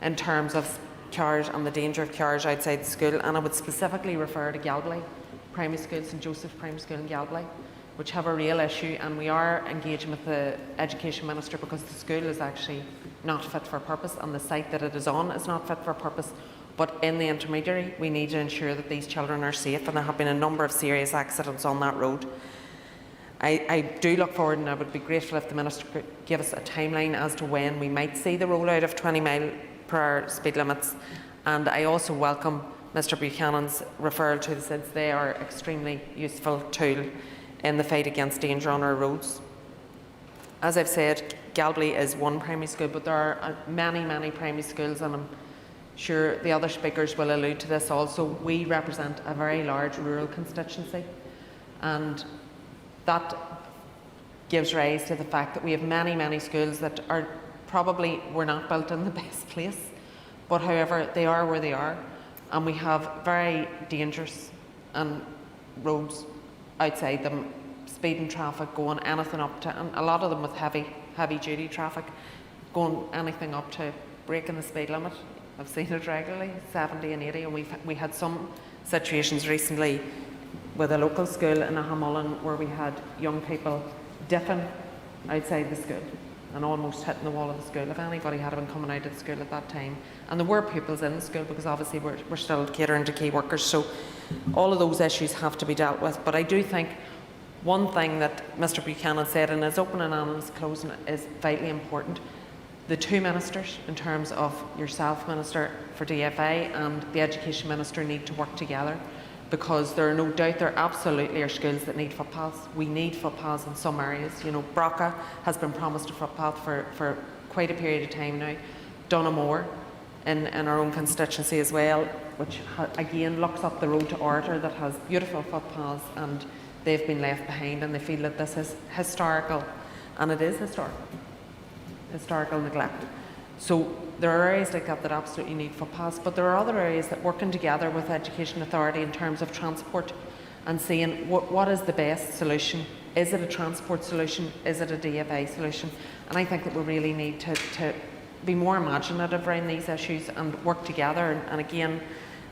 in terms of cars and the danger of cars outside the school. And I would specifically refer to Galway Primary School, St Joseph's Primary School in Galway, which have a real issue, and we are engaging with the Education Minister because the school is actually not fit for purpose and the site that it is on is not fit for purpose. But in the intermediary, we need to ensure that these children are safe, and there have been a number of serious accidents on that road. I do look forward, and I would be grateful if the Minister could give us a timeline as to when we might see the rollout of 20-mile-per-hour speed limits. And I also welcome Mr Buchanan's referral to the SIDS. They are an extremely useful tool in the fight against danger on our roads. As I've said, Galway is one primary school, but there are many, many primary schools, and I'm sure the other speakers will allude to this also. We represent a very large rural constituency, and that gives rise to the fact that we have many, many schools that are were not built in the best place, but however they are where they are, and we have very dangerous roads outside them, speeding traffic going anything up to, and a lot of them with heavy duty traffic going anything up to breaking the speed limit. I've seen it regularly, 70 and 80, and we had some situations recently with a local school in Ahamullen where we had young people dipping outside the school and almost hitting the wall of the school if anybody had been coming out of the school at that time. And there were pupils in the school because obviously we're still catering to key workers, so all of those issues have to be dealt with. But I do think one thing that Mr Buchanan said in his opening and his closing is vitally important. The two ministers, in terms of yourself, Minister for DFA, and the Education Minister, need to work together, because there are no doubt there absolutely are schools that need footpaths. We need footpaths in some areas. You know, Braca has been promised a footpath for quite a period of time now. Donaghmore in our own constituency as well, which again looks up the road to Order, that has beautiful footpaths, and they've been left behind, and they feel that this is historical, and it is historical neglect. So there are areas like that that absolutely need footpaths, but there are other areas that, working together with Education Authority in terms of transport and seeing what is the best solution. Is it a transport solution? Is it a DFA solution? And I think that we really need to be more imaginative around these issues and work together. And again,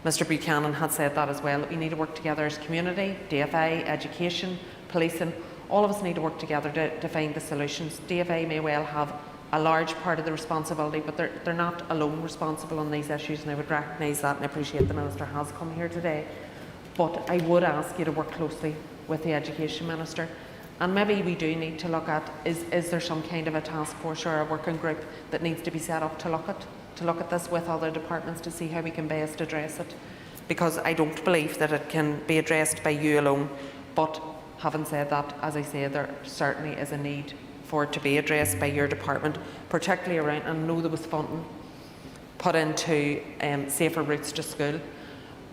Mr Buchanan had said that as well, that we need to work together as community, DFA, education, policing. All of us need to work together to find the solutions. DFA may well have a large part of the responsibility, but they're not alone responsible on these issues, and I would recognise that, and I appreciate the Minister has come here today. But I would ask you to work closely with the Education Minister, and maybe we do need to look at, is there some kind of a task force or a working group that needs to be set up to look at this with other departments to see how we can best address it, because I don't believe that it can be addressed by you alone. But having said that, as I say, there certainly is a need for it to be addressed by your department, particularly around, and I know there was funding put into safer routes to school,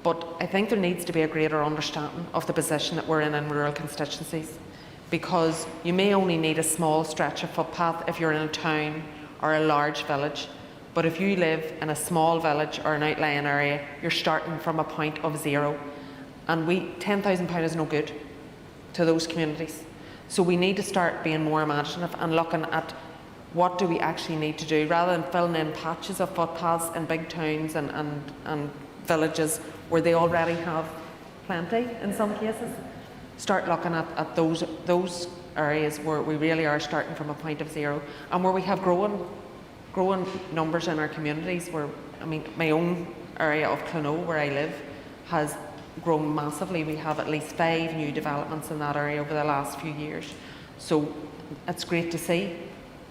but I think there needs to be a greater understanding of the position that we're in rural constituencies, because you may only need a small stretch of footpath if you're in a town or a large village, but if you live in a small village or an outlying area, you're starting from a point of zero, and £10,000 is no good to those communities. So we need to start being more imaginative and looking at what do we actually need to do, rather than filling in patches of footpaths in big towns and villages where they already have plenty in some cases. Start looking at those areas where we really are starting from a point of zero, and where we have growing numbers in our communities. Where, I mean, my own area of Clonaux, where I live, has grown massively. We have at least 5 new developments in that area over the last few years. So it's great to see,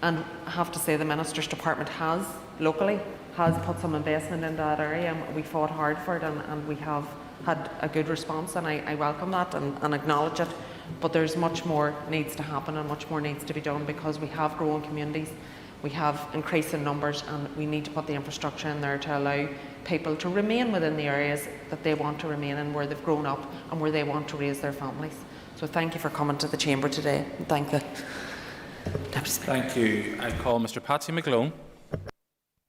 and I have to say the Minister's Department has locally put some investment into that area, and we fought hard for it, and we have had a good response, and I welcome that and acknowledge it. But there's much more needs to happen, and much more needs to be done, because we have growing communities, we have increasing numbers, and we need to put the infrastructure in there to allow people to remain within the areas that they want to remain in, where they've grown up and where they want to raise their families. So thank you for coming to the Chamber today, and thank the Deputy Speaker. Thank you. I call Mr Patsy McGlone.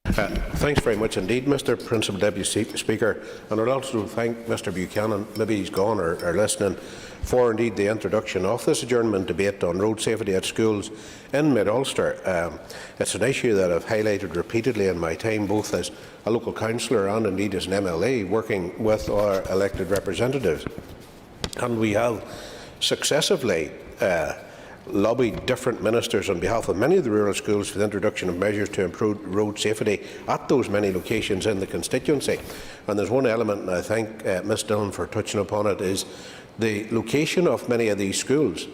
Thanks very much indeed, Mr Principal Deputy Speaker, and I'd also thank Mr Buchanan, maybe he's gone or listening, for indeed the introduction of this adjournment debate on road safety at schools in Mid-Ulster. It's an issue that I've highlighted repeatedly in my time, both as a local councillor and indeed as an MLA, working with our elected representatives. And we have successively lobbied different ministers on behalf of many of the rural schools for the introduction of measures to improve road safety at those many locations in the constituency. And there's one element, and I thank Ms Dillon for touching upon it, is the location of many of these schools.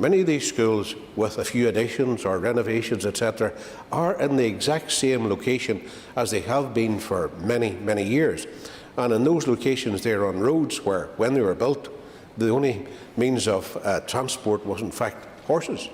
Many of these schools, with a few additions or renovations, etc., are in the exact same location as they have been for many, many years. And in those locations, they're on roads where, when they were built, the only means of transport was, in fact, horses.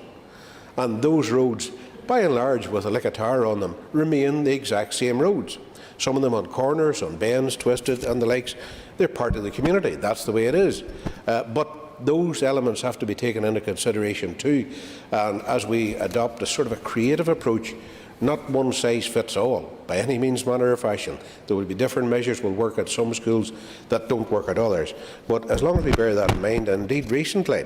And those roads, by and large, with a lick of tar on them, remain the exact same roads. Some of them on corners, on bends, twisted and the likes. They're part of the community. That's the way it is. But those elements have to be taken into consideration too. And as we adopt a sort of a creative approach, not one size fits all by any means, manner or fashion. There will be different measures will work at some schools that don't work at others. But as long as we bear that in mind, and indeed recently,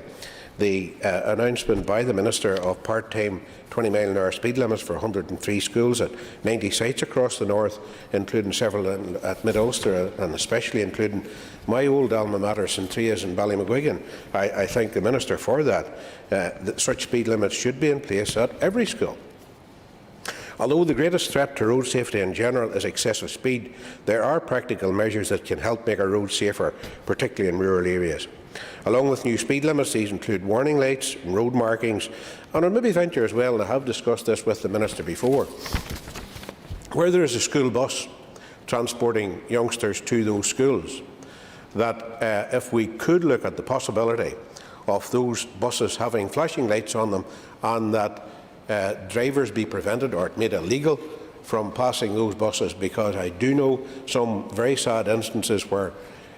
the announcement by the Minister of part-time 20-mile-an-hour speed limits for 103 schools at 90 sites across the north, including several at Mid-Ulster and especially including my old alma mater, St Tria's in Ballymcguigan. I thank the Minister for that. Such speed limits should be in place at every school. Although the greatest threat to road safety in general is excessive speed, there are practical measures that can help make our roads safer, particularly in rural areas. Along with new speed limits, these include warning lights and road markings, and I'll maybe venture as well, and I have discussed this with the Minister before, where there is a school bus transporting youngsters to those schools, that if we could look at the possibility of those buses having flashing lights on them, and that drivers be prevented or made illegal from passing those buses, because I do know some very sad instances where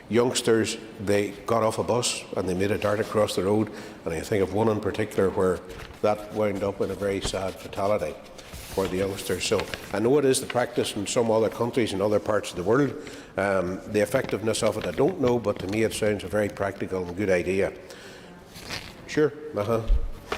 youngsters, they got off a bus and they made a dart across the road, and I think of one in particular where that wound up in a very sad fatality for the youngsters. So I know it is the practice in some other countries and other parts of the world. The effectiveness of it I don't know, but to me it sounds a very practical and good idea. Sure.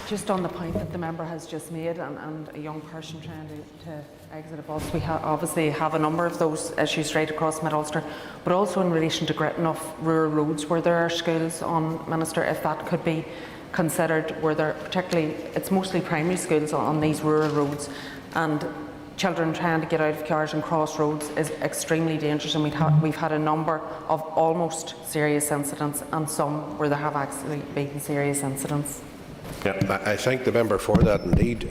Just on the point that the member has just made, and a young person trying to exit a bus, we obviously have a number of those issues right across Mid-Ulster, but also in relation to gritting off rural roads where there are schools on, Minister, if that could be considered, where there particularly, it's mostly primary schools on these rural roads, and children trying to get out of cars and cross roads is extremely dangerous, and we've had a number of almost serious incidents and some where there have actually been serious incidents. Yeah, I thank the member for that indeed.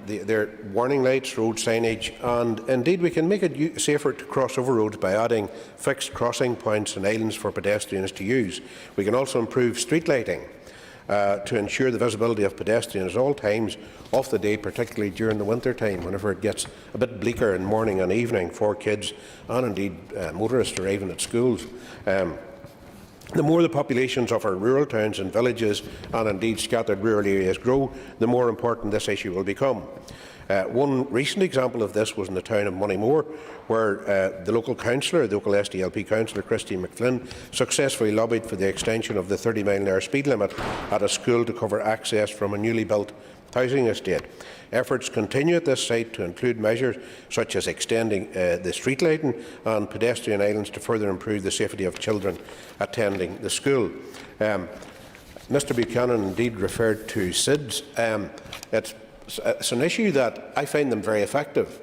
There are warning lights, road signage, and indeed we can make it safer to cross over roads by adding fixed crossing points and islands for pedestrians to use. We can also improve street lighting to ensure the visibility of pedestrians at all times of the day, particularly during the winter time, whenever it gets a bit bleaker in morning and evening for kids and indeed motorists arriving at schools. The more the populations of our rural towns and villages and indeed scattered rural areas grow, the more important this issue will become. One recent example of this was in the town of Moneymore, where the local councillor, the local SDLP councillor, Christine McFlynn, successfully lobbied for the extension of the 30-mile-an-hour speed limit at a school to cover access from a newly built housing estate. Efforts continue at this site to include measures such as extending the street lighting and pedestrian islands to further improve the safety of children attending the school. Mr Buchanan indeed referred to SIDS. It's an issue that I find them very effective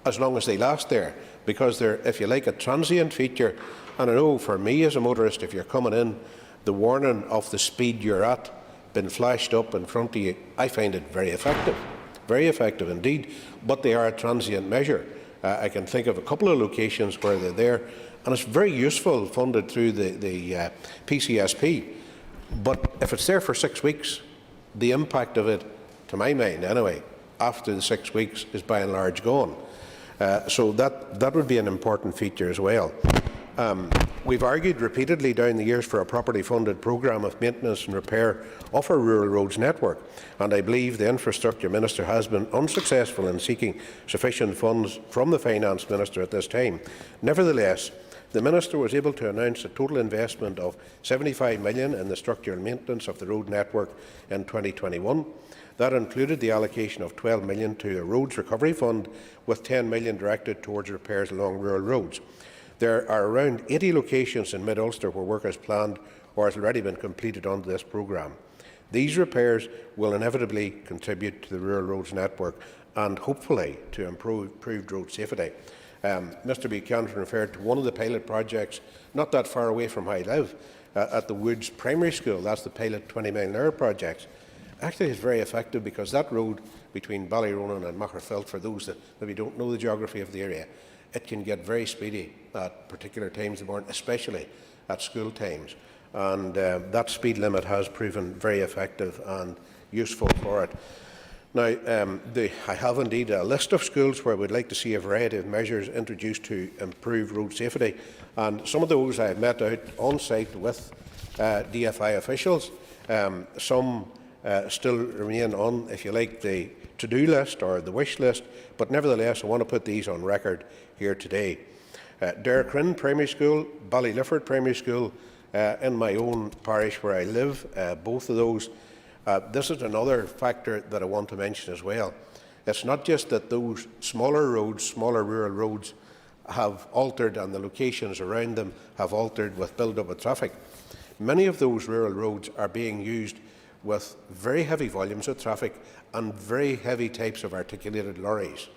as long as they last there, because they're, if you like, a transient feature. And I know for me as a motorist, if you're coming in, the warning of the speed you're at been flashed up in front of you, I find it very effective indeed, but they are a transient measure. I can think of a couple of locations where they're there, and it's very useful, funded through the PCSP, but if it's there for 6 weeks, the impact of it, to my mind anyway, after the 6 weeks is by and large gone. So that would be an important feature as well. We've argued repeatedly down the years for a properly funded programme of maintenance and repair of our rural roads network, and I believe the Infrastructure Minister has been unsuccessful in seeking sufficient funds from the Finance Minister at this time. Nevertheless, the Minister was able to announce a total investment of £75 million in the structural maintenance of the road network in 2021. That included the allocation of £12 million to a Roads Recovery Fund, with £10 million directed towards repairs along rural roads. There are around 80 locations in Mid-Ulster where work is planned or has already been completed under this programme. These repairs will inevitably contribute to the rural roads network and hopefully to improved road safety. Mr Buchanan referred to one of the pilot projects not that far away from where I live, at the Woods Primary School. That's the pilot 20-mile-an-hour project. Actually, it's very effective, because that road between Ballyronan and Magherfelt, for those that maybe don't know the geography of the area, it can get very speedy at particular times of the morning, especially at school times. And that speed limit has proven very effective and useful for it. Now, I have indeed a list of schools where we'd like to see a variety of measures introduced to improve road safety, and some of those I have met out on site with DFI officials. Some still remain on, if you like, the to-do list or the wish list, but nevertheless I want to put these on record here today. Derrickrinn Primary School, Ballylifford Primary School, in my own parish where I live, both of those. This is another factor that I want to mention as well. It's not just that those smaller roads, smaller rural roads, have altered and the locations around them have altered with build-up of traffic. Many of those rural roads are being used with very heavy volumes of traffic and very heavy types of articulated lorries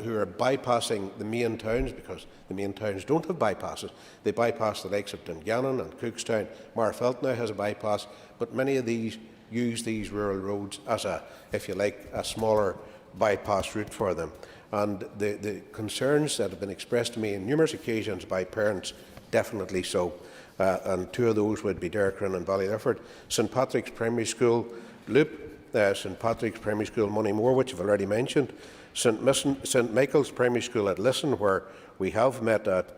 who are bypassing the main towns, because the main towns don't have bypasses. They bypass the likes of Dungannon and Cookstown. Magherfelt now has a bypass, but many of these use these rural roads as a, if you like, a smaller bypass route for them. And the concerns that have been expressed to me on numerous occasions by parents, definitely so. And two of those would be Derrickrinn and Ballylifford. St Patrick's Primary School, Loop, St Patrick's Primary School, Moneymore, which I've already mentioned, St Michael's Primary School at Lisson, where we have met on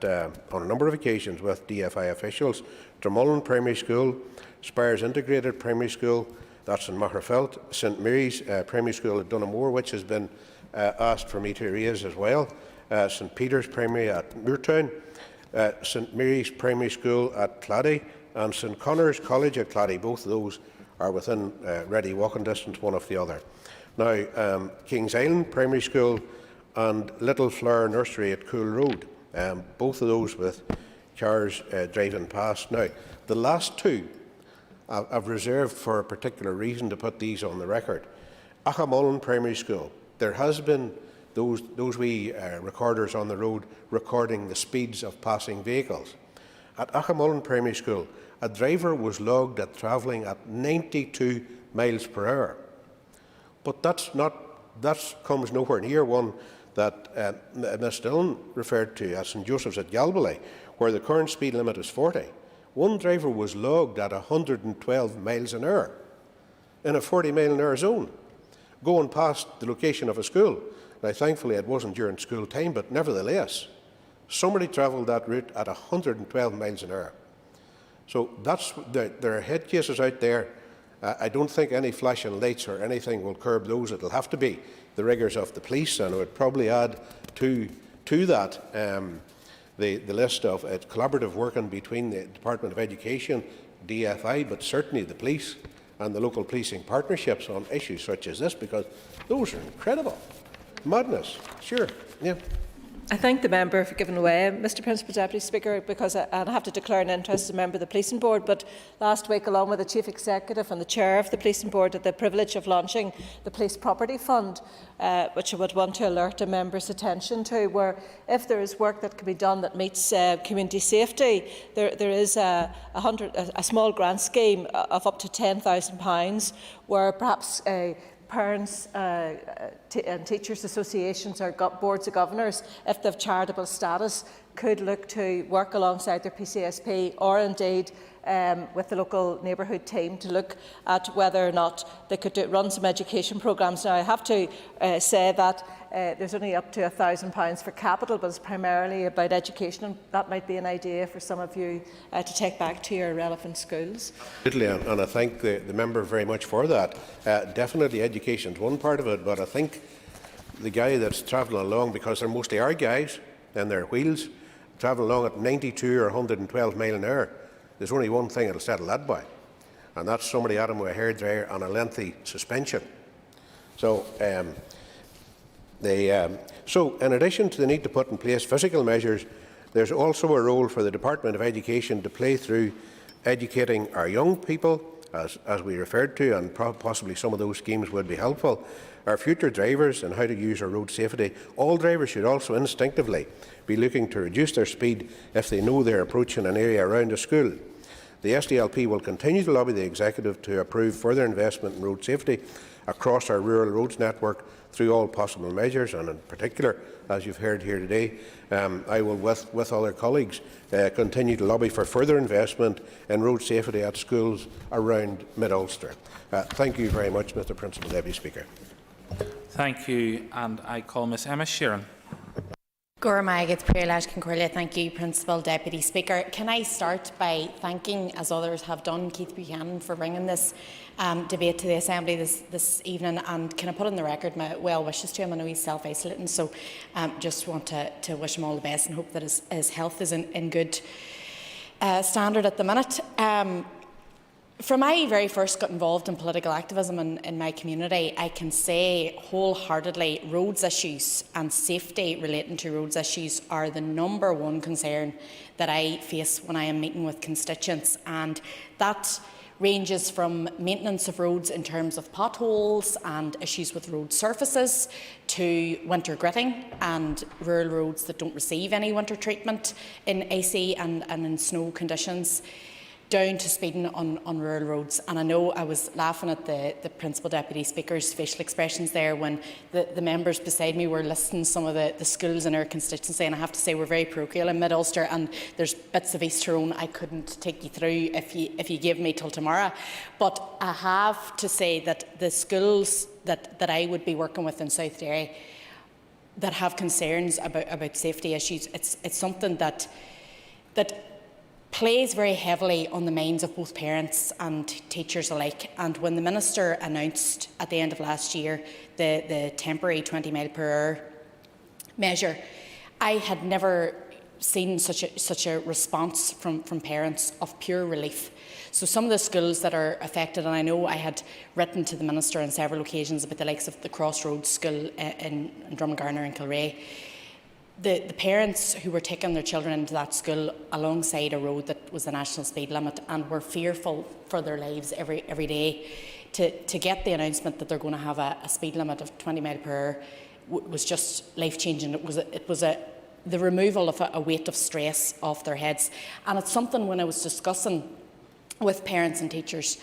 a number of occasions with DFI officials, Drumullen Primary School, Spires Integrated Primary School, that's in Magherafelt, St Mary's Primary School at Dunamore, which has been asked for me to raise as well, St Peter's Primary at Moortown, St Mary's Primary School at Clady, and St Connor's College at Clady. Both of those are within ready walking distance one of the other. Now, Kings Island Primary School and Little Flower Nursery at Cool Road, both of those with cars driving past. Now, the last two I've reserved for a particular reason to put these on the record. Achamullen Primary School, there has been those wee recorders on the road recording the speeds of passing vehicles. At Achamullen Primary School, a driver was logged at travelling at 92 miles per hour. But that comes nowhere near one that Ms Dillon referred to at St Joseph's at Galway, where the current speed limit is 40. One driver was logged at 112 miles an hour in a 40-mile-an-hour zone, going past the location of a school. Now, thankfully, it wasn't during school time, but nevertheless, somebody travelled that route at 112 miles an hour. So there are head cases out there. I don't think any flashing lights or anything will curb those. It'll have to be the rigours of the police, and I would probably add to that the list of collaborative working between the Department of Education, DFI, but certainly the police and the local policing partnerships on issues such as this, because those are incredible. Madness, sure, yeah. I thank the member for giving way, Mr Principal Deputy Speaker, because I have to declare an interest as a member of the Policing Board. But last week, along with the Chief Executive and the Chair of the Policing Board, had the privilege of launching the Police Property Fund, which I would want to alert a member's attention to, where if there is work that can be done that meets community safety, there is a small grant scheme of up to £10,000, where perhaps parents and teachers associations or boards of governors, if they have charitable status, could look to work alongside their PCSP or indeed with the local neighbourhood team to look at whether or not they could run some education programmes. Now, I have to say that there's only up to £1,000 for capital, but it's primarily about education, and that might be an idea for some of you to take back to your relevant schools. Absolutely, and I thank the member very much for that. Definitely education is one part of it, but I think the guy that's travelling along, because they're mostly our guys and their wheels, travelling along at 92 or 112 mile an hour, there's only one thing it'll settle that by, and that's somebody at him with a hairdryer and a lengthy suspension. So, in addition to the need to put in place physical measures, there's also a role for the Department of Education to play through educating our young people, as we referred to, and possibly some of those schemes would be helpful, our future drivers and how to use our road safety. All drivers should also instinctively be looking to reduce their speed if they know they're approaching an area around a school. The SDLP will continue to lobby the Executive to approve further investment in road safety across our rural roads network through all possible measures, and in particular, as you've heard here today, I will, with other colleagues, continue to lobby for further investment in road safety at schools around Mid-Ulster. Thank you very much, Mr Principal Deputy Speaker. Thank you, and I call Ms Emma Sheeran. Thank you, Principal Deputy Speaker. Can I start by thanking, as others have done, Keith Buchanan for bringing this debate to the Assembly this evening, and can I put on the record my well wishes to him? I know he's self-isolating, so just want to wish him all the best and hope that his health is in good standard at the minute. From I very first got involved in political activism in my community, I can say wholeheartedly roads issues and safety relating to roads issues are the #1 concern that I face when I am meeting with constituents, and that ranges from maintenance of roads in terms of potholes and issues with road surfaces to winter gritting and rural roads that don't receive any winter treatment in AC and in snow conditions, down to speeding on rural roads. And I know I was laughing at the Principal Deputy Speaker's facial expressions there when the members beside me were listing some of the schools in our constituency, and I have to say we're very parochial in Mid-Ulster, and there's bits of East Tyrone I couldn't take you through if you gave me till tomorrow. But I have to say that the schools that I would be working with in South Derry that have concerns about safety issues. It's something that plays very heavily on the minds of both parents and teachers alike. And when the Minister announced at the end of last year the temporary 20 mile per hour measure, I had never seen such a response from parents of pure relief. So some of the schools that are affected, and I know I had written to the Minister on several occasions about the likes of the Crossroads School in Drumgarner and Kilrea, the parents who were taking their children into that school alongside a road that was the national speed limit and were fearful for their lives every day, to get the announcement that they're going to have a speed limit of 20 mile per hour was just life-changing. It was the removal of a weight of stress off their heads. And it's something, when I was discussing with parents and teachers,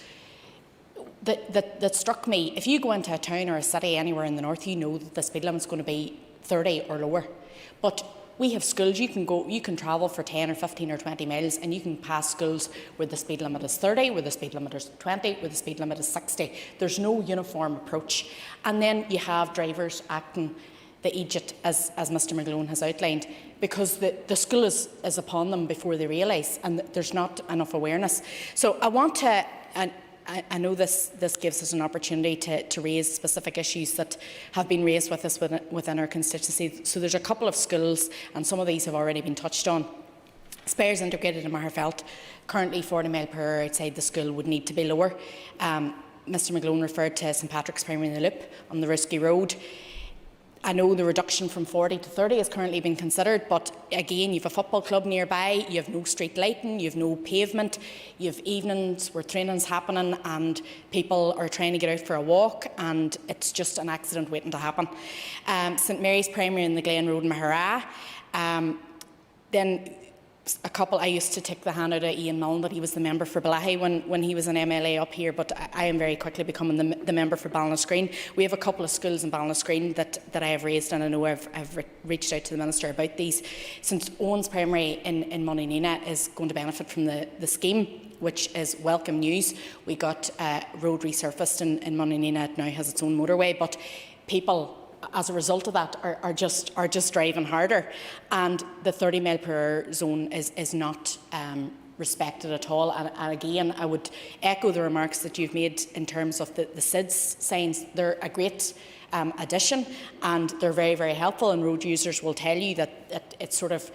that struck me. If you go into a town or a city anywhere in the north, you know that the speed limit is going to be 30 or lower. But we have schools, you can travel for 10 or 15 or 20 miles and you can pass schools where the speed limit is 30, where the speed limit is 20, where the speed limit is 60. There's no uniform approach. And then you have drivers acting the Egypt, as Mr McGlone has outlined, because the school is upon them before they realise, and there's not enough awareness. So I want to, and I know this gives us an opportunity to raise specific issues that have been raised with us within our constituency. So there's a couple of schools, and some of these have already been touched on. Spires Integrated in Magherafelt, currently 40 mile per hour outside the school would need to be lower. Mr McGlone referred to St Patrick's Primary in the Loop on the Risky Road. I know the reduction from 40 to 30 is currently being considered, but again, you have a football club nearby, you have no street lighting, you have no pavement, you have evenings where training's happening and people are trying to get out for a walk and it's just an accident waiting to happen. St Mary's Primary in the Glen Road in Maghera. Then a couple, I used to take the hand out of Ian Mullen that he was the member for Balahi when he was an MLA up here, but I am very quickly becoming the member for Ballinascreen. We have a couple of schools in Ballinascreen that I have raised, and I know I've reached out to the Minister about these. St Owen's Primary in Moninina is going to benefit from the scheme, which is welcome news. We got road resurfaced in Moninina. It now has its own motorway, but people, as a result of that, are just driving harder, and the 30 mile per hour zone is not respected at all. And again, I would echo the remarks that you've made in terms of the SIDS signs. They're a great addition, and they're very, very helpful. And road users will tell you that it sort of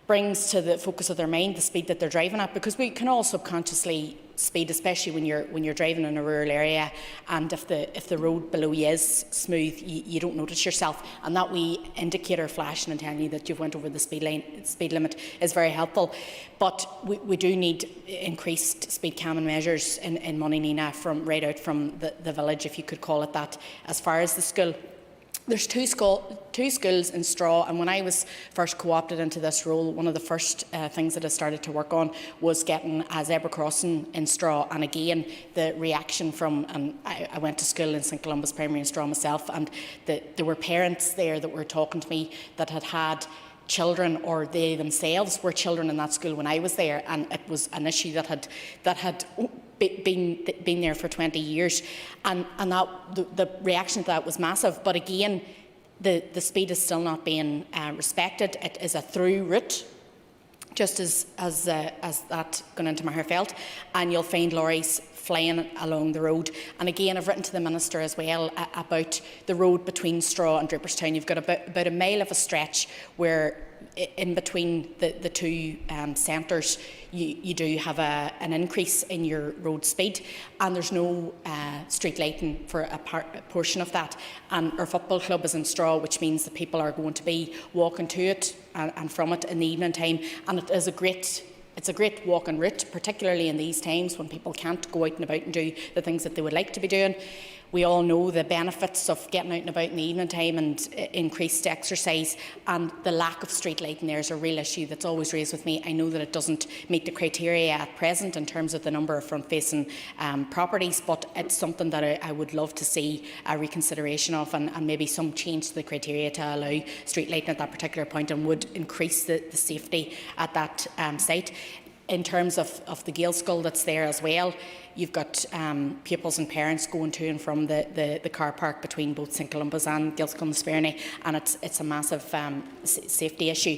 brings to the focus of their mind the speed that they're driving at, because we can all subconsciously speed, especially when you're driving in a rural area, and if the road below you is smooth, you don't notice yourself, and that wee indicator flashing and telling you that you've went over the speed limit is very helpful. But we do need increased speed calming measures in Moninina from right out from the village, if you could call it that, as far as the school. There's two schools in Straw, and when I was first co-opted into this role, one of the first things that I started to work on was getting a zebra crossing in Straw. And again, the reaction from, and I went to school in St Columba's Primary in Straw myself, and there were parents there that were talking to me that had children, or they themselves were children in that school when I was there, and it was an issue that had been there for 20 years, and that the reaction to that was massive. But again, the speed is still not being respected. It is a through route, just as that going into Magherafelt, and you'll find lorries flying along the road. And again, I've written to the Minister as well about the road between Straw and Draperstown. You've got about a mile of a stretch where in between the two centres you do have an increase in your road speed, and there's no street lighting for a portion of that. And our football club is in Straw, which means that people are going to be walking to it and from it in the evening time, and it is a great walking route, particularly in these times when people can't go out and about and do the things that they would like to be doing. We all know the benefits of getting out and about in the evening time and increased exercise, and the lack of street lighting there is a real issue that's always raised with me. I know that it doesn't meet the criteria at present in terms of the number of front-facing properties, but it's something that I would love to see a reconsideration of, and maybe some change to the criteria to allow street lighting at that particular point, and would increase the safety at that site. in terms of the Gael School that's there as well, you've got pupils and parents going to and from the car park between both St Columba's and Gael School in Sperny, and it's a massive safety issue.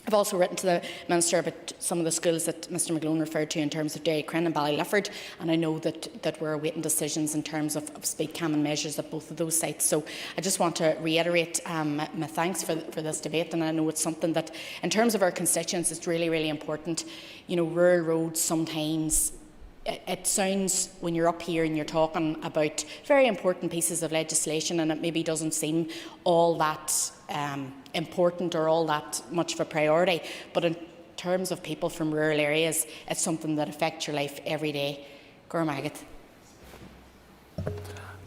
I've also written to the Minister about some of the schools that Mr McGlone referred to in terms of Derrycrin and Ballylifford, and I know that we're awaiting decisions in terms of speed calming measures at both of those sites. So I just want to reiterate my thanks for this debate, and I know it's something that, in terms of our constituents, it's really, really important. You know, rural roads sometimes, it sounds, when you're up here and you're talking about very important pieces of legislation, and it maybe doesn't seem all that important or all that much of a priority, but in terms of people from rural areas, it's something that affects your life every day. Gormagat.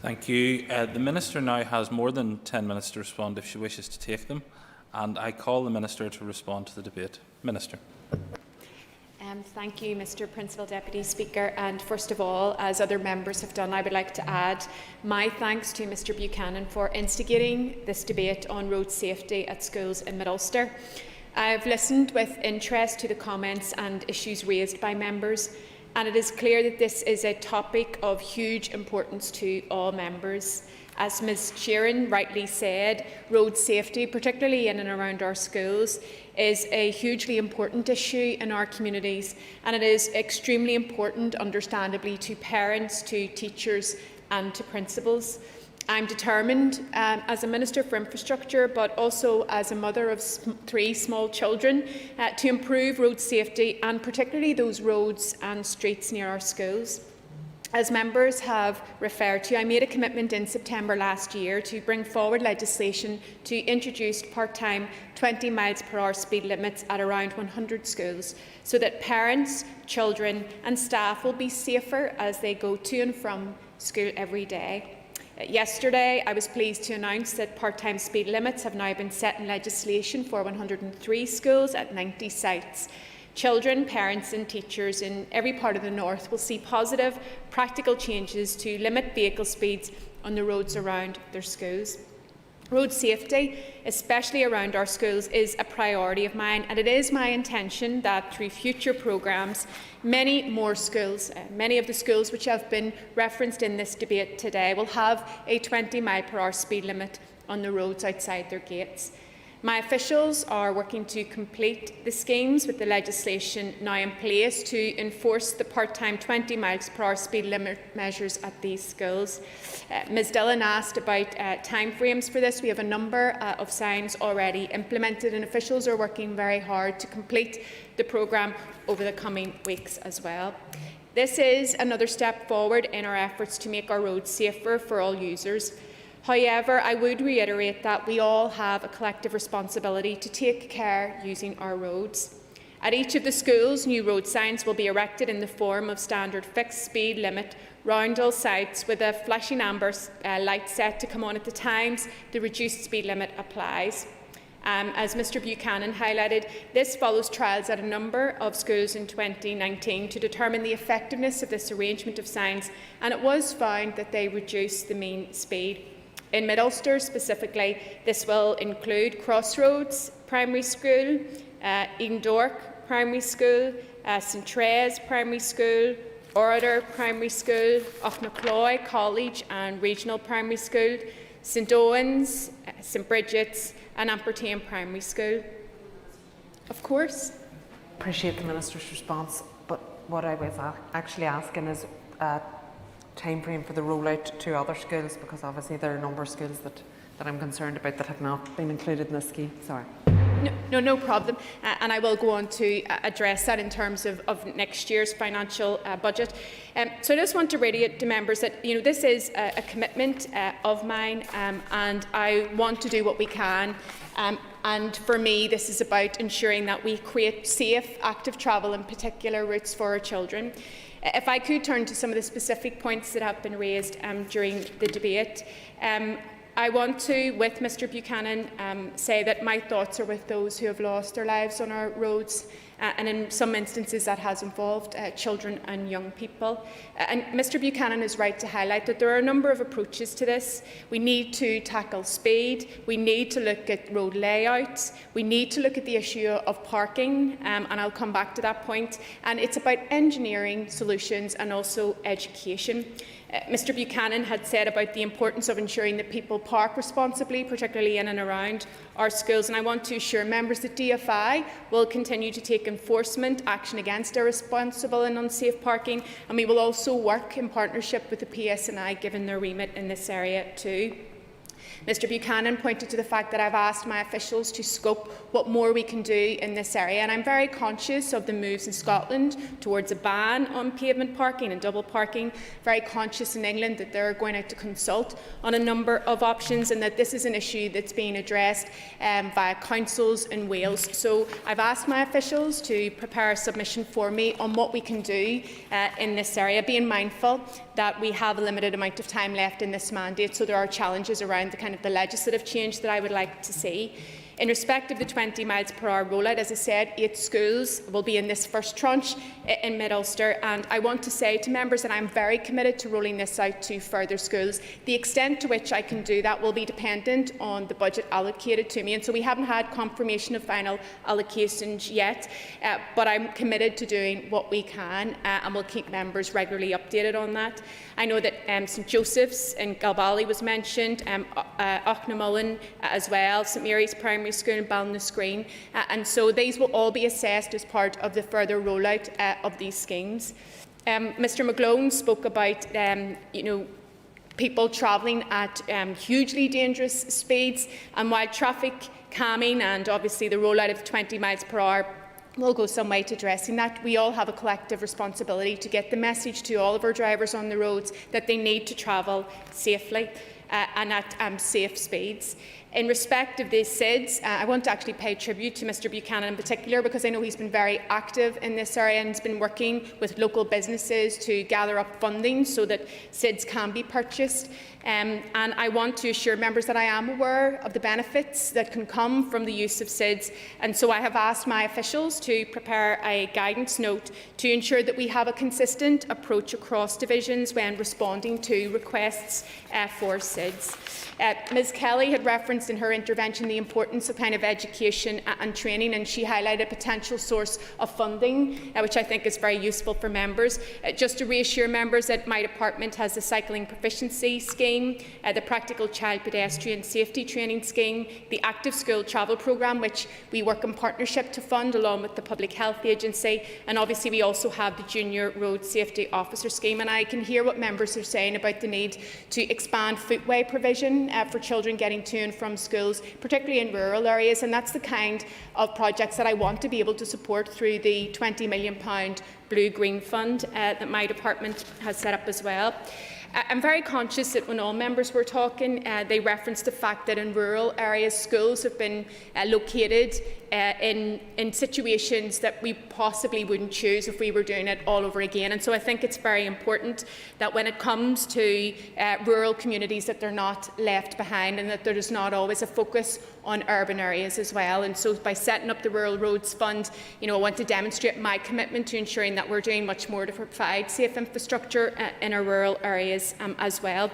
Thank you. The Minister now has more than 10 minutes to respond if she wishes to take them, and I call the Minister to respond to the debate. Minister. Thank you, Mr Principal Deputy Speaker. And first of all, as other members have done, I would like to add my thanks to Mr Buchanan for instigating this debate on road safety at schools in Mid-Ulster. I have listened with interest to the comments and issues raised by members, and it is clear that this is a topic of huge importance to all members. As Ms Sheeran rightly said, road safety, particularly in and around our schools, is a hugely important issue in our communities, and it is extremely important, understandably, to parents, to teachers and to principals. I'm determined, as a Minister for Infrastructure, but also as a mother of 3 small children, to improve road safety, and particularly those roads and streets near our schools. As members have referred to, I made a commitment in September last year to bring forward legislation to introduce part-time 20 miles per hour speed limits at around 100 schools, so that parents, children and staff will be safer as they go to and from school every day. Yesterday, I was pleased to announce that part-time speed limits have now been set in legislation for 103 schools at 90 sites. Children, parents and teachers in every part of the north will see positive, practical changes to limit vehicle speeds on the roads around their schools. Road safety, especially around our schools, is a priority of mine, and it is my intention that through future programmes, many more schools, many of the schools which have been referenced in this debate today, will have a 20 mile per hour speed limit on the roads outside their gates. My officials are working to complete the schemes with the legislation now in place to enforce the part-time 20 miles per hour speed limit measures at these schools. Ms Dillon asked about timeframes for this. We have a number of signs already implemented, and officials are working very hard to complete the programme over the coming weeks as well. This is another step forward in our efforts to make our roads safer for all users. However, I would reiterate that we all have a collective responsibility to take care using our roads. At each of the schools, new road signs will be erected in the form of standard fixed speed limit roundel sites with a flashing amber light set to come on at the times the reduced speed limit applies. As Mr Buchanan highlighted, this follows trials at a number of schools in 2019 to determine the effectiveness of this arrangement of signs, and it was found that they reduce the mean speed. In Mid-Ulster specifically, this will include Crossroads Primary School, Edendork Primary School, St Therese Primary School, Orator Primary School, Ochnacloy College and Regional Primary School, St Owen's, St Bridget's and Ampertain Primary School. Of course. Appreciate the Minister's response, but what I was actually asking is time frame for the rollout to other schools, because obviously there are a number of schools that I'm concerned about that have not been included in this scheme. Sorry. No problem, and I will go on to address that in terms of next year's financial budget. So I just want to reiterate to members that this is a commitment of mine, and I want to do what we can. And for me, this is about ensuring that we create safe, active travel, in particular routes for our children. If I could turn to some of the specific points that have been raised during the debate, I want to, with Mr Buchanan, say that my thoughts are with those who have lost their lives on our roads. and in some instances that has involved children and young people. And Mr Buchanan is right to highlight that there are a number of approaches to this. We need to tackle speed, we need to look at road layouts, we need to look at the issue of parking, and I'll come back to that point, and it's about engineering solutions and also education. Mr Buchanan had said about the importance of ensuring that people park responsibly, particularly in and around our schools, and I want to assure members that DFI will continue to take enforcement action against irresponsible and unsafe parking, and we will also work in partnership with the PSNI given their remit in this area too. Mr Buchanan pointed to the fact that I've asked my officials to scope what more we can do in this area, and I'm very conscious of the moves in Scotland towards a ban on pavement parking and double parking, very conscious in England that they're going out to consult on a number of options, and that this is an issue that's being addressed via councils in Wales. So I've asked my officials to prepare a submission for me on what we can do in this area, being mindful that we have a limited amount of time left in this mandate, so there are challenges around the legislative change that I would like to see. In respect of the 20 miles per hour rollout, as I said, 8 schools will be in this first tranche in Mid-Ulster, and I want to say to members that I'm very committed to rolling this out to further schools. The extent to which I can do that will be dependent on the budget allocated to me, and so we haven't had confirmation of final allocations yet, but I'm committed to doing what we can, and we'll keep members regularly updated on that. I know that St Joseph's in Galbally was mentioned, Auchnamullin as well, St Mary's Primary School and Ballinascreen, and so these will all be assessed as part of the further rollout of these schemes. Mr McGlone spoke about people travelling at hugely dangerous speeds, and while traffic calming and obviously the rollout of 20 miles per hour will go some way to addressing that, we all have a collective responsibility to get the message to all of our drivers on the roads that they need to travel safely and at safe speeds. In respect of the SIDS, I want to actually pay tribute to Mr Buchanan in particular, because I know he's been very active in this area and has been working with local businesses to gather up funding so that SIDS can be purchased. And I want to assure members that I am aware of the benefits that can come from the use of SIDS, and so I have asked my officials to prepare a guidance note to ensure that we have a consistent approach across divisions when responding to requests for SIDS. Ms Kelly had referenced in her intervention the importance of education and training, and she highlighted a potential source of funding, which I think is very useful for members. Just to reassure members that my department has the Cycling Proficiency Scheme, the Practical Child Pedestrian Safety Training Scheme, the Active School Travel Programme, which we work in partnership to fund along with the Public Health Agency, and obviously we also have the Junior Road Safety Officer Scheme. And I can hear what members are saying about the need to expand footway provision for children getting to and from schools, particularly in rural areas, and that's the kind of projects that I want to be able to support through the £20 million Blue-Green Fund that my department has set up as well. I'm very conscious that when all members were talking, they referenced the fact that in rural areas schools have been located in situations that we possibly wouldn't choose if we were doing it all over again. And so I think it's very important that when it comes to rural communities that they're not left behind, and that there is not always a focus on urban areas as well. And so by setting up the Rural Roads Fund, I want to demonstrate my commitment to ensuring that we're doing much more to provide safe infrastructure in our rural areas as well.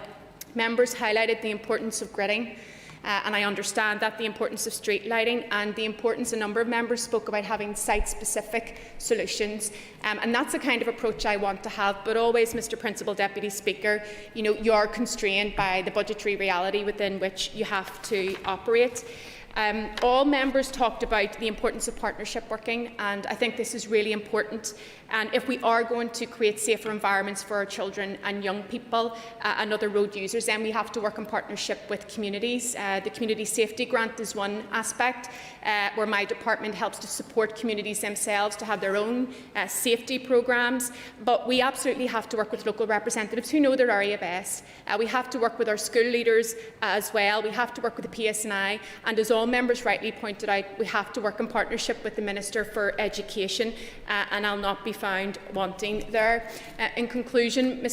Members highlighted the importance of gridding. And I understand that, the importance of street lighting, and the importance, a number of members spoke about having site-specific solutions. And that's the kind of approach I want to have, but always, Mr Principal Deputy Speaker, you are constrained by the budgetary reality within which you have to operate. All members talked about the importance of partnership working, and I think this is really important. And if we are going to create safer environments for our children and young people and other road users, then we have to work in partnership with communities. The Community Safety Grant is one aspect where my department helps to support communities themselves to have their own safety programmes. But we absolutely have to work with local representatives who know their area best. We have to work with our school leaders as well. We have to work with the PSNI, and as all all members rightly pointed out, we have to work in partnership with the Minister for Education, and I'll not be found wanting there. In conclusion,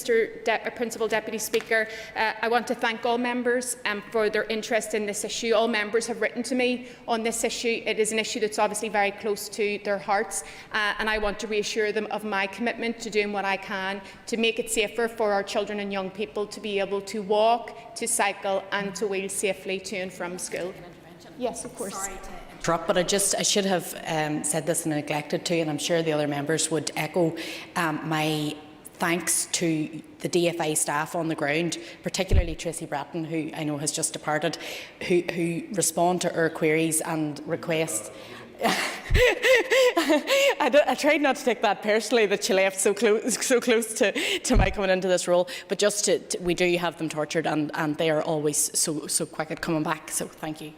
Principal Deputy Speaker, I want to thank all members for their interest in this issue. All members have written to me on this issue. It is an issue that's obviously very close to their hearts, and I want to reassure them of my commitment to doing what I can to make it safer for our children and young people to be able to walk, to cycle and to wheel safely to and from school. Yes, of course. Sorry to interrupt, but I should have said this and neglected to, and I'm sure the other members would echo my thanks to the DFI staff on the ground, particularly Tracy Bratton, who I know has just departed, who respond to our queries and requests. I tried not to take that personally that she left so close to my coming into this role, but just we do have them tortured, and they are always so quick at coming back. So thank you.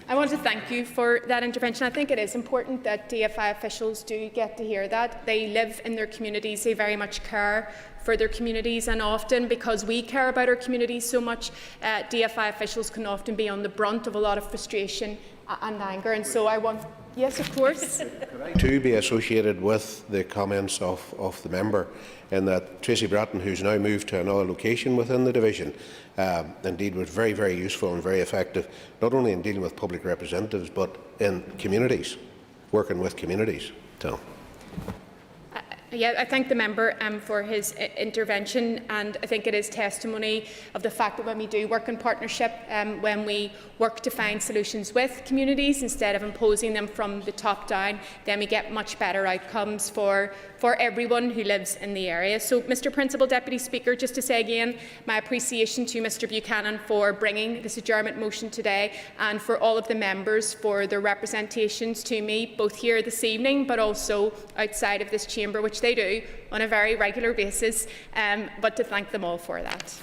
I want to thank you for that intervention. I think it is important that DFI officials do get to hear that. They live in their communities, they very much care for their communities, and often because we care about our communities so much, DFI officials can often be on the brunt of a lot of frustration and anger. And so I want, yes, of course. To be associated with the comments of the member, in that Tracy Bratton, who's now moved to another location within the division, indeed was very, very useful and very effective, not only in dealing with public representatives, but in communities, working with communities. So. Yeah, I thank the member for his intervention, and I think it is testimony of the fact that when we do work in partnership, when we work to find solutions with communities instead of imposing them from the top down, then we get much better outcomes for everyone who lives in the area. So, Mr Principal Deputy Speaker, just to say again my appreciation to Mr Buchanan for bringing this adjournment motion today, and for all of the members for their representations to me, both here this evening but also outside of this chamber, which they do on a very regular basis, but to thank them all for that.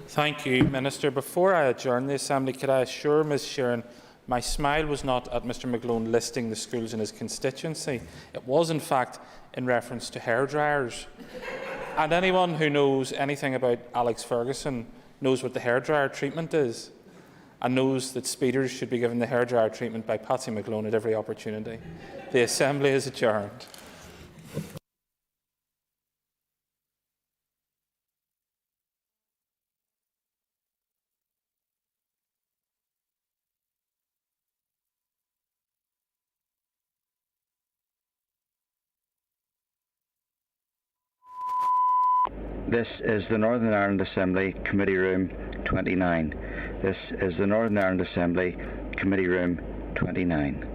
Thank you, Minister. Before I adjourn the Assembly, could I assure Ms Sheeran my smile was not at Mr McGlone listing the schools in his constituency. It was, in fact, in reference to hairdryers. And anyone who knows anything about Alex Ferguson knows what the hairdryer treatment is, and knows that speeders should be given the hairdryer treatment by Patsy McGlone at every opportunity. The Assembly is adjourned. This is the Northern Ireland Assembly, Committee Room 29. This is the Northern Ireland Assembly, Committee Room 29.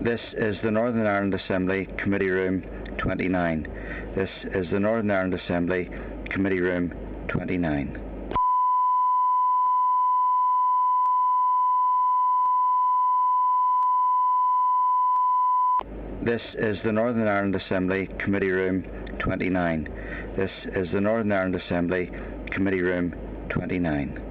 This is the Northern Ireland Assembly, Committee Room 29. This is the Northern Ireland Assembly, Committee Room 29. This is the Northern Ireland Assembly, Committee Room 29. This is the Northern Ireland Assembly, Committee Room 29.